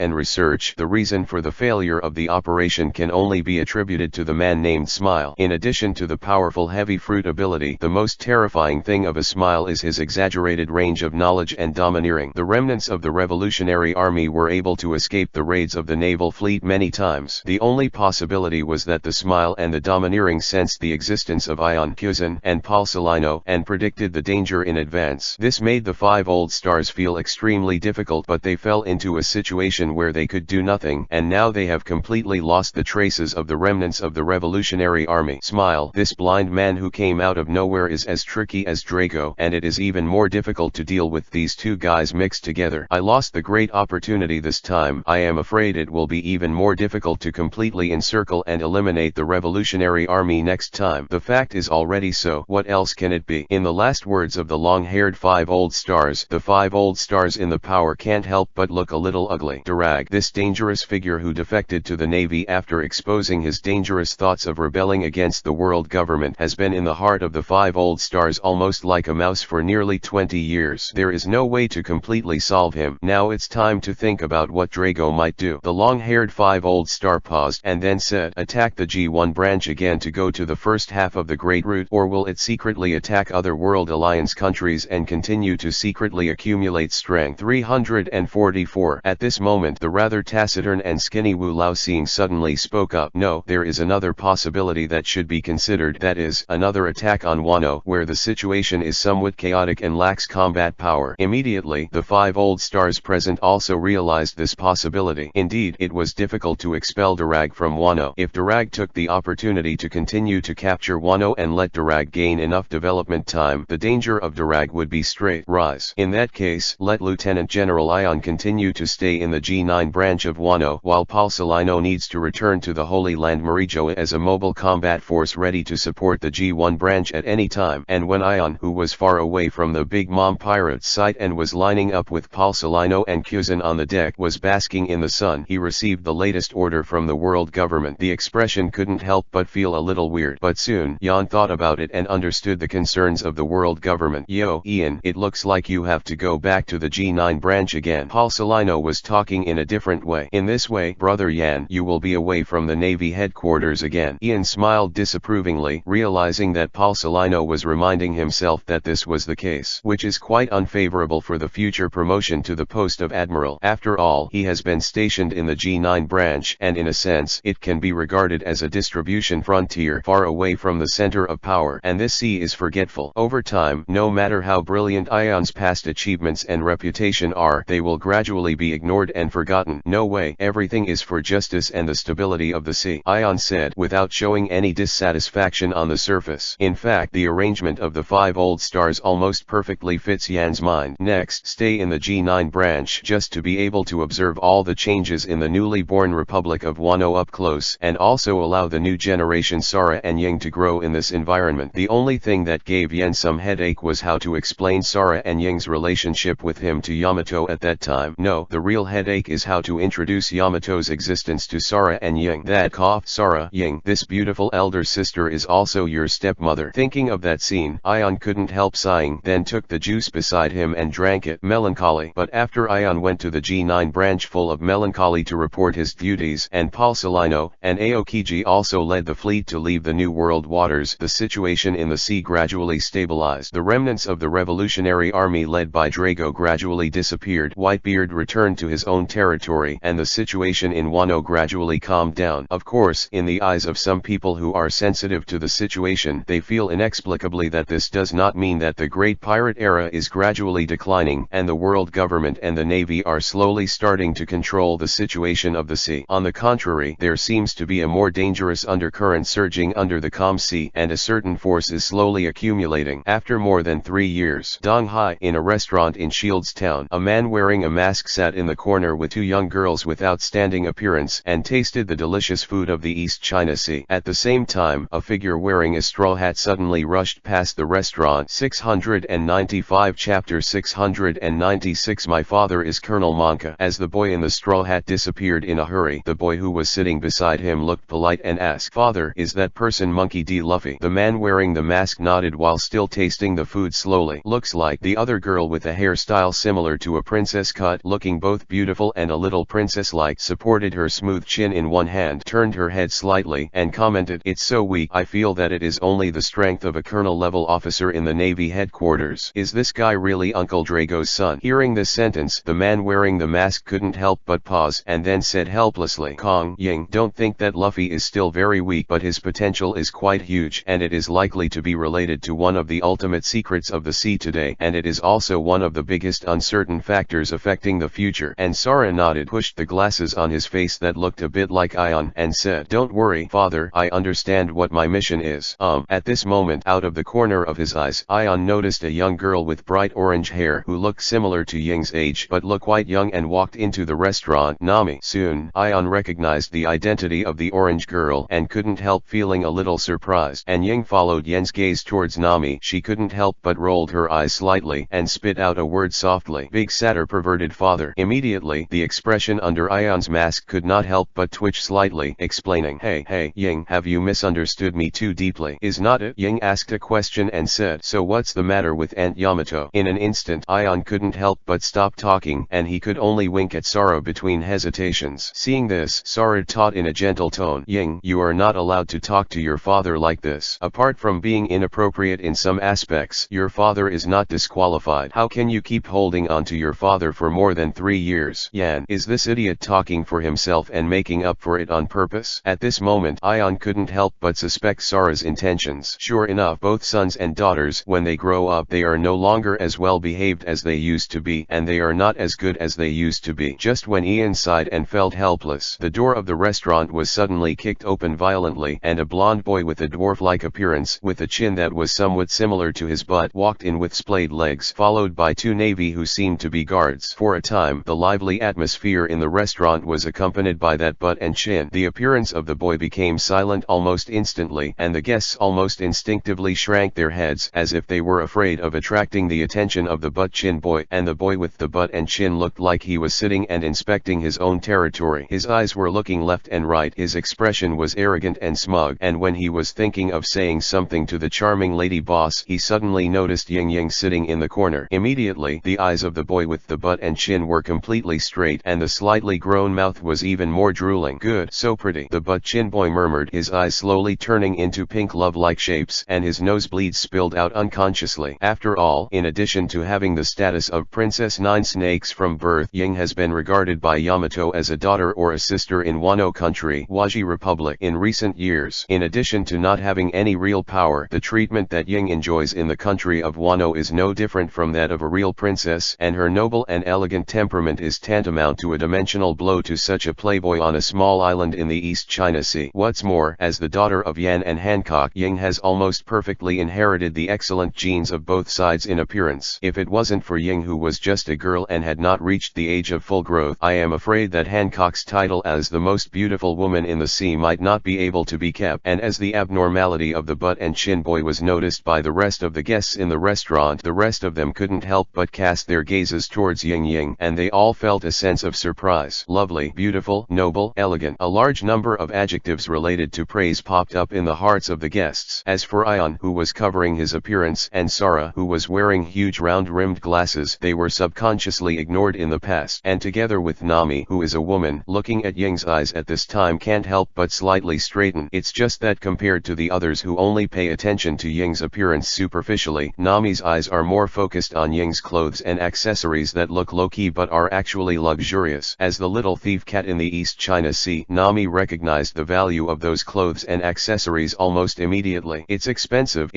the reason for the failure of the operation can only be attributed to the man named Smile. In addition to the powerful heavy fruit ability, the most terrifying thing of a Smile is his exaggerated range of knowledge and domineering. The remnants of the Revolutionary Army were able to escape the raids of the naval fleet many times. The only possibility was that the Smile and the domineering sensed the existence of Ion Kuzin and Paul Salino and predicted the danger in advance. This made the 5 old stars feel extremely difficult, but they fell into a situation where they could do nothing, and now they have completely lost the traces of the remnants of the Revolutionary Army. Smile, this blind man who came out of nowhere, is as tricky as Drago, and it is even more difficult to deal with these two guys mixed together. I lost the great opportunity this time. I am afraid it will be even more difficult to completely encircle and eliminate the Revolutionary Army next time. The fact is already so. What else can it be? In the last words of the long-haired 5 old stars, the 5 old stars in the power can't help but look a little ugly. Durag, this dangerous figure who defected to the Navy after exposing his dangerous thoughts of rebelling against the world government, has been in the heart of the 5 old stars almost like a mouse for nearly 20 years. There is no way to completely solve him. Now it's time to think about what Drago might do. The long-haired 5 old star paused and then said, attack the G1 branch again to go to the first half of the Great Route, or will it secretly attack other World Alliance countries and continue to secretly accumulate strength? 344. At this moment, the rather taciturn and skinny Wu Laoxing suddenly spoke up. No, there is another possibility that should be considered, that is, another attack on Wano, where the situation is somewhat chaotic and lacks combat power. Immediately, the 5 old stars present also realized this possibility. Indeed, it was difficult to expel Durag from Wano. If Durag took the opportunity to continue to capture Wano and let Durag gain enough development time, the danger of Durag would be straight rise. In that case, let Lieutenant General Ion continue to stay in the G9 branch of Wano, while Paul Salino needs to return to the Holy Land Marijoa as a mobile combat force ready to support the G1 branch at any time. And when Ion, who was far away from the Big Mom pirates' site and was lining up with Paul Salino and Kuzin on the deck, was basking in the sun, he received the latest order from the world government. The expression couldn't help but feel a little weird, but soon Ion thought about it and understood the concerns of the world government. Yo, Ian, it looks like you have to go back to the G9 branch again. Paul Salino was talking in a different way. In this way, Hey, brother Yan, you will be away from the Navy headquarters again. Ian smiled disapprovingly, realizing that Paul Salino was reminding himself that this was the case, which is quite unfavorable for the future promotion to the post of Admiral. After all, he has been stationed in the G9 branch, and in a sense, it can be regarded as a distribution frontier far away from the center of power, and this sea is forgetful. Over time, no matter how brilliant Ion's past achievements and reputation are, they will gradually be ignored and forgotten. No way, everything is for justice and the stability of the sea, Ion said, without showing any dissatisfaction on the surface. In fact, the arrangement of the 5 old stars almost perfectly fits Yan's mind. Next, stay in the G9 branch just to be able to observe all the changes in the newly born Republic of Wano up close, and also allow the new generation Sara and Ying to grow in this environment. The only thing that gave Yan some headache was how to explain Sara and Ying's relationship with him to Yamato at that time. No, the real headache is how to introduce Yamato's existence to Sara and Ying. That cough, Sara, Ying, this beautiful elder sister is also your stepmother. Thinking of that scene, Ion couldn't help sighing, then took the juice beside him and drank it. Melancholy. But after Ion went to the G9 branch full of melancholy to report his duties, and Paul Salino and Aokiji also led the fleet to leave the New World waters, the situation in the sea gradually stabilized. The remnants of the Revolutionary Army led by Drago gradually disappeared. Whitebeard returned to his own territory, and the situation in Wano gradually calmed down. Of course, in the eyes of some people who are sensitive to the situation, they feel inexplicably that this does not mean that the Great Pirate Era is gradually declining, and the world government and the Navy are slowly starting to control the situation of the sea. On the contrary, there seems to be a more dangerous undercurrent surging under the calm sea, and a certain force is slowly accumulating. After more than 3 years, Donghai, in a restaurant in Shields Town, a man wearing a mask sat in the corner with 2 young girls with outstanding appearance, and tasted the delicious food of the East China Sea. At the same time, a figure wearing a straw hat suddenly rushed past the restaurant. 695 Chapter 696 My father is Colonel Monka. As the boy in the straw hat disappeared in a hurry, the boy who was sitting beside him looked polite and asked, "Father, is that person Monkey D. Luffy?" The man wearing the mask nodded while still tasting the food slowly. "Looks like." The other girl, with a hairstyle similar to a princess cut, looking both beautiful and a little princess-like, supported her smooth chin in one hand, turned her head slightly, and commented, "It's so weak. I feel that it is only the strength of a colonel-level officer in the Navy headquarters. Is this guy really Uncle Drago's son?" Hearing this sentence, the man wearing the mask couldn't help but pause, and then said helplessly, "Kong, Ying, don't think that Luffy is still very weak, but his potential is quite huge, and it is likely to be related to one of the ultimate secrets of the sea today, and it is also one of the biggest uncertain factors affecting the future." And Sara nodded, pushed the glasses on his face that looked a bit like Ion, and said, "Don't worry, father, I understand what my mission is." At this moment, out of the corner of his eyes, Ion noticed a young girl with bright orange hair who looked similar to Ying's age but looked quite young, and walked into the restaurant. Nami. Soon, Ion recognized the identity of the orange girl and couldn't help feeling a little surprised. And Ying followed Yen's gaze towards Nami. She couldn't help but rolled her eyes slightly and spit out a word softly. "Big satyr perverted father." Immediately, the expression under Ion's mask could not help but twitch slightly, explaining, Hey, Ying, have you misunderstood me too deeply?" "Is not it?" Ying asked a question and said, "So what's the matter with Aunt Yamato?" In an instant, Ion couldn't help but stop talking, and he could only wink at Sara between hesitations. Seeing this, Sara taught in a gentle tone, "Ying, you are not allowed to talk to your father like this. Apart from being inappropriate in some aspects, your father is not disqualified. How can you keep holding on to your father for more than 3 years?" Yan, is this idiot talking for himself and making up for it on purpose? At this moment, Ion couldn't help but suspect Sara's intentions. Sure enough, both sons and daughters, when they grow up, they are no longer as well behaved as they used to be, and they are not as good as they used to be. Just when Ian sighed and felt helpless, the door of the restaurant was suddenly kicked open violently, and a blond boy with a dwarf-like appearance, with a chin that was somewhat similar to his butt, walked in with splayed legs, followed by 2 navy who seemed to be guards. For a time, the lively atmosphere in the restaurant was accompanied by that butt and chin. The appearance of the boy became silent almost instantly, and the guests almost instinctively shrank their heads, as if they were afraid of attracting the attention of the butt-chin boy. And the boy with the butt and chin looked like he was sitting and inspecting his own territory. His eyes were looking left and right, his expression was arrogant and smug, and when he was thinking of saying something to the charming lady boss, he suddenly noticed Ying sitting in the corner. Immediately, the eyes of the boy with the butt and chin were completely straight, and the slightly grown mouth was even more drooling. Good, so pretty, the butt chin boy murmured, his eyes slowly turning into pink love-like shapes, and his nosebleeds spilled out unconsciously. After all, in addition to having the status of Princess Nine Snakes from birth, Ying has been regarded by Yamato as a daughter or a sister in Wano country, Waji Republic, in recent years. In addition to not having any real power, the treatment that Ying enjoys in the country of Wano is no different from that of a real princess, and her noble and elegant temperament is tantamount to a dimensional blow to such a playboy on a small island in the East China Sea. What's more, as the daughter of Yan and Hancock, Ying has almost perfectly inherited the excellent genes of both sides in appearance. If it wasn't for Ying, who was just a girl and had not reached the age of full growth, I am afraid that Hancock's title as the most beautiful woman in the sea might not be able to be kept. And as the abnormality of the butt and chin boy was noticed by the rest of the guests in the restaurant, the rest of them couldn't help but cast their gazes towards Ying, and they all felt a sense of surprise. Lovely, beautiful, noble, elegant. A large number of adjectives related to praise popped up in the hearts of the guests. As for Ion, who was covering his appearance, and Sara, who was wearing huge round-rimmed glasses, they were subconsciously ignored in the past. And together with Nami, who is a woman, looking at Ying's eyes at this time can't help but slightly straighten. It's just that compared to the others who only pay attention to Ying's appearance superficially, Nami's eyes are more focused on Ying's clothes and accessories that look low-key but are actually luxurious. As the little thief cat in the East China Sea, Nami recognized the value of those clothes and accessories almost immediately. It's expensive,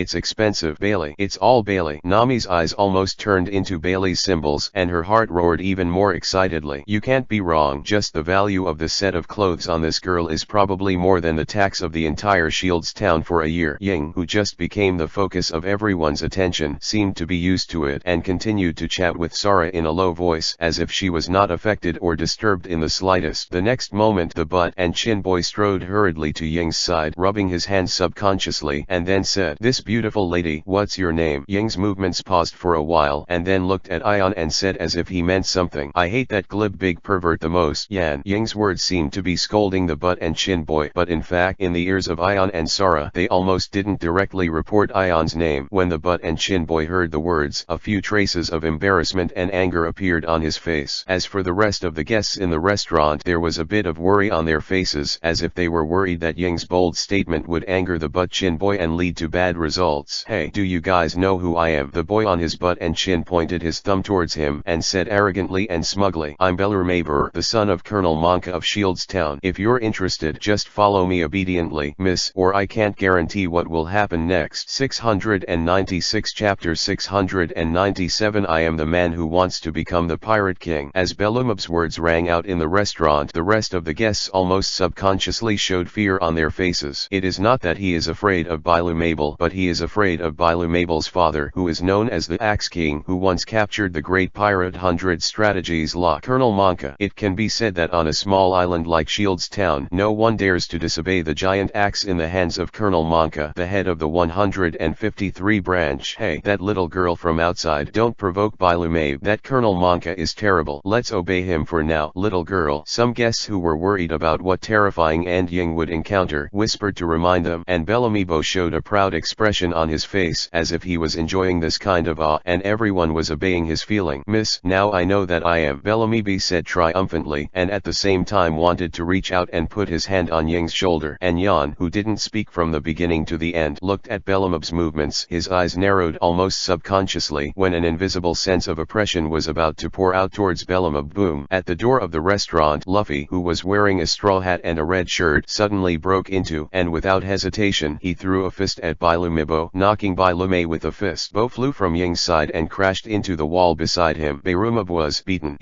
Bailey. It's all Bailey. Nami's eyes almost turned into Bailey's symbols, and her heart roared even more excitedly. You can't be wrong. Just the value of the set of clothes on this girl is probably more than the tax of the entire Shields town for a year. Ying, who just became the focus of everyone's attention, seemed to be used to it, and continued to chat with Sara in a low voice, as if she was not affected or disturbed in the slightest. The next moment the butt and chin boy strode hurriedly to Ying's side, rubbing his hands subconsciously, and then said, "This beautiful lady, what's your name?" Ying's movements paused for a while, and then looked at Ion and said as if he meant something, "I hate that glib big pervert the most, Yan." Ying's words seemed to be scolding the butt and chin boy, but in fact, in the ears of Ion and Sara, they almost didn't directly report Ion's name. When the butt and chin boy heard the words, a few traces of embarrassment and anger appeared on his face. As for the rest of the guests in the restaurant, there was a bit of worry on their faces, as if they were worried that Ying's bold statement would anger the butt chin boy and lead to bad results. "Hey, do you guys know who I am?" The boy on his butt and chin pointed his thumb towards him, and said arrogantly and smugly, "I'm Bellermaber, the son of Colonel Monka of Shields Town. If you're interested, just follow me obediently, miss, or I can't guarantee what will happen next." 696 Chapter 697 I am the man who wants to become the Pirate King. As Belumab's words rang out in the restaurant, the rest of the guests almost subconsciously showed fear on their faces. It is not that he is afraid of Belumabel, but he is afraid of Belumabel's father, who is known as the Axe King, who once captured the great pirate 100 Strategies Lock, Colonel Monka. It can be said that on a small island like Shields Town, no one dares to disobey the giant axe in the hands of Colonel Monka, the head of the 153 branch. "Hey, that little girl from outside, don't provoke Belumab. That Colonel Monka is terrible. Let's obey him for now." "Little girl." Some guests who were worried about what terrifying end Ying would encounter whispered to remind them, and Belumebo showed a proud expression on his face, as if he was enjoying this kind of awe, and everyone was obeying his feeling. "Miss, now I know that I am," Belumebe said triumphantly, and at the same time wanted to reach out and put his hand on Ying's shoulder. And Yan, who didn't speak from the beginning to the end, looked at Belumeb's movements. His eyes narrowed almost subconsciously when an invisible sense of oppression was about to pour out towards Belumeb. Boom! At the door of the restaurant, Luffy, who was wearing a straw hat and a red shirt, suddenly broke into, and without hesitation, he threw a fist at Belumebo, knocking Belume with a fist. Bo flew from Ying's side and crashed into the wall beside him. Belumeb was beaten.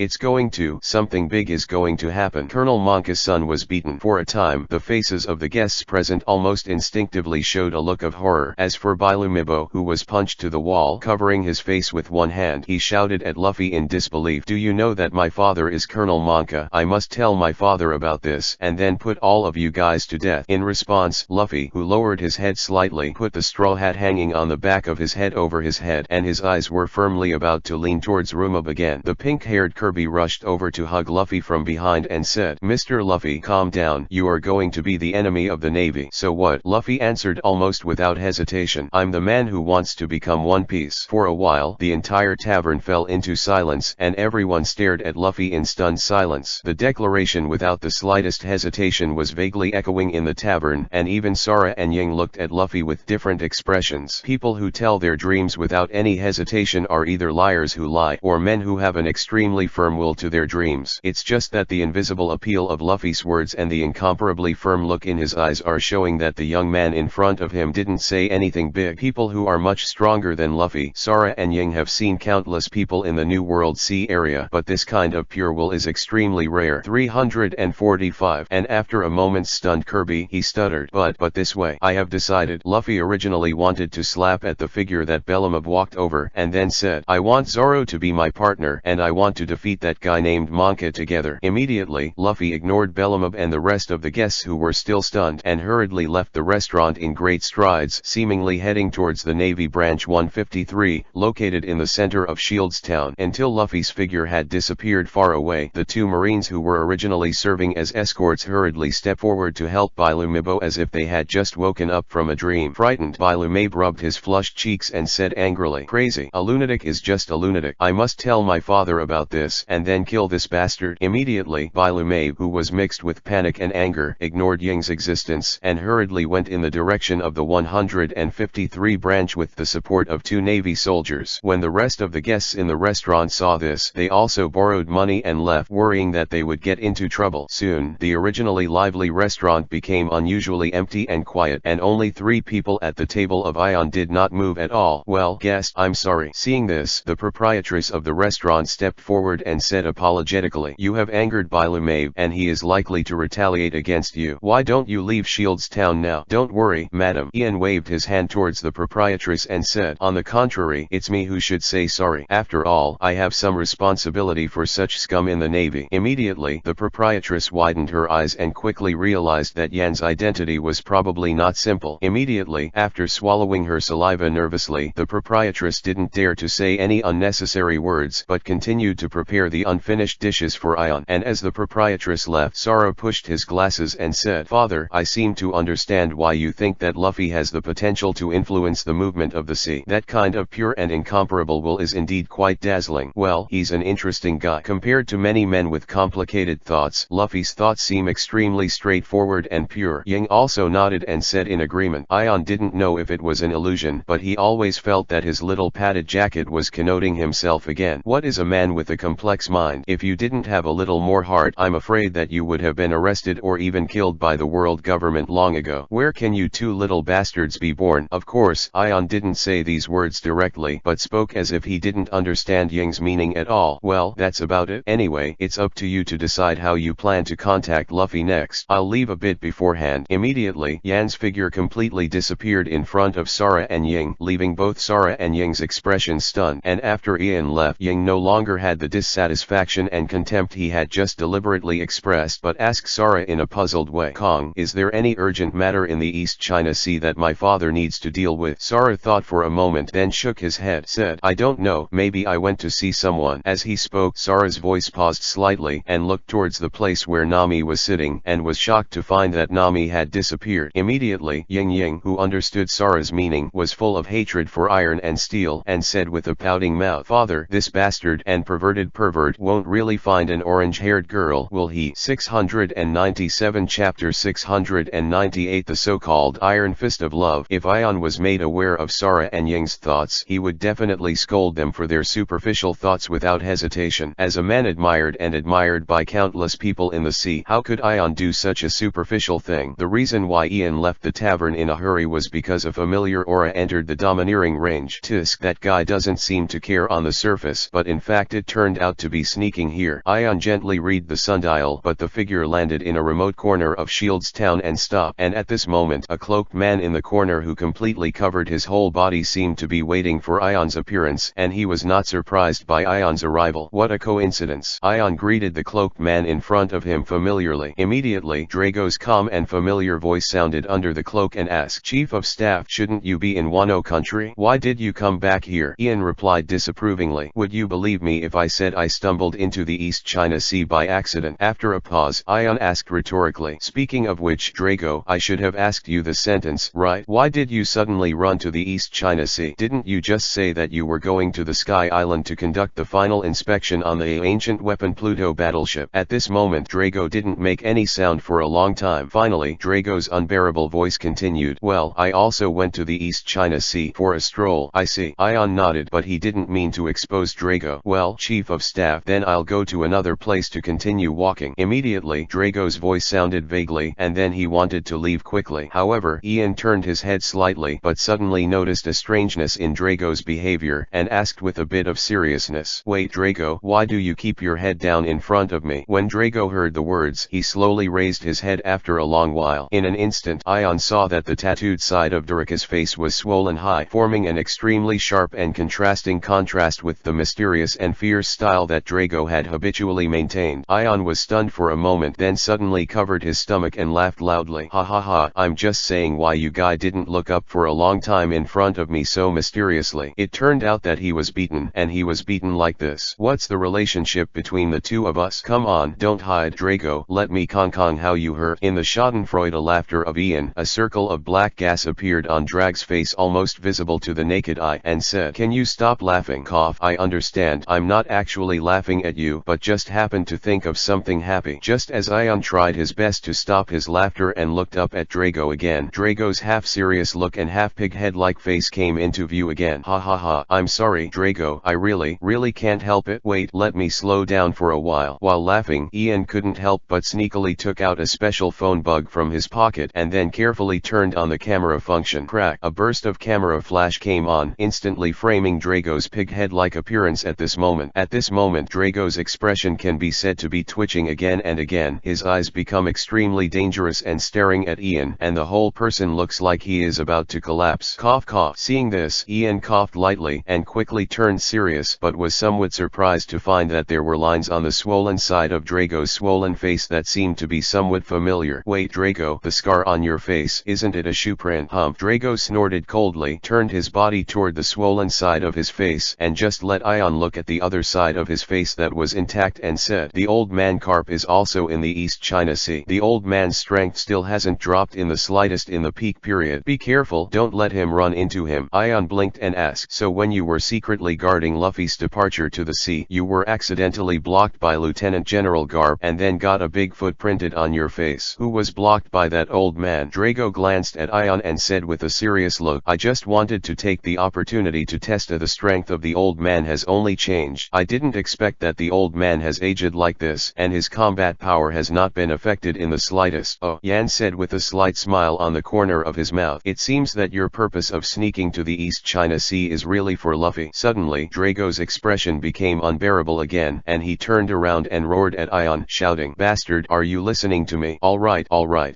Something big is going to happen. Colonel Monka's son was beaten. For a time, the faces of the guests present almost instinctively showed a look of horror. As for Belumebo, who was punched to the wall, covering his face with one hand, he shouted at Luffy in disbelief, "Do you know that my father is Colonel Monka? I must tell my father about this, and then put all of you guys to death." In response, Luffy, who lowered his head slightly, put the straw hat hanging on the back of his head over his head, and his eyes were firmly about to lean towards Rumab again. The pink-haired Kirby rushed over to hug Luffy from behind and said, "Mr. Luffy, calm down. You are going to be the enemy of the Navy." "So what?" Luffy answered almost without hesitation. "I'm the man who wants to become One Piece." For a while, the entire tavern fell into silence, and everyone stared at Luffy in stunned silence. The declaration without the slightest hesitation was vaguely echoing in the tavern, and even Sara and Ying looked at Luffy with different expressions. People who tell their dreams without any hesitation are either liars who lie, or men who have an extremely firm will to their dreams. It's just that the invisible appeal of Luffy's words and the incomparably firm look in his eyes are showing that the young man in front of him didn't say anything big. People who are much stronger than Luffy, Sara and Ying have seen countless people in the New World Sea area, but this kind of pure will is extremely rare. 345. And after a moment's stunned Kirby, he stuttered, but this way, I have decided. Luffy originally wanted to slap at the figure that Bellamab walked over, and then said, I want Zoro to be my partner, and I want to defeat that guy named Monka together. Immediately, Luffy ignored Bellamab and the rest of the guests who were still stunned, and hurriedly left the restaurant in great strides, seemingly heading towards the Navy Branch 153, located in the center of Shields Town. Until Luffy's figure had disappeared far away, the two Marines who were originally serving as escorts hurriedly stepped forward to help Bellamab as if they had just woken up from a dream. Frightened, Bellamab rubbed his flushed cheeks and said angrily, crazy. A lunatic is just a lunatic. I must tell my father about this, and then kill this bastard. Immediately, Bellamab, who was mixed with panic and anger, ignored Ying's existence, and hurriedly went in the direction of the 153 branch with the support of two Navy soldiers. When the rest of the guests in the restaurant saw this, they also borrowed money and left, worrying that they would get into trouble. Soon, the originally lively restaurant became unusually empty and quiet, and only 3 people at the table of Ion did not move at all. Well, guest, I'm sorry. Seeing this, the proprietress of the restaurant stepped forward and said apologetically, you have angered Bellamab, and he is likely to retaliate against you. Why don't you leave Shields Town now? Don't worry, madam. Ian waved his hand towards the proprietress and said, on the contrary, it's me who should say sorry. After all, I have some responsibility for such scum in the Navy. Immediately, the proprietress widened her eyes and quickly realized that Yan's identity was probably not simple. Immediately, after swallowing her saliva nervously, the proprietress didn't dare to say any unnecessary words, but continued to prepare the unfinished dishes for Ion. And as the proprietress left, Zoro pushed his glasses and said, Father, I seem to understand why you think that Luffy has the potential to influence the movement of the sea. That kind of pure and incomparable will is indeed quite dazzling. Well, he's an interesting guy. Compared to many men with complicated thoughts, Luffy's thoughts seem extremely straightforward and pure. Ying also nodded and said in agreement. Ion didn't know if it was an illusion, but he always felt that his little padded jacket was connoting himself again. What is a man with a complex mind? If you didn't have a little more heart, I'm afraid that you would have been arrested or even killed by the world government long ago. Where can you two little bastards be born? Of course, Ion didn't say these words directly, but spoke as if he didn't understand Ying's meaning at all. Well, that's about it. Anyway, it's up to you to decide how you plan to contact Luffy next. I'll leave a bit beforehand. Immediately, Yan's figure completely disappeared in front of Sara and Ying, leaving both Sara and Ying's expressions stunned. And after Ian left, Ying no longer had the dissatisfaction and contempt he had just deliberately expressed, but asked Sara in a puzzled way, Kong, is there any urgent matter in the East China Sea that my father needs to deal with? Sara thought for a moment, then shook his head, said, I don't know, maybe I went to see someone. As he spoke, Sara's voice paused slightly, and looked towards the place where Nami was sitting, and was shocked to find that Nami had disappeared. Immediately, Ying, who understood Sara's meaning, was full of hatred for iron and steel, and said with a pouting mouth, Father, this bastard and perverted pervert won't really find an orange-haired girl, will he? 697 Chapter 698 The so-called Iron Fist of Love. If Ion was made aware of Sara and Ying's thoughts, he would definitely scold them for their superficial thoughts without hesitation. As a man admired by countless people in the sea, how could Ion do such a superficial thing? The reason why Ian left the tavern in a hurry was because a familiar aura entered the domineering range. Tisk, that guy doesn't seem to care on the surface, but in fact it turned out to be sneaking here. Ion gently read the sundial, but the figure landed in a remote corner of Shields Town and stopped. And at this moment, a cloaked man in the corner who completely covered his whole body seemed to be waiting for Ion's appearance, and he was not surprised by Ion's arrival. What a coincidence. Ion greeted the cloaked man in front of him familiarly. Immediately, Drago's calm and familiar voice sounded under the cloak and asked, Chief of Staff, shouldn't you be in Wano country? Why did you come back here? Ian replied disapprovingly, would you believe me if I said I stumbled into the East China Sea by accident? After a pause, Ion asked rhetorically, speaking of which, Drago, I should have asked you the sentence, right? Why did you suddenly run to the East China Sea? Didn't you just say that you were going to the Sky Island to conduct the final inspection on the ancient weapon Pluto battle? battleship. At this moment Drago didn't make any sound for a long time. Finally, Drago's unbearable voice continued, "Well, I also went to the East China Sea for a stroll." "I see." Ion nodded, but he didn't mean to expose Drago. "Well, Chief of Staff, then I'll go to another place to continue walking." Immediately, Drago's voice sounded vaguely, and then he wanted to leave quickly. However, Ian turned his head slightly but suddenly noticed a strangeness in Drago's behavior, and asked with a bit of seriousness, "Wait, Drago, why do you keep your head down in front of me?" When Drago heard the words, he slowly raised his head after a long while. In an instant, Ion saw that the tattooed side of Drago's face was swollen high, forming an extremely sharp and contrasting contrast with the mysterious and fierce style that Drago had habitually maintained. Ion was stunned for a moment, then suddenly covered his stomach and laughed loudly. "Ha ha ha, I'm just saying why you guy didn't look up for a long time in front of me so mysteriously." It turned out that he was beaten, and he was beaten like this. "What's the relationship between the two of us? Come on, don't hide, Drago, let me con how you hurt." In the schadenfreude laughter of Ian, a circle of black gas appeared on Drag's face, almost visible to the naked eye, and said, "Can you stop laughing?" Cough. "I understand, I'm not actually laughing at you, but just happened to think of something happy." Just as Ion tried his best to stop his laughter and looked up at Drago again, Drago's half-serious look and half-pig-head-like face came into view again. "Ha ha ha, I'm sorry, Drago, I really can't help it. Wait, let me slow down for a while." While laughing, Ian couldn't help but sneakily took out a special phone bug from his pocket and then carefully turned on the camera function. Crack! A burst of camera flash came on, instantly framing Drago's pig-head-like appearance at this moment. At this moment, Drago's expression can be said to be twitching again and again. His eyes become extremely dangerous and staring at Ian, and the whole person looks like he is about to collapse. Cough cough. Seeing this, Ian coughed lightly and quickly turned serious, but was somewhat surprised to find that there were lines on the swollen side of Drago's swollen face that seemed to be somewhat familiar. "Wait, Drago, the scar on your face, isn't it a shoe print?" "Humph." Drago snorted coldly, turned his body toward the swollen side of his face, and just let Ion look at the other side of his face that was intact, and said, "The old man carp is also in the East China Sea. The old man's strength still hasn't dropped in the slightest in the peak period. Be careful, don't let him run into him." Ion blinked and asked, "So when you were secretly guarding Luffy's departure to the sea, you were accidentally blocked by Lieutenant General Garp and then got a big foot printed on your face? Who was blocked by that old man?" Drago glanced at Ion and said with a serious look, "I just wanted to take the opportunity to test the strength of the old man has only changed. I didn't expect that the old man has aged like this, and his combat power has not been affected in the slightest." "Oh," Yan said with a slight smile on the corner of his mouth. "It seems that your purpose of sneaking to the East China Sea is really for Luffy." Suddenly, Drago's expression became unbearable again, and he turned around and roared at Ion, shouting, "Bastard, are you listening to me?" All right.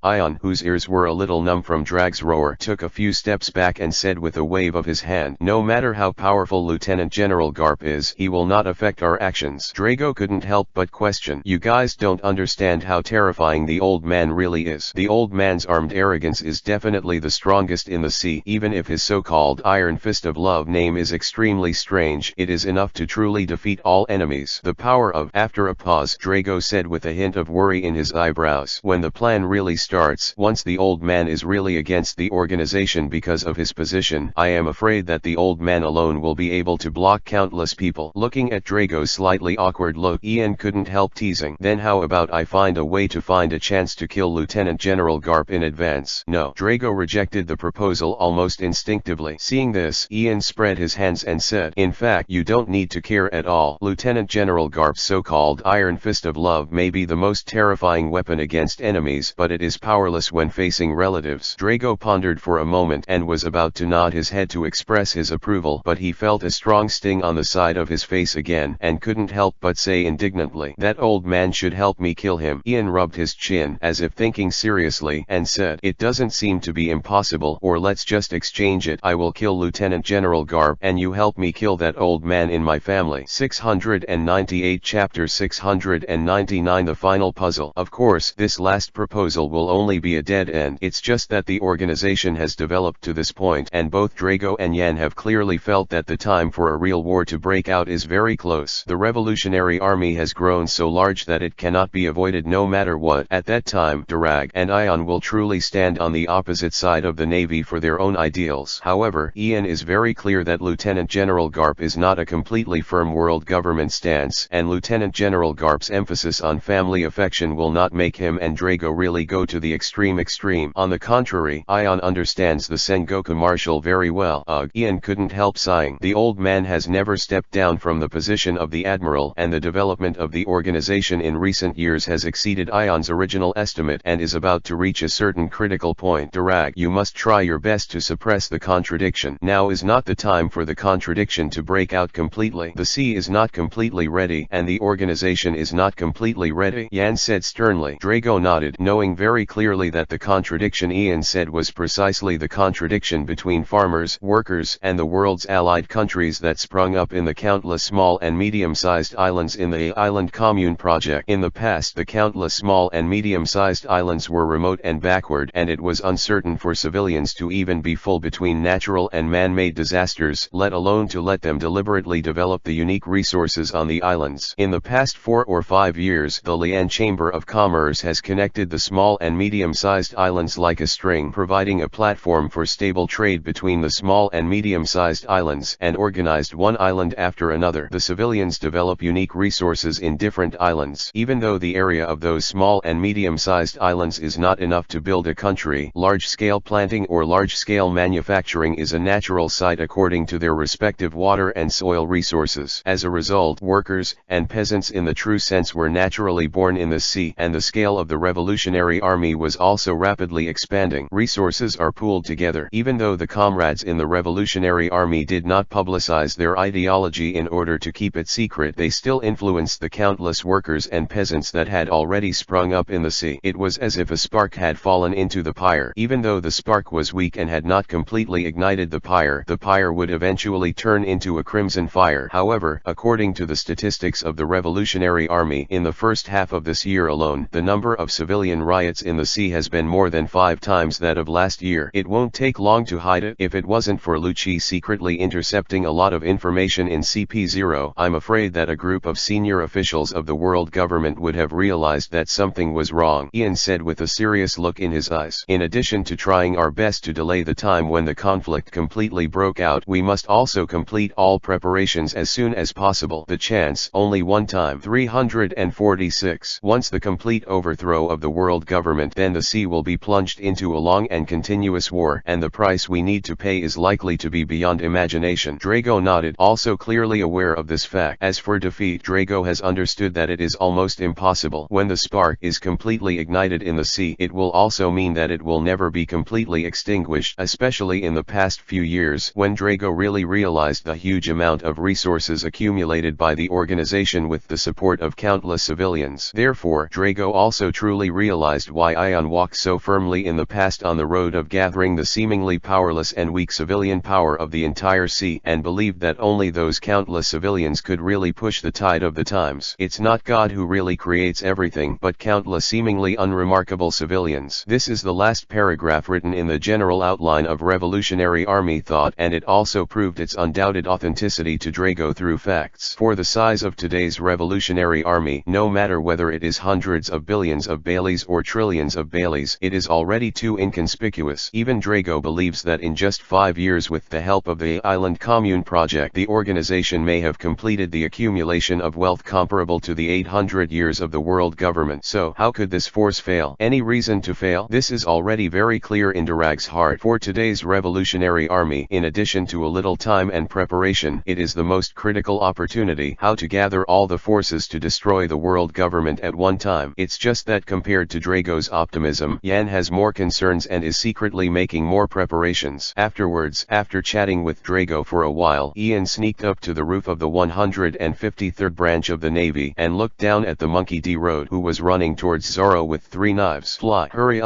Ion, whose ears were a little numb from Drag's roar, took a few steps back and said with a wave of his hand, "No matter how powerful Lieutenant General Garp is, he will not affect our actions." Drago couldn't help but question, "You guys don't understand how terrifying the old man really is. The old man's armed arrogance is definitely the strongest in the sea. Even if his so-called Iron Fist of Love name is extremely strange, it is enough to truly defeat all enemies. The power of..." After a pause, Drago said with a hint of worry in his eyebrows, "When the plan really starts, once the old man is really against the organization because of his position, I am afraid that the old man alone will be able to block countless people." Looking at Drago's slightly awkward look, Ian couldn't help teasing, "Then how about I find a way to find a chance to kill Lieutenant General Garp in advance?" "No." Drago rejected the proposal almost instinctively. Seeing this, Ian spread his hands and said, "In fact, you don't need to care at all. Lieutenant General Garp's so-called Iron Fist of Love may be the most terrifying weapon against enemies, but it is powerless when facing relatives." Drago pondered for a moment and was about to nod his head to express his approval, but he felt a strong sting on the side of his face again, and couldn't help but say indignantly, "That old man should help me kill him." Ian rubbed his chin, as if thinking seriously, and said, "It doesn't seem to be impossible, or let's just exchange it. I will kill Lieutenant General Garp, and you help me kill that old man in my family." 698 Chapter 699 The Final Puzzle. Of course, this last proposal will only be a dead end. It's just that the organization has developed to this point, and both Drago and Yan have clearly felt that the time for a real war to break out is very close. The revolutionary army has grown so large that it cannot be avoided no matter what. At that time, Drag and Ion will truly stand on the opposite side of the navy for their own ideals. However, Ian is very clear that Lieutenant General Garp is not a completely firm world government stance, and Lieutenant General Admiral Garp's emphasis on family affection will not make him and Drago really go to the extreme. On the contrary, Ion understands the Sengoku Marshal very well. Ugh, Ian couldn't help sighing. The old man has never stepped down from the position of the Admiral, and the development of the organization in recent years has exceeded Ion's original estimate and is about to reach a certain critical point. Durag, you must try your best to suppress the contradiction. Now is not the time for the contradiction to break out completely. The sea is not completely ready, and the organization is not completely ready, Yan said sternly. Drago nodded, knowing very clearly that the contradiction Ian said was precisely the contradiction between farmers, workers, and the world's allied countries that sprung up in the countless small and medium-sized islands in the Island Commune project. In the past, the countless small and medium-sized islands were remote and backward, and it was uncertain for civilians to even be full between natural and man-made disasters, let alone to let them deliberately develop the unique resources on the islands. In the past 4 or 5 years, the Lian Chamber of Commerce has connected the small and medium-sized islands like a string, providing a platform for stable trade between the small and medium-sized islands, and organized one island after another. The civilians develop unique resources in different islands. Even though the area of those small and medium-sized islands is not enough to build a country, large-scale planting or large-scale manufacturing is a natural site according to their respective water and soil resources. As a result, workers and peasants in the true sense were naturally born in the sea, and the scale of the Revolutionary Army was also rapidly expanding. Resources are pooled together. Even though the comrades in the Revolutionary Army did not publicize their ideology in order to keep it secret, they still influenced the countless workers and peasants that had already sprung up in the sea. It was as if a spark had fallen into the pyre. Even though the spark was weak and had not completely ignited the pyre would eventually turn into a crimson fire. However, according to the statistics of the Revolutionary Army, in the first half of this year alone, the number of civilian riots in the sea has been more than 5 times that of last year. It won't take long to hide it. If it wasn't for Lucci secretly intercepting a lot of information in CP0, I'm afraid that a group of senior officials of the world government would have realized that something was wrong, Ian said with a serious look in his eyes. In addition to trying our best to delay the time when the conflict completely broke out, we must also complete all preparations as soon as possible. The chance, only one time. 346. Once the complete overthrow of the world government, then the sea will be plunged into a long and continuous war, and the price we need to pay is likely to be beyond imagination. Drago nodded, also clearly aware of this fact. As for defeat, Drago has understood that it is almost impossible. When the spark is completely ignited in the sea, it will also mean that it will never be completely extinguished, especially in the past few years, when Drago really realized the huge amount of resources accumulated by the organization with the support of countless civilians. Therefore, Drago also truly realized why Ion walked so firmly in the past on the road of gathering the seemingly powerless and weak civilian power of the entire sea, and believed that only those countless civilians could really push the tide of the times. It's not God who really creates everything, but countless seemingly unremarkable civilians. This is the last paragraph written in the general outline of Revolutionary Army thought, and it also proved its undoubted authenticity to Drago through facts. For the size of today's Revolutionary Army, no matter whether it is hundreds of billions of Baileys or trillions of Baileys, it is already too inconspicuous. Even Drago believes that in just 5 years, with the help of the Island Commune project, the organization may have completed the accumulation of wealth comparable to the 800 years of the world government. So, how could this force fail? Any reason to fail? This is already very clear in Durag's heart. For today's Revolutionary Army, in addition to a little time and preparation, it is the most critical opportunity: how to gather all the forces to destroy the world government at one time. It's just that compared to Drago's optimism, Yan has more concerns and is secretly making more preparations. Afterwards, after chatting with Drago for a while, Ian sneaked up to the roof of the 153rd branch of the Navy and looked down at the Monkey D. Road, who was running towards Zoro with 3 knives. Fly. Hurry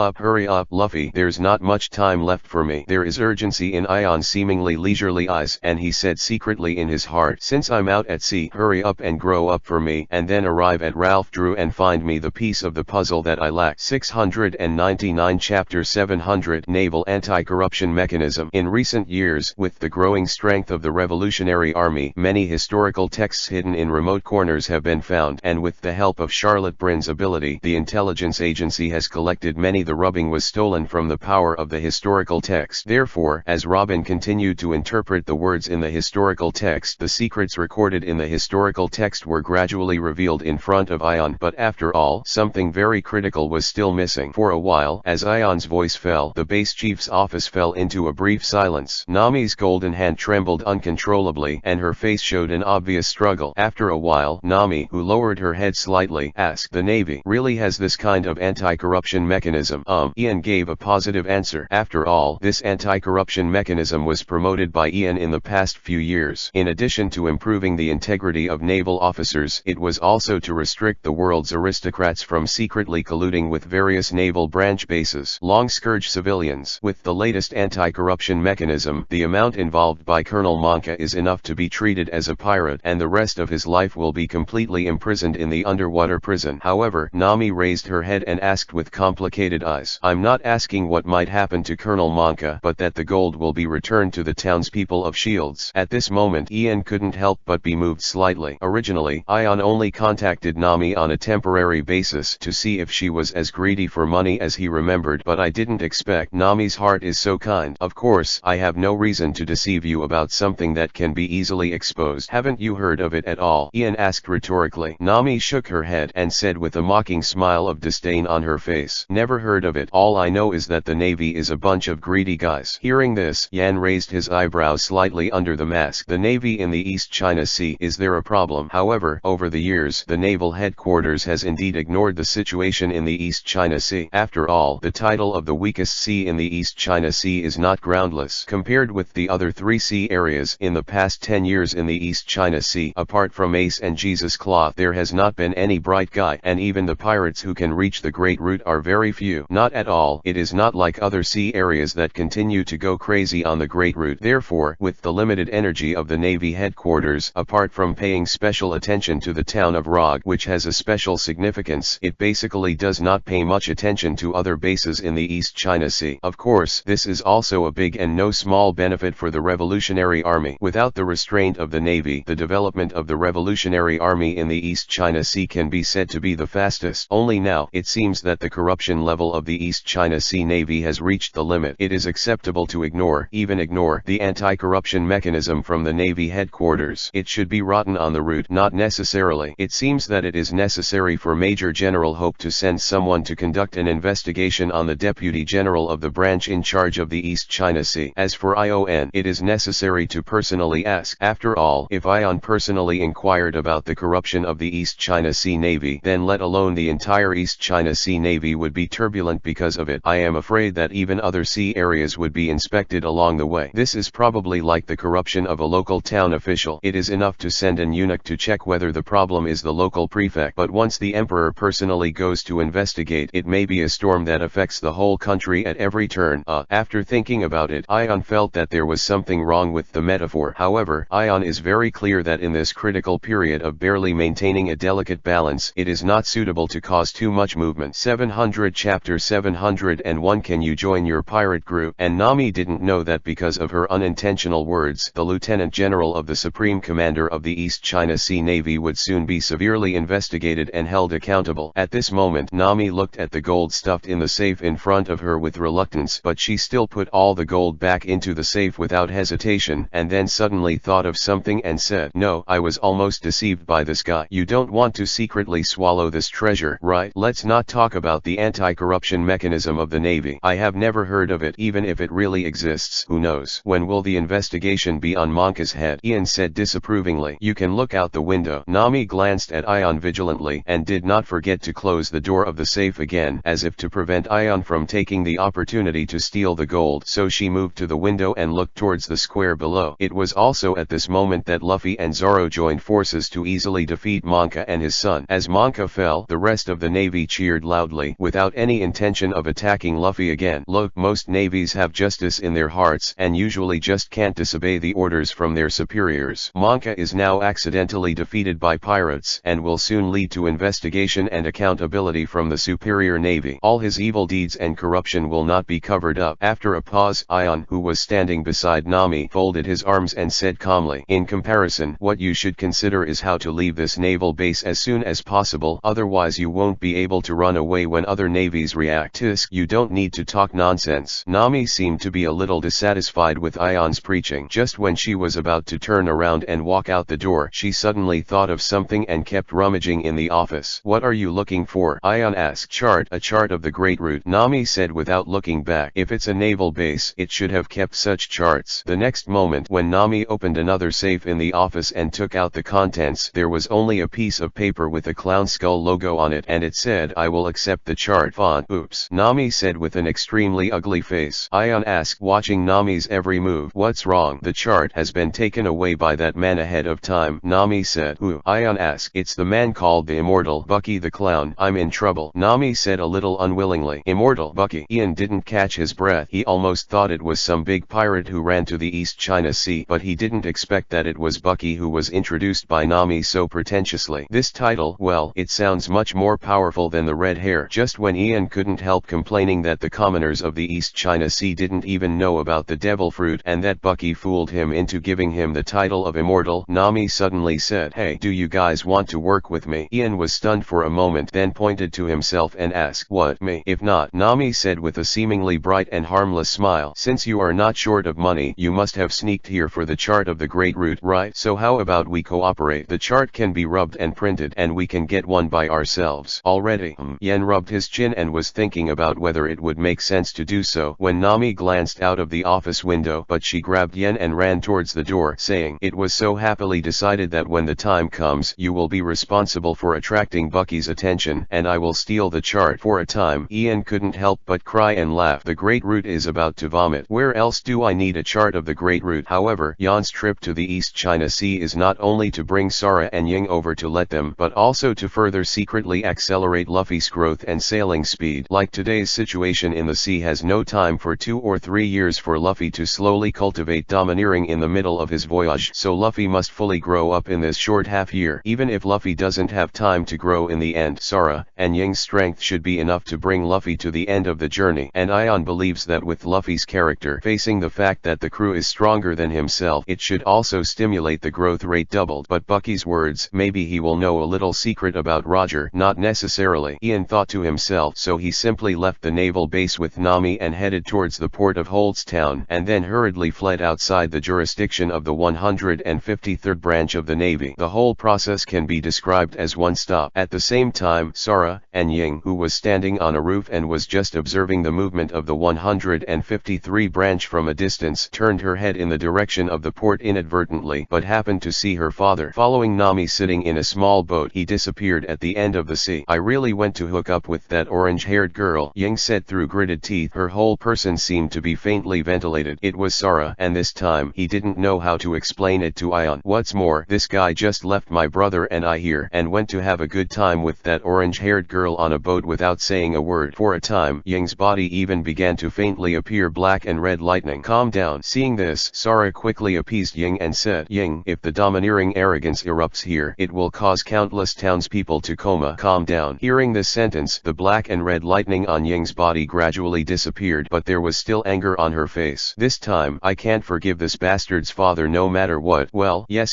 up, Luffy. There's not much time left for me. There is urgency in Ion's seemingly leisurely eyes, and he said secretly in his heart, since I'm out at sea, hurry up and grow up for me, and then arrive at Ralph Drew and find me the piece of the puzzle that I lack. 699 Chapter 700 Naval Anti-Corruption Mechanism. In recent years, with the growing strength of the Revolutionary Army, many historical texts hidden in remote corners have been found, and with the help of Charlotte Brin's ability, the intelligence agency has collected many. The rubbing was stolen from the power of the historical text. Therefore, as Robin continued to interpret the words in the historical text, the secrets recorded in the historical text were gradually eventually revealed in front of Ion. But after all, something very critical was still missing. For a while, as Ion's voice fell, the base chief's office fell into a brief silence. Nami's golden hand trembled uncontrollably, and her face showed an obvious struggle. After a while, Nami, who lowered her head slightly, asked, "The Navy really has this kind of anti-corruption mechanism?" Ian gave a positive answer. After all, this anti-corruption mechanism was promoted by Ian in the past few years. In addition to improving the integrity of naval officers, it was also to restrict the world's aristocrats from secretly colluding with various naval branch bases. Long scourge civilians. With the latest anti-corruption mechanism, the amount involved by Colonel Monka is enough to be treated as a pirate, and the rest of his life will be completely imprisoned in the underwater prison. However, Nami raised her head and asked with complicated eyes, "I'm not asking what might happen to Colonel Monka, but that the gold will be returned to the townspeople of Shields." At this moment, Ian couldn't help but be moved slightly. Originally, Ion only contacted Nami on a temporary basis to see if she was as greedy for money as he remembered, but I didn't expect. Nami's heart is so kind. Of course, I have no reason to deceive you about something that can be easily exposed. Haven't you heard of it at all? Ian asked rhetorically. Nami shook her head and said with a mocking smile of disdain on her face, "Never heard of it. All I know is that the Navy is a bunch of greedy guys." Hearing this, Yan raised his eyebrows slightly under the mask. "The Navy in the East China Sea, is there a problem?" However, over the years, the naval headquarters has indeed ignored the situation in the East China Sea. After all, the title of the weakest sea in the East China Sea is not groundless. Compared with the other three sea areas in the past 10 years in the East China Sea, apart from Ace and Jesus Claw, there has not been any bright guy, and even the pirates who can reach the Great Route are very few. Not at all. It is not like other sea areas that continue to go crazy on the Great Route. Therefore, with the limited energy of the Navy headquarters, apart from paying special attention to the town of Rog, which has a special significance, it basically does not pay much attention to other bases in the East China Sea. Of course, this is also a big and no small benefit for the Revolutionary Army. Without the restraint of the Navy, the development of the Revolutionary Army in the East China Sea can be said to be the fastest. Only now, it seems that the corruption level of the East China Sea Navy has reached the limit. It is acceptable to even ignore, the anti-corruption mechanism from the Navy headquarters. It should be rotten on the route. Not necessarily. It seems that it is necessary for Major General Hope to send someone to conduct an investigation on the Deputy General of the branch in charge of the East China Sea. As for Ion, it is necessary to personally ask. After all, if Ion personally inquired about the corruption of the East China Sea Navy, then let alone the entire East China Sea Navy would be turbulent because of it. I am afraid that even other sea areas would be inspected along the way. This is probably like the corruption of a local town official. It is enough to send an eunuch to check whether the problem is the local prefect, but once the emperor personally goes to investigate, it may be a storm that affects the whole country at every turn. After thinking about it, Ion felt that there was something wrong with the metaphor. However, Ion is very clear that in this critical period of barely maintaining a delicate balance, it is not suitable to cause too much movement. 700 Chapter 701 Can you join your pirate group? And Nami didn't know that because of her unintentional words, the Lieutenant General of the Supreme Commander of the East China Sea Navy would soon be severely investigated and held accountable. At this moment, Nami looked at the gold stuffed in the safe in front of her with reluctance, but she still put all the gold back into the safe without hesitation, and then suddenly thought of something and said, "No, I was almost deceived by this guy. You don't want to secretly swallow this treasure, right? Let's not talk about the anti-corruption mechanism of the Navy. I have never heard of it. Even if it really exists, who knows? When will the investigation be on Monka's head?" Ian said disapprovingly. "You can look out the window." Nami glanced at Ion vigilantly, and did not forget to close the door of the safe again, as if to prevent Ion from taking the opportunity to steal the gold. So she moved to the window and looked towards the square below. It was also at this moment that Luffy and Zoro joined forces to easily defeat Monka and his son. As Monka fell, the rest of the Navy cheered loudly, without any intention of attacking Luffy again. Look, most navies have justice in their hearts, and usually just can't disobey the orders from their superiors. Monka is now accidentally defeated by pirates, and will soon lead to investigation and accountability from the superior navy. All his evil deeds and corruption will not be covered up. After a pause, Ion, who was standing beside Nami, folded his arms and said calmly, "In comparison, what you should consider is how to leave this naval base as soon as possible, otherwise you won't be able to run away when other navies react. Tisk, you don't need to talk nonsense." Nami seemed to be a little dissatisfied with Ion's preaching. Just when she was about to turn around and walk out the door, she suddenly thought of something something and kept rummaging in the office. "What are you looking for?" Ion asked. "A chart of the Great Route," Nami said without looking back. If it's a naval base, it should have kept such charts. The next moment, when Nami opened another safe in the office and took out the contents, there was only a piece of paper with a clown skull logo on it, and it said, "I will accept the chart font." "Oops," Nami said with an extremely ugly face. Ion asked, watching Nami's every move. "What's wrong?" "The chart has been taken away by that man ahead of time," Nami said. "Who?" Ion asked. "It's the man called the Immortal Bucky the Clown. I'm in trouble," Nami said a little unwillingly. "Immortal Bucky?" Ian didn't catch his breath. He almost thought it was some big pirate who ran to the East China Sea, but he didn't expect that it was Bucky who was introduced by Nami so pretentiously. This title, well, it sounds much more powerful than the red hair. Just when Ian couldn't help complaining that the commoners of the East China Sea didn't even know about the devil fruit and that Bucky fooled him into giving him the title of Immortal, Nami suddenly said, "Hey, do you guys want to work with me?" Ian was stunned for a moment, then pointed to himself and asked, "What, me?" "If not," Nami said with a seemingly bright and harmless smile, "since you are not short of money, you must have sneaked here for the chart of the Great Route, right? So how about we cooperate? The chart can be rubbed and printed, and we can get one by ourselves." "Already?" Yen rubbed his chin and was thinking about whether it would make sense to do so when Nami glanced out of the office window, but she grabbed Yen and ran towards the door, saying, "It was so happily decided that when the time comes, you will be responsible for attracting Bucky's attention, and I will steal the chart." For a time, Ian couldn't help but cry and laugh. The Great Route is about to vomit. Where else do I need a chart of the Great Route? However, Yan's trip to the East China Sea is not only to bring Sora and Ying over to let them, but also to further secretly accelerate Luffy's growth and sailing speed. Like today's situation in the sea has no time for 2 or 3 years for Luffy to slowly cultivate domineering in the middle of his voyage, so Luffy must fully grow up in this short half year. Even if Luffy doesn't have time to grow in the end, Sora and Ying's strength should be enough to bring Luffy to the end of the journey, and Ion believes that with Luffy's character facing the fact that the crew is stronger than himself, it should also stimulate the growth rate doubled. But Bucky's words, maybe he will know a little secret about Roger. Not necessarily, Ian thought to himself, so he simply left the naval base with Nami and headed towards the port of Holdstown, and then hurriedly fled outside the jurisdiction of the 153rd branch of the Navy. The whole process can be described as one stop. At the same time, Sora and Ying, who was standing on a roof and was just observing the movement of the 153 branch from a distance, turned her head in the direction of the port inadvertently, but happened to see her father following Nami sitting in a small boat. He disappeared at the end of the sea. "I really went to hook up with that orange-haired girl," Ying said through gritted teeth. Her whole person seemed to be faintly ventilated. It was Sora, and this time he didn't know how to explain it to Ion. "What's more, this guy just left my brother and I here, and went to have a good time with that orange-haired girl on a boat without saying a word." For a time, Ying's body even began to faintly appear black and red lightning. "Calm down." Seeing this, Sora quickly appeased Ying and said, "Ying, if the domineering arrogance erupts here, it will cause countless townspeople to coma." "Calm down." Hearing this sentence, the black and red lightning on Ying's body gradually disappeared, but there was still anger on her face. This time, "I can't forgive this bastard's father no matter what." "Well, yes.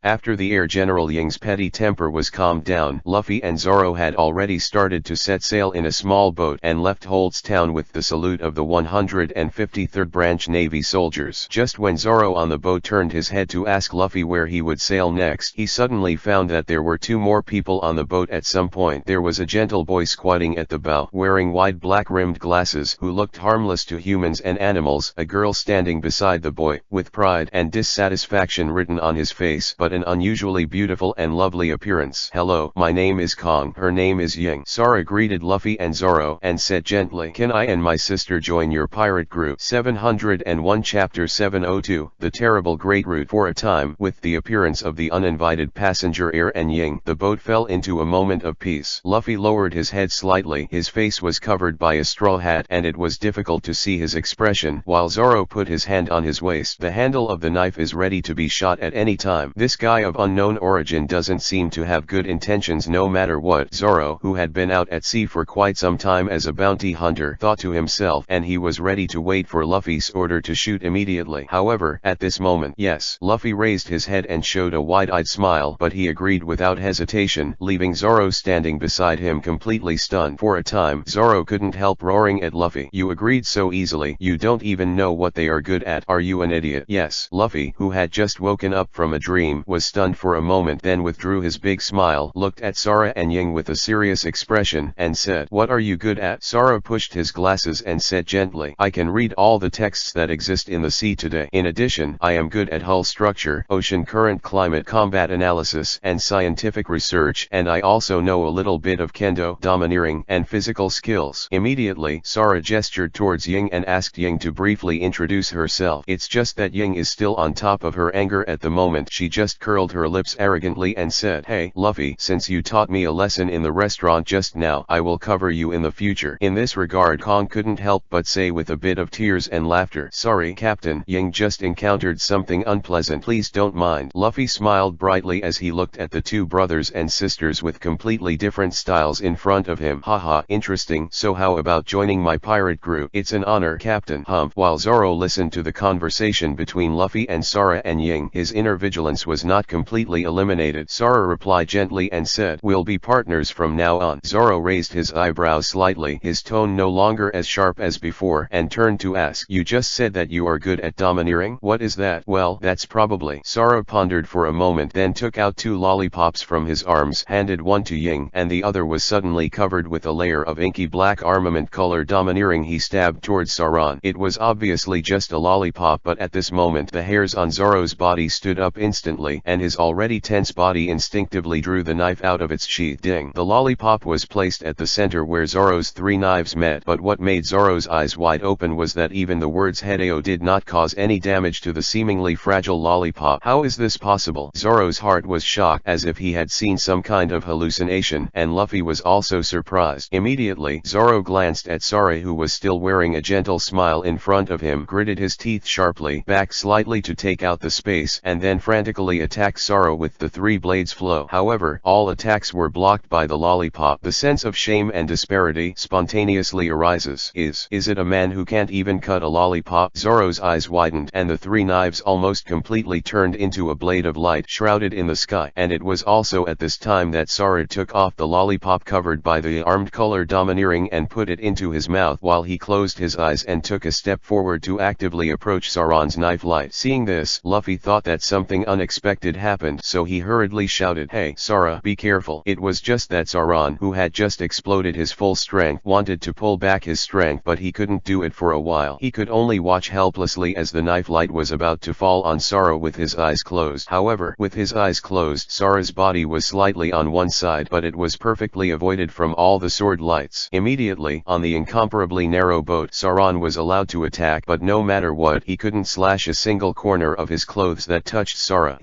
After the Air General Ying's petty temper was calmed down, Luffy and Zoro had already started to set sail in a small boat and left Holdstown with the salute of the 153rd branch Navy soldiers. Just when Zoro on the boat turned his head to ask Luffy where he would sail next, he suddenly found that there were 2 more people on the boat at some point. There was a gentle boy squatting at the bow, wearing wide black-rimmed glasses, who looked harmless to humans and animals, a girl standing beside the boy, with pride and dissatisfaction written on his face, but an unusually beautiful and lovely appearance. "Hello, my name is Kong. Her name is Ying." Sora greeted Luffy and Zoro, and said gently, "Can I and my sister join your pirate group?" 701 Chapter 702, The Terrible Great Route. For a time, with the appearance of the uninvited passenger Air and Ying, the boat fell into a moment of peace. Luffy lowered his head slightly. His face was covered by a straw hat, and it was difficult to see his expression, while Zoro put his hand on his waist. "The handle of the knife is ready to be shot at any time. This guy of unknown origin doesn't seem to have good intentions no matter what." Zoro, who had been out at sea for quite some time as a bounty hunter, thought to himself, and he was ready to wait for Luffy's order to shoot immediately. However, at this moment, "Yes." Luffy raised his head and showed a wide-eyed smile, but he agreed without hesitation, leaving Zoro standing beside him completely stunned. For a time, Zoro couldn't help roaring at Luffy. "You agreed so easily. You don't even know what they are good at. Are you an idiot?" "Yes." Luffy, who had just woken up from a dream, was stunned for a moment, then withdrew his big smile, looked at Sara and Ying with a serious expression, and said, "What are you good at?" Sara pushed his glasses and said gently, "I can read all the texts that exist in the sea today. In addition, I am good at hull structure, ocean current, climate, combat analysis, and scientific research, and I also know a little bit of kendo, domineering, and physical skills." Immediately, Sara gestured towards Ying and asked Ying to briefly introduce herself. It's just that Ying is still on top of her anger at the moment. She just curled her lips arrogantly and said, "Hey, Luffy, since you taught me a lesson in the restaurant just now, I will cover you in the future." In this regard, Kong couldn't help but say with a bit of tears and laughter, "Sorry, Captain, Ying just encountered something unpleasant. Please don't mind." Luffy smiled brightly as he looked at the two brothers and sisters with completely different styles in front of him. "Haha, interesting. So how about joining my pirate crew?" "It's an honor, Captain." Humph. While Zoro listened to the conversation between Luffy and Sara and Ying, his inner vigilance was not completely eliminated. Sara replied gently and said, "We'll be partners from now on." Zoro raised his eyebrows slightly, his tone no longer as sharp as before, and turned to ask, "You just said that you are good at domineering? What is that?" "Well, that's probably." Sara pondered for a moment, then took out two lollipops from his arms, handed one to Ying, and the other was suddenly covered with a layer of inky black armament color domineering. He stabbed towards Saran. It was obviously just a lollipop, but at this moment the hairs on Zoro's body stood up instantly, and his already tense body instinctively drew the knife out of its sheath. Ding! The lollipop was placed at the center where Zoro's three knives met, but what made Zoro's eyes wide open was that even the words Hideo did not cause any damage to the seemingly fragile lollipop. How is this possible? Zoro's heart was shocked, as if he had seen some kind of hallucination, and Luffy was also surprised. Immediately, Zoro glanced at Sara, who was still wearing a gentle smile in front of him, gritted his teeth sharply, backed slightly to take out the space, and then frantically attacked Sara with the three blades flow. However, all attacks were blocked by the lollipop. The sense of shame and disparity spontaneously arises. Is it a man who can't even cut a lollipop? Zoro's eyes widened, and the three knives almost completely turned into a blade of light shrouded in the sky. And it was also at this time that Sara took off the lollipop covered by the armed color domineering and put it into his mouth while he closed his eyes and took a step forward to actively approach Saran's knife light. Seeing this, Luffy thought that something unexpected happened, so he hurriedly shouted, "Hey, Sara, be careful." It was just that Saran, who had just exploded his full strength, wanted to pull back his strength, but he couldn't do it for a while. He could only watch helplessly as the knife light was about to fall on Sara with his eyes closed. However, with his eyes closed, Sara's body was slightly on one side, but it was perfectly avoided from all the sword lights. Immediately, on the incomparably narrow boat, Saran was allowed to attack, but no matter what, he couldn't slash a single corner of his clothes that touched Sara.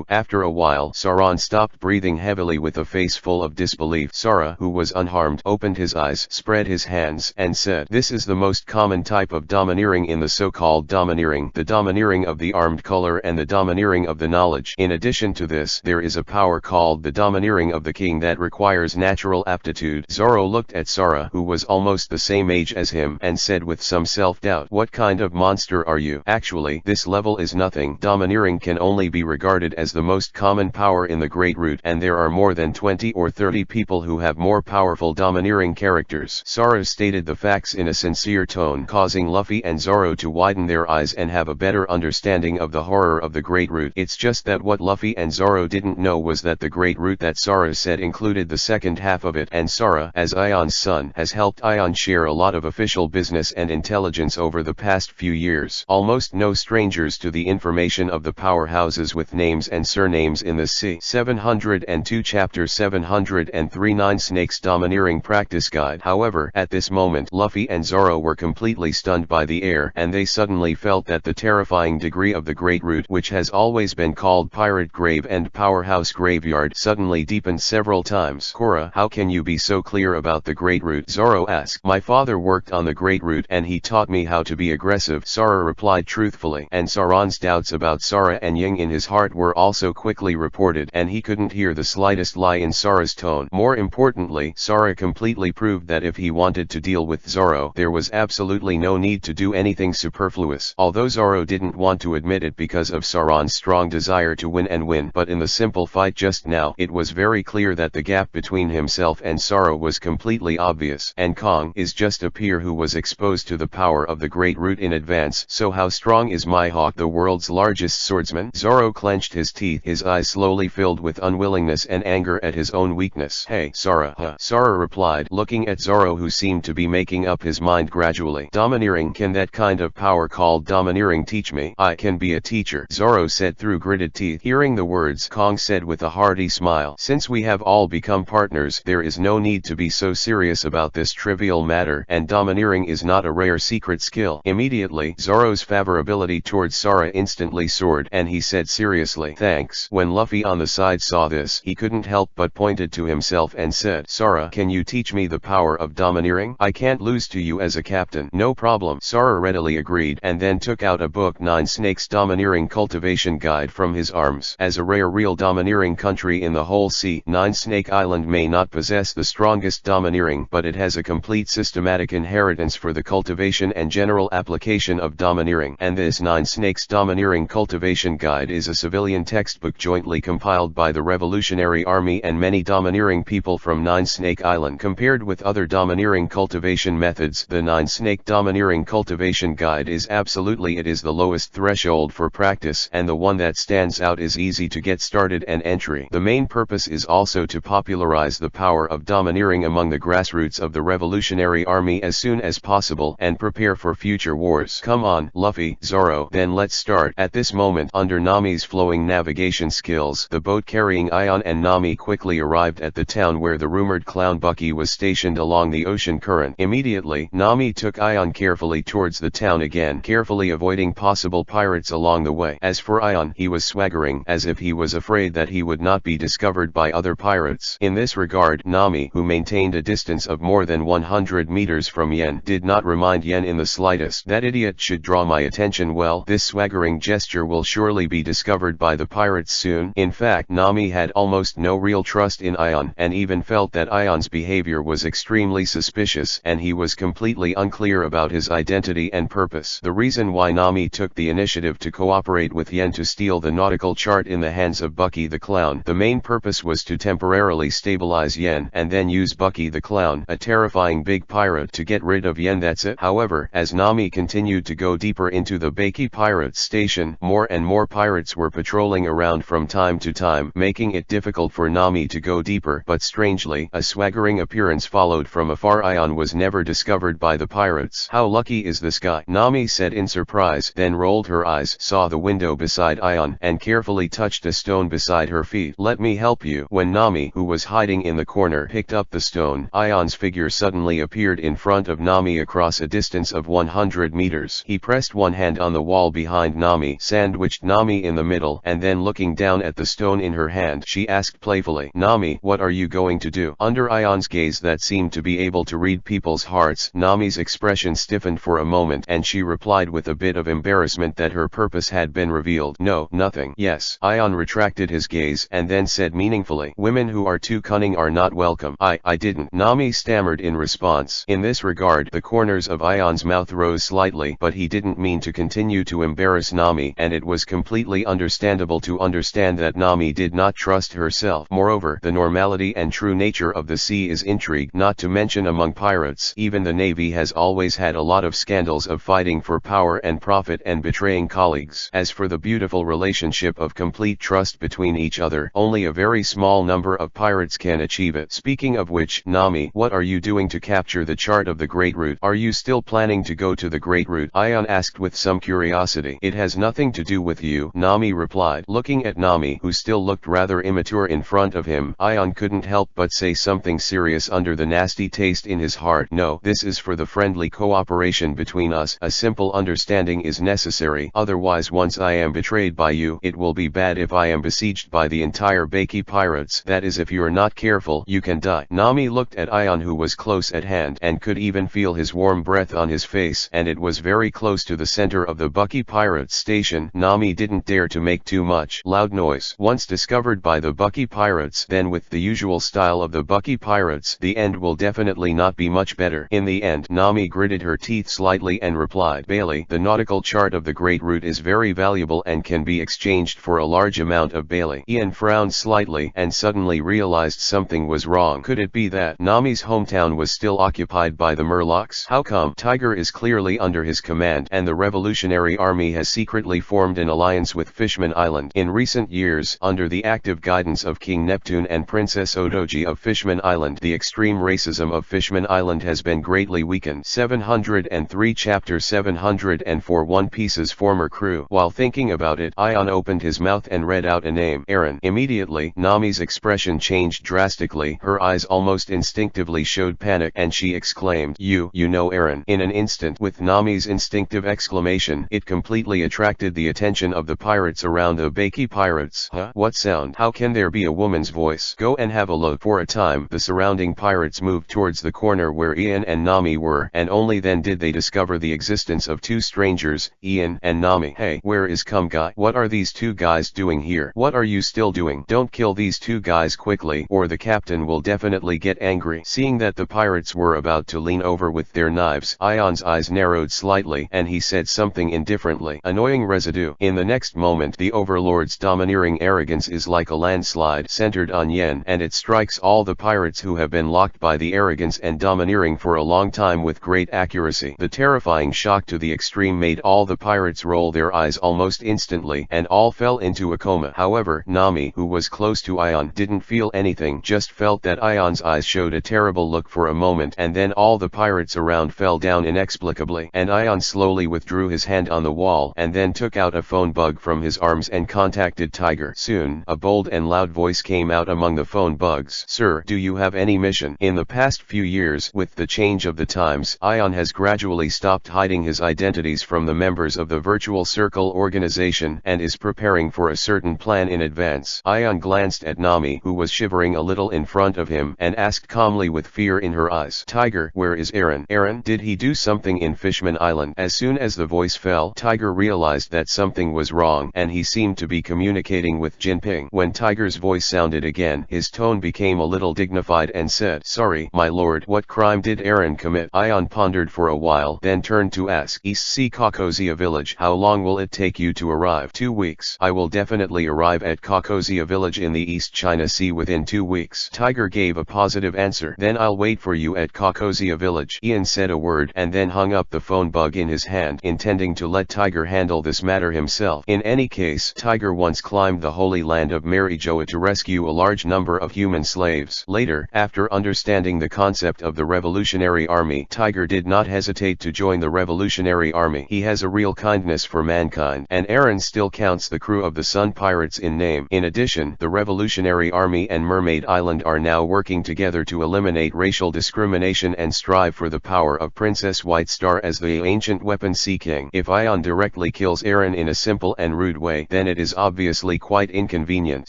After a while, Saran stopped breathing heavily with a face full of disbelief. Sara, who was unharmed, opened his eyes, spread his hands, and said, "This is the most common type of domineering in the so-called domineering, the domineering of the armed color and the domineering of the knowledge. In addition to this, there is a power called the domineering of the king that requires natural aptitude." Zoro looked at Sara, who was almost the same age as him, and said with some self-doubt, "What kind of monster are you? Actually, this level is nothing. Domineering can only be regarded as the most common power in the Great Root, and there are more than 20 or 30 people who have more powerful domineering characters." Sara stated the facts in a sincere tone, causing Luffy and Zoro to widen their eyes and have a better understanding of the horror of the Great Root. It's just that what Luffy and Zoro didn't know was that the Great Root that Sara said included the second half of it, and Sara, as Ion's son, has helped Ion share a lot of official business and intelligence over the past few years. Almost no strangers to the information of the powerhouses with names and surnames in the sea. 702 Chapter 703 9 Snake's Domineering Practice Guide. However, at this moment, Luffy and Zoro were completely stunned by the air, and they suddenly felt that the terrifying degree of the Great Root, which has always been called Pirate Grave and Powerhouse Graveyard, suddenly deepened several times. "Korra, how can you be so clear about the Great Root?" Zoro asked. "My father worked on the Great Root and he taught me how to be aggressive," Sara replied truthfully. And Saran's doubts about Sara and Ying in his heart were also quickly reported, and he couldn't hear the slightest lie in Sara's tone. More importantly, Sara completely proved that if he wanted to deal with Zoro, there was absolutely no need to do anything superfluous. Although Zoro didn't want to admit it because of Saran's strong desire to win, but in the simple fight just now, it was very clear that the gap between himself and Sara was completely obvious. And Kong is just a peer who was exposed to the power of the Great Root in advance. So how strong is Mihawk, the world's largest swordsman? Zoro clenched his teeth, his eyes eyes slowly filled with unwillingness and anger at his own weakness. "Hey, Sora," Sora replied, looking at Zoro, who seemed to be making up his mind gradually. "Domineering? Can that kind of power called domineering teach me? I can be a teacher," Zoro said through gritted teeth. Hearing the words, Kong said with a hearty smile, "Since we have all become partners, there is no need to be so serious about this trivial matter, and domineering is not a rare secret skill." Immediately, Zoro's favorability towards Sora instantly soared, and he said seriously, "Thanks." When Luffy on the side saw this, he couldn't help but pointed to himself and said, "Sora, can you teach me the power of domineering? I can't lose to you as a captain." "No problem," Sora readily agreed, and then took out a book, 9 Snakes Domineering Cultivation Guide, from his arms. As a rare real domineering country in the whole sea, 9 Snake Island may not possess the strongest domineering, but it has a complete systematic inheritance for the cultivation and general application of domineering. And this 9 Snakes Domineering Cultivation Guide is a civilian textbook jointly compiled by the Revolutionary Army and many domineering people from 9 Snake Island. Compared with other domineering cultivation methods, the 9 Snake Domineering Cultivation Guide is it is the lowest threshold for practice, and the one that stands out is easy to get started and entry. The main purpose is also to popularize the power of domineering among the grassroots of the Revolutionary Army as soon as possible and prepare for future wars. "Come on, Luffy, Zoro, then let's start." At this moment, under Nami's flowing navigation skills, the boat carrying Ion and Nami quickly arrived at the town where the rumored clown Bucky was stationed along the ocean current. Immediately, Nami took Ion carefully towards the town again, carefully avoiding possible pirates along the way. As for Ion, he was swaggering, as if he was afraid that he would not be discovered by other pirates. In this regard, Nami, who maintained a distance of more than 100 meters from Yen, did not remind Yen in the slightest. "That idiot should draw my attention well. This swaggering gesture will surely be discovered by the pirates soon." In fact, Nami had almost no real trust in Ion, and even felt that Ion's behavior was extremely suspicious, and he was completely unclear about his identity and purpose. The reason why Nami took the initiative to cooperate with Yen to steal the nautical chart in the hands of Bucky the Clown, the main purpose was to temporarily stabilize Yen, and then use Bucky the Clown, a terrifying big pirate, to get rid of Yen. That's it. However, as Nami continued to go deeper into the Bucky pirate station, more and more pirates were patrolling around from time to time, making it difficult for Nami to go deeper. But strangely, a swaggering appearance followed from afar. Ion was never discovered by the pirates. "How lucky is this guy?" Nami said in surprise, then rolled her eyes, saw the window beside Ion, and carefully touched a stone beside her feet. "Let me help you." When Nami, who was hiding in the corner, picked up the stone, Ion's figure suddenly appeared in front of Nami across a distance of 100 meters. He pressed one hand on the wall behind Nami, sandwiched Nami in the middle, and then looking down at the stone in her hand, she asked playfully, "Nami, what are you going to do?" Under Ion's gaze that seemed to be able to read people's hearts, Nami's expression stiffened for a moment, and she replied with a bit of embarrassment that her purpose had been revealed. "No, nothing." "Yes." Ion retracted his gaze, and then said meaningfully, "Women who are too cunning are not welcome." I didn't," Nami stammered in response. In this regard, the corners of Ion's mouth rose slightly, but he didn't mean to continue to embarrass Nami, and it was completely understandable to understand that Nami did not trust herself. Moreover, the normality and true nature of the sea is intrigue, not to mention among pirates. Even the Navy has always had a lot of scandals of fighting for power and profit and betraying colleagues. As for the beautiful relationship of complete trust between each other, only a very small number of pirates can achieve it. Speaking of which, Nami, what are you doing to capture the chart of the Great Route? Are you still planning to go to the Great Route? Ion asked with some curiosity. "It has nothing to do with you," Nami replied. Looking at Nami, who still looked rather immature in front of him, Ion couldn't help but say something serious under the nasty taste in his heart. "No, this is for the friendly cooperation between us. A simple understanding is necessary, otherwise once I am betrayed by you, it will be bad if I am besieged by the entire Bucky pirates. That is, if you're not careful, you can die." Nami looked at Ion, who was close at hand, and could even feel his warm breath on his face, and it was very close to the center of the Bucky pirate station. Nami didn't dare to make too much loud noise. Once discovered by the Bucky pirates, then with the usual style of the Bucky pirates, the end will definitely not be much better. In the end, Nami gritted her teeth slightly and replied, "Bailey, the nautical chart of the Great Route is very valuable and can be exchanged for a large amount of Bailey." Ian frowned slightly and suddenly realized something was wrong. Could it be that Nami's hometown was still occupied by the Murlocs? How come? Tiger is clearly under his command, and the Revolutionary Army has secretly formed an alliance with Fishman Island. In recent years, under the active guidance of King Neptune and Princess Odoji of Fishman Island, the extreme racism of Fishman Island has been greatly weakened. 703 Chapter 704 One Piece's former crew. While thinking about it, Ion opened his mouth and read out a name. Eren. Immediately, Nami's expression changed drastically. Her eyes almost instinctively showed panic, and she exclaimed, You know Eren. In an instant, with Nami's instinctive exclamation, it completely attracted the attention of the pirates around the Baki pirates. Huh? What sound? How can there be a woman's voice? Go and have a look. For a time, the surrounding pirates moved towards the corner where Ian and Nami were, and only then did they discover the existence of two strangers, Ian and Nami. Hey, where is Cum Guy? What are these two guys doing here? What are you still doing? Don't kill these two guys quickly, or the captain will definitely get angry. Seeing that the pirates were about to lean over with their knives, Ion's eyes narrowed slightly, and he said something indifferently. Annoying residue. In the next moment, the overlord's domineering arrogance is like a landslide centered on Yen, and it strikes all the pirates who have been locked by the arrogance and domineering for a long time with great accuracy. The terrifying shock to the extreme made all the pirates roll their eyes almost instantly, and all fell into a coma. However, Nami, who was close to Ion, didn't feel anything, just felt that Ion's eyes showed a terrible look for a moment, and then all the pirates around fell down inexplicably, and Ion slowly withdrew his hand on the wall, and then took out a phone bug from his arms and contacted Tiger. Soon, a bold and loud voice came out among the phone bugs. Sir, do you have any mission? In the past few years, with the change of the times, Ion has gradually stopped hiding his identities from the members of the Virtual Circle organization, and is preparing for a certain plan in advance. Ion glanced at Nami, who was shivering a little in front of him, and asked calmly with fear in her eyes, Tiger, where is Eren? Eren, did he do something in Fishman Island? As soon as the voice fell, Tiger realized that something was wrong, and he seemed to be communicating with Jinping. When Tiger's voice sounded again, his tone became a little dignified and said, Sorry, my lord, what crime did Eren commit? Ion pondered for a while, then turned to ask, East Sea Kokosia village. How long will it take you to arrive? 2 weeks. I will definitely arrive at Kokosia village in the East China Sea within 2 weeks. Tiger gave a positive answer. Then I'll wait for you at Kokosia village. Ian said a word, and then hung up the phone bug in his hand, intending to let Tiger handle this matter himself. In any case, Tiger once climbed the holy land of Marijoa to rescue a large number of human slaves. Later, after understanding the concept of the Revolutionary Army, Tiger did not hesitate to join the Revolutionary Army. He has a real kindness for mankind, and Eren still counts the crew of the Sun Pirates in name. In addition, the Revolutionary Army and Mermaid Island are now working together to eliminate racial discrimination and strive for the power of Princess White Star as the ancient weapon Sea King. If Ion directly kills Eren in a simple and rude way, then it is obviously quite inconvenient.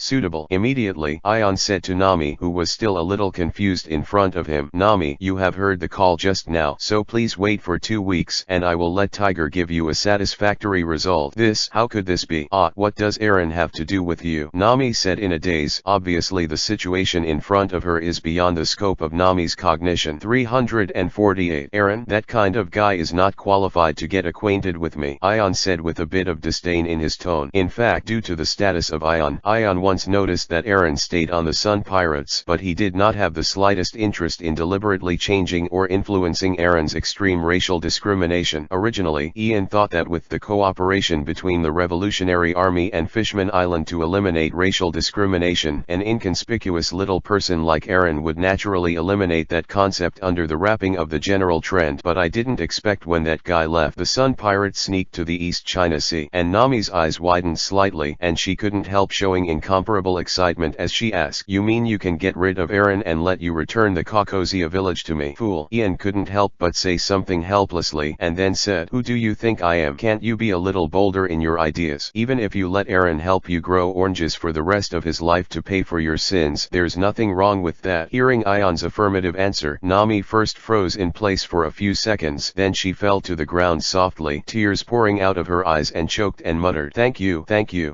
Suitable. Immediately, Ion said to Nami, who was still a little confused in front of him, Nami, you have heard the call just now, so please wait for 2 weeks, and I will let Tiger give you a satisfactory result. How could this be? What does Eren have to do with you? Nami said in a daze. Obviously the situation in front of her is beyond the scope of Nami's cognition. 348. Eren, that kind of guy is not qualified to get acquainted with me, Ion said with a bit of disdain in his tone. In fact, due to the status of Ion once noticed that Eren stayed on the Sun Pirates, but he did not have the slightest interest in deliberately changing or influencing Eren's extreme racial discrimination. Originally, Ian thought that with the cooperation between the Revolutionary Army and Fishman Island to eliminate racial discrimination, an inconspicuous little person like Eren would naturally eliminate that concept under the wrapping of the general trend. But I didn't expect when that guy left. The Sun Pirates sneaked to the East China Sea, and Nami's eyes widened slightly, and she couldn't help showing incomparable excitement as she asked, You mean you can get rid of Eren and let you return the Kokosia village to me? Fool. Ian couldn't help but say something helplessly, and then said, Who do you think I am? Can't you be a little bolder in your ideas? Even if you let Eren help you grow oranges for the rest of his life to pay for your sins, there's nothing wrong with that. Hearing Ion's affirmative answer, Nami first froze in place for a few seconds, then she fell to the ground softly, tears pouring out of her eyes, and choked and muttered, Thank you.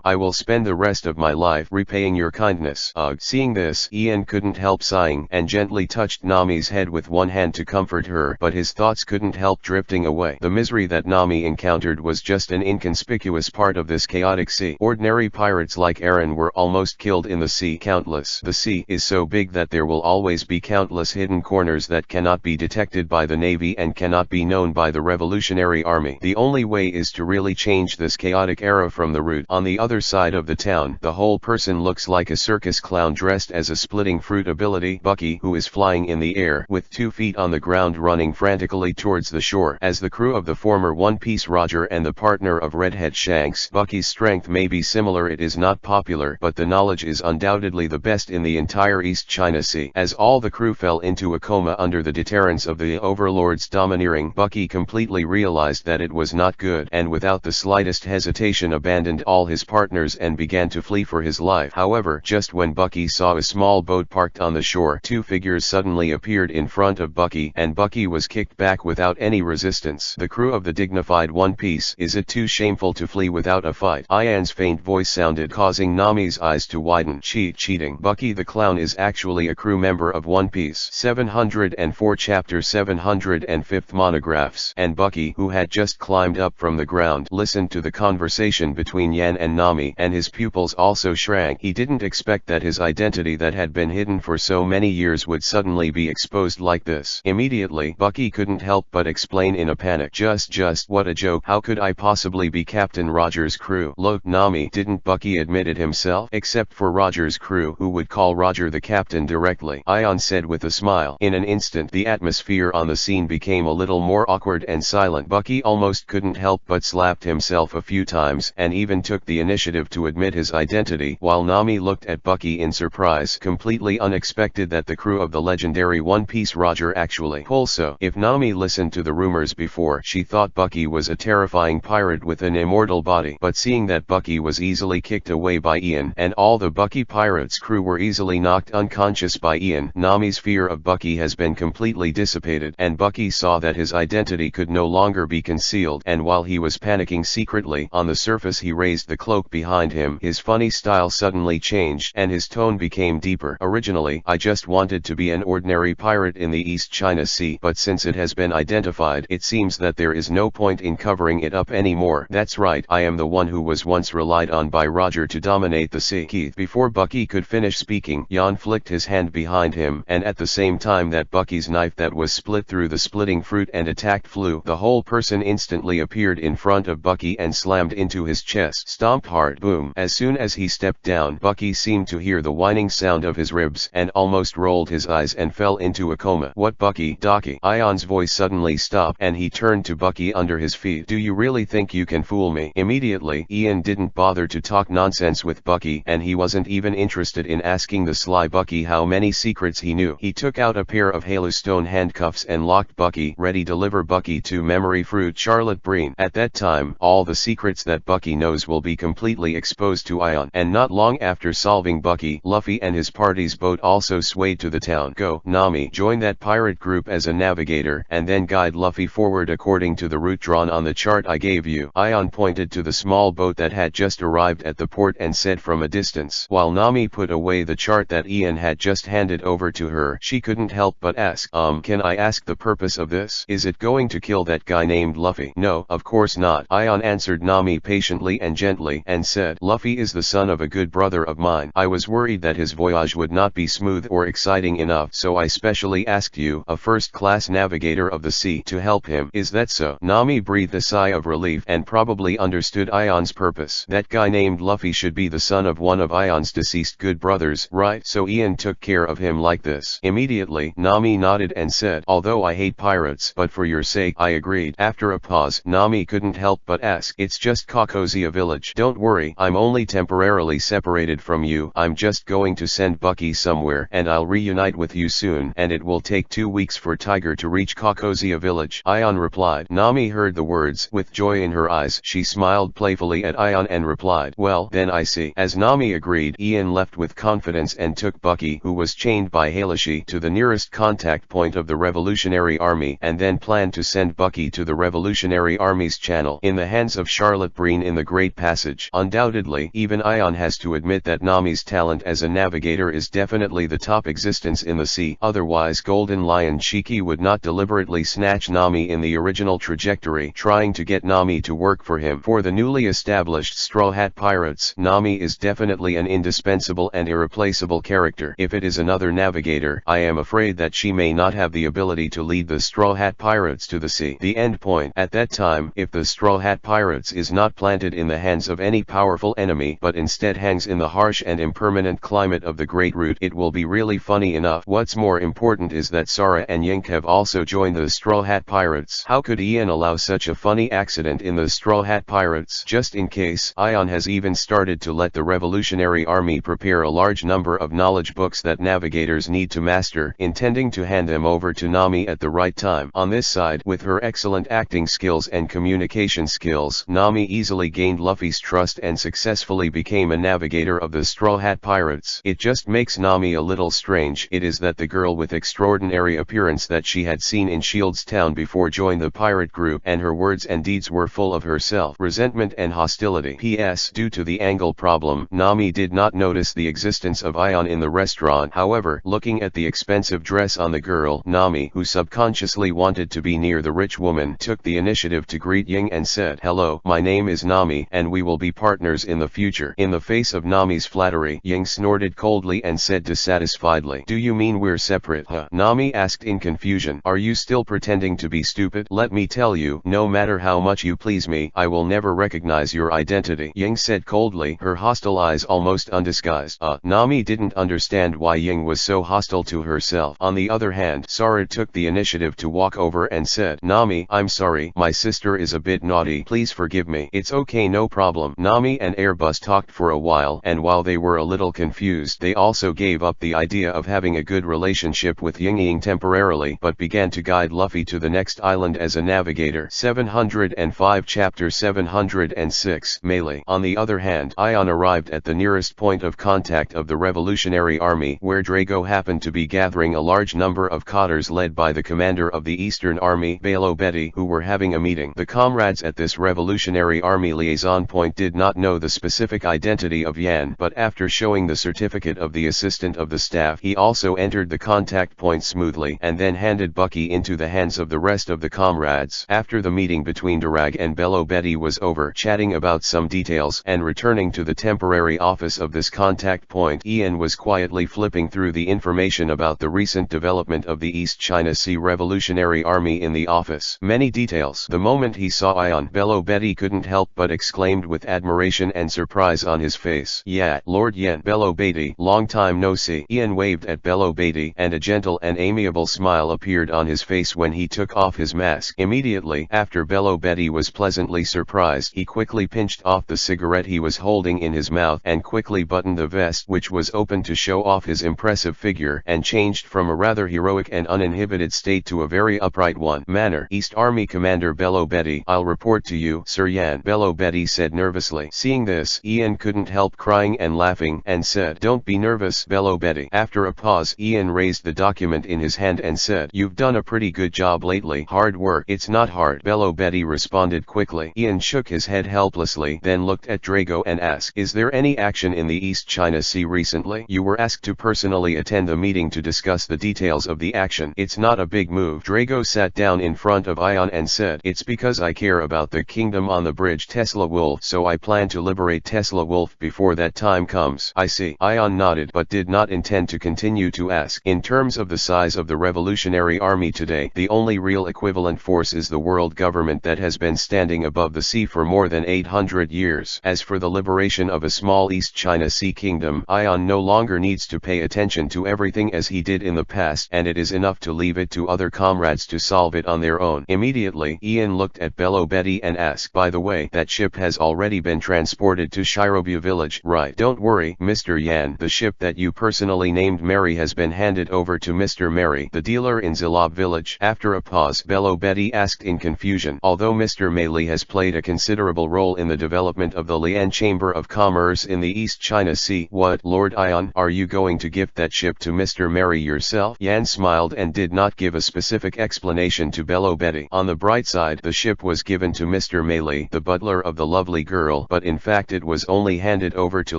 I will spend the rest of my life repaying your kindness. Ugh. Seeing this, Ian couldn't help sighing, and gently touched Nami's head with one hand to comfort her, but his thoughts couldn't help drifting away. The misery that Nami encountered was just an inconspicuous part of this chaotic sea. Ordinary pirates like Eren were almost killed in the sea. Countless. The sea is so big that there will always be countless hidden corners that cannot be detected by the Navy and cannot be known by the Revolutionary Army. The only way is to really change this chaotic era from the root. On the other side of of the town. The whole person looks like a circus clown dressed as a splitting fruit ability Bucky, who is flying in the air with 2 feet on the ground, running frantically towards the shore. As the crew of the former One Piece Roger and the partner of Redhead Shanks, Bucky's strength may be similar. It is not popular, but the knowledge is undoubtedly the best in the entire East China Sea. As all the crew fell into a coma under the deterrence of the overlord's domineering, Bucky completely realized that it was not good, and without the slightest hesitation abandoned all his partners and began to flee for his life. However, just when Bucky saw a small boat parked on the shore, 2 figures suddenly appeared in front of Bucky, and Bucky was kicked back without any resistance. The crew of the dignified One Piece. Is it too shameful to flee without a fight? Ian's faint voice sounded, causing Nami's eyes to widen. Cheating. Bucky the clown is actually a crew member of One Piece. 704 Chapter 705 Monographs. And Bucky, who had just climbed up from the ground, listened to the conversation between Yan and Nami, and his pupils also shrank. He didn't expect that his identity that had been hidden for so many years would suddenly be exposed like this. Immediately, Bucky couldn't help but explain in a panic. Just what a joke. How could I possibly be Captain Roger's crew? Look, Nami, didn't Bucky admit it himself? Except for Roger's crew, who would call Roger the captain directly, Ion said with a smile. In an instant, the atmosphere on the scene became a little more awkward and silent. Bucky almost couldn't help but slapped himself a few times, and even took the initiative to admit his identity, while Nami looked at Bucky in surprise. Completely unexpected that the crew of the legendary One Piece Roger actually pulled so. If Nami listened to the rumors before, she thought Bucky was a terrifying pirate with an immortal body, but seeing that Bucky was easily kicked away by Ian, and all the Bucky pirates crew were easily knocked unconscious by Ian, Nami's fear of Bucky has been completely dissipated, and Bucky saw that his identity could no longer be concealed, and while he was panicking secretly, on the surface he raised the cloak behind him. His funny style suddenly changed, and his tone became deeper. Originally, I just wanted to be an ordinary pirate in the East China Sea, but since it has been identified, it seems that there is no point in covering it up anymore. That's right, I am the one who was once relied on by Roger to dominate the sea. Keith. Before Bucky could finish speaking, Jan flicked his hand behind him, and at the same time that Bucky's knife that was split through the splitting fruit and attacked flew, the whole person instantly appeared in front of Bucky and slammed into his chest. Stomped hard. Boom. As soon as he stepped down, Bucky seemed to hear the whining sound of his ribs, and almost rolled his eyes and fell into a coma. What, Bucky? Docky? Ion's voice suddenly stopped, and he turned to Bucky under his feet. Do you really think you can fool me? Immediately, Ian didn't bother to talk nonsense with Bucky, and he wasn't even interested in asking the sly Bucky how many secrets he knew. He took out a pair of halostone handcuffs and locked Bucky, ready to deliver Bucky to Memory Fruit Charlotte Breen. At that time, all the secrets that Bucky knows will be completely exposed to Ion, and not long after solving Bucky, Luffy and his party's boat also swayed to the town. Go, Nami, join that pirate group as a navigator, and then guide Luffy forward according to the route drawn on the chart I gave you. Ion pointed to the small boat that had just arrived at the port and said from a distance, while Nami put away the chart that Ian had just handed over to her. She couldn't help but ask, can I ask the purpose of this? Is it going to kill that guy named Luffy? No, of course not. Ion answered Nami patiently and gently, and said, Luffy is the son of a good brother of mine. I was worried that his voyage would not be smooth or exciting enough, so I specially asked you, a first-class navigator of the sea, to help him. Is that so? Nami breathed a sigh of relief, and probably understood Ion's purpose. That guy named Luffy should be the son of one of Ion's deceased good brothers, right? So Ian took care of him like this. Immediately, Nami nodded and said, although I hate pirates, but for your sake, I agreed. After a pause, Nami couldn't help but ask, it's just Kokozia village. Don't worry, I'm only temporarily separated from you. I'm just going to send Bucky somewhere, and I'll reunite with you soon, and it will take 2 weeks for Tiger to reach Kokozia village. Ion replied. Nami heard the words with joy in her eyes. She smiled playfully at Ion and replied, well, then I see. As Nami agreed, Ian left with confidence and took Bucky, who was chained by Halashi, to the nearest contact point of the Revolutionary Army, and then planned to send Bucky to the Revolutionary Army's channel in the hands of Charlotte Breen in the Great Passage. Undoubtedly, even Ion has to admit that Nami's talent as a navigator is definitely the top existence in the sea. Otherwise, Golden Lion Shiki would not deliberately snatch Nami in the original trajectory, trying to get Nami to work for him. For the newly established Straw Hat Pirates, Nami is definitely an indispensable and irreplaceable character. If it is another navigator, I am afraid that she may not have the ability to lead the Straw Hat Pirates to the sea. The end point. At that time, if the Straw Hat Pirates is not planted in the hands of any powerful mortal enemy but instead hangs in the harsh and impermanent climate of the Great Root. It will be really funny enough. What's more important is that Sarah and Ying have also joined the Straw Hat Pirates. How could Ian allow such a funny accident in the Straw Hat Pirates? Just in case, Ian has even started to let the Revolutionary Army prepare a large number of knowledge books that navigators need to master, intending to hand them over to Nami at the right time. On this side, with her excellent acting skills and communication skills, Nami easily gained Luffy's trust and successfully became a navigator of the Straw Hat Pirates. It just makes Nami a little strange. It is that the girl with extraordinary appearance that she had seen in Shields Town before joined the pirate group, and her words and deeds were full of herself, resentment and hostility. P.S. Due to the angle problem, Nami did not notice the existence of Ion in the restaurant. However, looking at the expensive dress on the girl, Nami, who subconsciously wanted to be near the rich woman, took the initiative to greet Ying and said, "Hello, my name is Nami, and we will be partners in the future." In the face of Nami's flattery, Ying snorted coldly and said dissatisfiedly, "Do you mean we're separate, huh?" Nami asked in confusion, "Are you still pretending to be stupid? Let me tell you, no matter how much you please me, I will never recognize your identity," Ying said coldly, her hostile eyes almost undisguised. Nami didn't understand why Ying was so hostile to herself. On the other hand, Sarah took the initiative to walk over and said, "Nami, I'm sorry, my sister is a bit naughty. Please forgive me." "It's okay, no problem." Nami and Airbus talked for a while, and while they were a little confused, they also gave up the idea of having a good relationship with Ying temporarily, but began to guide Luffy to the next island as a navigator. 705 Chapter 706 Melee. On the other hand, Ion arrived at the nearest point of contact of the Revolutionary Army, where Drago happened to be gathering a large number of cotters led by the commander of the Eastern Army, Belo Betty, who were having a meeting. The comrades at this Revolutionary Army liaison point did not know the specific identity of Yan, but after showing the certificate of the assistant of the staff, he also entered the contact point smoothly, and then handed Bucky into the hands of the rest of the comrades. After the meeting between Durag and Belo Betty was over, chatting about some details, and returning to the temporary office of this contact point, Ian was quietly flipping through the information about the recent development of the East China Sea Revolutionary Army in the office. Many details. The moment he saw Ion, Belo Betty couldn't help but exclaimed with admiration and surprise on his face, "Yeah, Lord Yen." "Belo Betty, long time no see." Ian waved at Belo Betty, and a gentle and amiable smile appeared on his face when he took off his mask. Immediately after Belo Betty was pleasantly surprised, he quickly pinched off the cigarette he was holding in his mouth and quickly buttoned the vest, which was open to show off his impressive figure, and changed from a rather heroic and uninhibited state to a very upright one. Manner. "East Army Commander Belo Betty, I'll report to you, Sir Yan," Belo Betty said nervously. Seeing this, Ian couldn't help crying and laughing, and said, "Don't be nervous, Belo Betty." After a pause, Ian raised the document in his hand and said, "You've done a pretty good job lately." "Hard work." "It's not hard," Belo Betty responded quickly. Ian shook his head helplessly, then looked at Drago and asked, "Is there any action in the East China Sea recently?" "You were asked to personally attend the meeting to discuss the details of the action. It's not a big move." Drago sat down in front of Ion and said, "It's because I care about the kingdom on the bridge Tesla Wolf, so I plan to liberate Tesla Wolf before that time comes." "I see." Ion nodded, but did not intend to continue to ask. In terms of the size of the Revolutionary Army today, the only real equivalent force is the world government that has been standing above the sea for more than 800 years. As for the liberation of a small East China Sea kingdom, Ion no longer needs to pay attention to everything as he did in the past, and it is enough to leave it to other comrades to solve it on their own. Immediately, Ian looked at Belo Betty and asked, "By the way, that ship has already been transported to Shirobu village, right?" "Don't worry, Mr. Yan. The ship that you personally named Mary has been handed over to Mr. Mary, the dealer in Zilab village." After a pause, Belo Betty asked in confusion, "Although Mr. Meili has played a considerable role in the development of the Lian Chamber of Commerce in the East China Sea, what, Lord Ion, are you going to gift that ship to Mr. Mary yourself?" Yan smiled and did not give a specific explanation to Belo Betty. On the bright side, the ship was given to Mr. Meili, the butler of the lovely girl, but in fact it was only handed over to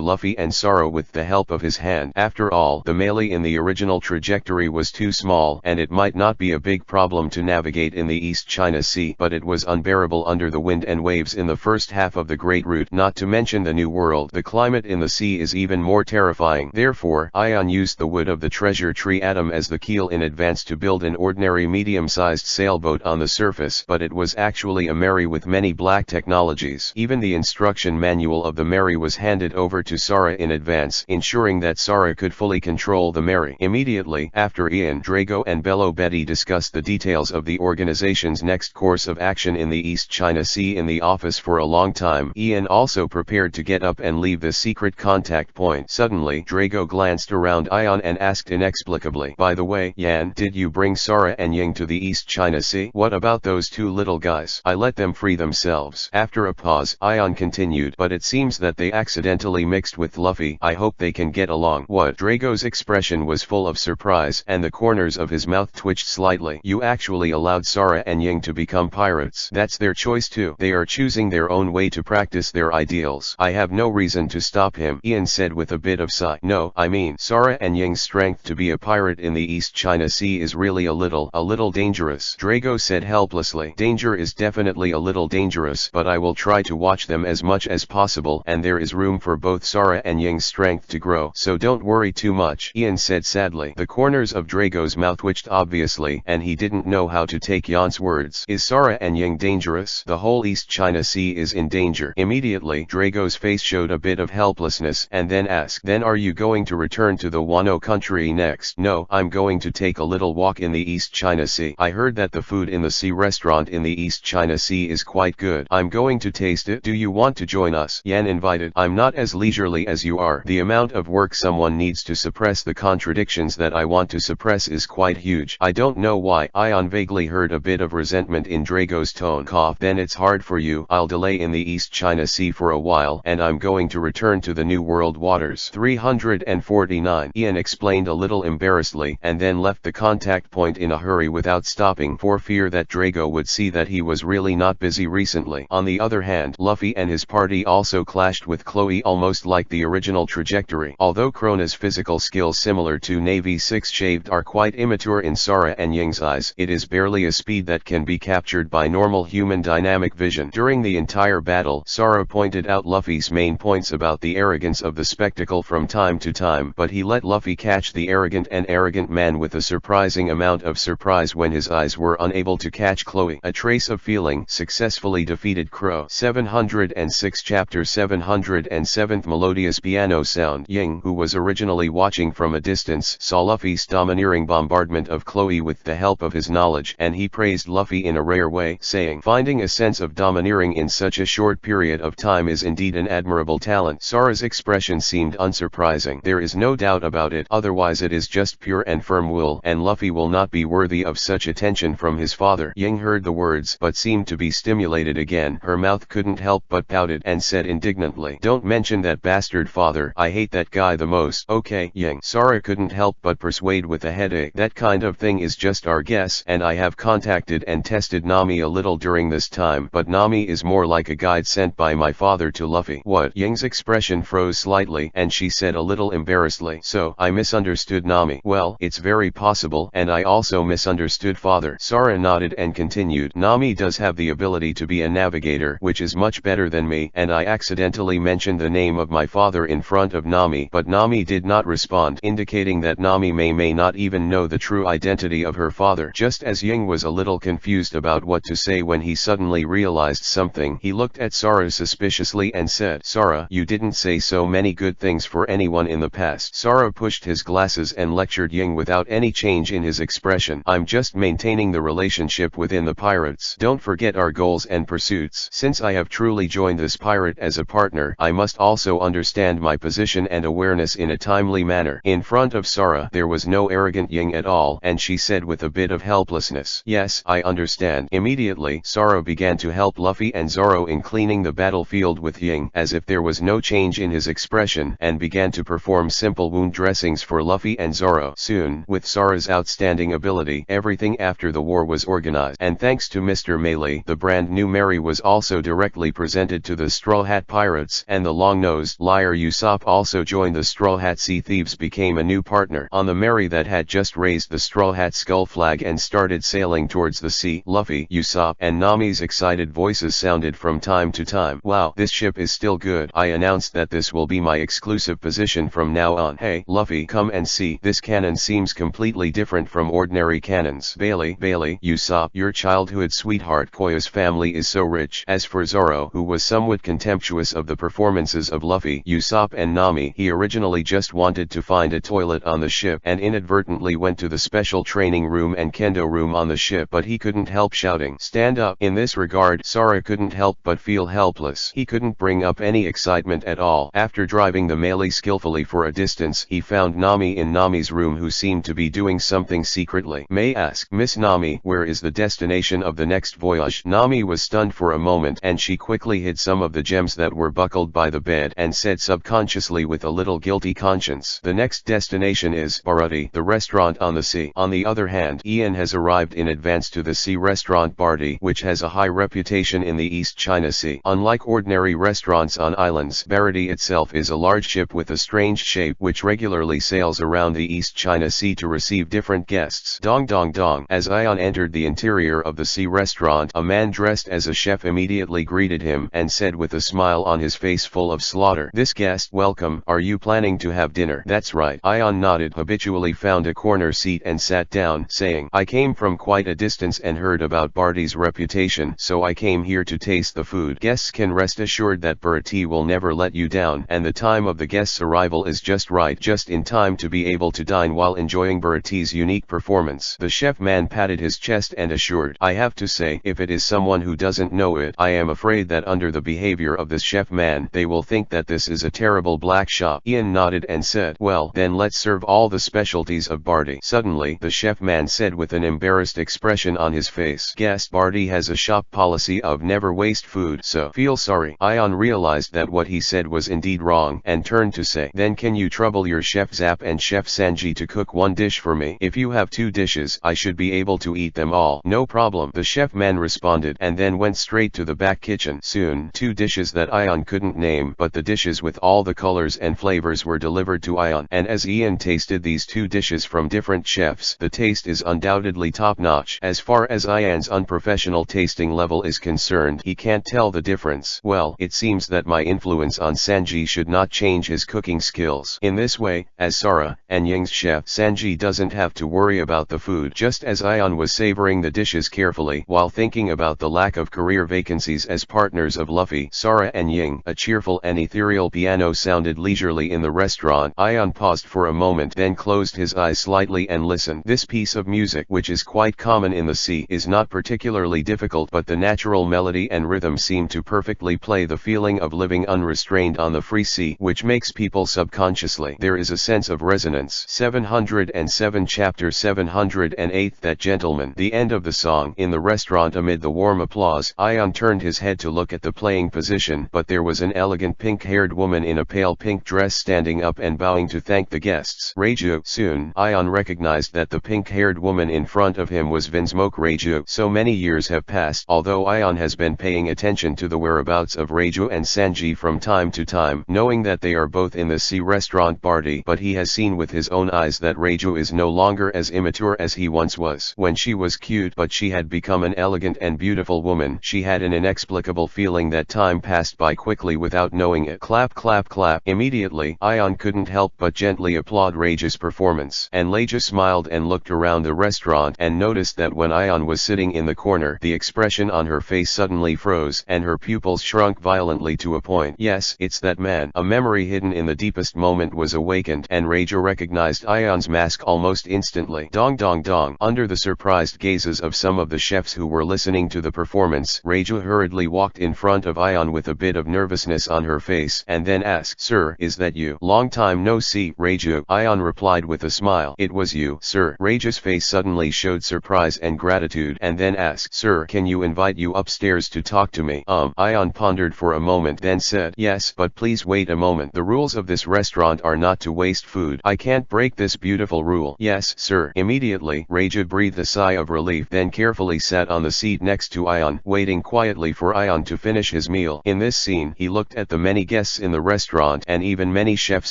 Luffy and Sorrow with the help of his hand. After all, the Meili in the original trajectory was too small, and it might not be a big problem to navigate in the East China Sea, but it was unbearable under the wind and waves in the first half of the Great Route, not to mention the New World. The climate in the sea is even more terrifying. Therefore, Ion used the wood of the treasure tree atom as the keel in advance to build an ordinary medium-sized sailboat on the surface, but it was actually a Mary with many black technologies. Even the instruction manual manual of the Merry was handed over to Sara in advance, ensuring that Sara could fully control the Merry. Immediately after, Ian, Drago and Bello Betty discussed the details of the organization's next course of action in the East China Sea in the office for a long time. Ian also prepared to get up and leave the secret contact point. Suddenly, Drago glanced around Ian and asked inexplicably, "By the way, Yan, did you bring Sara and Ying to the East China Sea? What about those two little guys? I let them free themselves." After a pause, Ian continued, "But it seems that they accidentally mixed with Luffy. I hope they can get along." What? Drago's expression was full of surprise, and the corners of his mouth twitched slightly. "You actually allowed Sara and Ying to become pirates? That's their choice too. They are choosing their own way to practice their ideals. I have no reason to stop him," Ian said with a bit of sigh. "No, I mean, Sara and Ying's strength to be a pirate in the East China Sea is really a little dangerous," Drago said helplessly. "Danger is definitely a little dangerous, but I will try to watch them as much as possible, and there is room for both Sara and Ying's strength to grow, so don't worry too much," Ian said sadly. The corners of Drago's mouth twitched obviously, and he didn't know how to take Yan's words. "Is Sara and Ying dangerous? The whole East China Sea is in danger." Immediately, Drago's face showed a bit of helplessness, and then asked, "Then are you going to return to the Wano country next?" "No, I'm going to take a little walk in the East China Sea. I heard that the food in the sea restaurant in the East China Sea is quite good. I'm going to taste it. Do you want to join us?" Yan invited. "I'm not as leisurely as you are. The amount of work someone needs to suppress the contradictions that I want to suppress is quite huge." "I don't know why." Ian vaguely heard a bit of resentment in Drago's tone. Cough. "Then it's hard for you. I'll delay in the East China Sea for a while, and I'm going to return to the New World waters." 349. Ian explained a little embarrassedly, and then left the contact point in a hurry without stopping, for fear that Drago would see that he was really not busy recently. On the other hand, Luffy and his party also clashed with Chloe almost like the original trajectory. Although Krona's physical skills similar to Navy 6 Shaved are quite immature in Sara and Ying's eyes, it is barely a speed that can be captured by normal human dynamic vision. During the entire battle, Sara pointed out Luffy's main points about the arrogance of the spectacle from time to time, but he let Luffy catch the arrogant man with a surprising amount of surprise when his eyes were unable to catch Chloe. A trace of feeling successfully defeated Crow. 706 Chapter 707 Melodious piano sound. Ying, who was originally watching from a distance, saw Luffy's domineering bombardment of Chloe with the help of his knowledge, and he praised Luffy in a rare way, saying, "Finding a sense of domineering in such a short period of time is indeed an admirable talent." Sara's expression seemed unsurprising. "There is no doubt about it, otherwise it is just pure and firm will, and Luffy will not be worthy of such attention from his father." Ying heard the words, but seemed to be stimulated again. Her mouth couldn't help but pouted, and said indignantly, "Don't mention that bastard father. I hate that guy the most." "Okay, Ying." Sara couldn't help but persuade with a headache. "That kind of thing is just our guess, and I have contacted and tested Nami a little during this time, but Nami is more like a guide sent by my father to Luffy." "What?" Ying's expression froze slightly, and she said a little embarrassedly, "So, I misunderstood Nami." "Well, it's very possible, and I also misunderstood father." Sara nodded and continued, "Nami does have the ability to be a navigator, which is much better than me, and I accidentally mentioned the name of my father in front of Nami, but Nami did not respond, indicating that Nami may not even know the true identity of her father." Just as Ying was a little confused about what to say when he suddenly realized something, he looked at Sara suspiciously and said, "Sara, you didn't say so many good things for anyone in the past." Sara pushed his glasses and lectured Ying without any change in his expression. "I'm just maintaining the relationship within the pirates. Don't forget our goals and pursuits. Since I have truly joined this pirate as a partner, I must also understand my position and awareness in a timely manner." In front of Sara, there was no arrogant Ying at all, and she said with a bit of helplessness, "Yes, I understand." Immediately, Sara began to help Luffy and Zoro in cleaning the battlefield with Ying, as if there was no change in his expression, and began to perform simple wound dressings for Luffy and Zoro. Soon, with Sara's outstanding ability, everything after the war was organized, and thanks to Mr. Melee, the brand new Merry was also directly presented to the Straw Hat Pirates, and the long-nosed liar Usopp also joined the Straw Hat Sea Thieves, became a new partner. On the Merry that had just raised the Straw Hat Skull flag and started sailing towards the sea, Luffy, Usopp, and Nami's excited voices sounded from time to time. "Wow, this ship is still good. I announced that this will be my exclusive position from now on. Hey, Luffy, come and see. This cannon seems completely different from ordinary cannons." Bailey, Usopp, your childhood sweetheart Koya's family is so rich." As for Zoro, who was somewhat content contemptuous of the performances of Luffy, Usopp and Nami. He originally just wanted to find a toilet on the ship and inadvertently went to the special training room and kendo room on the ship, but he couldn't help shouting, "Stand up!" In this regard, Sora couldn't help but feel helpless. He couldn't bring up any excitement at all. After driving the melee skillfully for a distance, he found Nami in Nami's room, who seemed to be doing something secretly. May asked, "Miss Nami, where is the destination of the next voyage?" Nami was stunned for a moment, and she quickly hid some of the gems that were buckled by the bed and said subconsciously with a little guilty conscience, "The next destination is Barati, the restaurant on the sea." On the other hand, Ian has arrived in advance to the sea restaurant Barati, which has a high reputation in the East China Sea. Unlike ordinary restaurants on islands, Barati itself is a large ship with a strange shape which regularly sails around the East China Sea to receive different guests. Dong dong dong. As Ion entered the interior of the sea restaurant, a man dressed as a chef immediately greeted him and said with a smile on his face full of slaughter, "This guest, welcome. Are you planning to have dinner?" "That's right." Ion nodded, habitually found a corner seat and sat down, saying, "I came from quite a distance and heard about Barati's reputation, so I came here to taste the food. Guests can rest assured that Barati will never let you down, and the time of the guest's arrival is just right, just in time to be able to dine while enjoying Barati's unique performance." The chef man patted his chest and assured, "I have to say, if it is someone who doesn't know it, I am afraid that under the behavior of this chef man, they will think that this is a terrible black shop." Ian nodded and said, "Well, then let's serve all the specialties of Barati." Suddenly, the chef man said with an embarrassed expression on his face, "Guest, Barati has a shop policy of never waste food, so feel sorry." Ion realized that what he said was indeed wrong, and turned to say, "Then can you trouble your chef Zap and chef Sanji to cook one dish for me? If you have 2 dishes, I should be able to eat them all." "No problem," the chef man responded, and then went straight to the back kitchen. Soon, 2 dishes that Ion couldn't name, but the dishes with all the colors and flavors were delivered to Ion, and as Ian tasted these 2 dishes from different chefs, the taste is undoubtedly top-notch. As far as Ian's unprofessional tasting level is concerned, he can't tell the difference. Well, it seems that my influence on Sanji should not change his cooking skills. In this way, as Sora and Ying's chef, Sanji doesn't have to worry about the food. Just as Ion was savoring the dishes carefully while thinking about the lack of career vacancies as partners of Luffy, Sora and Ying, a cheerful and ethereal piano sounded leisurely in the restaurant. Ion paused for a moment, then closed his eyes slightly and listened. This piece of music, which is quite common in the sea, is not particularly difficult, but the natural melody and rhythm seem to perfectly play the feeling of living unrestrained on the free sea, which makes people subconsciously. There is a sense of resonance. 707 Chapter 708 That Gentleman. The end of the song. In the restaurant amid the warm applause, Ion turned his head to look at the playing position, but there was an elegant pink-haired woman in a pale pink dress standing up and bowing to thank the guests. Reiju. Soon, Ion recognized that the pink-haired woman in front of him was Vinsmoke Reiju. So many years have passed, although Ion has been paying attention to the whereabouts of Reiju and Sanji from time to time, knowing that they are both in the sea restaurant Barati, but he has seen with his own eyes that Reiju is no longer as immature as he once was. When she was cute, but she had become an elegant and beautiful woman. She had an inexplicable feeling that time passed by quickly without knowing it. Clap clap clap. Immediately, Ion couldn't help but gently applaud Reiju's performance, and Reiju smiled and looked around the restaurant and noticed that when Ion was sitting in the corner, the expression on her face suddenly froze and her pupils shrunk violently to a point. Yes, it's that man. A memory hidden in the deepest moment was awakened, and Reiju recognized Ion's mask almost instantly. Dong dong dong. Under the surprised gazes of some of the chefs who were listening to the performance, Reiju hurriedly walked in front of Ion with a bit of nervousness on her face, and then asked, "Sir, is that you? Long time no see, Reiju." Ion replied with a smile, "It was you, sir." Reiju's face suddenly showed surprise and gratitude, and then asked, "Sir, can you invite you upstairs to talk to me?" Ion pondered for a moment, then said, "Yes, but please wait a moment. The rules of this restaurant are not to waste food. I can't break this beautiful rule." "Yes, sir." Immediately, Reiju breathed a sigh of relief, then carefully sat on the seat next to Ion, waiting quietly for Ion to finish his meal. In this scene, he looked at the many guests in the restaurant, and even many chefs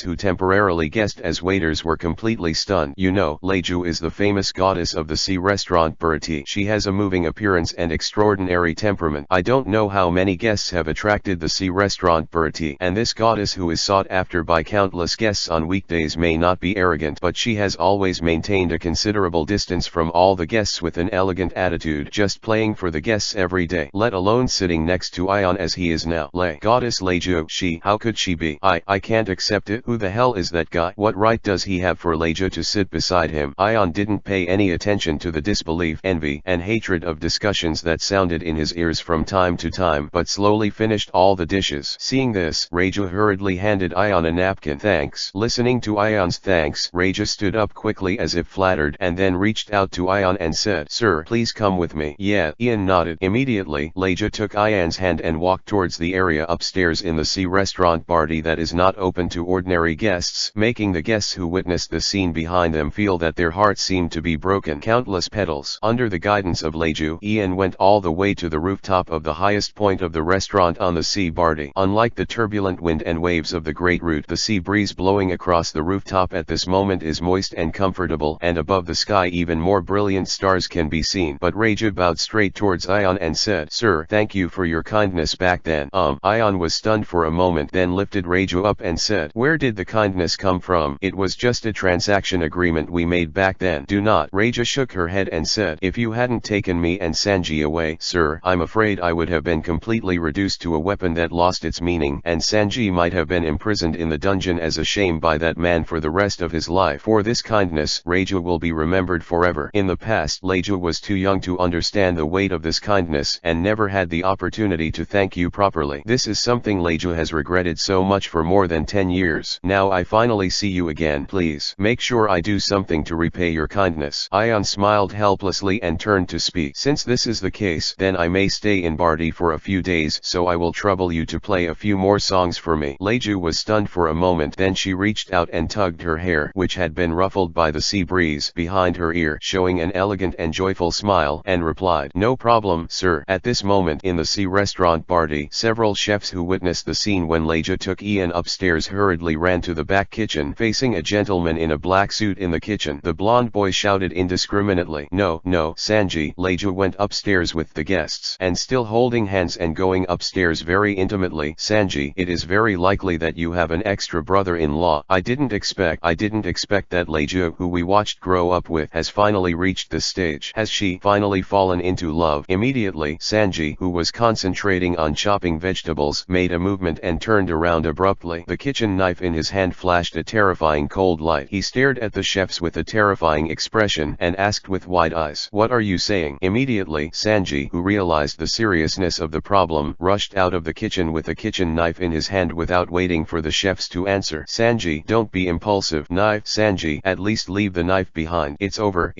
who temporarily guessed as waiters were completely stunned. "You know, Reiju is the famous goddess of the sea restaurant Barati. She has a moving appearance and extraordinary temperament. I don't know how many guests have attracted the sea restaurant Barati, and this goddess, who is sought after by countless guests on weekdays, may not be arrogant, but she has always maintained a considerable distance from all the guests with an elegant attitude, just playing for the guests every day, let alone sitting next to Ion as he is is now. Goddess Leju, she, how could she be? I can't accept it. Who the hell is that guy? What right does he have for Leju to sit beside him? Ion didn't pay any attention to the disbelief, envy, and hatred of discussions that sounded in his ears from time to time, but slowly finished all the dishes. Seeing this, Reju hurriedly handed Ion a napkin. Thanks. Listening to Ion's thanks, Reju stood up quickly as if flattered, and then reached out to Ion and said, "Sir, please come with me." Yeah, Ian nodded. Immediately, Leju took Ion's hand and walked towards the area upstairs in the sea restaurant party that is not open to ordinary guests, making the guests who witnessed the scene behind them feel that their hearts seemed to be broken. Countless petals. Under the guidance of Leju, Ian went all the way to the rooftop of the highest point of the restaurant on the sea party. Unlike the turbulent wind and waves of the Great Root, the sea breeze blowing across the rooftop at this moment is moist and comfortable, and above the sky even more brilliant stars can be seen. But Reju bowed straight towards Ion and said, "Sir, thank you for your kindness back then." Ion was stunned for a moment, then lifted Reju up and said, "Where did the kindness come from? It was just a transaction agreement we made back then." "Do not." Reju shook her head and said, "If you hadn't taken me and Sanji away, sir, I'm afraid I would have been completely reduced to a weapon that lost its meaning, and Sanji might have been imprisoned in the dungeon as a shame by that man for the rest of his life. For this kindness, Reju will be remembered forever." In the past, Leju was too young to understand the weight of this kindness, and never had the opportunity to thank you properly. This is something Leju has regretted so much for more than 10 years. Now I finally see you again. Please, make sure I do something to repay your kindness. Ion smiled helplessly and turned to speak. "Since this is the case, then I may stay in Bardi for a few days, so I will trouble you to play a few more songs for me." Leju was stunned for a moment, then she reached out and tugged her hair, which had been ruffled by the sea breeze, behind her ear, showing an elegant and joyful smile, and replied, "No problem, sir." At this moment in the sea restaurant party, several chefs who witnessed the scene when Leju took Ian upstairs hurriedly ran to the back kitchen, facing a gentleman in a black suit in the kitchen. The blonde boy shouted indiscriminately, "No, no, Sanji." Leju went upstairs with the guests, and still holding hands and going upstairs very intimately, "Sanji, it is very likely that you have an extra brother-in-law. I didn't expect that Leju, who we watched grow up with, has finally reached this stage. Has she finally fallen into love?" Immediately, Sanji, who was concentrating on chopping vegetables, made a movement and turned around abruptly. The kitchen knife in his hand flashed a terrifying cold light. He stared at the chefs with a terrifying expression and asked with wide eyes, "What are you saying?" Immediately, Sanji, who realized the seriousness of the problem, rushed out of the kitchen with a kitchen knife in his hand without waiting for the chefs to answer. "Sanji, don't be impulsive." "Knife, Sanji, at least leave the knife behind. It's over,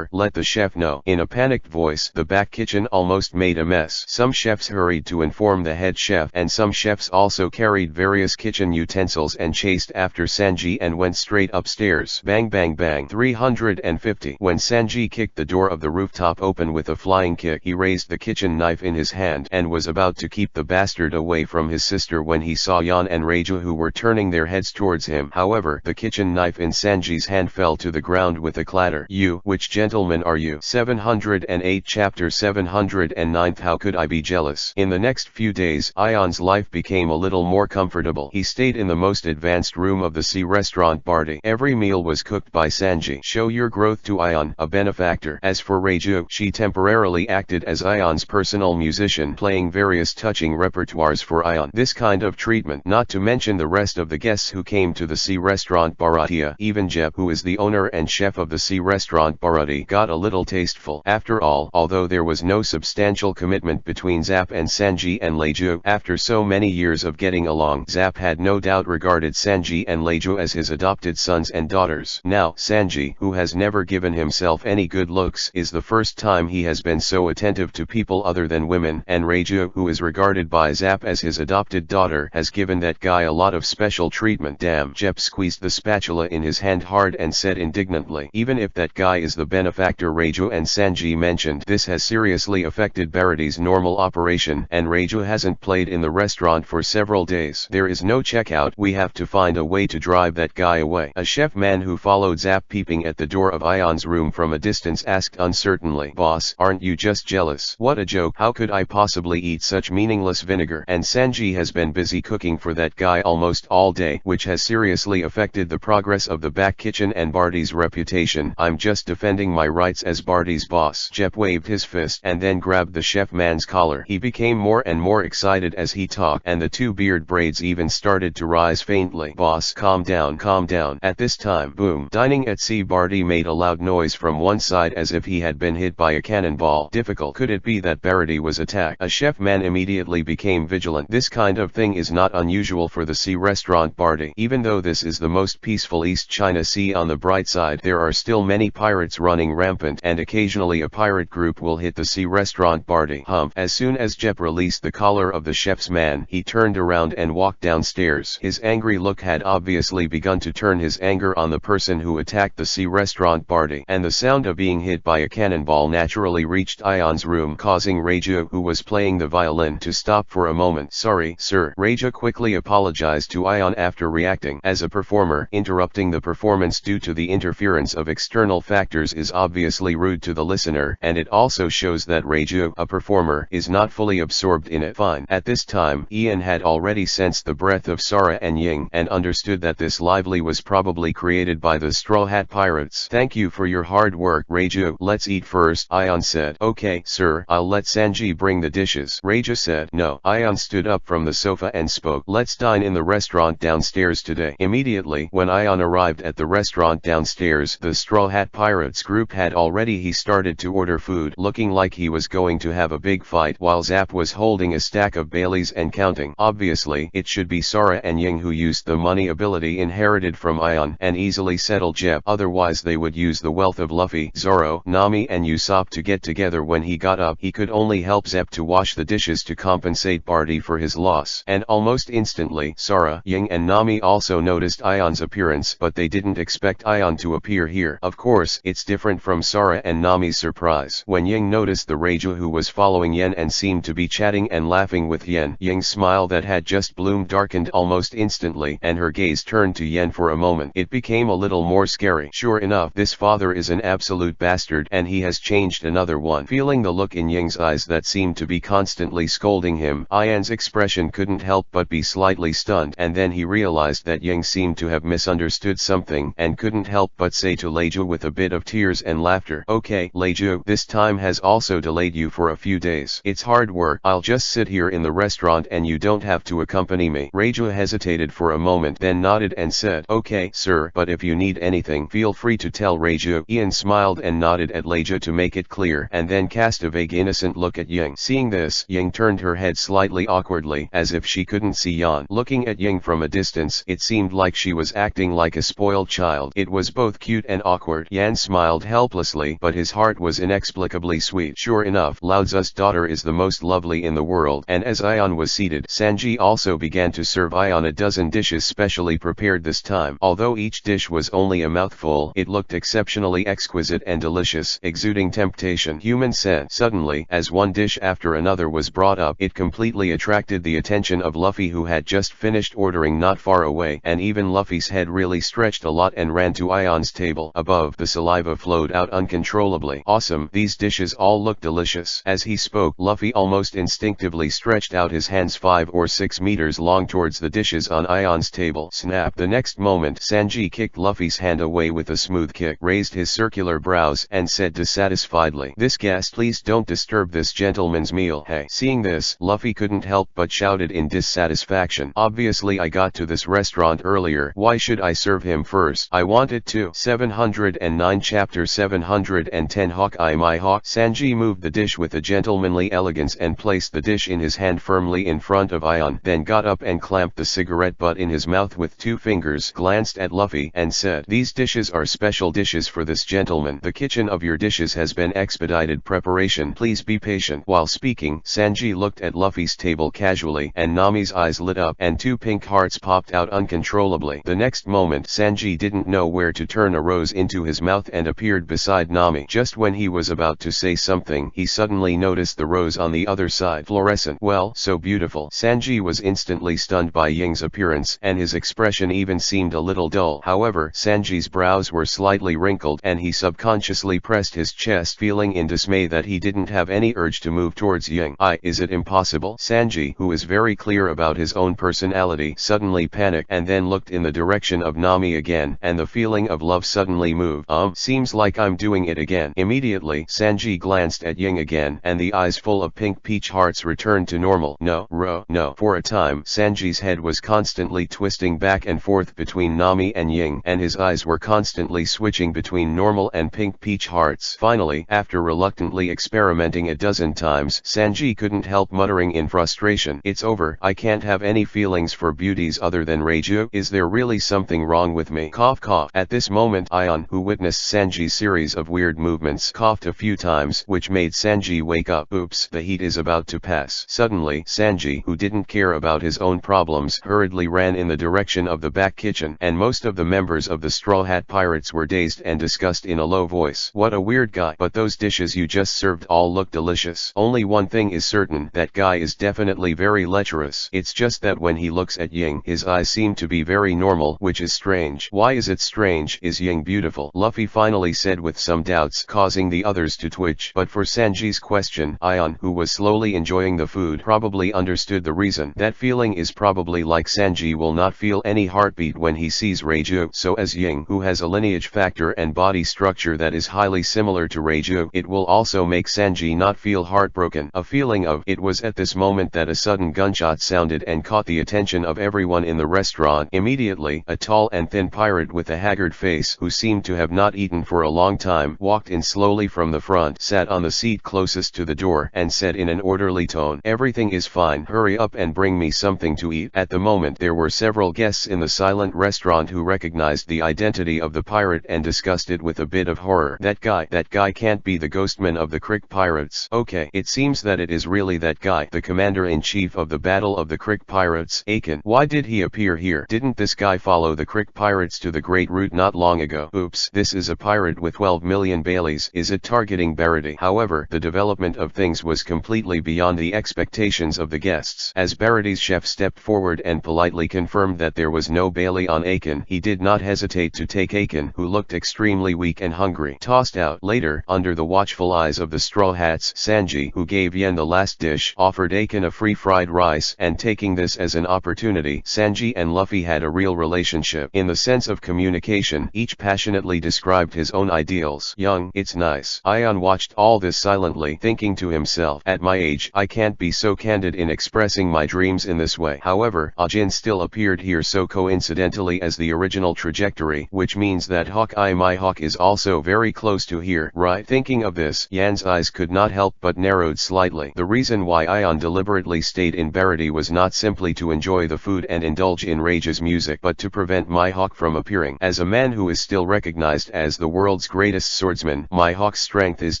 let the chef know." In a panicked voice, the back kitchen almost made a mess. Some chefs hurried to inform the head chef, and some chefs also carried various kitchen utensils and chased after Sanji and went straight upstairs. Bang bang bang. 350. When Sanji kicked the door of the rooftop open with a flying kick, he raised the kitchen knife in his hand and was about to keep the bastard away from his sister when he saw Yan and Reju, who were turning their heads towards him. However, the kitchen knife in Sanji's hand fell to the ground with a clatter. "You, which gentleman are you?" 708 Chapter 709 How could I be jealous? In the next few days, Ion's life became a little more comfortable. He stayed in the most advanced room of the sea restaurant party. Every meal was cooked by Sanji. Show your growth to Ion, a benefactor. As for Reju, she temporarily acted as Ion's personal musician, playing various touching repertoires for Ion. This kind of treatment, not to mention the rest of the guests who came to the sea restaurant Baratia, even Jeb, who is the owner and chef of the sea restaurant Barati, got a little tasteful. After all, although there was no substantial commitment between Zap and Sanji and Leju, after so many years of getting along, Zap had no doubt regarded Sanji and Leju as his adopted sons and daughters. Now, Sanji, who has never given himself any good looks, is the first time he has been so attentive to people other than women, and Reju, who is regarded by Zap as his adopted daughter, has given that guy a lot of special treatment. Damn. Jep squeezed the spatula in his hand hard and said indignantly, "Even if that guy is the benefactor Reju and Sanji mentioned, this has seriously affected Barati's normal operation, and Reju hasn't played in the restaurant for several days. There is no checkout. We have to find a way to drive that guy away." A chef man who followed Zap peeping at the door of Ion's room from a distance asked uncertainly, "Boss, aren't you just jealous?" "What a joke. How could I possibly eat such meaningless vinegar? And Sanji has been busy cooking for that guy almost all day, which has seriously affected the progress of the back kitchen and Barty's reputation. I'm just defending my rights as Barty's boss." Jep waved his fist and then grabbed the chef man's collar. He became more and more excited as he talked, and the two beard braids even started to rise faintly. "Boss, calm down, calm down." At this time, boom. Dining at sea, Barty made a loud noise from one side as if he had been hit by a cannonball. Difficult. Could it be that Barty was attacked? A chef man immediately became vigilant. This kind of thing is not unusual for the sea restaurant Barty. Even though this is the most peaceful East China Sea, on the bright side, there are still many pirates running rampant, and occasionally a pirate group will hit the sea restaurant Barty. Humph. As soon as Jep released the collar of the chef's man, he turned around and walked downstairs. His angry look had obviously begun to turn his anger on the person who attacked the sea restaurant Barty, and the sound of being hit by a cannonball naturally reached Ion's room, causing Reja, who was playing the violin, to stop for a moment. "Sorry, sir." Reja quickly apologized to Ion after reacting. As a performer, interrupting the performance due to the interference of external factors is obviously rude to the listener, and it also shows that Reja, a performer, is not fully absorbed in it. Fine. At this time, Ian had already sensed the breath of Sara and Ying, and understood that this lively was probably created by the Straw Hat Pirates. "Thank you for your hard work, Reja. Let's eat first," Ion said. "Okay, sir. I'll let Sanji bring the dishes." Reja said. "No." Ion stood up from the sofa and spoke. "Let's dine in the restaurant downstairs today." Immediately, when Ion arrived at the restaurant downstairs, the Straw Hat Pirates group had already started to order food, looking like he was going to have a big fight, while Zap was holding a stack of Baileys and counting. Obviously, it should be Sara and Ying who used the money ability inherited from Ion and easily settle Jep. Otherwise they would use the wealth of Luffy, Zoro, Nami and Usopp to get together. When he got up, he could only help Zep to wash the dishes to compensate Barty for his loss. And almost instantly, Sara, Ying and Nami also noticed Ion's appearance, but they didn't expect Ion to appear here. Of course, it's different from Sara and Nami's surprise. When Ying noticed the Reja who was following Yen and seemed to be chatting and laughing with Yen, Ying's smile that had just bloomed darkened almost instantly, and her gaze turned to Yen for a moment. It became a little more scary. Sure enough, this father is an absolute bastard, and he has changed another one. Feeling the look in Ying's eyes that seemed to be constantly scolding him, Ian's expression couldn't help but be slightly stunned, and then he realized that Ying seemed to have misunderstood something, and couldn't help but say to Leju with a bit of tears and laughter, "Okay, Leju, this time has also delayed you for a few days. It's hard work. I'll just sit here in the restaurant and you don't have to accompany me." Reja hesitated for a moment, then nodded and said, "Okay, sir, but if you need anything, feel free to tell Reja." Ian smiled and nodded at Leja to make it clear, and then cast a vague innocent look at Ying. Seeing this, Ying turned her head slightly awkwardly, as if she couldn't see Yan. Looking at Ying from a distance, it seemed like she was acting like a spoiled child. It was both cute and awkward. Yan smiled helplessly, but his heart was inexplicably sweet. Sure enough, Lao Tzu's daughter is the most lovely in the world, and as Ion was seated, Sanji also began to serve Ion a dozen dishes specially prepared this time. Although each dish was only a mouthful, it looked exceptionally exquisite and delicious, exuding temptation. Human scent. Suddenly, as one dish after another was brought up, it completely attracted the attention of Luffy, who had just finished ordering not far away, and even Luffy's head really stretched a lot and ran to Ion's table. Above, the saliva flowed out uncontrollably. "Awesome, these dishes all look delicious." As he spoke, Luffy almost instinctively stretched out his hands 5 or 6 meters long towards the dishes on Ion's table. Snap! The next moment, Sanji kicked Luffy's hand away with a smooth kick, raised his circular brows, and said dissatisfiedly, "This gas, please don't disturb this gentleman's meal." Hey! Seeing this, Luffy couldn't help but shouted in dissatisfaction, "Obviously I got to this restaurant earlier. Why should I serve him first? I wanted to." 709 Chapter 710 Hawkeye My Hawk. Sanji moved the dish with a gentlemanly elegance and placed the dish in his hand firmly in front of Ion, then got up and clamped the cigarette butt in his mouth with 2 fingers, glanced at Luffy, and said, "These dishes are special dishes for this gentleman. The kitchen of your dishes has been expedited preparation. Please be patient." While speaking, Sanji looked at Luffy's table casually, and Nami's eyes lit up, and 2 pink hearts popped out uncontrollably. The next moment, Sanji didn't know where to turn, a rose into his mouth and appeared beside Nami. Just when he was about to say something, he suddenly noticed the rose on the other side. Fluorescent. Well, so beautiful. Sanji was instantly stunned by Ying's appearance, and his expression even seemed a little dull. However, Sanji's brows were slightly wrinkled, and he subconsciously pressed his chest, feeling in dismay that he didn't have any urge to move towards Ying. Is it impossible?" Sanji, who is very clear about his own personality, suddenly panicked, and then looked in the direction of Nami again, and the feeling of love suddenly moved. Seems like I'm doing it again." Immediately, Sanji glanced at Ying again, and the eyes full of pink peach hearts returned to normal. No, no. For a time, Sanji's head was constantly twisting back and forth between Nami and Ying, and his eyes were constantly switching between normal and pink peach hearts. Finally, after reluctantly experimenting a dozen times, Sanji couldn't help muttering in frustration, "It's over, I can't have any feelings for beauties other than Reiju. Is there really something wrong with me?" Cough cough. At this moment Aion, who witnessed Sanji's series of weird movements, coughed a few times, which made Sanji wake up. Oops, the heat is about to pass. Suddenly, Sanji, who didn't care about his own problems, hurriedly ran in the direction of the back kitchen, and most of the members of the Straw Hat Pirates were dazed and discussed in a low voice. "What a weird guy, but those dishes you just served all look delicious. Only one thing is certain, that guy is definitely very lecherous. It's just that when he looks at Ying, his eyes seem to be very normal, which is strange." "Why is it strange? Is Ying beautiful?" Luffy finally said with some doubts, causing the others to twitch. But for Sanji's question, Aion, who was slowly enjoying the food, probably understood the reason. That feeling is probably like Sanji will not feel any heartbeat when he sees Reiju. So as Ying, who has a lineage factor and body structure that is highly similar to Reiju, it will also make Sanji not feel heartbroken. A feeling of. It was at this moment that a sudden gunshot sounded and caught the attention of everyone in the restaurant. Immediately, a tall and thin pirate with a haggard face, who seemed to have not eaten for a long time, walked in slowly from the front, sat on the seat closest to the door, and said in an orderly tone, "Everything is fine. Hurry up and bring me something to eat." At the moment there were several guests in the silent restaurant who recognized the identity of the pirate and discussed it with a bit of horror. That guy can't be the ghostman of the Crick Pirates." "Okay, it seems that it is really that guy, the commander-in-chief of the Battle of the Crick Pirates, Akin. Why did he appear here? Didn't this guy follow the Crick Pirates to the Great Route not long ago?" "Oops, this is a pirate with 12 million Baileys. Is it targeting Barity?" However, the development of things was completely beyond the expectations of the guests. As Barity's chef stepped forward and politely confirmed that there was no Bailey on Akin, he did not hesitate to take Akin, who looked extremely weak and hungry, tossed out. Later, under the watchful eyes of the Straw Hats, Sanji, who gave Yen the last dish, offered Akin a free fried rice, and taking this as an opportunity, Sanji and Luffy had a real relationship. In the sense of communication, each passionately described his own ideals. "Young, it's nice." Aion watched all this silently, thinking to himself, "At my age, I can't be so candid in expressing my dreams in this way." However, Ajin still appeared here so coincidentally as the original trajectory, which means that Hawkeye my Hawk is also very close to here, right? Thinking of this, Yan's eyes could not help but narrowed slightly. The reason why Aion deliberately stayed in Barity was not simply to enjoy the food and indulge in Rage's music, but to prevent my Hawk from appearing. As a man who is still recognized as the world's greatest swordsman, my Hawk's strength is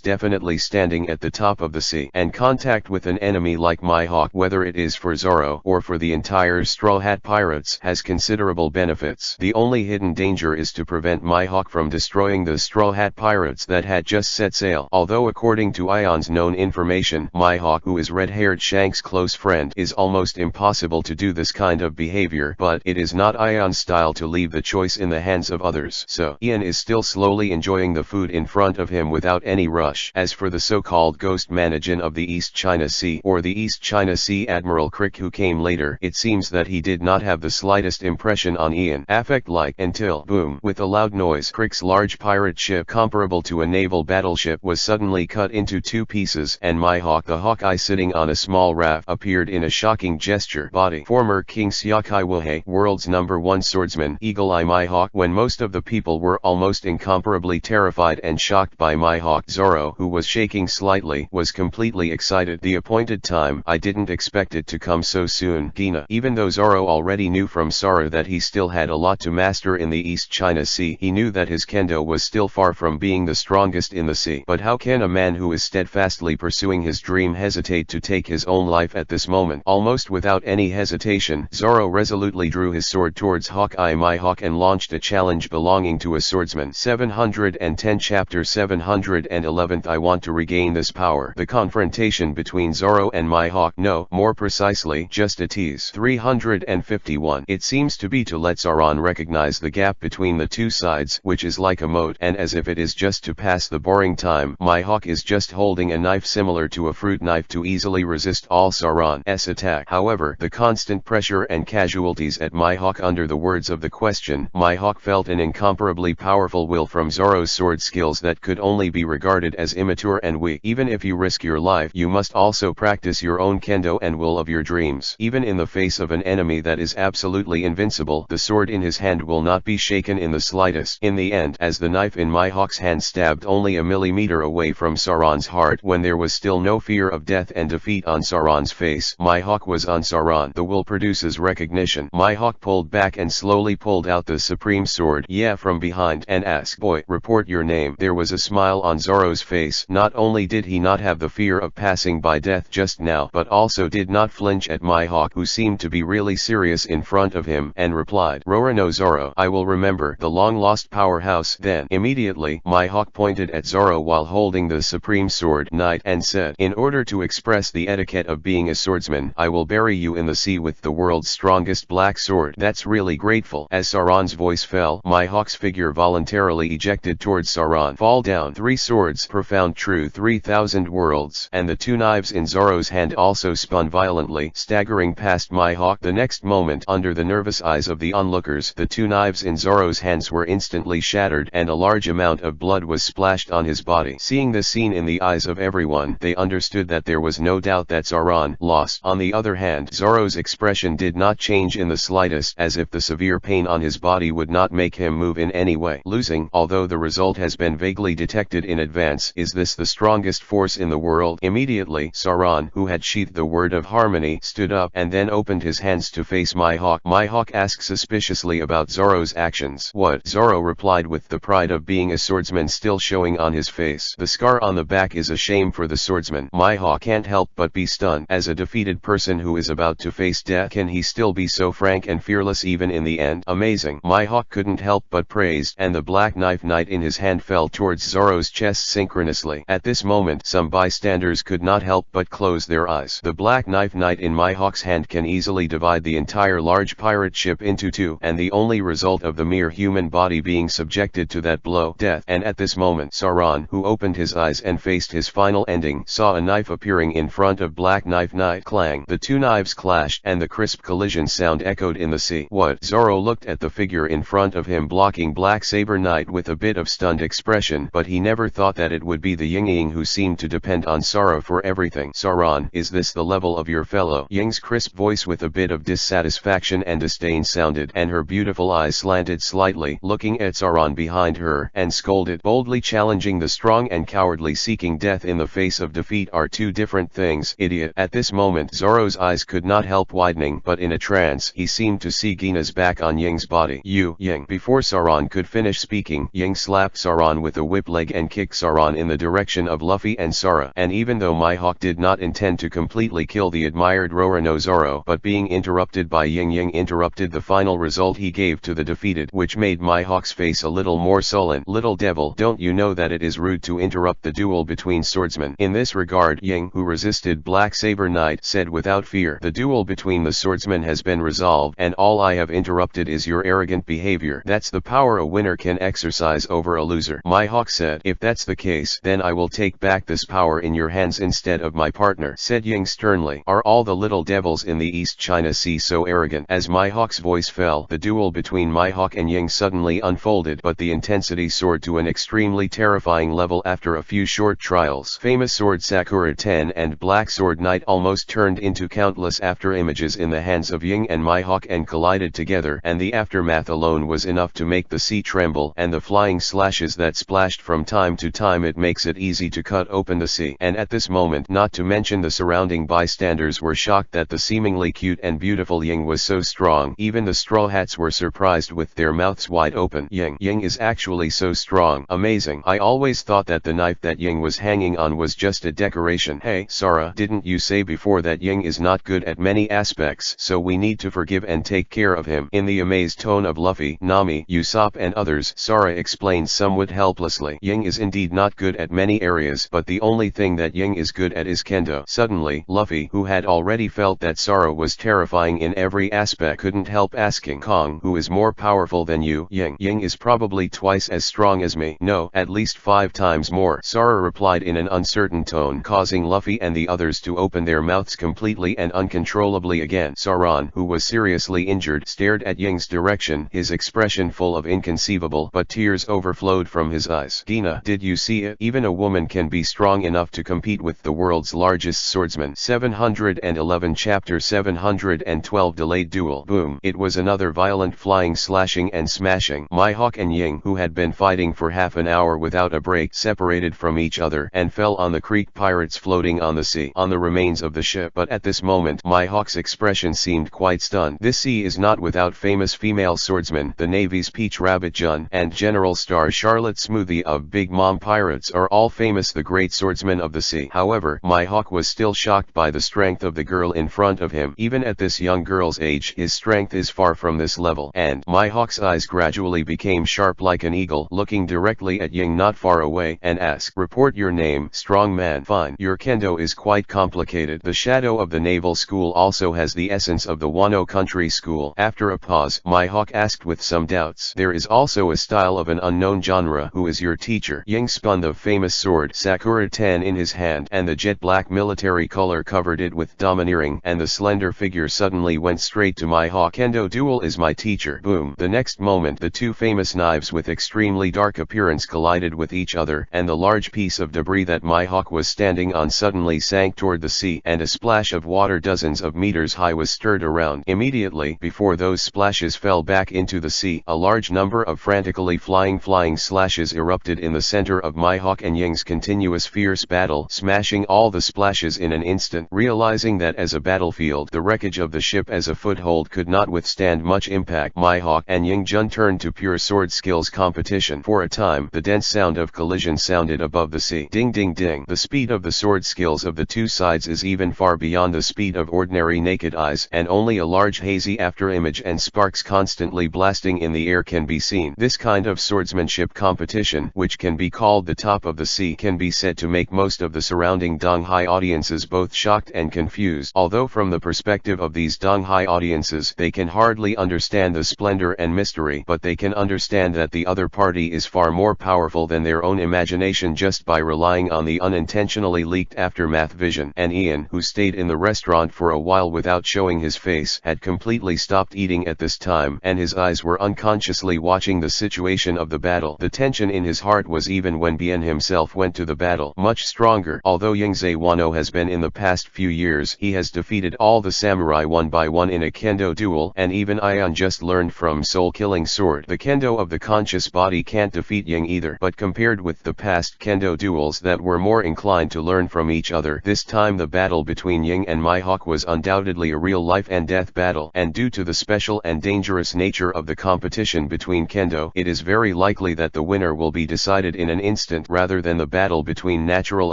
definitely standing at the top of the sea, and contact with an enemy like my Hawk, whether it is for Zoro or for the entire Straw Hat Pirates, has considerable benefits. The only hidden danger is to prevent my Hawk from destroying the Straw Hat Pirates that had just set sail. Although according to Aion's known information, my Hawk, who is red-haired Shank's close friend, is almost impossible to do this kind of behavior, but it is not Aion's style to leave the choice in the hands of others. So, Ian is still slowly enjoying the food in front of him without any rush. As for the so-called ghost managin of the East China Sea, or the East China Sea Admiral Crick, who came later, it seems that he did not have the slightest impression on Ian, affect-like, until, boom, with a loud noise, Crick's large pirate ship comparable to a naval battleship was suddenly cut into two pieces, and my Hawk, the Hawkeye sitting on a small raft, appeared in a shocking gesture. Body: former King Siakai Wohei, world's #1 swordsman, Eagle Eye my Hawk. When most of the people were almost incomparably terrified and shocked by my Hawk, Zoro, who was shaking slightly, was completely excited. The appointed time, I didn't expect it to come so soon. Gina. Even though Zoro already knew from Sara that he still had a lot to master in the East China Sea, he knew that his kendo was still far from being the strongest in the sea. But how can a man who is steadfastly pursuing his dream hesitate to take his own life at this moment? Almost without any hesitation, Zoro resolutely drew his sword towards Hawkeye my Hawk and launched a challenge belonging to a swordsman. 710 Chapter 711 I want to regain this power. The confrontation between Zoro and my Hawk, no, more precisely, just a tease. 351. It seems to be to let Zoron recognize the gap between the two sides, which is like a moat, and as if it is just to pass the boring time, my Hawk is just holding a knife similar to a fruit knife to easily resist all Sauron's attack. However, the constant pressure and casualties at my Hawk under the words of the question, my Hawk felt an incomparably powerful will from Zoro's sword skills that could only be regarded as immature and weak. Even if you risk your life, you must also practice practice your own kendo and will of your dreams. Even in the face of an enemy that is absolutely invincible, the sword in his hand will not be shaken in the slightest. In the end, as the knife in Mihawk's hand stabbed only a millimeter away from Sauron's heart, when there was still no fear of death and defeat on Sauron's face, Mihawk was on Sauron. The will produces recognition. Mihawk pulled back and slowly pulled out the supreme sword, from behind, and asked, "Boy, report your name." There was a smile on Zoro's face. Not only did he not have the fear of passing by death just now, but also did not flinch at Mihawk, who seemed to be really serious in front of him, and replied, "Rora no Zoro, I will remember the long-lost powerhouse." Then, immediately, Mihawk pointed at Zoro while holding the supreme sword, Knight, and said, "In order to express the etiquette of being a swordsman, I will bury you in the sea with the world's strongest black sword." "That's really grateful." As Sauron's voice fell, Mihawk's figure voluntarily ejected towards Sauron. Fall down. 3 swords, profound true 3,000 worlds, and the 2 knives in Zoro's hand also spun violently, staggering past Mihawk. The next moment, under the nervous eyes of the onlookers, the 2 knives in Zoro's hands were instantly shattered, and a large amount of blood was splashed on his body. Seeing this scene in the eyes of everyone, they understood that there was no doubt that Sauron lost. On the other hand, Zoro's expression did not change in the slightest, as if the severe pain on his body would not make him move in any way. Losing, although the result has been vaguely detected in advance. Is this the strongest force in the world? Immediately, Sauron, who had sheathed the word of harmony, stood up and then opened his hands to face Mihawk. Mihawk asked suspiciously about Zoro's actions. "What?" Zoro replied with the pride of being a swordsman still showing on his face. "The scar on the back is a shame for the swordsman." Mihawk can't help but be stunned. As a defeated person who is about to face death, can he still be so frank and fearless even in the end? Amazing. Mihawk couldn't help but praise, and the black knife Knight in his hand fell towards Zoro's chest synchronously. At this moment, some bystanders could not help but close their eyes. The black knife Knight in Mihawk's hand can easily divide the entire large pirate ship into 2, and the only result of the mere human body being subjected to that blow, death. And at this moment, Sauron, who opened his eyes and faced his final ending, saw a knife appearing in front of black knife Knight. Clang! The 2 knives clashed, and the crisp collision sound echoed in the sea. "What?" Zoro looked at the figure in front of him blocking black saber Knight with a bit of stunned expression, but he never thought that it would be the Ying who seemed to depend on Sora for everything. "Sauron, is this the level of your fellow?" Ying's crisp voice with a bit of dissatisfaction and disdain sounded, and her beautiful eyes slanted slightly, looking at Sauron behind her, and scolded, "Boldly challenging the strong and cowardly seeking death in the face of defeat are 2 different things, idiot." At this moment, Zoro's eyes could not help widening, but in a trance, he seemed to see Gina's back on Ying's body. "You, Ying." Before Sauron could finish speaking, Ying slapped Sauron with a whip leg and kicked Sauron in the direction of Luffy and Sora. And even though Mihawk did not intend to completely kill the admired Rora no Zoro, but being interrupted by Ying interrupted the final result he gave to the defeated, which made Mihawk's face a little more sullen. "Little devil, don't you know that it is rude to interrupt the duel between swordsmen?" In this regard, Ying, who resisted Black Saber Knight, said without fear, "The duel between the swordsmen has been resolved, and all I have interrupted is your arrogant behavior. That's the power a winner can exercise over a loser." Mihawk said, "If that's the case, then I will take back this power in your hands instead of my partner," said Ying sternly. "Are all the little devils in the East China Sea so arrogant?" As Mihawk's voice fell, the duel between Mihawk and Ying suddenly unfolded, but the intensity soared to an extremely terrifying level after a few short trials. Famous Sword Sakura 10 and Black Sword Knight almost turned into countless after images in the hands of Ying and Mihawk and collided together, and the aftermath alone was enough to make the sea tremble, and the flying slashes that splashed from time to time, it makes it easy to cut open the sea. And at this moment, not to mention the surrounding bystanders, were shocked that the seemingly cute and beautiful Ying was so strong. Even the Straw Hats were surprised with their mouths wide open. Ying is actually so strong. Amazing. I always thought that the knife that Ying was hanging on was just a decoration. Hey, Sora, didn't you say before that Ying is not good at many aspects, so we need to forgive and take care of him? In the amazed tone of Luffy, Nami, Usopp and others, Sora explained somewhat helplessly. Ying is indeed not good at many areas, but the only thing that Ying is good at is kendo. Suddenly, Luffy, who had already felt that Sora was terrifying in every aspect, couldn't help asking, "Kong, who is more powerful than you?" "Ying. Ying is probably twice as strong as me." "No, at least 5 times more," Sora replied in an uncertain tone, causing Luffy and the others to open their mouths completely and uncontrollably again. Sauron, who was seriously injured, stared at Ying's direction, his expression full of inconceivable, but tears overflowed from his eyes. "Gina, did you see it? Even a woman can be strong enough to compete with the world's largest greatest swordsman. 711 Chapter 712 Delayed Duel. Boom. It was another violent flying, slashing and smashing. Mihawk and Ying, who had been fighting for half an hour without a break, separated from each other and fell on the Creek pirates floating on the sea, on the remains of the ship. But at this moment, Mihawk's expression seemed quite stunned. This sea is not without famous female swordsmen. The Navy's Peach Rabbit Jun and General Star Charlotte Smoothie of Big Mom Pirates are all famous, the great swordsmen of the sea. However, Mihawk was still shocked by the strength of the girl in front of him. Even at this young girl's age, his strength is far from this level. And Mihawk's eyes gradually became sharp like an eagle, looking directly at Ying not far away, and asked, "Report your name, strong man." "Fine. Your kendo is quite complicated. The shadow of the naval school also has the essence of the Wano country school." After a pause, Mihawk asked with some doubts, "There is also a style of an unknown genre. Who is your teacher?" Ying spun the famous sword Sakura Ten in his hand, and the jet black military color covered it with domineering, and the slender figure suddenly went straight to Mihawk. "Kendo Duel is my teacher." Boom. The next moment, the two famous knives with extremely dark appearance collided with each other, and the large piece of debris that Mihawk was standing on suddenly sank toward the sea, and a splash of water dozens of meters high was stirred around. Immediately, before those splashes fell back into the sea, a large number of frantically flying slashes erupted in the center of Mihawk and Ying's continuous fierce battle, smashing all the splashes in an instant. Realizing that as a battlefield, the wreckage of the ship as a foothold could not withstand much impact, Mihawk and Ying Jun turned to pure sword skills competition. For a time, the dense sound of collision sounded above the sea. Ding ding ding. The speed of the sword skills of the two sides is even far beyond the speed of ordinary naked eyes, and only a large hazy afterimage and sparks constantly blasting in the air can be seen. This kind of swordsmanship competition, which can be called the top of the sea, can be said to make most of the surrounding Donghai audiences both shocked and confused. Although from the perspective of these Donghai audiences, they can hardly understand the splendor and mystery, but they can understand that the other party is far more powerful than their own imagination just by relying on the unintentionally leaked aftermath vision. And Ian, who stayed in the restaurant for a while without showing his face, had completely stopped eating at this time, and his eyes were unconsciously watching the situation of the battle. The tension in his heart was even when Bien himself went to the battle, much stronger. Although Yingzhe Wano has been in the past few years, he has defeated all the samurai one by one in a kendo duel, and even Ion just learned from Soul Killing Sword. The kendo of the conscious body can't defeat Ying either, but compared with the past kendo duels that were more inclined to learn from each other, this time the battle between Ying and Mihawk was undoubtedly a real life and death battle, and due to the special and dangerous nature of the competition between kendo, it is very likely that the winner will be decided in an instant rather than the battle between natural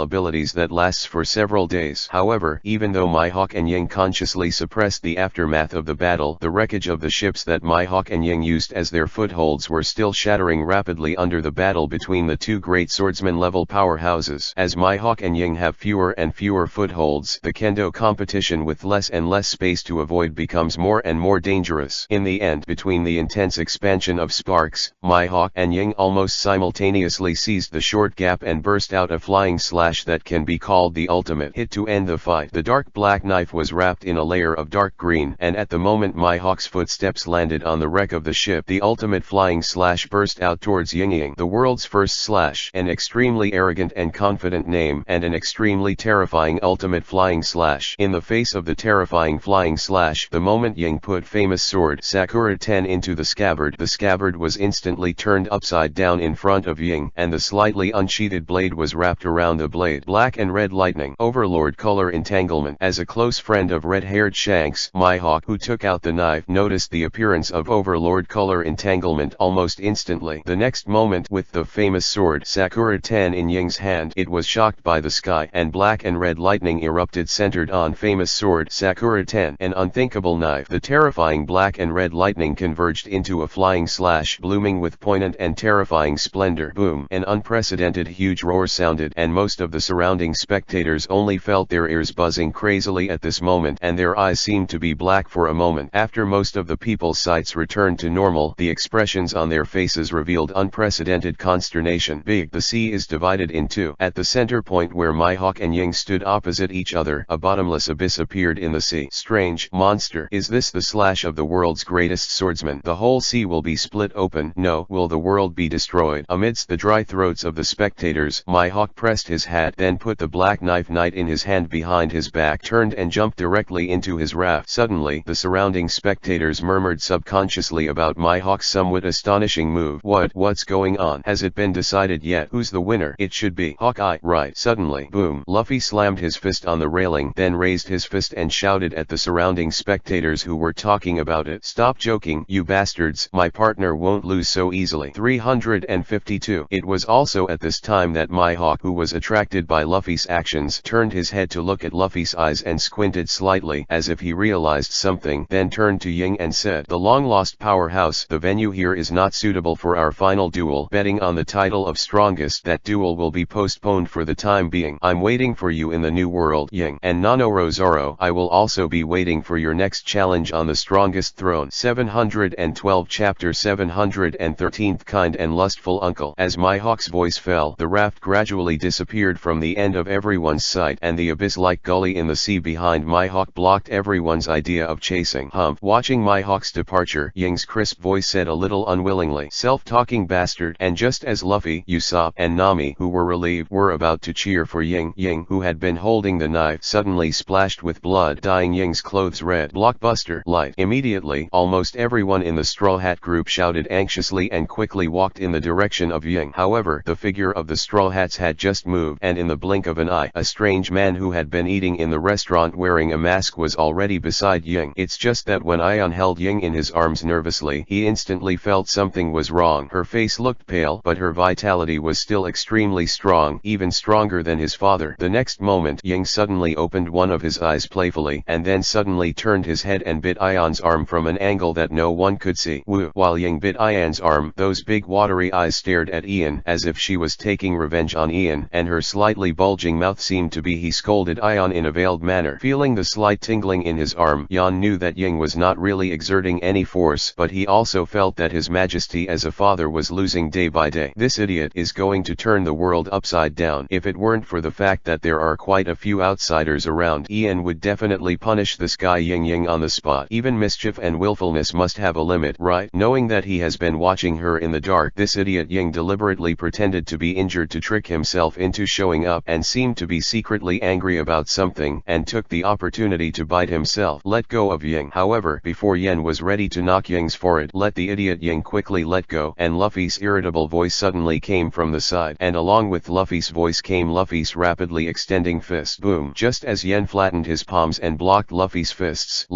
abilities that lasts for several days. However, even though Mihawk and Ying consciously suppressed the aftermath of the battle, the wreckage of the ships that Mihawk and Ying used as their footholds were still shattering rapidly under the battle between the two great swordsman-level powerhouses. As Mihawk and Ying have fewer and fewer footholds, the kendo competition with less and less space to avoid becomes more and more dangerous. In the end, between the intense expansion of sparks, Mihawk and Ying almost simultaneously seized the short gap and burst out a flying slash that can be called the ultimate hit to end the fight. The dark black knife was wrapped in a layer of dark green, and at the moment Mihawk's footsteps landed on the wreck of the ship, the ultimate flying slash burst out towards Ying, the world's first slash. An extremely arrogant and confident name, and an extremely terrifying ultimate flying slash. In the face of the terrifying flying slash, the moment Ying put famous sword Sakura Ten into the scabbard was instantly turned upside down in front of Ying, and the slightly unsheathed blade was wrapped around the blade. Black and red lightning. Overlord color entanglement. As a close friend of red-haired Shanks, Mihawk, who took out the knife, noticed the appearance of Overlord color entanglement almost instantly. The next moment, with the famous sword Sakura Ten in Ying's hand, it was shocked by the sky, and black and red lightning erupted centered on famous sword Sakura Ten. An unthinkable knife. The terrifying black and red lightning converged into a flying slash, blooming with poignant and terrifying splendor. Boom. An unprecedented huge roar sounded, and most of the surrounding spectators only felt their ears buzzing crazily at this moment, and their eyes seemed to be black for a moment. After most of the people's sights returned to normal, the expressions on their faces revealed unprecedented consternation. Big. The sea is divided in two. At the center point where Mihawk and Ying stood opposite each other, a bottomless abyss appeared in the sea. Strange monster. Is this the slash of the world's greatest swordsman? The whole sea will be split open. No. Will the world be destroyed? Amidst the dry throats of the spectators, Mihawk pressed his hat, then put the black knife it in his hand behind his back, turned and jumped directly into his raft. Suddenly, the surrounding spectators murmured subconsciously about Mihawk's somewhat astonishing move. What's going on? Has it been decided yet? Who's the winner? It should be Hawkeye, right? Suddenly, boom, Luffy slammed his fist on the railing, then raised his fist and shouted at the surrounding spectators who were talking about it. Stop joking, you bastards, my partner won't lose so easily. 352. It was also at this time that Mihawk, who was attracted by Luffy's actions, turned his head to look at Luffy's eyes and squinted slightly, as if he realized something, then turned to Ying and said, "The long-lost powerhouse, the venue here is not suitable for our final duel. Betting on the title of strongest, that duel will be postponed for the time being. I'm waiting for you in the new world, Ying. And Nanoro Zoro, I will also be waiting for your next challenge on the strongest throne." 712 Chapter 713 Kind and Lustful Uncle. As Mihawk's voice fell, the raft gradually disappeared from the end of everyone's sight, and the abyss-like gully in the sea behind Mihawk blocked everyone's idea of chasing. Watching Mihawk's departure, Ying's crisp voice said a little unwillingly, "Self-talking bastard." And just as Luffy, Usopp, and Nami, who were relieved, were about to cheer for Ying, who had been holding the knife, suddenly splashed with blood, dyeing Ying's clothes red. Blockbuster light. Immediately, almost everyone in the Straw Hat group shouted anxiously and quickly walked in the direction of Ying. However, the figure of the Straw Hats had just moved, and in the blink of an eye, a strange man who had been eating in the restaurant wearing a mask was already beside Ying. It's just that when Aion held Ying in his arms nervously, he instantly felt something was wrong. Her face looked pale, but her vitality was still extremely strong, even stronger than his father. The next moment, Ying suddenly opened one of his eyes playfully, and then suddenly turned his head and bit Aion's arm from an angle that no one could see. Woo! While Ying bit Aion's arm, those big watery eyes stared at Ian, as if she was taking revenge on Ian, and her slightly bulging mouth seemed to be he scolded Aion in a veiled manner. Feeling the slight tingling in his arm, Yan knew that Ying was not really exerting any force, but he also felt that his majesty as a father was losing day by day. This idiot is going to turn the world upside down. If it weren't for the fact that there are quite a few outsiders around, Ian would definitely punish this guy Ying on the spot. Even mischief and willfulness must have a limit, right? Knowing that he has been watching her in the dark, this idiot Ying deliberately pretended to be injured to trick himself into showing up, and seemed to be secretly angry about something, and took the opportunity to bite himself. Let go of Ying. However, before Yen was ready to knock Ying's forehead, let the idiot Ying quickly let go, and Luffy's irritable voice suddenly came from the side, and along with Luffy's voice came Luffy's rapidly extending fist. Boom! Just as Yen flattened his palms and blocked Luffy's fists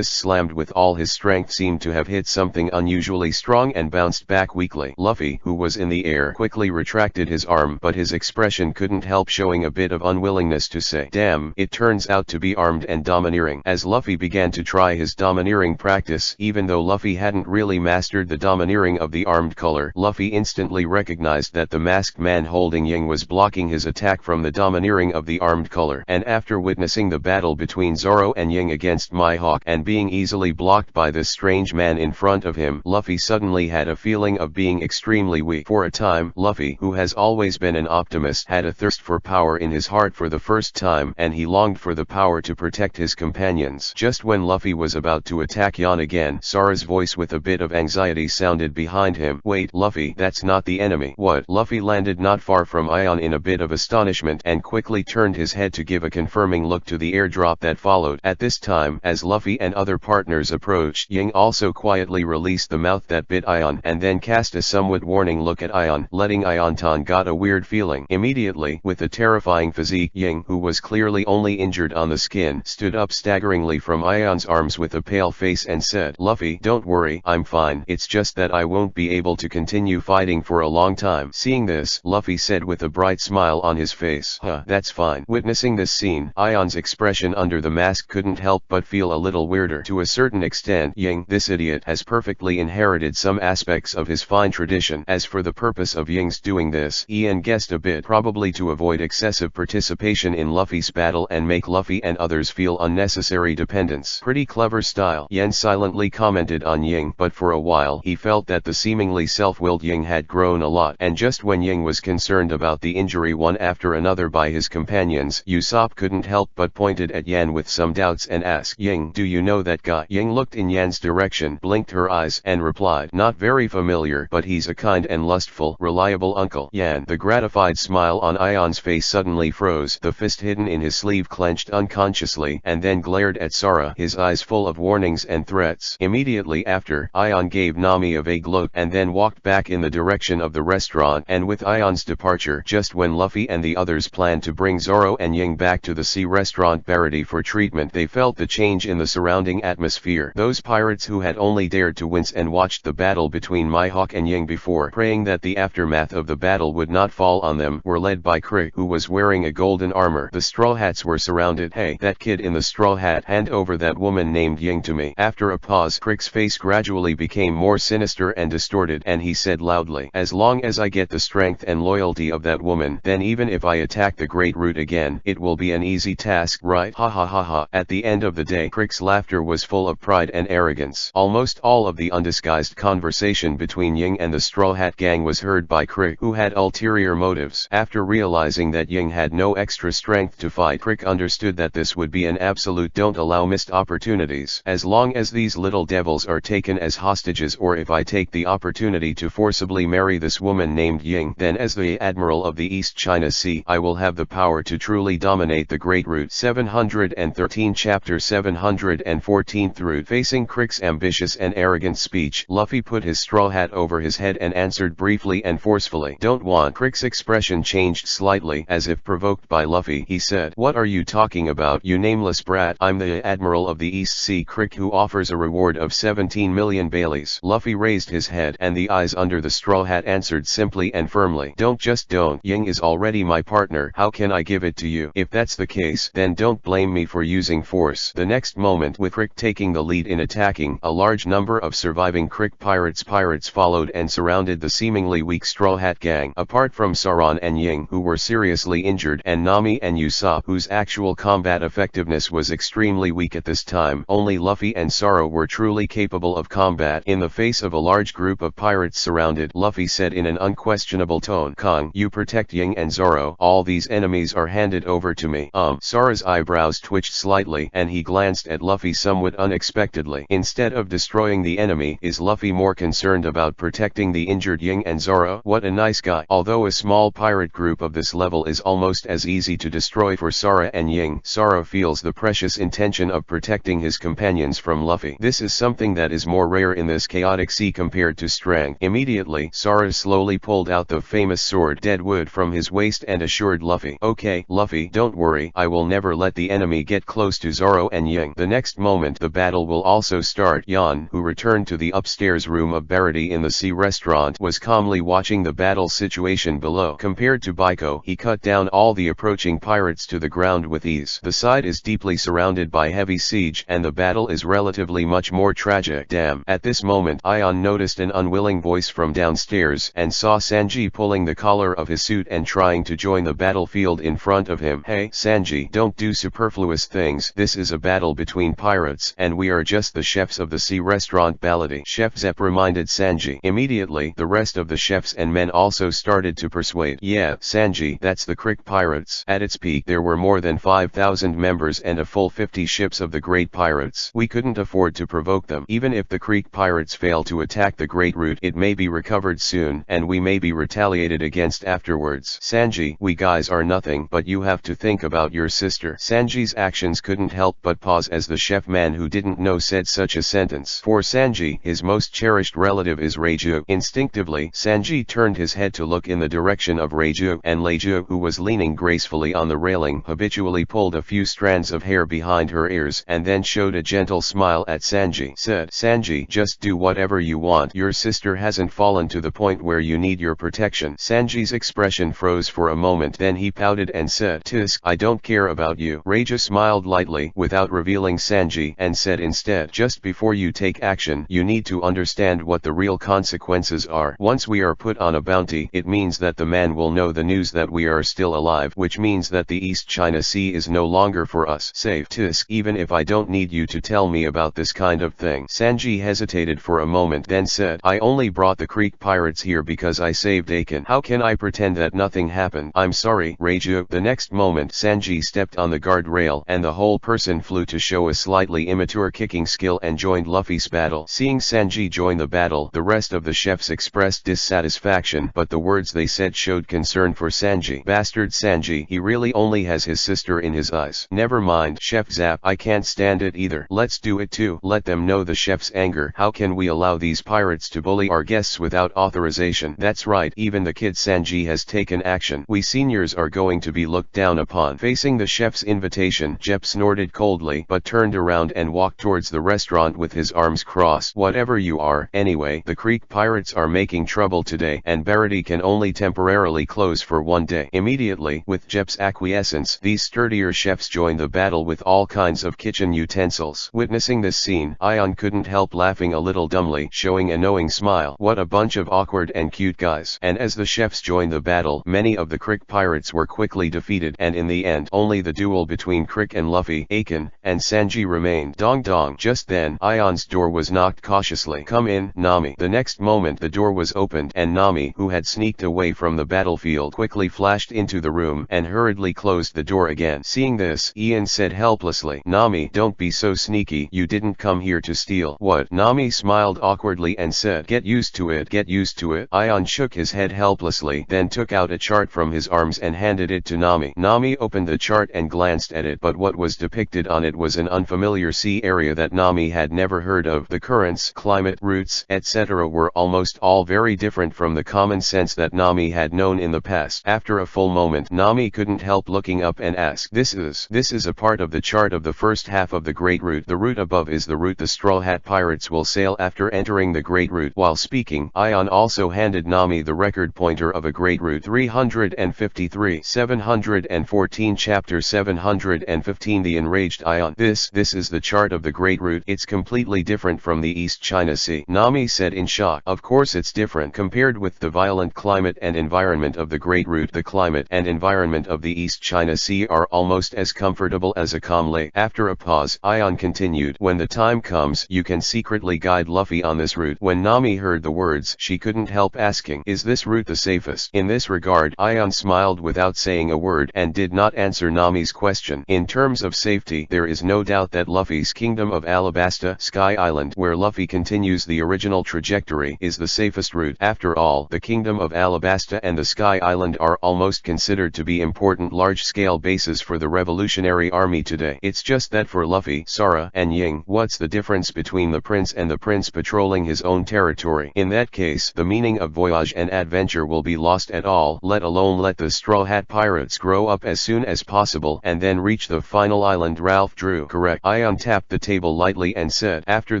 slammed with all his strength seemed to have hit something unusually strong and bounced back weakly. Luffy, who was in the air, quickly retracted his arm, but his expression couldn't help showing a bit of unwillingness to say, "Damn, it turns out to be armed and domineering." As Luffy began to try his domineering practice, even though Luffy hadn't really mastered the domineering of the armed color, Luffy instantly recognized that the masked man holding Ying was blocking his attack from the domineering of the armed color. And after witnessing the battle between Zoro and Ying against Mihawk, and being easily blocked by this strange man in front of him, Luffy suddenly had a feeling of being extremely weak. For a time, Luffy, who has always been an optimist, had a thirst for power in his heart for the first time, and he longed for the power to protect his companions. Just when Luffy was about to attack Yan again, Sara's voice with a bit of anxiety sounded behind him. "Wait, Luffy, that's not the enemy." "What?" Luffy landed not far from Aion in a bit of astonishment, and quickly turned his head to give a confirming look to the airdrop that followed. At this time, as Luffy and other partners approached, Ying also quietly released the mouth that bit Aion, and then cast a somewhat warning look at Aion, letting Aion got a weird feeling. Immediately, with a terrifying physique, Ying, who was clearly only injured on the skin, stood up staggeringly from Aion's arms with a pale face and said, "Luffy, don't worry, I'm fine. It's just that I won't be able to continue fighting for a long time." Seeing this, Luffy said with a bright smile on his face, "Huh, that's fine." Witnessing this scene, Aion's expression under the mask couldn't help but feel a little weirder. To a certain extent, Ying, this idiot, has perfectly inherited some aspects of his fine tradition. As for the purpose of Ying's doing this, Ian guessed a bit, probably to avoid excessive participation in Luffy's battle and make Luffy and others feel unnecessary dependence. Pretty clever style, Yen silently commented on Ying, but for a while he felt that the seemingly self-willed Ying had grown a lot. And just when Ying was concerned about the injury one after another by his companions, Usopp couldn't help but pointed at Yan with some doubts and asked, "Ying, do you know that guy?" Ying looked in Yan's direction, blinked her eyes, and replied, "Not very familiar, but he's a kind and lustful, reliable uncle." Yan. The gratified smile on Aion's face suddenly froze, the fist hidden in his sleeve clenched unconsciously, and then glared at Sara, his eyes full of warnings and threats. Immediately after, Ion gave Nami a vague look and then walked back in the direction of the restaurant, and with Ion's departure, just when Luffy and the others planned to bring Zoro and Ying back to the sea restaurant Barity for treatment, they felt the change in the surrounding atmosphere. Those pirates who had only dared to wince and watched the battle between Mihawk and Ying before, praying that the aftermath of the battle would not fall on them, were led by Crick, who was wearing a golden armor. The Straw Hats were surrounded. "Hey, that kid in the straw hat, hand over that woman named Ying to me." After a pause, Crick's face gradually became more sinister and distorted, and he said loudly, "As long as I get the strength and loyalty of that woman, then even if I attack the Great Root again, it will be an easy task, right? Ha ha ha ha." At the end of the day, Crick's laughter was full of pride and arrogance. Almost all of the undisguised conversation between Ying and the Straw Hat gang was heard by Crick, who had ulterior motives. After realizing that Ying had no extra strength to fight, Crick understood that this would be an absolute don't allow missed opportunities. As long as these little devils are taken as hostages, or if I take the opportunity to forcibly marry this woman named Ying, then as the Admiral of the East China Sea, I will have the power to truly dominate the Great Root. 713 Chapter 714 Root. Facing Crick's ambitious and arrogant speech, Luffy put his straw hat over his head and answered briefly and forcefully, "Don't want." Crick's expression changed slightly, as if provoked by Luffy. He said, "What are you talking about, you nameless brat? I'm the Admiral of the East Sea Crick, who offers a reward of 17 million Baileys." Luffy raised his head, and the eyes under the straw hat answered simply and firmly, "Don't, just don't. Ying is already my partner. How can I give it to you? If that's the case, then don't blame me for using force." The next moment, with Crick taking the lead in attacking, a large number of surviving Crick pirates followed and surrounded the seemingly weak Straw Hat gang. Apart from Saran and Ying, who were seriously injured, and Nami and Usopp, whose actual combat effectiveness was extremely weak at this time, only Luffy and Zoro were truly capable of combat. In the face of a large group of pirates surrounded, Luffy said in an unquestionable tone, "Kong, you protect Ying and Zoro. All these enemies are handed over to me." Sora's eyebrows twitched slightly, and he glanced at Luffy somewhat unexpectedly. Instead of destroying the enemy, is Luffy more concerned about protecting the injured Ying and Zoro? What a nice guy. Although a small pirate group of this level is almost as easy to destroy for Sora and Ying, Zoro feels the precious intention of protecting his companions from Luffy. This is something that is more rare in this chaotic sea compared to strength. Immediately, Sora slowly pulled out the famous sword Deadwood from his waist and assured Luffy, "Okay, Luffy, don't worry, I will never let the enemy get close to Zoro and Ying." The next moment, the battle will also start. Yan, who returned to the upstairs room of Barity in the sea restaurant, was calmly watching the battle situation below. Compared to Baiko, he cut down all the approaching pirates to the ground with ease. The side is deeply surrounded by heavy siege, and the battle is relatively much more tragic. Damn. At this moment, Ion noticed an unwilling voice from downstairs, and saw Sanji pulling the collar of his suit and trying to join the battlefield in front of him. "Hey, Sanji, don't do superfluous things. This is a battle between pirates, and we are just the chefs of the sea restaurant Baladi." Chef Zepp reminded Sanji. Immediately, the rest of the chefs and men also started to persuade. "Yeah, Sanji, that's the Crick pirates. At its peak, there were more than 5,000 members and a full 50 ships of the Great Pirates. We couldn't afford to provoke them. Even if the Creek pirates fail to attack the Great Root, it may be recovered soon, and we may be retaliated against afterwards. Sanji, we guys are nothing, but you have to think about your sister." Sanji's actions couldn't help but pause as the chef man who didn't know said such a sentence. For Sanji, his most cherished relative is Reiju. Instinctively, Sanji turned his head to look in the direction of Reiju, and Reiju, who was leaning gracefully on the railing, habitually pulled a few strands of hair behind her ears, and then showed a gentle smile at Sanji. Said, "Sanji, just do whatever you want. Your sister hasn't fallen to the point where you need your protection." Sanji's expression froze for a moment, then he pouted and said, "Tisk, I don't care about you." Reiju smiled lightly, without revealing Sanji, and said instead, "Just before you take action, you need to understand what the real consequences are. Once we are put on a bounty, it means that the man will know the news that we are still alive, which means that the East China Sea is no longer for us. Safe. Tisk, even if I don't need you to tell me about this kind of thing." Sanji hesitated for a moment, then said, "I only brought the Creek pirates here because I saved Aiken. How can I pretend that nothing happened? I'm sorry, Reiju." The next moment, Sanji stepped on the guardrail, and the whole person flew to show a slightly immature kicking skill and joined Luffy's battle. Seeing Sanji join the battle, the rest of the chefs expressed dissatisfaction, but the words they said showed concern for Sanji. "Bastard Sanji, He really only has his sister in his eyes. Never mind, Chef Zap, I can't stand it either. Let's do it too. Let them know the chef's anger. How can we allow these pirates to bully our guests without authorization? That's right, even the kid Sanji has taken action. We seniors are going to be looked down upon. Facing the chef's invitation, Jep snorted coldly but turned around and walked towards the restaurant with his arms crossed. Whatever you are, anyway, the Creek pirates are making trouble today, and Barity can only temporarily close for one day. Immediately, with Jep's acquiescence, these sturdier chefs joined the battle with all kinds of kitchen utensils. Witnessing this scene, Ion couldn't help laughing a little dumbly, showing a knowing smile. What a bunch of awkward and cute guys. And as the chefs joined the battle, many of the Crick pirates were quickly defeated, and in the end, only the duel between Crick and Luffy, Aiken, and Sanji remained. Dong dong. Just then, Ion's door was knocked cautiously. Come in, Nami. The next moment the door was opened, and Nami, who had sneaked away from the battlefield, quickly flashed into the room and hurriedly closed the door again. Seeing this, Ian said helplessly, Nami, don't be so sneaky. You didn't come here to steal. What? Nami smiled awkwardly and said, get used to it. Get used to it. Ion shook his head helplessly, then took out a chart from his arms and handed it to Nami. Nami opened the chart and glanced at it, but what was depicted on it was an unfamiliar sea area that Nami had never heard of. The currents, climate, routes, etc. were almost all very different from the common sense that Nami had known in the past. After a full moment, Nami couldn't help looking up and ask, This is a part of the chart of the first half of the Great Route. The route above is the route the Straw Hat Pirates will sail after entering the Great Route. While speaking, Ion also handed Nami the record pointer of a Great Route 353. 714 Chapter 715 The Enraged Ion. This is the chart of the Great Route. It's completely different from the East China Sea, Nami said in shock. Of course it's different. Compared with the violent climate and environment of the Great Route, the climate and environment of the East China Sea are almost as comfortable as a calm lake. After a pause, Ion continued, when the time comes, you can secretly guide Luffy on this route. When Nami heard the words, she couldn't help asking, is this route the safest? In this regard, Ion smiled without saying a word and did not answer Nami's question. In terms of safety, there is no doubt that Luffy's Kingdom of Alabasta, Sky Island, where Luffy continues the original trajectory, is the safest route. After all, the Kingdom of Alabasta and the Sky Island are almost considered to be important large-scale bases for the Revolutionary Army today. It's just that for Luffy, Sara, and Ying, what's the difference between the prince and the prince patrolling his own territory? In that case, the meaning of voyage and adventure will be lost at all, let alone let the Straw Hat Pirates grow up as soon as possible and then reach the final island. Ralph drew correct. Ion tapped the table lightly and said, after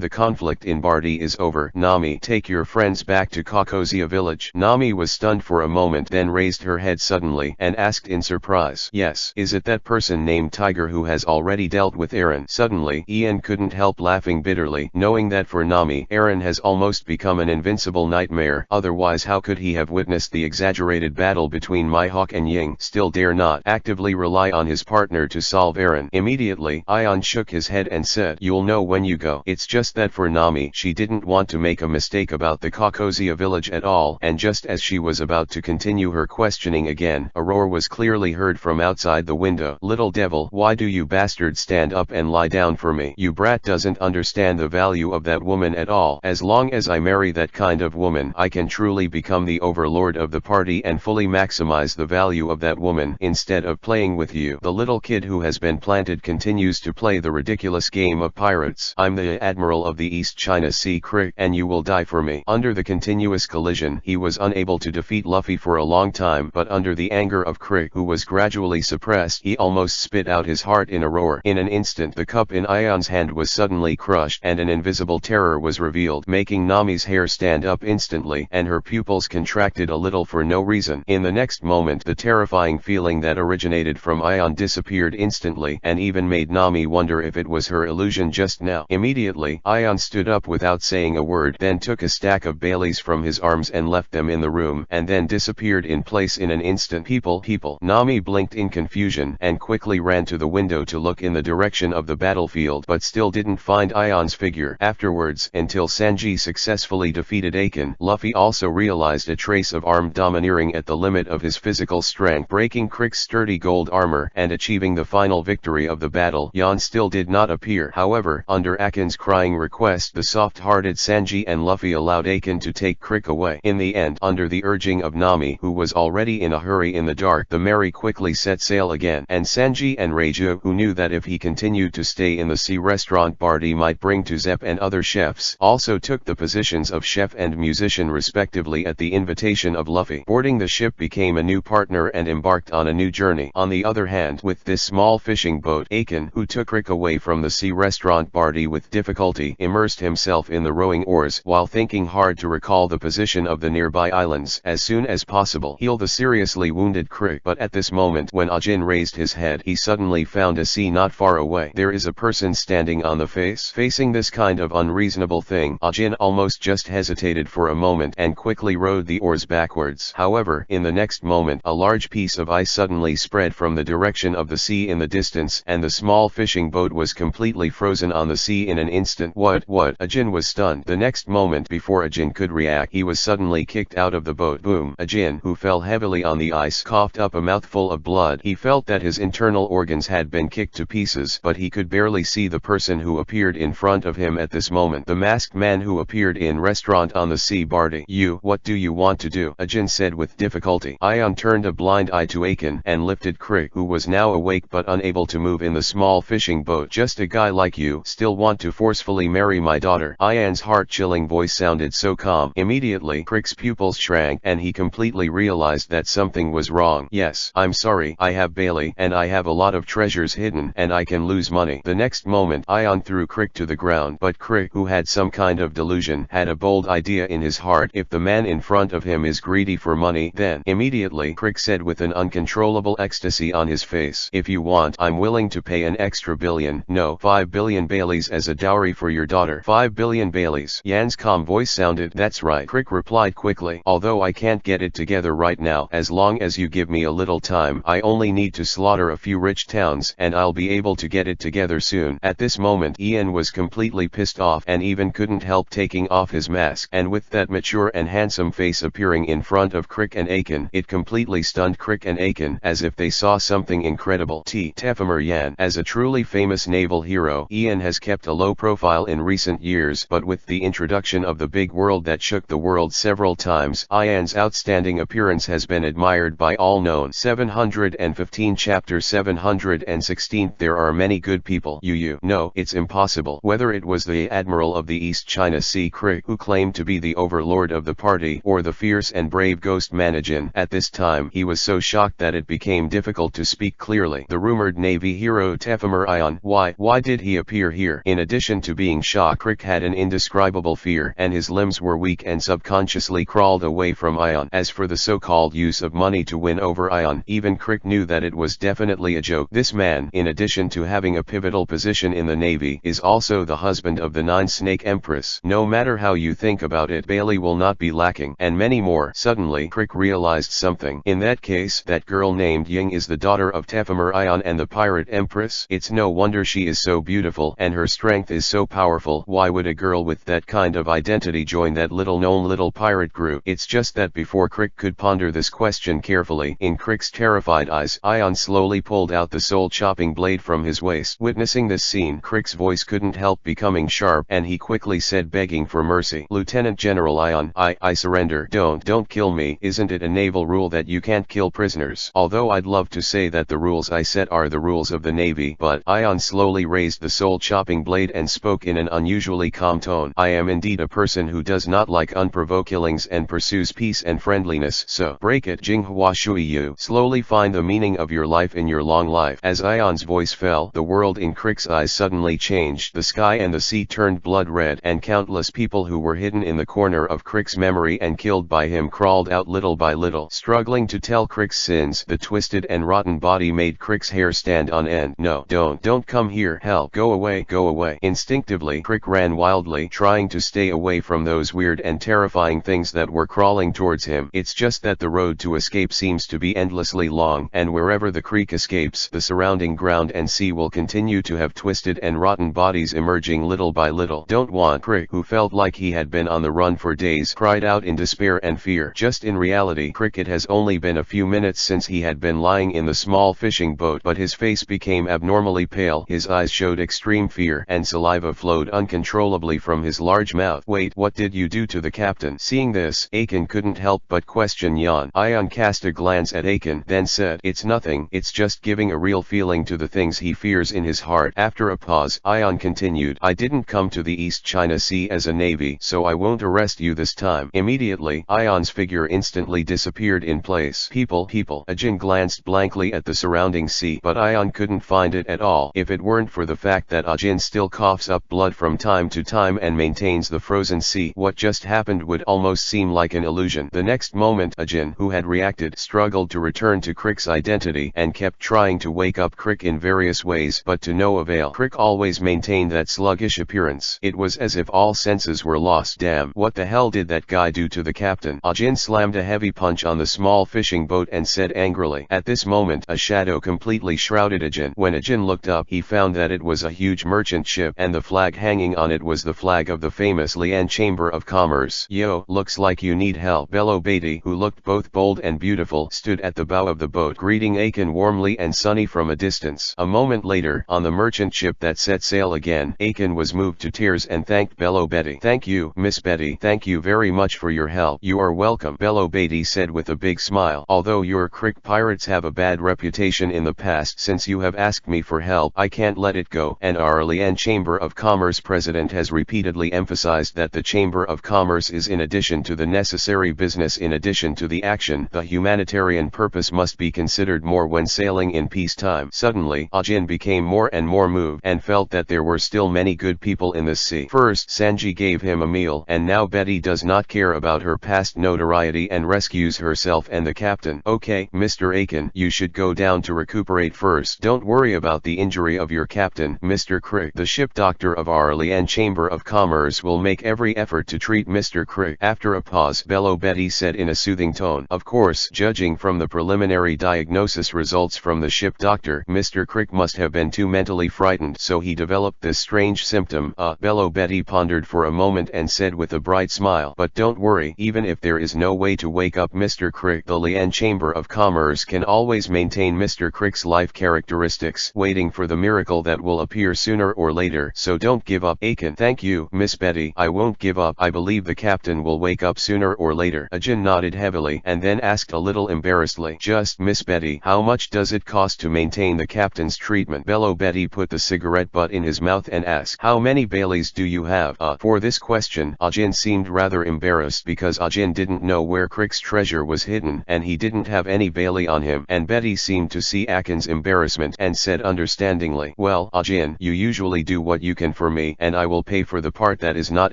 the conflict in Barty is over, Nami, take your friends back to Kokozia village. Nami was stunned for a moment, then raised her head suddenly and asked in surprise, yes, is it that person named Tiger who has already dealt with Eren? Suddenly, Ian couldn't help laughing bitterly, knowing that for Nami, Eren has almost become an invincible nightmare. Otherwise how could he have witnessed the exaggerated battle between Mihawk and Ying, still dare not actively rely on his partner to solve Eren? Immediately, Ion shook his head and said, you'll know when you go. It's just that for Nami, she didn't want to make a mistake about the Kokozia village at all, and just as she was about to continue her questioning again, a roar was clearly heard from outside the window. Little devil, why do you bastards stand up and lie down for me? You brat doesn't understand the value of that woman at all. As long as I marry that kind of woman, I can truly become the overlord of the party and fully maximize the value of that woman instead of playing with you. The little kid who has been planted continues to play the ridiculous game of pirates. I'm the admiral of the East China Sea Crick, and you will die for me. Under the continuous collision, he was unable to defeat Luffy for a long time, but under the anger of Crick, who was gradually suppressed, he almost spit out his heart in a roar. In an instant, the cup in Ion's hand was suddenly crushed, and an invisible terror was revealed, making Nami's hair stand up instantly, and her pupils contracted a little for no reason. In the next moment, the terrifying feeling that originated from Ion disappeared instantly, and even made Nami wonder if it was her illusion just now. Immediately, Ion stood up without saying a word, then took a stack of Baileys from his arms and left them in the room, and then disappeared in place in an instant. People. Nami blinked in confusion and quickly ran to the window to look in the direction of the battlefield, but still didn't find Ion's figure. Afterwards, until Sanji successfully defeated Aiken, Luffy also realized a trace of armed domineering at the limit of his physical strength, breaking Crick's sturdy gold armor and achieving the final victory of the battle. Yon still did not appear. However, under Akin's crying request, the soft-hearted Sanji and Luffy allowed Aiken to take Crick away. In the end, under the urging of Nami, who was already in a hurry in the dark, the Mary quickly set sail again, and Sanji and Reiju, who knew that if he continued to stay in the sea restaurant Barty might bring to Zepp and other chefs, also took the positions of chef and musician respectively at the invitation of Luffy. Boarding the ship became a new partner and embarked on a new journey. On the other hand, with this small fishing boat, Aiken, who took Rick away from the sea restaurant Barty with difficulty, immersed himself in the rowing oars while thinking hard to recall the position of the nearby islands as soon as possible. Heal the seriously wounded Crick. But at this moment, when Ajin raised his head, he suddenly found a sea not far away. There is a person standing on the face. Facing this kind of unreasonable thing, Ajin almost just hesitated for a moment and quickly rowed the oars backwards. However, in the next moment, a large piece of ice suddenly spread from the direction of the sea in the distance, and the small fishing boat was completely frozen on the sea in an instant. What? Ajin was stunned. The next moment, before Ajin could react, he was suddenly kicked out of the boat. Boom! Ajin, who fell heavily on the ice, coughed up a mouthful of blood. He felt that his internal organs had been kicked to pieces, but he could barely see the person who appeared in front of him at this moment. The masked man who appeared in restaurant on the sea. Barty. What do you want to do? Ajin said with difficulty. Ion turned a blind eye to Aiken and lifted Crick, who was now awake but unable to move in the small fishing boat. Just a guy like you still want to forcefully marry my daughter? Ion's heart-chilling voice sounded so calm. Immediately, Crick's pupils shrank and he completely realized that something was wrong. Yes, I'm sorry, I have Bailey, and I have a lot of treasures hidden, and I can lose money. The next moment, Ion threw Crick to the ground, but Crick, who had some kind of delusion, had a bold idea in his heart. If the man in front of him is greedy for money, then immediately, Crick said with an uncontrollable ecstasy on his face, if you want, I'm willing to pay an extra billion, no, 5 billion Baileys as a dowry for your daughter. 5 billion Baileys. Yan's calm voice sounded. That's right, Crick replied quickly, although I can't get it together right now. As long as you give me a little time, I only need to slaughter a few rich towns, and I'll be able to get it together soon. At this moment, Ian was completely pissed off and even couldn't help taking off his mask, and with that mature and handsome face appearing in front of Crick and Aiken, it completely stunned Crick and Aiken as if they saw something incredible. Tefemer Yan. As a truly famous naval hero, Ian has kept a low profile in recent years, but with the introduction of the big world that shook the world several times, Ian's outstanding appearance has been admired by all known. 715 Chapter 716. There are many good people. No, it's impossible. Whether it was the Admiral of the East China Sea Crick, who claimed to be the overlord of the party, or the fierce and brave Ghost Manajin, at this time he was so shocked that it became difficult to speak clearly. The rumored Navy hero Tefemer Ion. Why did he appear here? In addition to being shocked, Crick had an indescribable fear, and his limbs were weak and subconsciously crawled away from Ion. As for the so-called use of money to win over Ion, even Crick knew that it was definitely a joke. This man, in addition to having a pivotal position in the Navy, is also the husband of the Nine-Snake Empress. No matter how you think about it, Bailey will not be lacking, and many more. Suddenly, Crick realized something. In that case, that girl named Ying is the daughter of Tefemer Ion and the Pirate Empress. It's no wonder she is so beautiful and her strength is so powerful. Why would a girl with that kind of identity join that little-known little pirate group? It's just that before Crick could ponder this question carefully, in Crick's terrified eyes, Ion slowly pulled out the soul-chopping blade from his waist. Witnessing this scene, Crick's voice couldn't help becoming sharp, and he quickly said, begging for mercy, Lieutenant General Ion, I surrender. Don't kill me. Isn't it a naval rule that you can't kill prisoners? Although I'd love to say that the rules I set are the rules of the Navy, but Ion slowly raised the soul-chopping blade and spoke in an unusually calm tone. I am indeed a person who does not like unprovoked killings and pursues peace and friendliness, so break it. Jinghua Shui, you slowly find the meaning of your life in your long life. As Ion's voice fell, the world in Crick's eyes suddenly changed. The sky and the sea turned blood red, and countless people who were hidden in the corner of Crick's memory and killed by him crawled out little by little. Struggling to tell Crick's sins, the twisted and rotten body made Crick's hair stand on end. No, don't come here. Help, go away, go away. Instinctively, Crick ran wildly, trying to stay away from those weird and terrifying things that were crawling towards him. It's just that the road to escape seems to be endlessly long, and wherever the creek escapes, the surrounding ground and sea will continue to have twisted and rotten bodies emerging little by little. Don't want. Crick, who felt like he had been on the run for days, cried out in despair and fear. Just in reality, Crick, it has only been a few minutes since he had been lying in the small fishing boat, but his face became abnormally pale, his eyes showed extreme fear, and saliva flowed uncontrollably from his large mouth. Wait, what did you do to the captain? Seeing this, Aiken couldn't help but question Yan. Ion cast a glance at Aiken Aiken then said, "It's nothing, it's just giving a real feeling to the things he fears in his heart." After a pause, Ion continued, "I didn't come to the East China Sea as a navy, so I won't arrest you this time." Immediately, Ion's figure instantly disappeared in place. People. Ajin glanced blankly at the surrounding sea, but Ion couldn't find it at all. If it weren't for the fact that Ajin still coughs up blood from time to time and maintains the frozen sea, what just happened would almost seem like an illusion. The next moment, Ajin, who had reacted, struggled to return to Crick's identity and kept trying to wake up Crick in various ways, but to no avail. Crick always maintained that sluggish appearance. It was as if all senses were lost. Damn, what the hell did that guy do to the captain? Ajin slammed a heavy punch on the small fishing boat and said angrily. At this moment, a shadow completely shrouded Ajin. When Ajin looked up, he found that it was a huge merchant ship, and the flag hanging on it was the flag of the famous Lian Chamber of Commerce. "Yo, looks like you need help." Bello Beatty, who looked both bold and beautiful, stood at the bow of the boat, greeting Aiken warmly and sunny from a distance. A moment later, on the merchant ship that set sail again, Aiken was moved to tears and thanked Bello Betty. "Thank you, Miss Betty. Thank you very much for your help." "You are welcome," Bello Beatty said with a big smile. "Although your Crick pirates have a bad reputation in the past, since you have asked me for help, I can't let it go. And our Lian Chamber of Commerce president has repeatedly emphasized that the Chamber of Commerce is in addition to the necessary business, in addition to the action. The humanitarian purpose must be considered more when sailing in peacetime." Suddenly, Ajin became more and more moved, and felt that there were still many good people in the sea. First, Sanji gave him a meal, and now Betty does not care about her past notoriety and rescues herself and the captain. "Okay, Mr. Aiken, you should go down to recuperate first. Don't worry about the injury of your captain, Mr. Crick. The ship doctor of our Lian Chamber of Commerce will make every effort to treat Mr. Crick." After a pause, Bello Betty said in a soothing tone, "Of course, judging from the preliminary diagnosis results from the ship doctor, Mr. Crick must have been too mentally frightened, so he developed this strange symptom." Bello Betty pondered for a moment and said with a bright smile, "But don't worry, even if there is no way to wake up Mr. Crick, the Lian Chamber of Commerce can always maintain Mr. Crick's life characteristics, waiting for the miracle that will appear sooner or later. So don't give up." Aiken: "Thank you, Miss Betty. I won't give up. I believe the captain will wake up sooner or later." Ajin nodded heavily and then asked a little embarrassedly, "Just, Miss Betty, how much does it cost to maintain the captain's treatment?" Bello Betty put the cigarette butt in his mouth and asked, "How many Baileys do you have?" For this question, Ajin seemed rather embarrassed because Ajin didn't know where Crick's treasure was hidden, and he didn't have any Bailey on him. And Betty seemed to see Akin's embarrassment and said understandingly, "Well, Ajin, you usually do what you can for me, and I will pay for the part that is not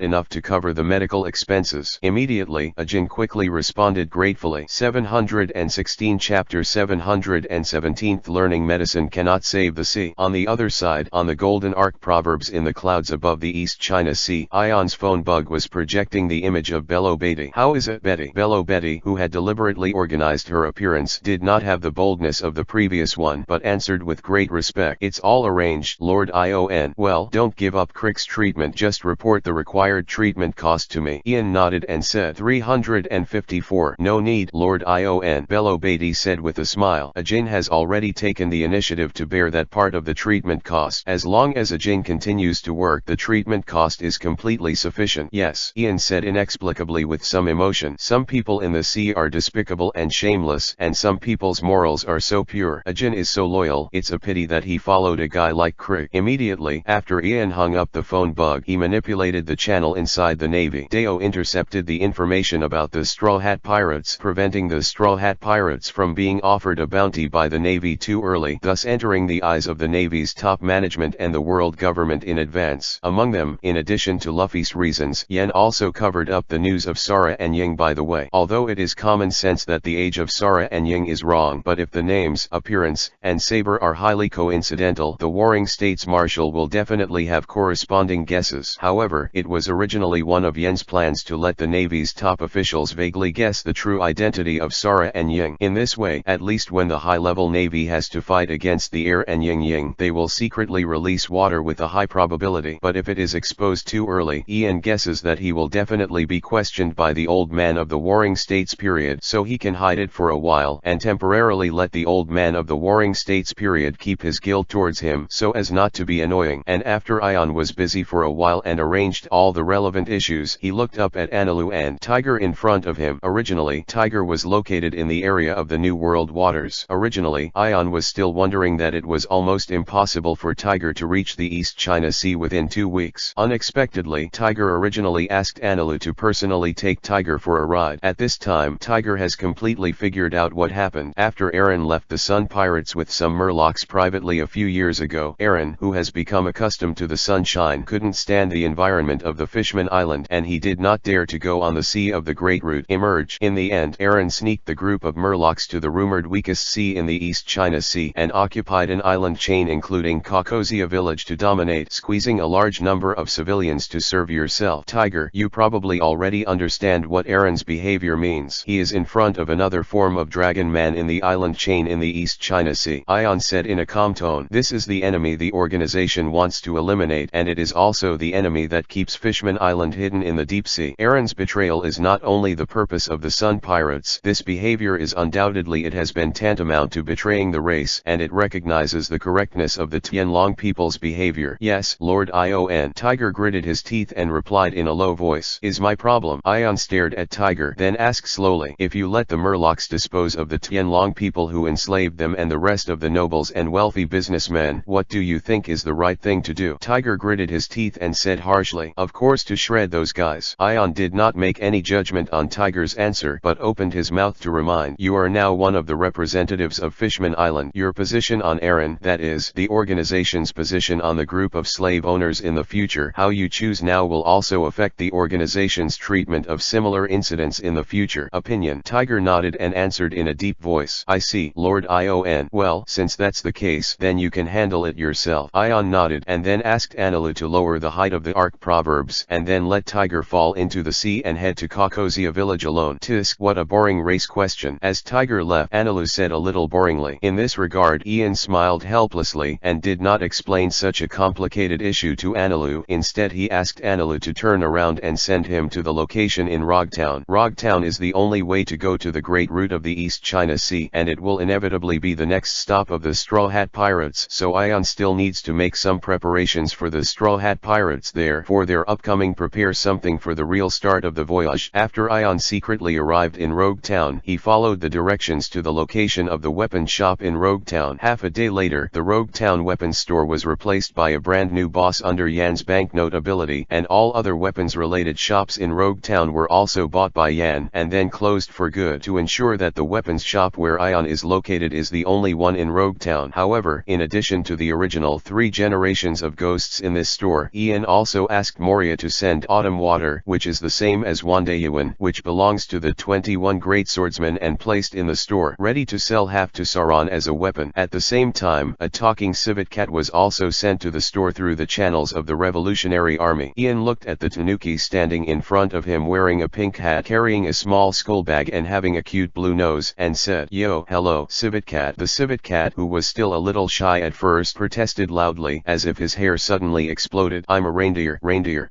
enough to cover the medical expenses." Immediately, Ajin quickly responded gratefully. 716 Chapter 717 Learning medicine cannot save the sea. On the other side, on the Golden Arc Proverbs in the clouds above the East China Sea, Ion's phone bug was projecting the image of Bello Beatty. "How is it, Betty?" Bello Betty, who had deliberately organized her appearance, did not have the boldness of the previous one, but answered with great respect, "It's all arranged, Lord Ion." "Well, don't give up Crick's treatment, just report the required treatment cost to me." Ian nodded and said, 354. "No need, Lord Ion," Bello Beatty said with a smile. "Ajin has already taken the initiative to bear that part of the treatment cost. As long as Ajin continues to work, the treatment cost is completely sufficient." "Yes," Ian said inexplicably with some emotion. "Some people in the sea are despicable and shameless, and some people's morals are so pure. Ajin is so loyal, it's a pity that he followed a guy like Crick." Immediately after Ian hung up the phone bug, he manipulated the channel inside the Navy. Deo intercepted the information about the Straw Hat Pirates, preventing the Straw Hat Pirates from being offered a bounty by the Navy too early, thus entering the eyes of the Navy's top management and the world government in advance. Among them, in addition to Luffy's reasons, Yen also covered up the news of Sara and Ying. By the way, although it is common sense that the age of Sara and Ying is wrong, but if the names, appearance, and saber are highly coincidental, the Warring States Marshal will definitely have corresponding guesses. However, it was originally one of Yen's plans to let the Navy's top officials vaguely guess the true identity of Sara and Ying. In this way, at least when the high-level Navy has to fight against the air and Ying, they will secretly release water with a high probability. But if it is exposed too early, Ian guesses that he will definitely be questioned by the old man of the Warring States period, so he can hide it for a while and temporarily let the old man of the Warring States period keep his guilt towards him so as not to be annoying. And after Ion was busy for a while and arranged all the relevant issues, he looked up at Analu and Tiger in front of him. Originally, Tiger was located in the area of the New World waters. Originally, Ion was still wondering that it was almost impossible for Tiger to reach the East China Sea within 2 weeks. Unexpectedly, Tiger originally asked Anilu to personally take Tiger for a ride. At this time, Tiger has completely figured out what happened. After Aaron left the Sun Pirates with some Murlocs privately a few years ago, Aaron, who has become accustomed to the sunshine, couldn't stand the environment of the Fishman Island, and he did not dare to go on the Sea of the Great Route emerge. In the end, Aaron sneaked the group of Murlocs to the rumored weakest sea in the East China Sea, and occupied an island chain including Kokozia village to dominate, squeezing a large number of civilians to serve yourself. Tiger, you probably already understand what Aaron's behavior means. He is in front of another form of dragon man in the island chain in the East China Sea. Ion said in a calm tone, this is the enemy the organization wants to eliminate, and it is also the enemy that keeps Fishman Island hidden in the deep sea. Aaron's betrayal is not only the purpose of the Sun Pirates, this behavior is undoubtedly it has been tantamount to betraying the race, and it recognizes the correctness of the Tianlong people's behavior. Yes, Lord Ion. Tiger gritted his teeth and replied in a low voice, is my problem. Ion stared at Tiger, then asked slowly, if you let the Murlocs dispose of the Tianlong people who enslaved them and the rest of the nobles and wealthy businessmen, what do you think is the right thing to do? Tiger gritted his teeth and said harshly, of course to shred those guys. Ion did not make any judgment on Tiger's answer, but opened his mouth to remind, you are now one of the representatives of Fishman Island. Your position on Aaron, that is, the organization's position on the group of slave owners in the future, how you choose now will also affect the organization's treatment of similar incidents in the future. Opinion. Tiger nodded and answered in a deep voice, I see, Lord Ion. Well, since that's the case, then you can handle it yourself. Ion nodded and then asked Anilu to lower the height of the Arc Proverbs and then let Tiger fall into the sea and head to Kokozia village alone. Tisk, what a boring race question. As Tiger left, Anilu said a little boringly. In this regard, Ian smiled helplessly and did not explain such a complicated issue to Anilu. Instead, he asked Anilu to turn around and send him to the location in Rogtown. Rogtown is the only way to go to the Great Route of the East China Sea, and it will inevitably be the next stop of the Straw Hat Pirates, so Ion still needs to make some preparations for the Straw Hat Pirates there for their upcoming prepare something for the real start of the voyage. After Ion secretly arrived in Rogue Town, he followed the directions to the location of the weapon shop in Rogue Town. Half a day later, the Rogue Town weapons store was replaced by a brand new boss under Yan's banknote ability, and all other weapons related shops in Rogue Town were also bought by Yan and then closed for good to ensure that the weapons shop where Ion is located is the only one in Rogue Town. However, in addition to the original 3 generations of ghosts in this store, Ian also asked Moria to send Autumn Water, which is the same as Wandayuan, which belongs to the 21 great swordsmen and placed in the store, ready to sell half to Sauron as a weapon. At the same time, a talking civet cat was also sent to the store through the channels of the Revolutionary Army. Ian looked at the tanuki standing in front of him wearing a pink hat, carrying a small skull bag and having a cute blue nose, and said, yo, hello, civet cat. The civet cat, who was still a little shy at first, protested loudly, as if his hair suddenly exploded, I'm a reindeer.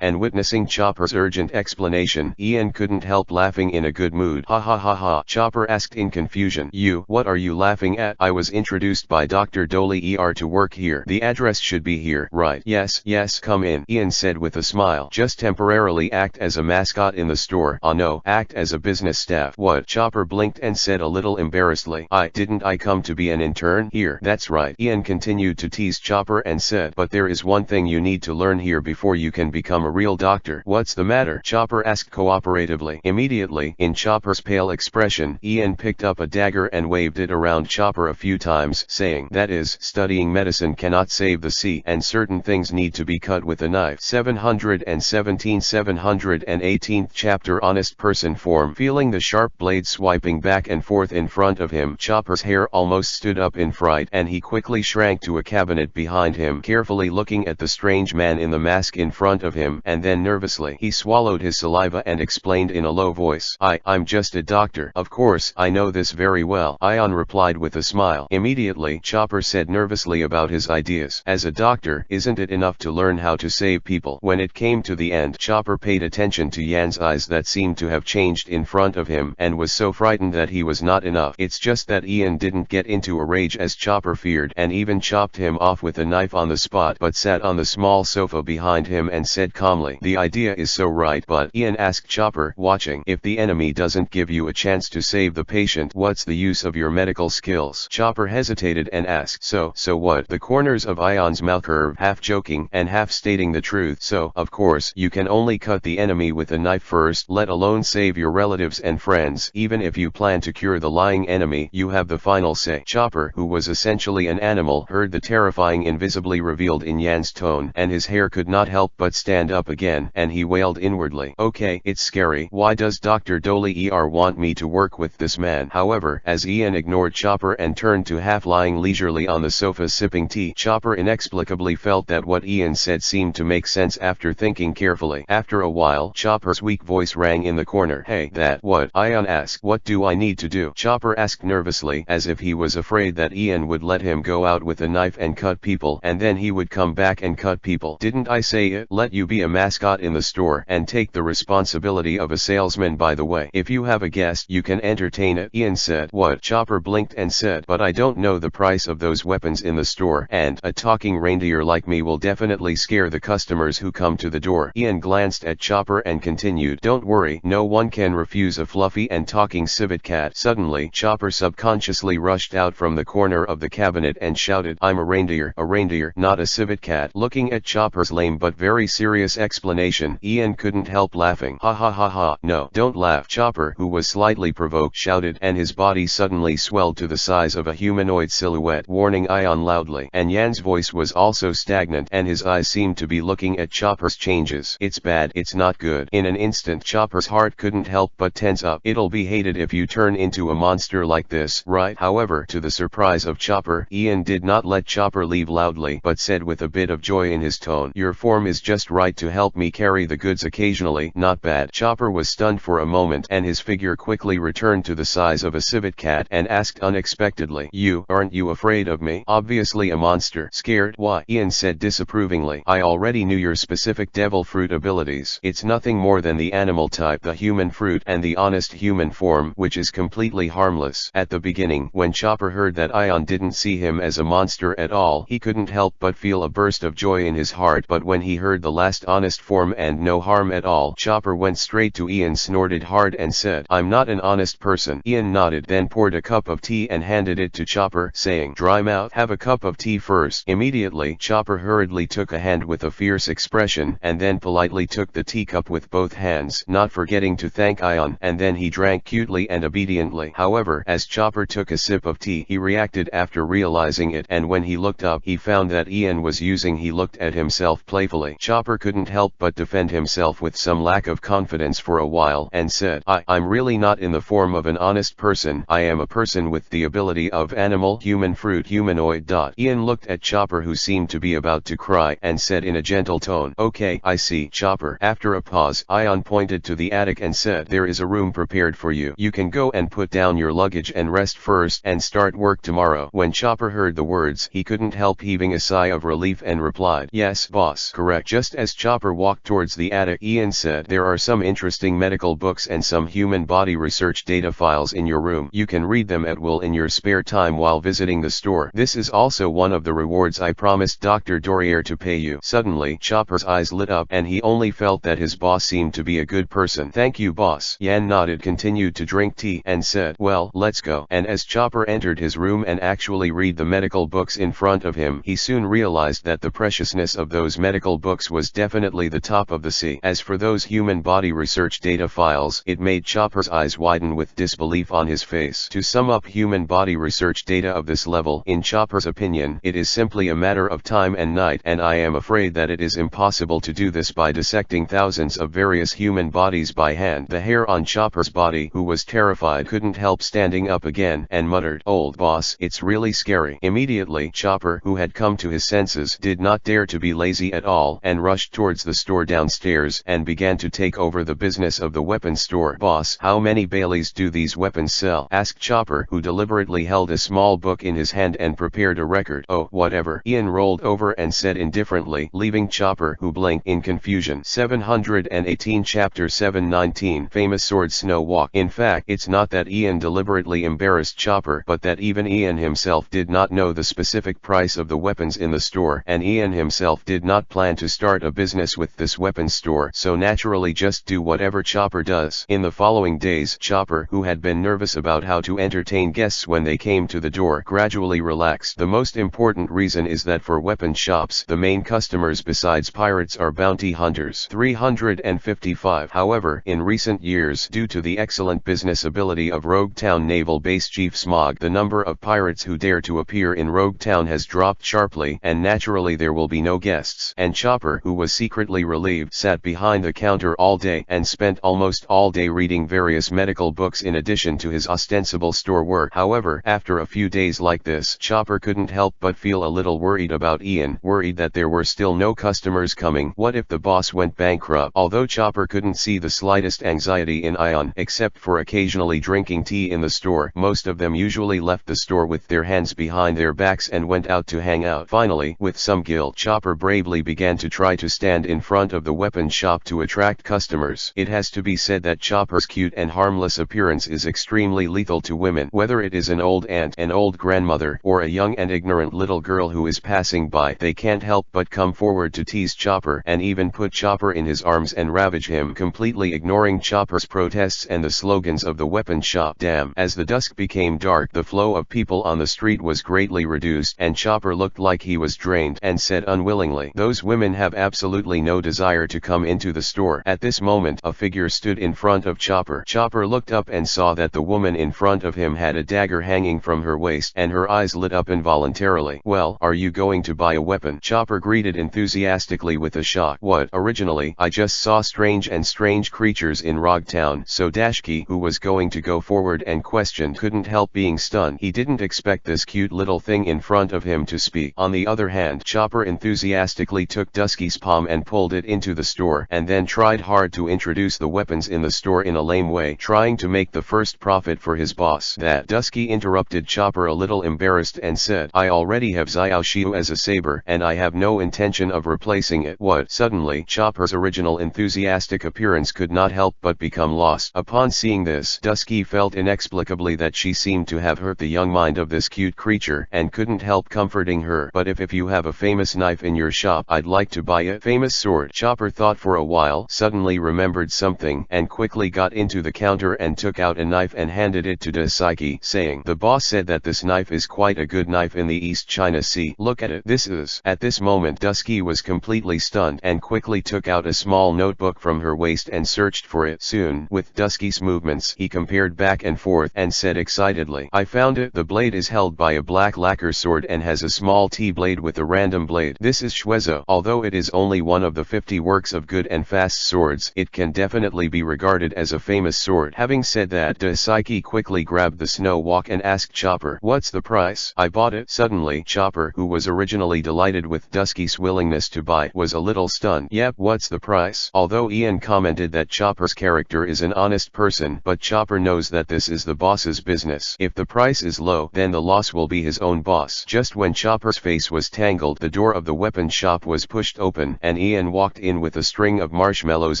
And witnessing Chopper's urgent explanation, Ian couldn't help laughing in a good mood. Ha ha ha ha. Chopper asked in confusion, what are you laughing at? I was introduced by Dr. Dolly to work here. The address should be here, right? Yes, come in, Ian said with a smile. Just temporarily act as a mascot in the store. Ah no, act as a business staff. What? Chopper blinked and said a little embarrassedly, didn't I come to be an intern here? That's right. Ian continued to tease Chopper and said, but there is one thing you need to learn here before you can become a real doctor. What's the matter? Chopper asked cooperatively. Immediately, in Chopper's pale expression, Ian picked up a dagger and waved it around Chopper a few times, saying, that is, studying medicine cannot save the sea, and certain things need to be cut with a knife. 718th chapter. Honest person form. Feeling the sharp blade swiping back and forth in front of him, Chopper's hair almost stood up in fright, and he quickly shrank to a cabinet behind him, carefully looking at the strange man in the mask in front of him, and then nervously he swallowed his saliva and explained in a low voice, I'm just a doctor. Of course, I know this very well, Ion replied with a smile. Immediately, Chopper said nervously about his ideas. As a doctor, isn't it enough to learn how to save people? When it came to the end, Chopper paid attention to Yan's eyes that seemed to have changed in front of him, and was so frightened that he was not enough. It's just that Ian didn't get into a rage as Chopper feared, and even chopped him off with a knife on the spot, but sat on the small sofa behind him and said calmly, the idea is so right, but Ian asked Chopper, watching, if the enemy doesn't give you a chance to save the patient patient. What's the use of your medical skills? Chopper hesitated and asked. So what? The corners of Ion's mouth curved, half joking and half stating the truth. So, of course, you can only cut the enemy with a knife first, let alone save your relatives and friends. Even if you plan to cure the lying enemy, you have the final say. Chopper, who was essentially an animal, heard the terrifying invisibly revealed in Yan's tone, and his hair could not help but stand up again, and he wailed inwardly. Okay, it's scary. Why does Dr. Doley want me to work with this man? However, as Ian ignored Chopper and turned to half lying leisurely on the sofa sipping tea, Chopper inexplicably felt that what Ian said seemed to make sense after thinking carefully. After a while, Chopper's weak voice rang in the corner. Hey, that what? Ian asked. What do I need to do? Chopper asked nervously, as if he was afraid that Ian would let him go out with a knife and cut people, and then he would come back and cut people. Didn't I say it? Let you be a mascot in the store, and take the responsibility of a salesman. By the way, if you have a guest, you can entertain it, Ian said. What? Chopper blinked and said, but I don't know the price of those weapons in the store, and a talking reindeer like me will definitely scare the customers who come to the door. Ian glanced at Chopper and continued, don't worry, no one can refuse a fluffy and talking civet cat. Suddenly, Chopper subconsciously rushed out from the corner of the cabinet and shouted, I'm a reindeer, not a civet cat. Looking at Chopper's lame but very serious explanation, Ian couldn't help laughing. Ha ha ha ha, no, don't laugh. Chopper, who was slightly provoked, shouted, and his body suddenly swelled to the size of a humanoid silhouette, warning Ian loudly. And Yan's voice was also stagnant, and his eyes seemed to be looking at Chopper's changes. It's bad, it's not good. In an instant, Chopper's heart couldn't help but tense up. It'll be hated if you turn into a monster like this, right? However, to the surprise of Chopper, Ian did not let Chopper leave loudly, but said with a bit of joy in his tone, your form is just right to help me carry the goods occasionally. Not bad. Chopper was stunned for a moment, and his figure quickly returned to the size of a civet cat, and asked unexpectedly, aren't you afraid of me? Obviously a monster. Scared? Why? Ian said disapprovingly, I already knew your specific devil fruit abilities. It's nothing more than the animal type, the human fruit, and the honest human form, which is completely harmless. At the beginning, when Chopper heard that Ian didn't see him as a monster at all, he couldn't help but feel a burst of joy in his heart, but when he heard the last honest form and no harm at all, Chopper went straight to Ian, snorted hard and said, I'm not an honest person. Ian nodded, then poured a cup of tea and handed it to Chopper, saying, dry mouth, have a cup of tea first. Immediately, Chopper hurriedly took a hand with a fierce expression, and then politely took the teacup with both hands, not forgetting to thank Ian, and then he drank cutely and obediently. However, as Chopper took a sip of tea, he reacted after realizing it, and when he looked up, he found that Ian was using. He looked at himself playfully. Chopper couldn't help but defend himself with some lack of confidence for a while, and said, I'm really not in the form of an honest person. I am a person with the ability of animal, human, fruit, humanoid. Ian looked at Chopper, who seemed to be about to cry, and said in a gentle tone, okay, I see. Chopper. After a pause, Ian pointed to the attic and said, there is a room prepared for you. You can go and put down your luggage and rest first, and start work tomorrow. When Chopper heard the words, he couldn't help heaving a sigh of relief and replied, yes, boss. Correct. Just as Chopper walked towards the attic, Ian said, there are some interesting medical books and some human body research data files in your room. You can read them at will in your spare time while visiting the store. This is also one of the rewards I promised Dr. Dorier to pay you. Suddenly, Chopper's eyes lit up, and he only felt that his boss seemed to be a good person. Thank you, boss. Yan nodded, continued to drink tea, and said, well, let's go. And as Chopper entered his room and actually read the medical books in front of him, he soon realized that the preciousness of those medical books was definitely the top of the sea. As for those human body research data files, it made Chopper's eyes widen with disbelief on his face. To sum up human body research data of this level, in Chopper's opinion, it is simply a matter of time and night, and I am afraid that it is impossible to do this by dissecting thousands of various human bodies by hand. The hair on Chopper's body, who was terrified, couldn't help standing up again, and muttered, old boss, it's really scary. Immediately, Chopper, who had come to his senses, did not dare to be lazy at all, and rushed towards the store downstairs, and began to take over the business of the weapons store. Boss, how many Baileys do these weapons sell? Asked Chopper, who deliberately held a small book in his hand and prepared a record. Oh, whatever. Ian rolled over and said indifferently, leaving Chopper, who blinked in confusion. 718 Chapter 719 Famous Sword Snow Walk. In fact, it's not that Ian deliberately embarrassed Chopper, but that even Ian himself did not know the specific price of the weapons in the store, and Ian himself did not plan to start a business with this weapons store, so naturally just do whatever Chopper does. In the following days, Chopper, who had been nervous about how to entertain guests when they came to the door gradually relaxed. The most important reason is that for weapon shops, the main customers besides pirates are bounty hunters. 355. However, in recent years, due to the excellent business ability of Rogue Town Naval Base Chief Smog, the number of pirates who dare to appear in Rogue Town has dropped sharply, and naturally there will be no guests. And Chopper, who was secretly relieved, sat behind the counter all day and spent almost all day reading various medical books in addition to his ostensible store work. However, after a few days like this, Chopper couldn't help but feel a little worried about Ian, worried that there were still no customers coming. What if the boss went bankrupt? Although Chopper couldn't see the slightest anxiety in Ian, except for occasionally drinking tea in the store, most of them usually left the store with their hands behind their backs and went out to hang out. Finally, with some guilt, Chopper bravely began to try to stand in front of the weapon shop to attract customers. It has to be said that Chopper's cute and harmless appearance is extremely lethal to women, whether it is an old aunt, an old grandmother, or a young and ignorant little girl who is passing by. They can't help but come forward to tease Chopper and even put Chopper in his arms and ravage him, completely ignoring Chopper's protests and the slogans of the weapon shop. Damn. As the dusk became dark, the flow of people on the street was greatly reduced, and Chopper looked like he was drained, and said unwillingly, "Those women have absolutely no desire to come into the store." At this moment, a figure stood in front of Chopper. Chopper looked up and saw that the woman in front of him had a dagger hanging from her waist, and her eyes lit up involuntarily. "Well, are you going to buy a weapon?" Chopper greeted enthusiastically with a shock. "What? Originally, I just saw strange creatures in Rogue Town." So Dashki, who was going to go forward and question, couldn't help being stunned. He didn't expect this cute little thing in front of him to speak. On the other hand, Chopper enthusiastically took Dusky's palm and pulled it into the store, and then tried hard to introduce the weapons in the store in a lame way, trying to make the first profit for his boss. That Dusky interrupted Chopper a little embarrassed and said, "I already have Xiao Xiu as a saber, and I have no intention of replacing it." What? Suddenly, Chopper's original enthusiastic appearance could not help but become lost. Upon seeing this, Dusky felt inexplicably that she seemed to have hurt the young mind of this cute creature, and couldn't help comforting her. "But if you have a famous knife in your shop, I'd like to buy it." "Famous sword?" Chopper thought for a while, suddenly remembered something, and quickly got into the counter and took out a knife and handed it to Dusky, saying, "The boss said that this knife is quite a good knife in the East China Sea. Look at it. This is..." At this moment Dusky was completely stunned, and quickly took out a small notebook from her waist and searched for it. Soon, with Dusky's movements, he compared back and forth and said excitedly, "I found it. The blade is held by a black lacquer sword and has a small T-blade with a random blade. This is Shuezo. Although it is only one of the 50 works of good and fast swords, it can definitely be regarded as a famous sword." Having said that, Dusky quickly grabbed the snow walk and asked Chopper, "What's the price?" "I bought it." Suddenly, Chopper, who was originally delighted with Dusky's willingness to buy, was a little stunned. "Yep, what's the price?" Although Ian commented that Chopper's character is an honest person, but Chopper knows that this is the boss's business. If the price is low, then the loss will be his own boss. Just when Chopper's face was tangled, the door of the weapon shop was pushed open, and Ian walked in with a string of marshmallows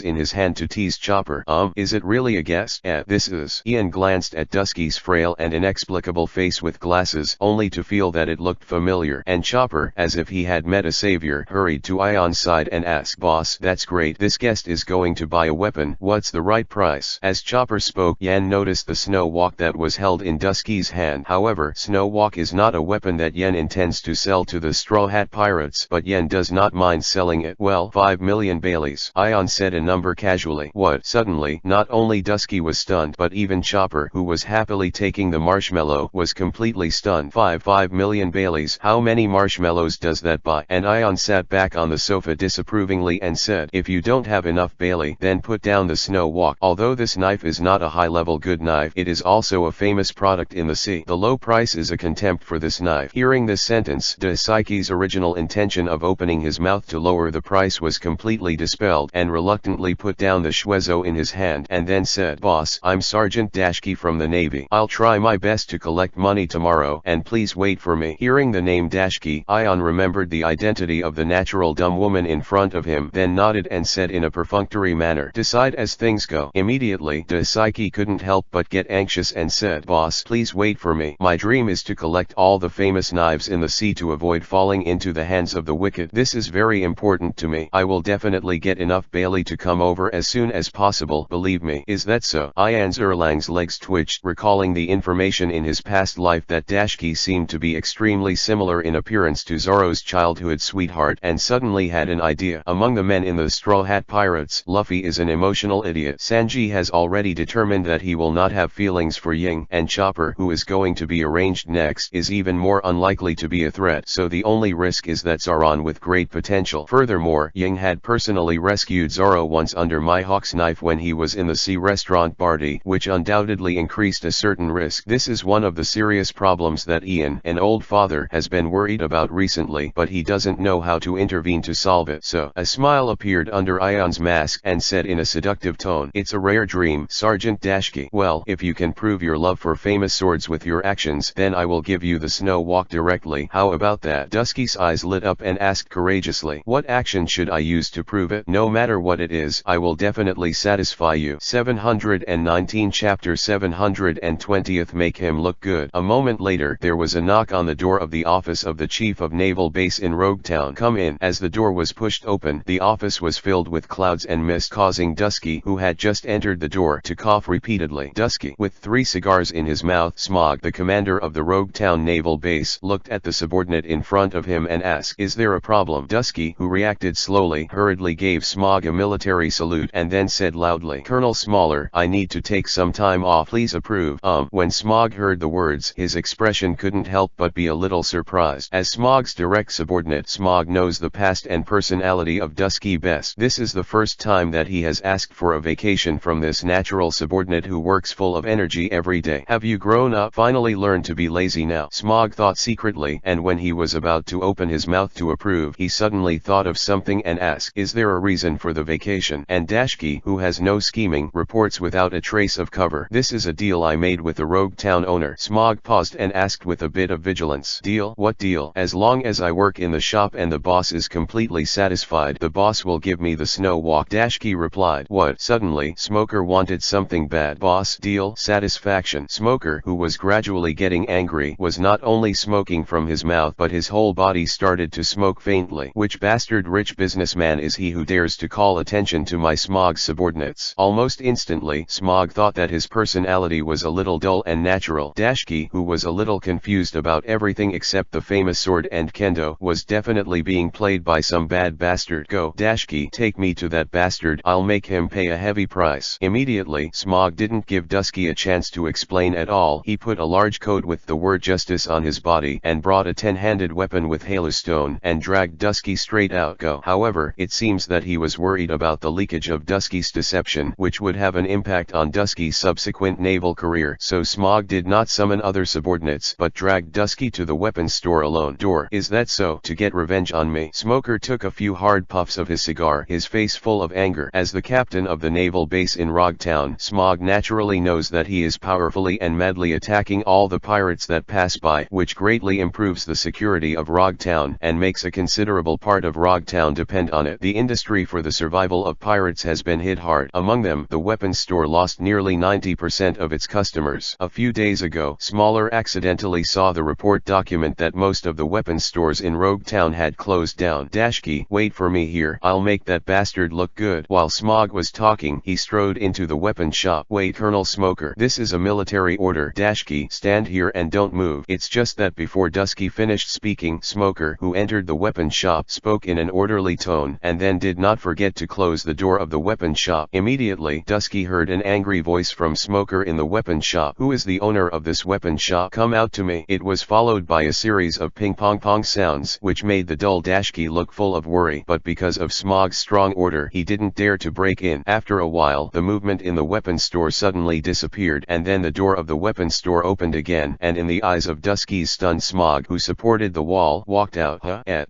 in his hand to tease Chopper. Is it really a guest?" This is." Ian glanced at Dusky's frail and inexplicable face with glasses, only to feel that it looked familiar, and Chopper, as if he had met a savior, hurried to Ian's side and asked, "Boss, that's great. This guest is going to buy a weapon. What's the right price?" As Chopper spoke, Yan noticed the snow walk that was held in Dusky's hand. However, snow walk is not a weapon that Yan intends to sell to the Straw Hat Pirates, but Yan does not mind selling it. "Well, 5 million Baileys." Ian said a number casually. "What?" Suddenly, not only Dusky was stunned, but even Chopper, who was happily taking the marshmallow, was completely stunned. 5 million Baileys. How many marshmallows does that buy?" And Ian sat back on the sofa disapprovingly and said, "If you don't have enough Bailey, then put down the snow walk. Although this knife is not a high-level good knife, it is also a famous product in the sea. The low price is a contempt for this knife." Hearing this sentence, Dusky's original intention of opening his mouth to lower the price was completely dispelled, and reluctantly put down the Shuezo in his hand, and then said, "Boss, I'm Sergeant Dashki from the Navy. I'll try my best to collect money tomorrow, and please wait for me." Hearing the name Dashki, Ian remembered the identity of the natural dumb woman in front of him, then nodded and said in a perfunctory manner, "Decide as things go." Immediately, Dusky couldn't help but get anxious and said, "Boss, please wait for me. My dream is to collect all the famous knives in the sea to avoid falling into the hands of the wicked. This is very important to me. I will definitely get enough Bailey to come over as soon as possible. Believe me." "Is that so?" Ian's Erlang Ion's legs twitched, recalling the information in his past life that Dashki seemed to be extremely similar in appearance to Zoro's childhood sweetheart, and suddenly had an idea. Among the men in the Straw Hat Pirates, Luffy is an emotional idiot. Sanji has already determined that he will not have feelings for Ying, and Chopper, who is going to be arranged next, is even more unlikely to be a threat, so the only risk is that Zoran with great potential. Furthermore, Ying had personally rescued Zoro once under Mihawk's knife when he was in the sea restaurant party, which undoubtedly increased a certain risk. This is one of the serious problems that Ian, an old father, has been worried about recently, but he doesn't know how to intervene to solve it. So, a smile appeared under Ion's mask and said in a seductive tone, "It's a rare dream, Sergeant Dashki. Well, if you can prove your love for famous swords with your actions, then I will give you the snow walk directly. How about that?" Dusky's eyes lit up and asked courageously, "What action should I use to prove it? No matter what it is, I will definitely satisfy you." 719 Chapter 720 Make him look good. A moment later, there was a knock on the door of the office of the Chief of Naval Base in Roguetown. "Come in." As the door was pushed open, the office was filled with clouds and mist, causing Dusky, who had just entered the door, to cough repeatedly. Dusky, with 3 cigars in his mouth, Smog, the commander of the Roguetown Naval Base, looked at the subordinate in front of him and asked, "Is there a problem?" Dusky, who reacted slowly, hurriedly gave Smog a military salute and then said loudly, "Colonel Smaller, I need to take some time off. Please approve." When Smog heard the words, his expression couldn't help but be a little surprised. As Smog's direct subordinate, Smog knows the past and personality of Dusky best. This is the first time that he has asked for a vacation from this natural subordinate who works full of energy every day. "Have you grown up? Finally learned to be lazy now?" Smog thought secretly, and when he was about to open his mouth to approve, he suddenly thought of something and asked, "Is there a reason for the vacation?" And Dashki, who has no scheming, reports without a trace of cover, "This is a deal I made with the Rogue Town owner." Smog paused and asked with a bit of vigilance, "Deal? What deal?" "As long as I work in the shop and the boss is completely satisfied, the boss will give me the snow walk." Dashki replied. "What?" Suddenly, Smoker wanted something bad. "Boss, deal, satisfaction." Smoker, who was gradually getting angry, was not only smoking from his mouth but his whole body started to smoke faintly. "Which bastard rich businessman is he who dares to call attention to my Smog's subordinates?" Almost instantly, Smog thought that his personality was a little dull and natural. Dashki, who was a little confused about everything except the famous sword and kendo, was definitely being played by some bad bastard. "Go, Dashki, take me to that bastard. I'll make him pay a heavy price." Immediately, Smog didn't give Dusky a chance to explain at all. He put a large coat with the word justice on his body and brought a 10-handed weapon with halostone and dragged Dusky straight out. Go. However, it seems that he was worried about the leakage of Dusky's deception, which would have an impact on Dusky's subsequent naval career, so Smog did not summon other subordinates but dragged Dusky to the weapons store alone. "Door, is that so? To get revenge on me?" Smoker took a few hard puffs of his cigar, his face full of anger. As the captain of the naval base in Roguetown, Smog naturally knows that he is powerfully and madly attacking all the pirates that pass by, which greatly improves the security of Roguetown and makes a considerable part of Roguetown depend on it. The industry for the survival of pirates has been hit hard. Among them, the weapons store lost nearly 90% of its customers. A few days ago, Smaller accidentally saw the report document that most of the weapons stores in Roguetown had closed down. "Dashki, wait for me here. I'll make that bastard look good." While Smog was talking, he strode into the weapon shop. "Wait, Colonel Smoker. This is a military order. Dashki, stand here and don't move." It's just that before Dusky finished speaking, Smoker, who entered the weapon shop, spoke in an orderly tone and then did not forget to close the door of the weapon shop. Immediately, Dusky heard an angry voice from Smoker in the weapon shop. "Who is the owner of this weapon shop? Come out to me." It was followed by a series of ping-pong-pong sounds, which made the dull Dashki look full of worry, but because of Smog's strong order, he didn't dare to break in. After a while, the movement in the weapon store suddenly disappeared, and then the door of the weapon store opened again, and in the eyes of Dusky's stunned Smog, who supported the wall, walked out.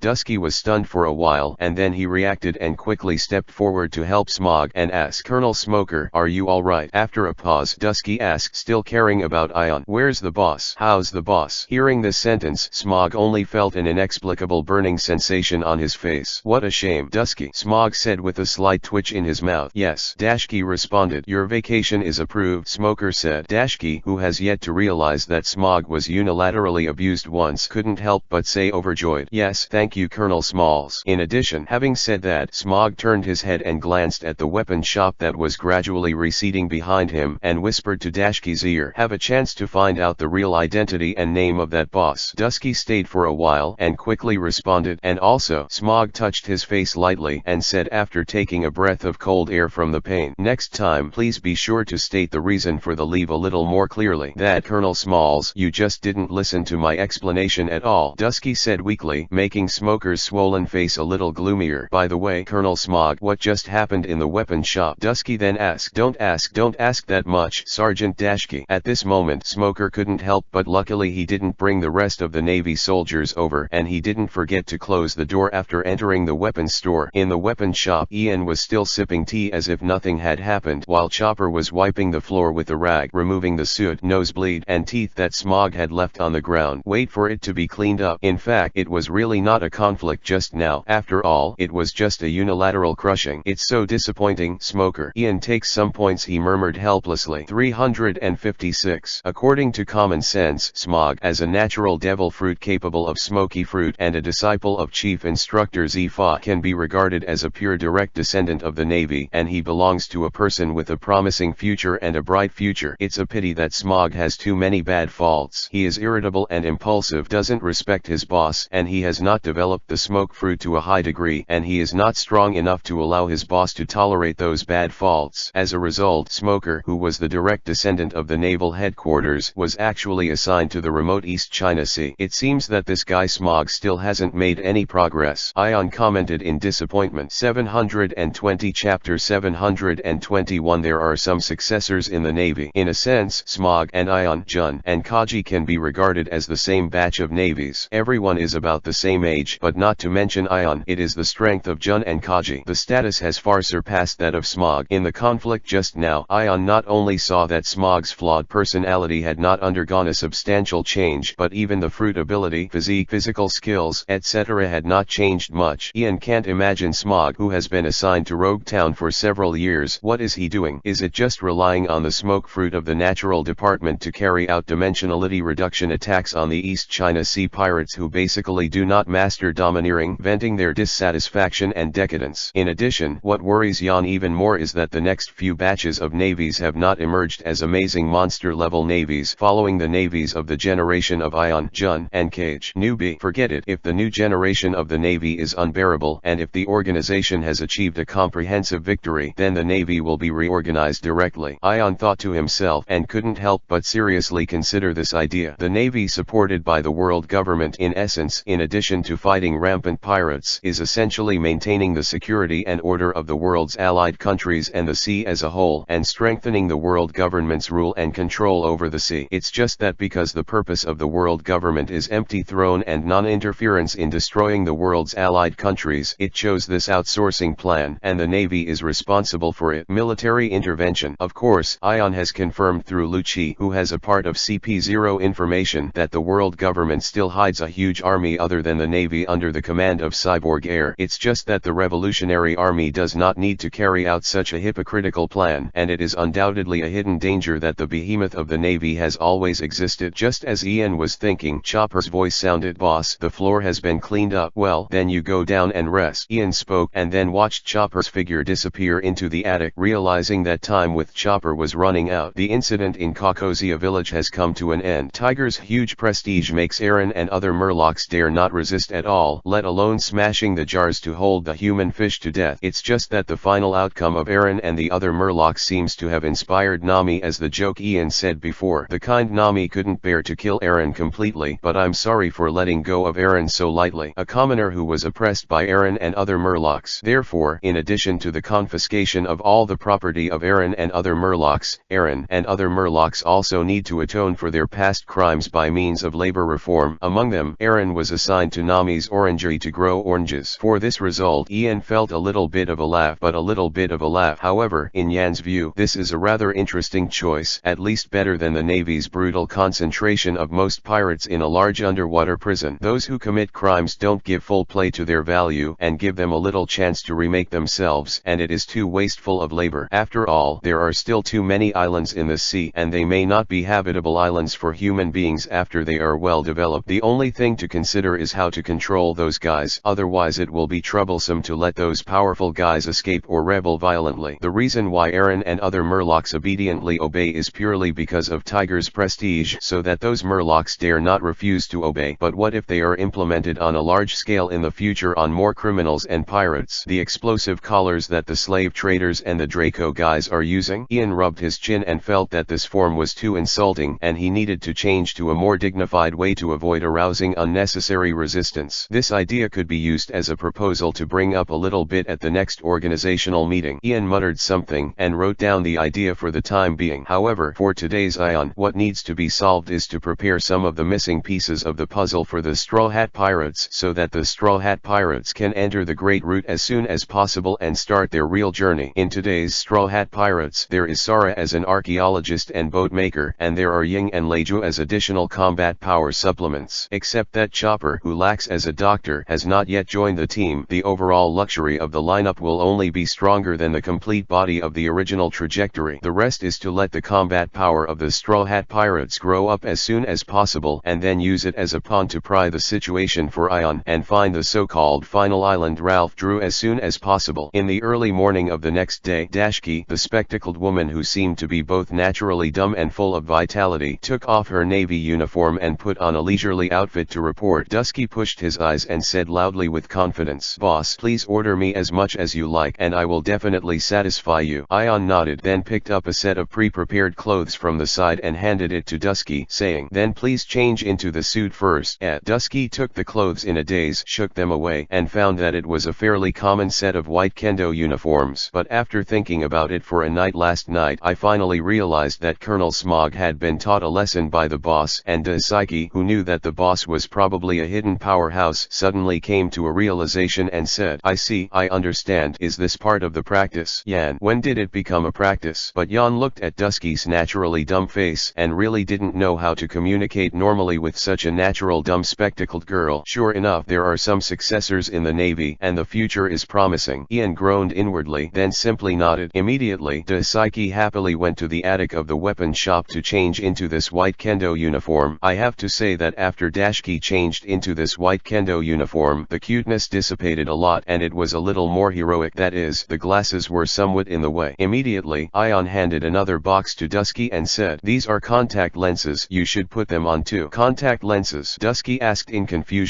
Dusky was stunned for a while, and then he reacted and quickly stepped forward to help Smog and asked, "Colonel Smoker, are you alright?" After a pause, Dusky asked, still caring about Ion, "Where's the boss? How's the boss?" Hearing this sentence, Smog only felt an inexplicable burning sensation on his face. "What a shame." Dusky, Smog said with a slight twitch in his mouth. "Yes," Dashki responded. "Your vacation is approved," Smoker said. Dashki, who has yet to realize that Smog was unilaterally abused once, couldn't help but say overjoyed, "Yes, thank you, Colonel Smalls." In addition, having said that, Smog turned his head and glanced at the weapon shop that was gradually receding behind him and whispered to Dashki's ear, "Have a chance to find out the real identity and name of that boss." Dusky stayed for a while and quickly responded, "And also." Smog touched his face lightly and said after taking a breath of cold air from the pain, "Next time please be sure to state the reason for the leave a little more clearly." "That, Colonel Smalls, you just didn't listen to my explanation at all," Dusky said weakly, making Smoker's swollen face a little gloomier. "By the way, Colonel Smog, what just happened in the weapon shop?" Dusky then asked. Don't ask that much, Sergeant Dashki." At this moment Smoker couldn't help, but luckily he didn't bring the rest of the Navy soldiers over, and he didn't forget to close the door after entering the weapons store. In the weapon shop, Ian was still sipping tea as if nothing had happened, while Chopper was wiping the floor with a rag, removing the soot, nosebleed, and teeth that Smog had left on the ground. Wait for it to be cleaned up. In fact, it was really not a conflict just now. After all, it was just a unilateral crushing. "It's so disappointing, Smoker." "Ian takes some points," he murmured helplessly. 356. According to common sense, Smog, as a natural devil fruit capable of smoky fruit and a disciple of Chief Instructor Zifa, can be regarded as a pure direct descendant of the Navy, and he belongs to a person with a promising future and a bright future. It's a pity that Smog has too many bad faults. He is irritable and impulsive, doesn't respect his boss, and he has not developed the smoke fruit to a high degree, and he is not strong enough to allow his boss to tolerate those bad faults. As a result, Smoker, who was the direct descendant of the naval headquarters, was actually assigned to the remote East China Sea. "It seems that this guy Smog still hasn't made any progress," Ion commented in disappointment. 720 Chapter 721 There are some successors in the Navy. In a sense, Smog and Ion, Jun and Kaji can be regarded as the same batch of navies. Everyone is about the same age, but not to mention Ion. It is the strength of Jun and Kaji. The status has far surpassed that of Smog. In the conflict just now, Ion not only saw that Smog's flawed personality had not undergone a substantial change, but even the fruit ability, physique, physical skills, etc. had not changed much. Ian can't imagine Smog, who has been assigned to Rogue Town for several years. What is he doing? Is it just relying on the smoke fruit of the natural department to carry out dimensionality reduction attacks on the East China Sea pirates who basically do not master domineering, venting their dissatisfaction and decadence? In addition, what worries Jan even more is that the next few batches of navies have not emerged as amazing monster-level navies following the navies of the generation of Ion, Jun, and Cage. Newbie, forget it. If the new generation of the Navy is unbearable, and if the organization has achieved a comprehensive victory, then the Navy will be reorganized directly. Ion thought to himself, and couldn't help but seriously consider this idea. The Navy, supported by the world government, in essence, in addition to fighting rampant pirates, is essentially maintaining the security and order of the world's allied countries and the sea as a whole, and strengthening the world government's rule and control over the sea. It's just that because the purpose of the world government is empty throne and non-interference in destroying the world's allied countries, it chose this outsourcing plan, and the Navy is responsible for it. Military intervention. Of course, Ion has confirmed through Lucci, who has a part of CP0 information, that the world government still hides a huge army other than the Navy under the command of Cyborg Air. It's just that the Revolutionary Army does not need to carry out such a hypocritical plan, and it is undoubtedly a hidden danger that the behemoth of the Navy has always existed. Just as Ian was thinking, Chopper's voice sounded, "Boss, the floor has been cleaned up." "Well, then you go down and rest." Ian spoke and then watched Chopper's figure disappear into the attic, realizing that time with Chopper was running out. The incident in Kokozia village has come to an end. Tiger's huge prestige makes Aaron and other Murlocs dare not resist at all, let alone smashing the jars to hold the human fish to death. It's just that the final outcome of Aaron and the other Murlocs seems to have inspired Nami, as the joke Ian said before. The kind Nami couldn't bear to kill Aaron completely, but I'm sorry for letting go of Aaron so lightly. A commoner who was oppressed by Aaron and other Murlocs. Therefore, in addition to the confiscation of all the property of Aaron and other Murlocs, Aaron and other Murlocs also need to atone for their past crimes by means of labor reform. Among them, Aaron was assigned to Nami's orangery to grow oranges. For this result, Ian felt a little bit of a laugh, but a little bit of a laugh. However, in Yan's view, this is a rather interesting choice, at least better than the Navy's brutal concentration of most pirates in a large underwater prison. Those who commit crimes don't give full play to their value and give them a little chance to remake themselves, and it is too wasteful of labor. After all, there are still too many islands in the sea, and they may not be habitable islands for human beings after they are well developed. The only thing to consider is how to control those guys, otherwise it will be troublesome to let those powerful guys escape or rebel violently. The reason why Aaron and other Murlocs obediently obey is purely because of Tiger's prestige, so that those Murlocs dare not refuse to obey. But what if they are implemented on a large scale in the future on more criminals and pirates? The explosive collars that the slave traders and the Draco guys are using? Ian rubbed his chin and felt that this form was too insulting, and he needed to change to a more dignified way to avoid arousing unnecessary resistance. This idea could be used as a proposal to bring up a little bit at the next organizational meeting. Ian muttered something and wrote down the idea for the time being. However, for today's Ion, what needs to be solved is to prepare some of the missing pieces of the puzzle for the Straw Hat Pirates, so that the Straw Hat Pirates can enter the Great Route as soon as possible and start their real journey. In today's Straw Hat Pirates, there is Sara as an archaeologist and boat maker, and there are Ying and Leiju as additional combat power supplements. Except that Chopper, who lacks as a doctor, has not yet joined the team. The overall luxury of the lineup will only be stronger than the complete body of the original trajectory. The rest is to let the combat power of the Straw Hat Pirates grow up as soon as possible, and then use it as a pawn to pry the situation for Ion and find the so-called final island Ralph drew as soon as possible. In the early morning of the next day, Dashki, the spectacled woman who seemed to be both naturally dumb and full of vitality, took off her navy uniform and put on a leisurely outfit to report. Dusky pushed his eyes and said loudly with confidence, "Boss, please order me as much as you like and I will definitely satisfy you." Ion nodded, then picked up a set of pre-prepared clothes from the side and handed it to Dusky, saying, "Then please change into the suit first." Dusky took the clothes in a daze, shook them away, and found that it was a fairly common set of white kendo uniforms. But after thinking about it for a night last night, I finally realized that Colonel Smog had been taught a lesson by the boss, and Daisuke, who knew that the boss was probably a hidden powerhouse, suddenly came to a realization and said, "I see, I understand. Is this part of the practice?" "Yan, when did it become a practice?" But Yan looked at Dusky's naturally dumb face and really didn't know how to communicate normally with such a natural dumb spectacled girl. "Sure enough, there are some successors in the Navy, and the future is promising." Ian groaned inwardly, then simply nodded. Immediately, Daisuke happily went to the attic of the weapon shop to change into this white kendo uniform. I have to say that after Dashki changed into this white kendo uniform, the cuteness dissipated a lot and it was a little more heroic. That is, the glasses were somewhat in the way. Immediately, Ion handed another box to Dusky and said, "These are contact lenses. You should put them on too." "Contact lenses?" Dusky asked in confusion.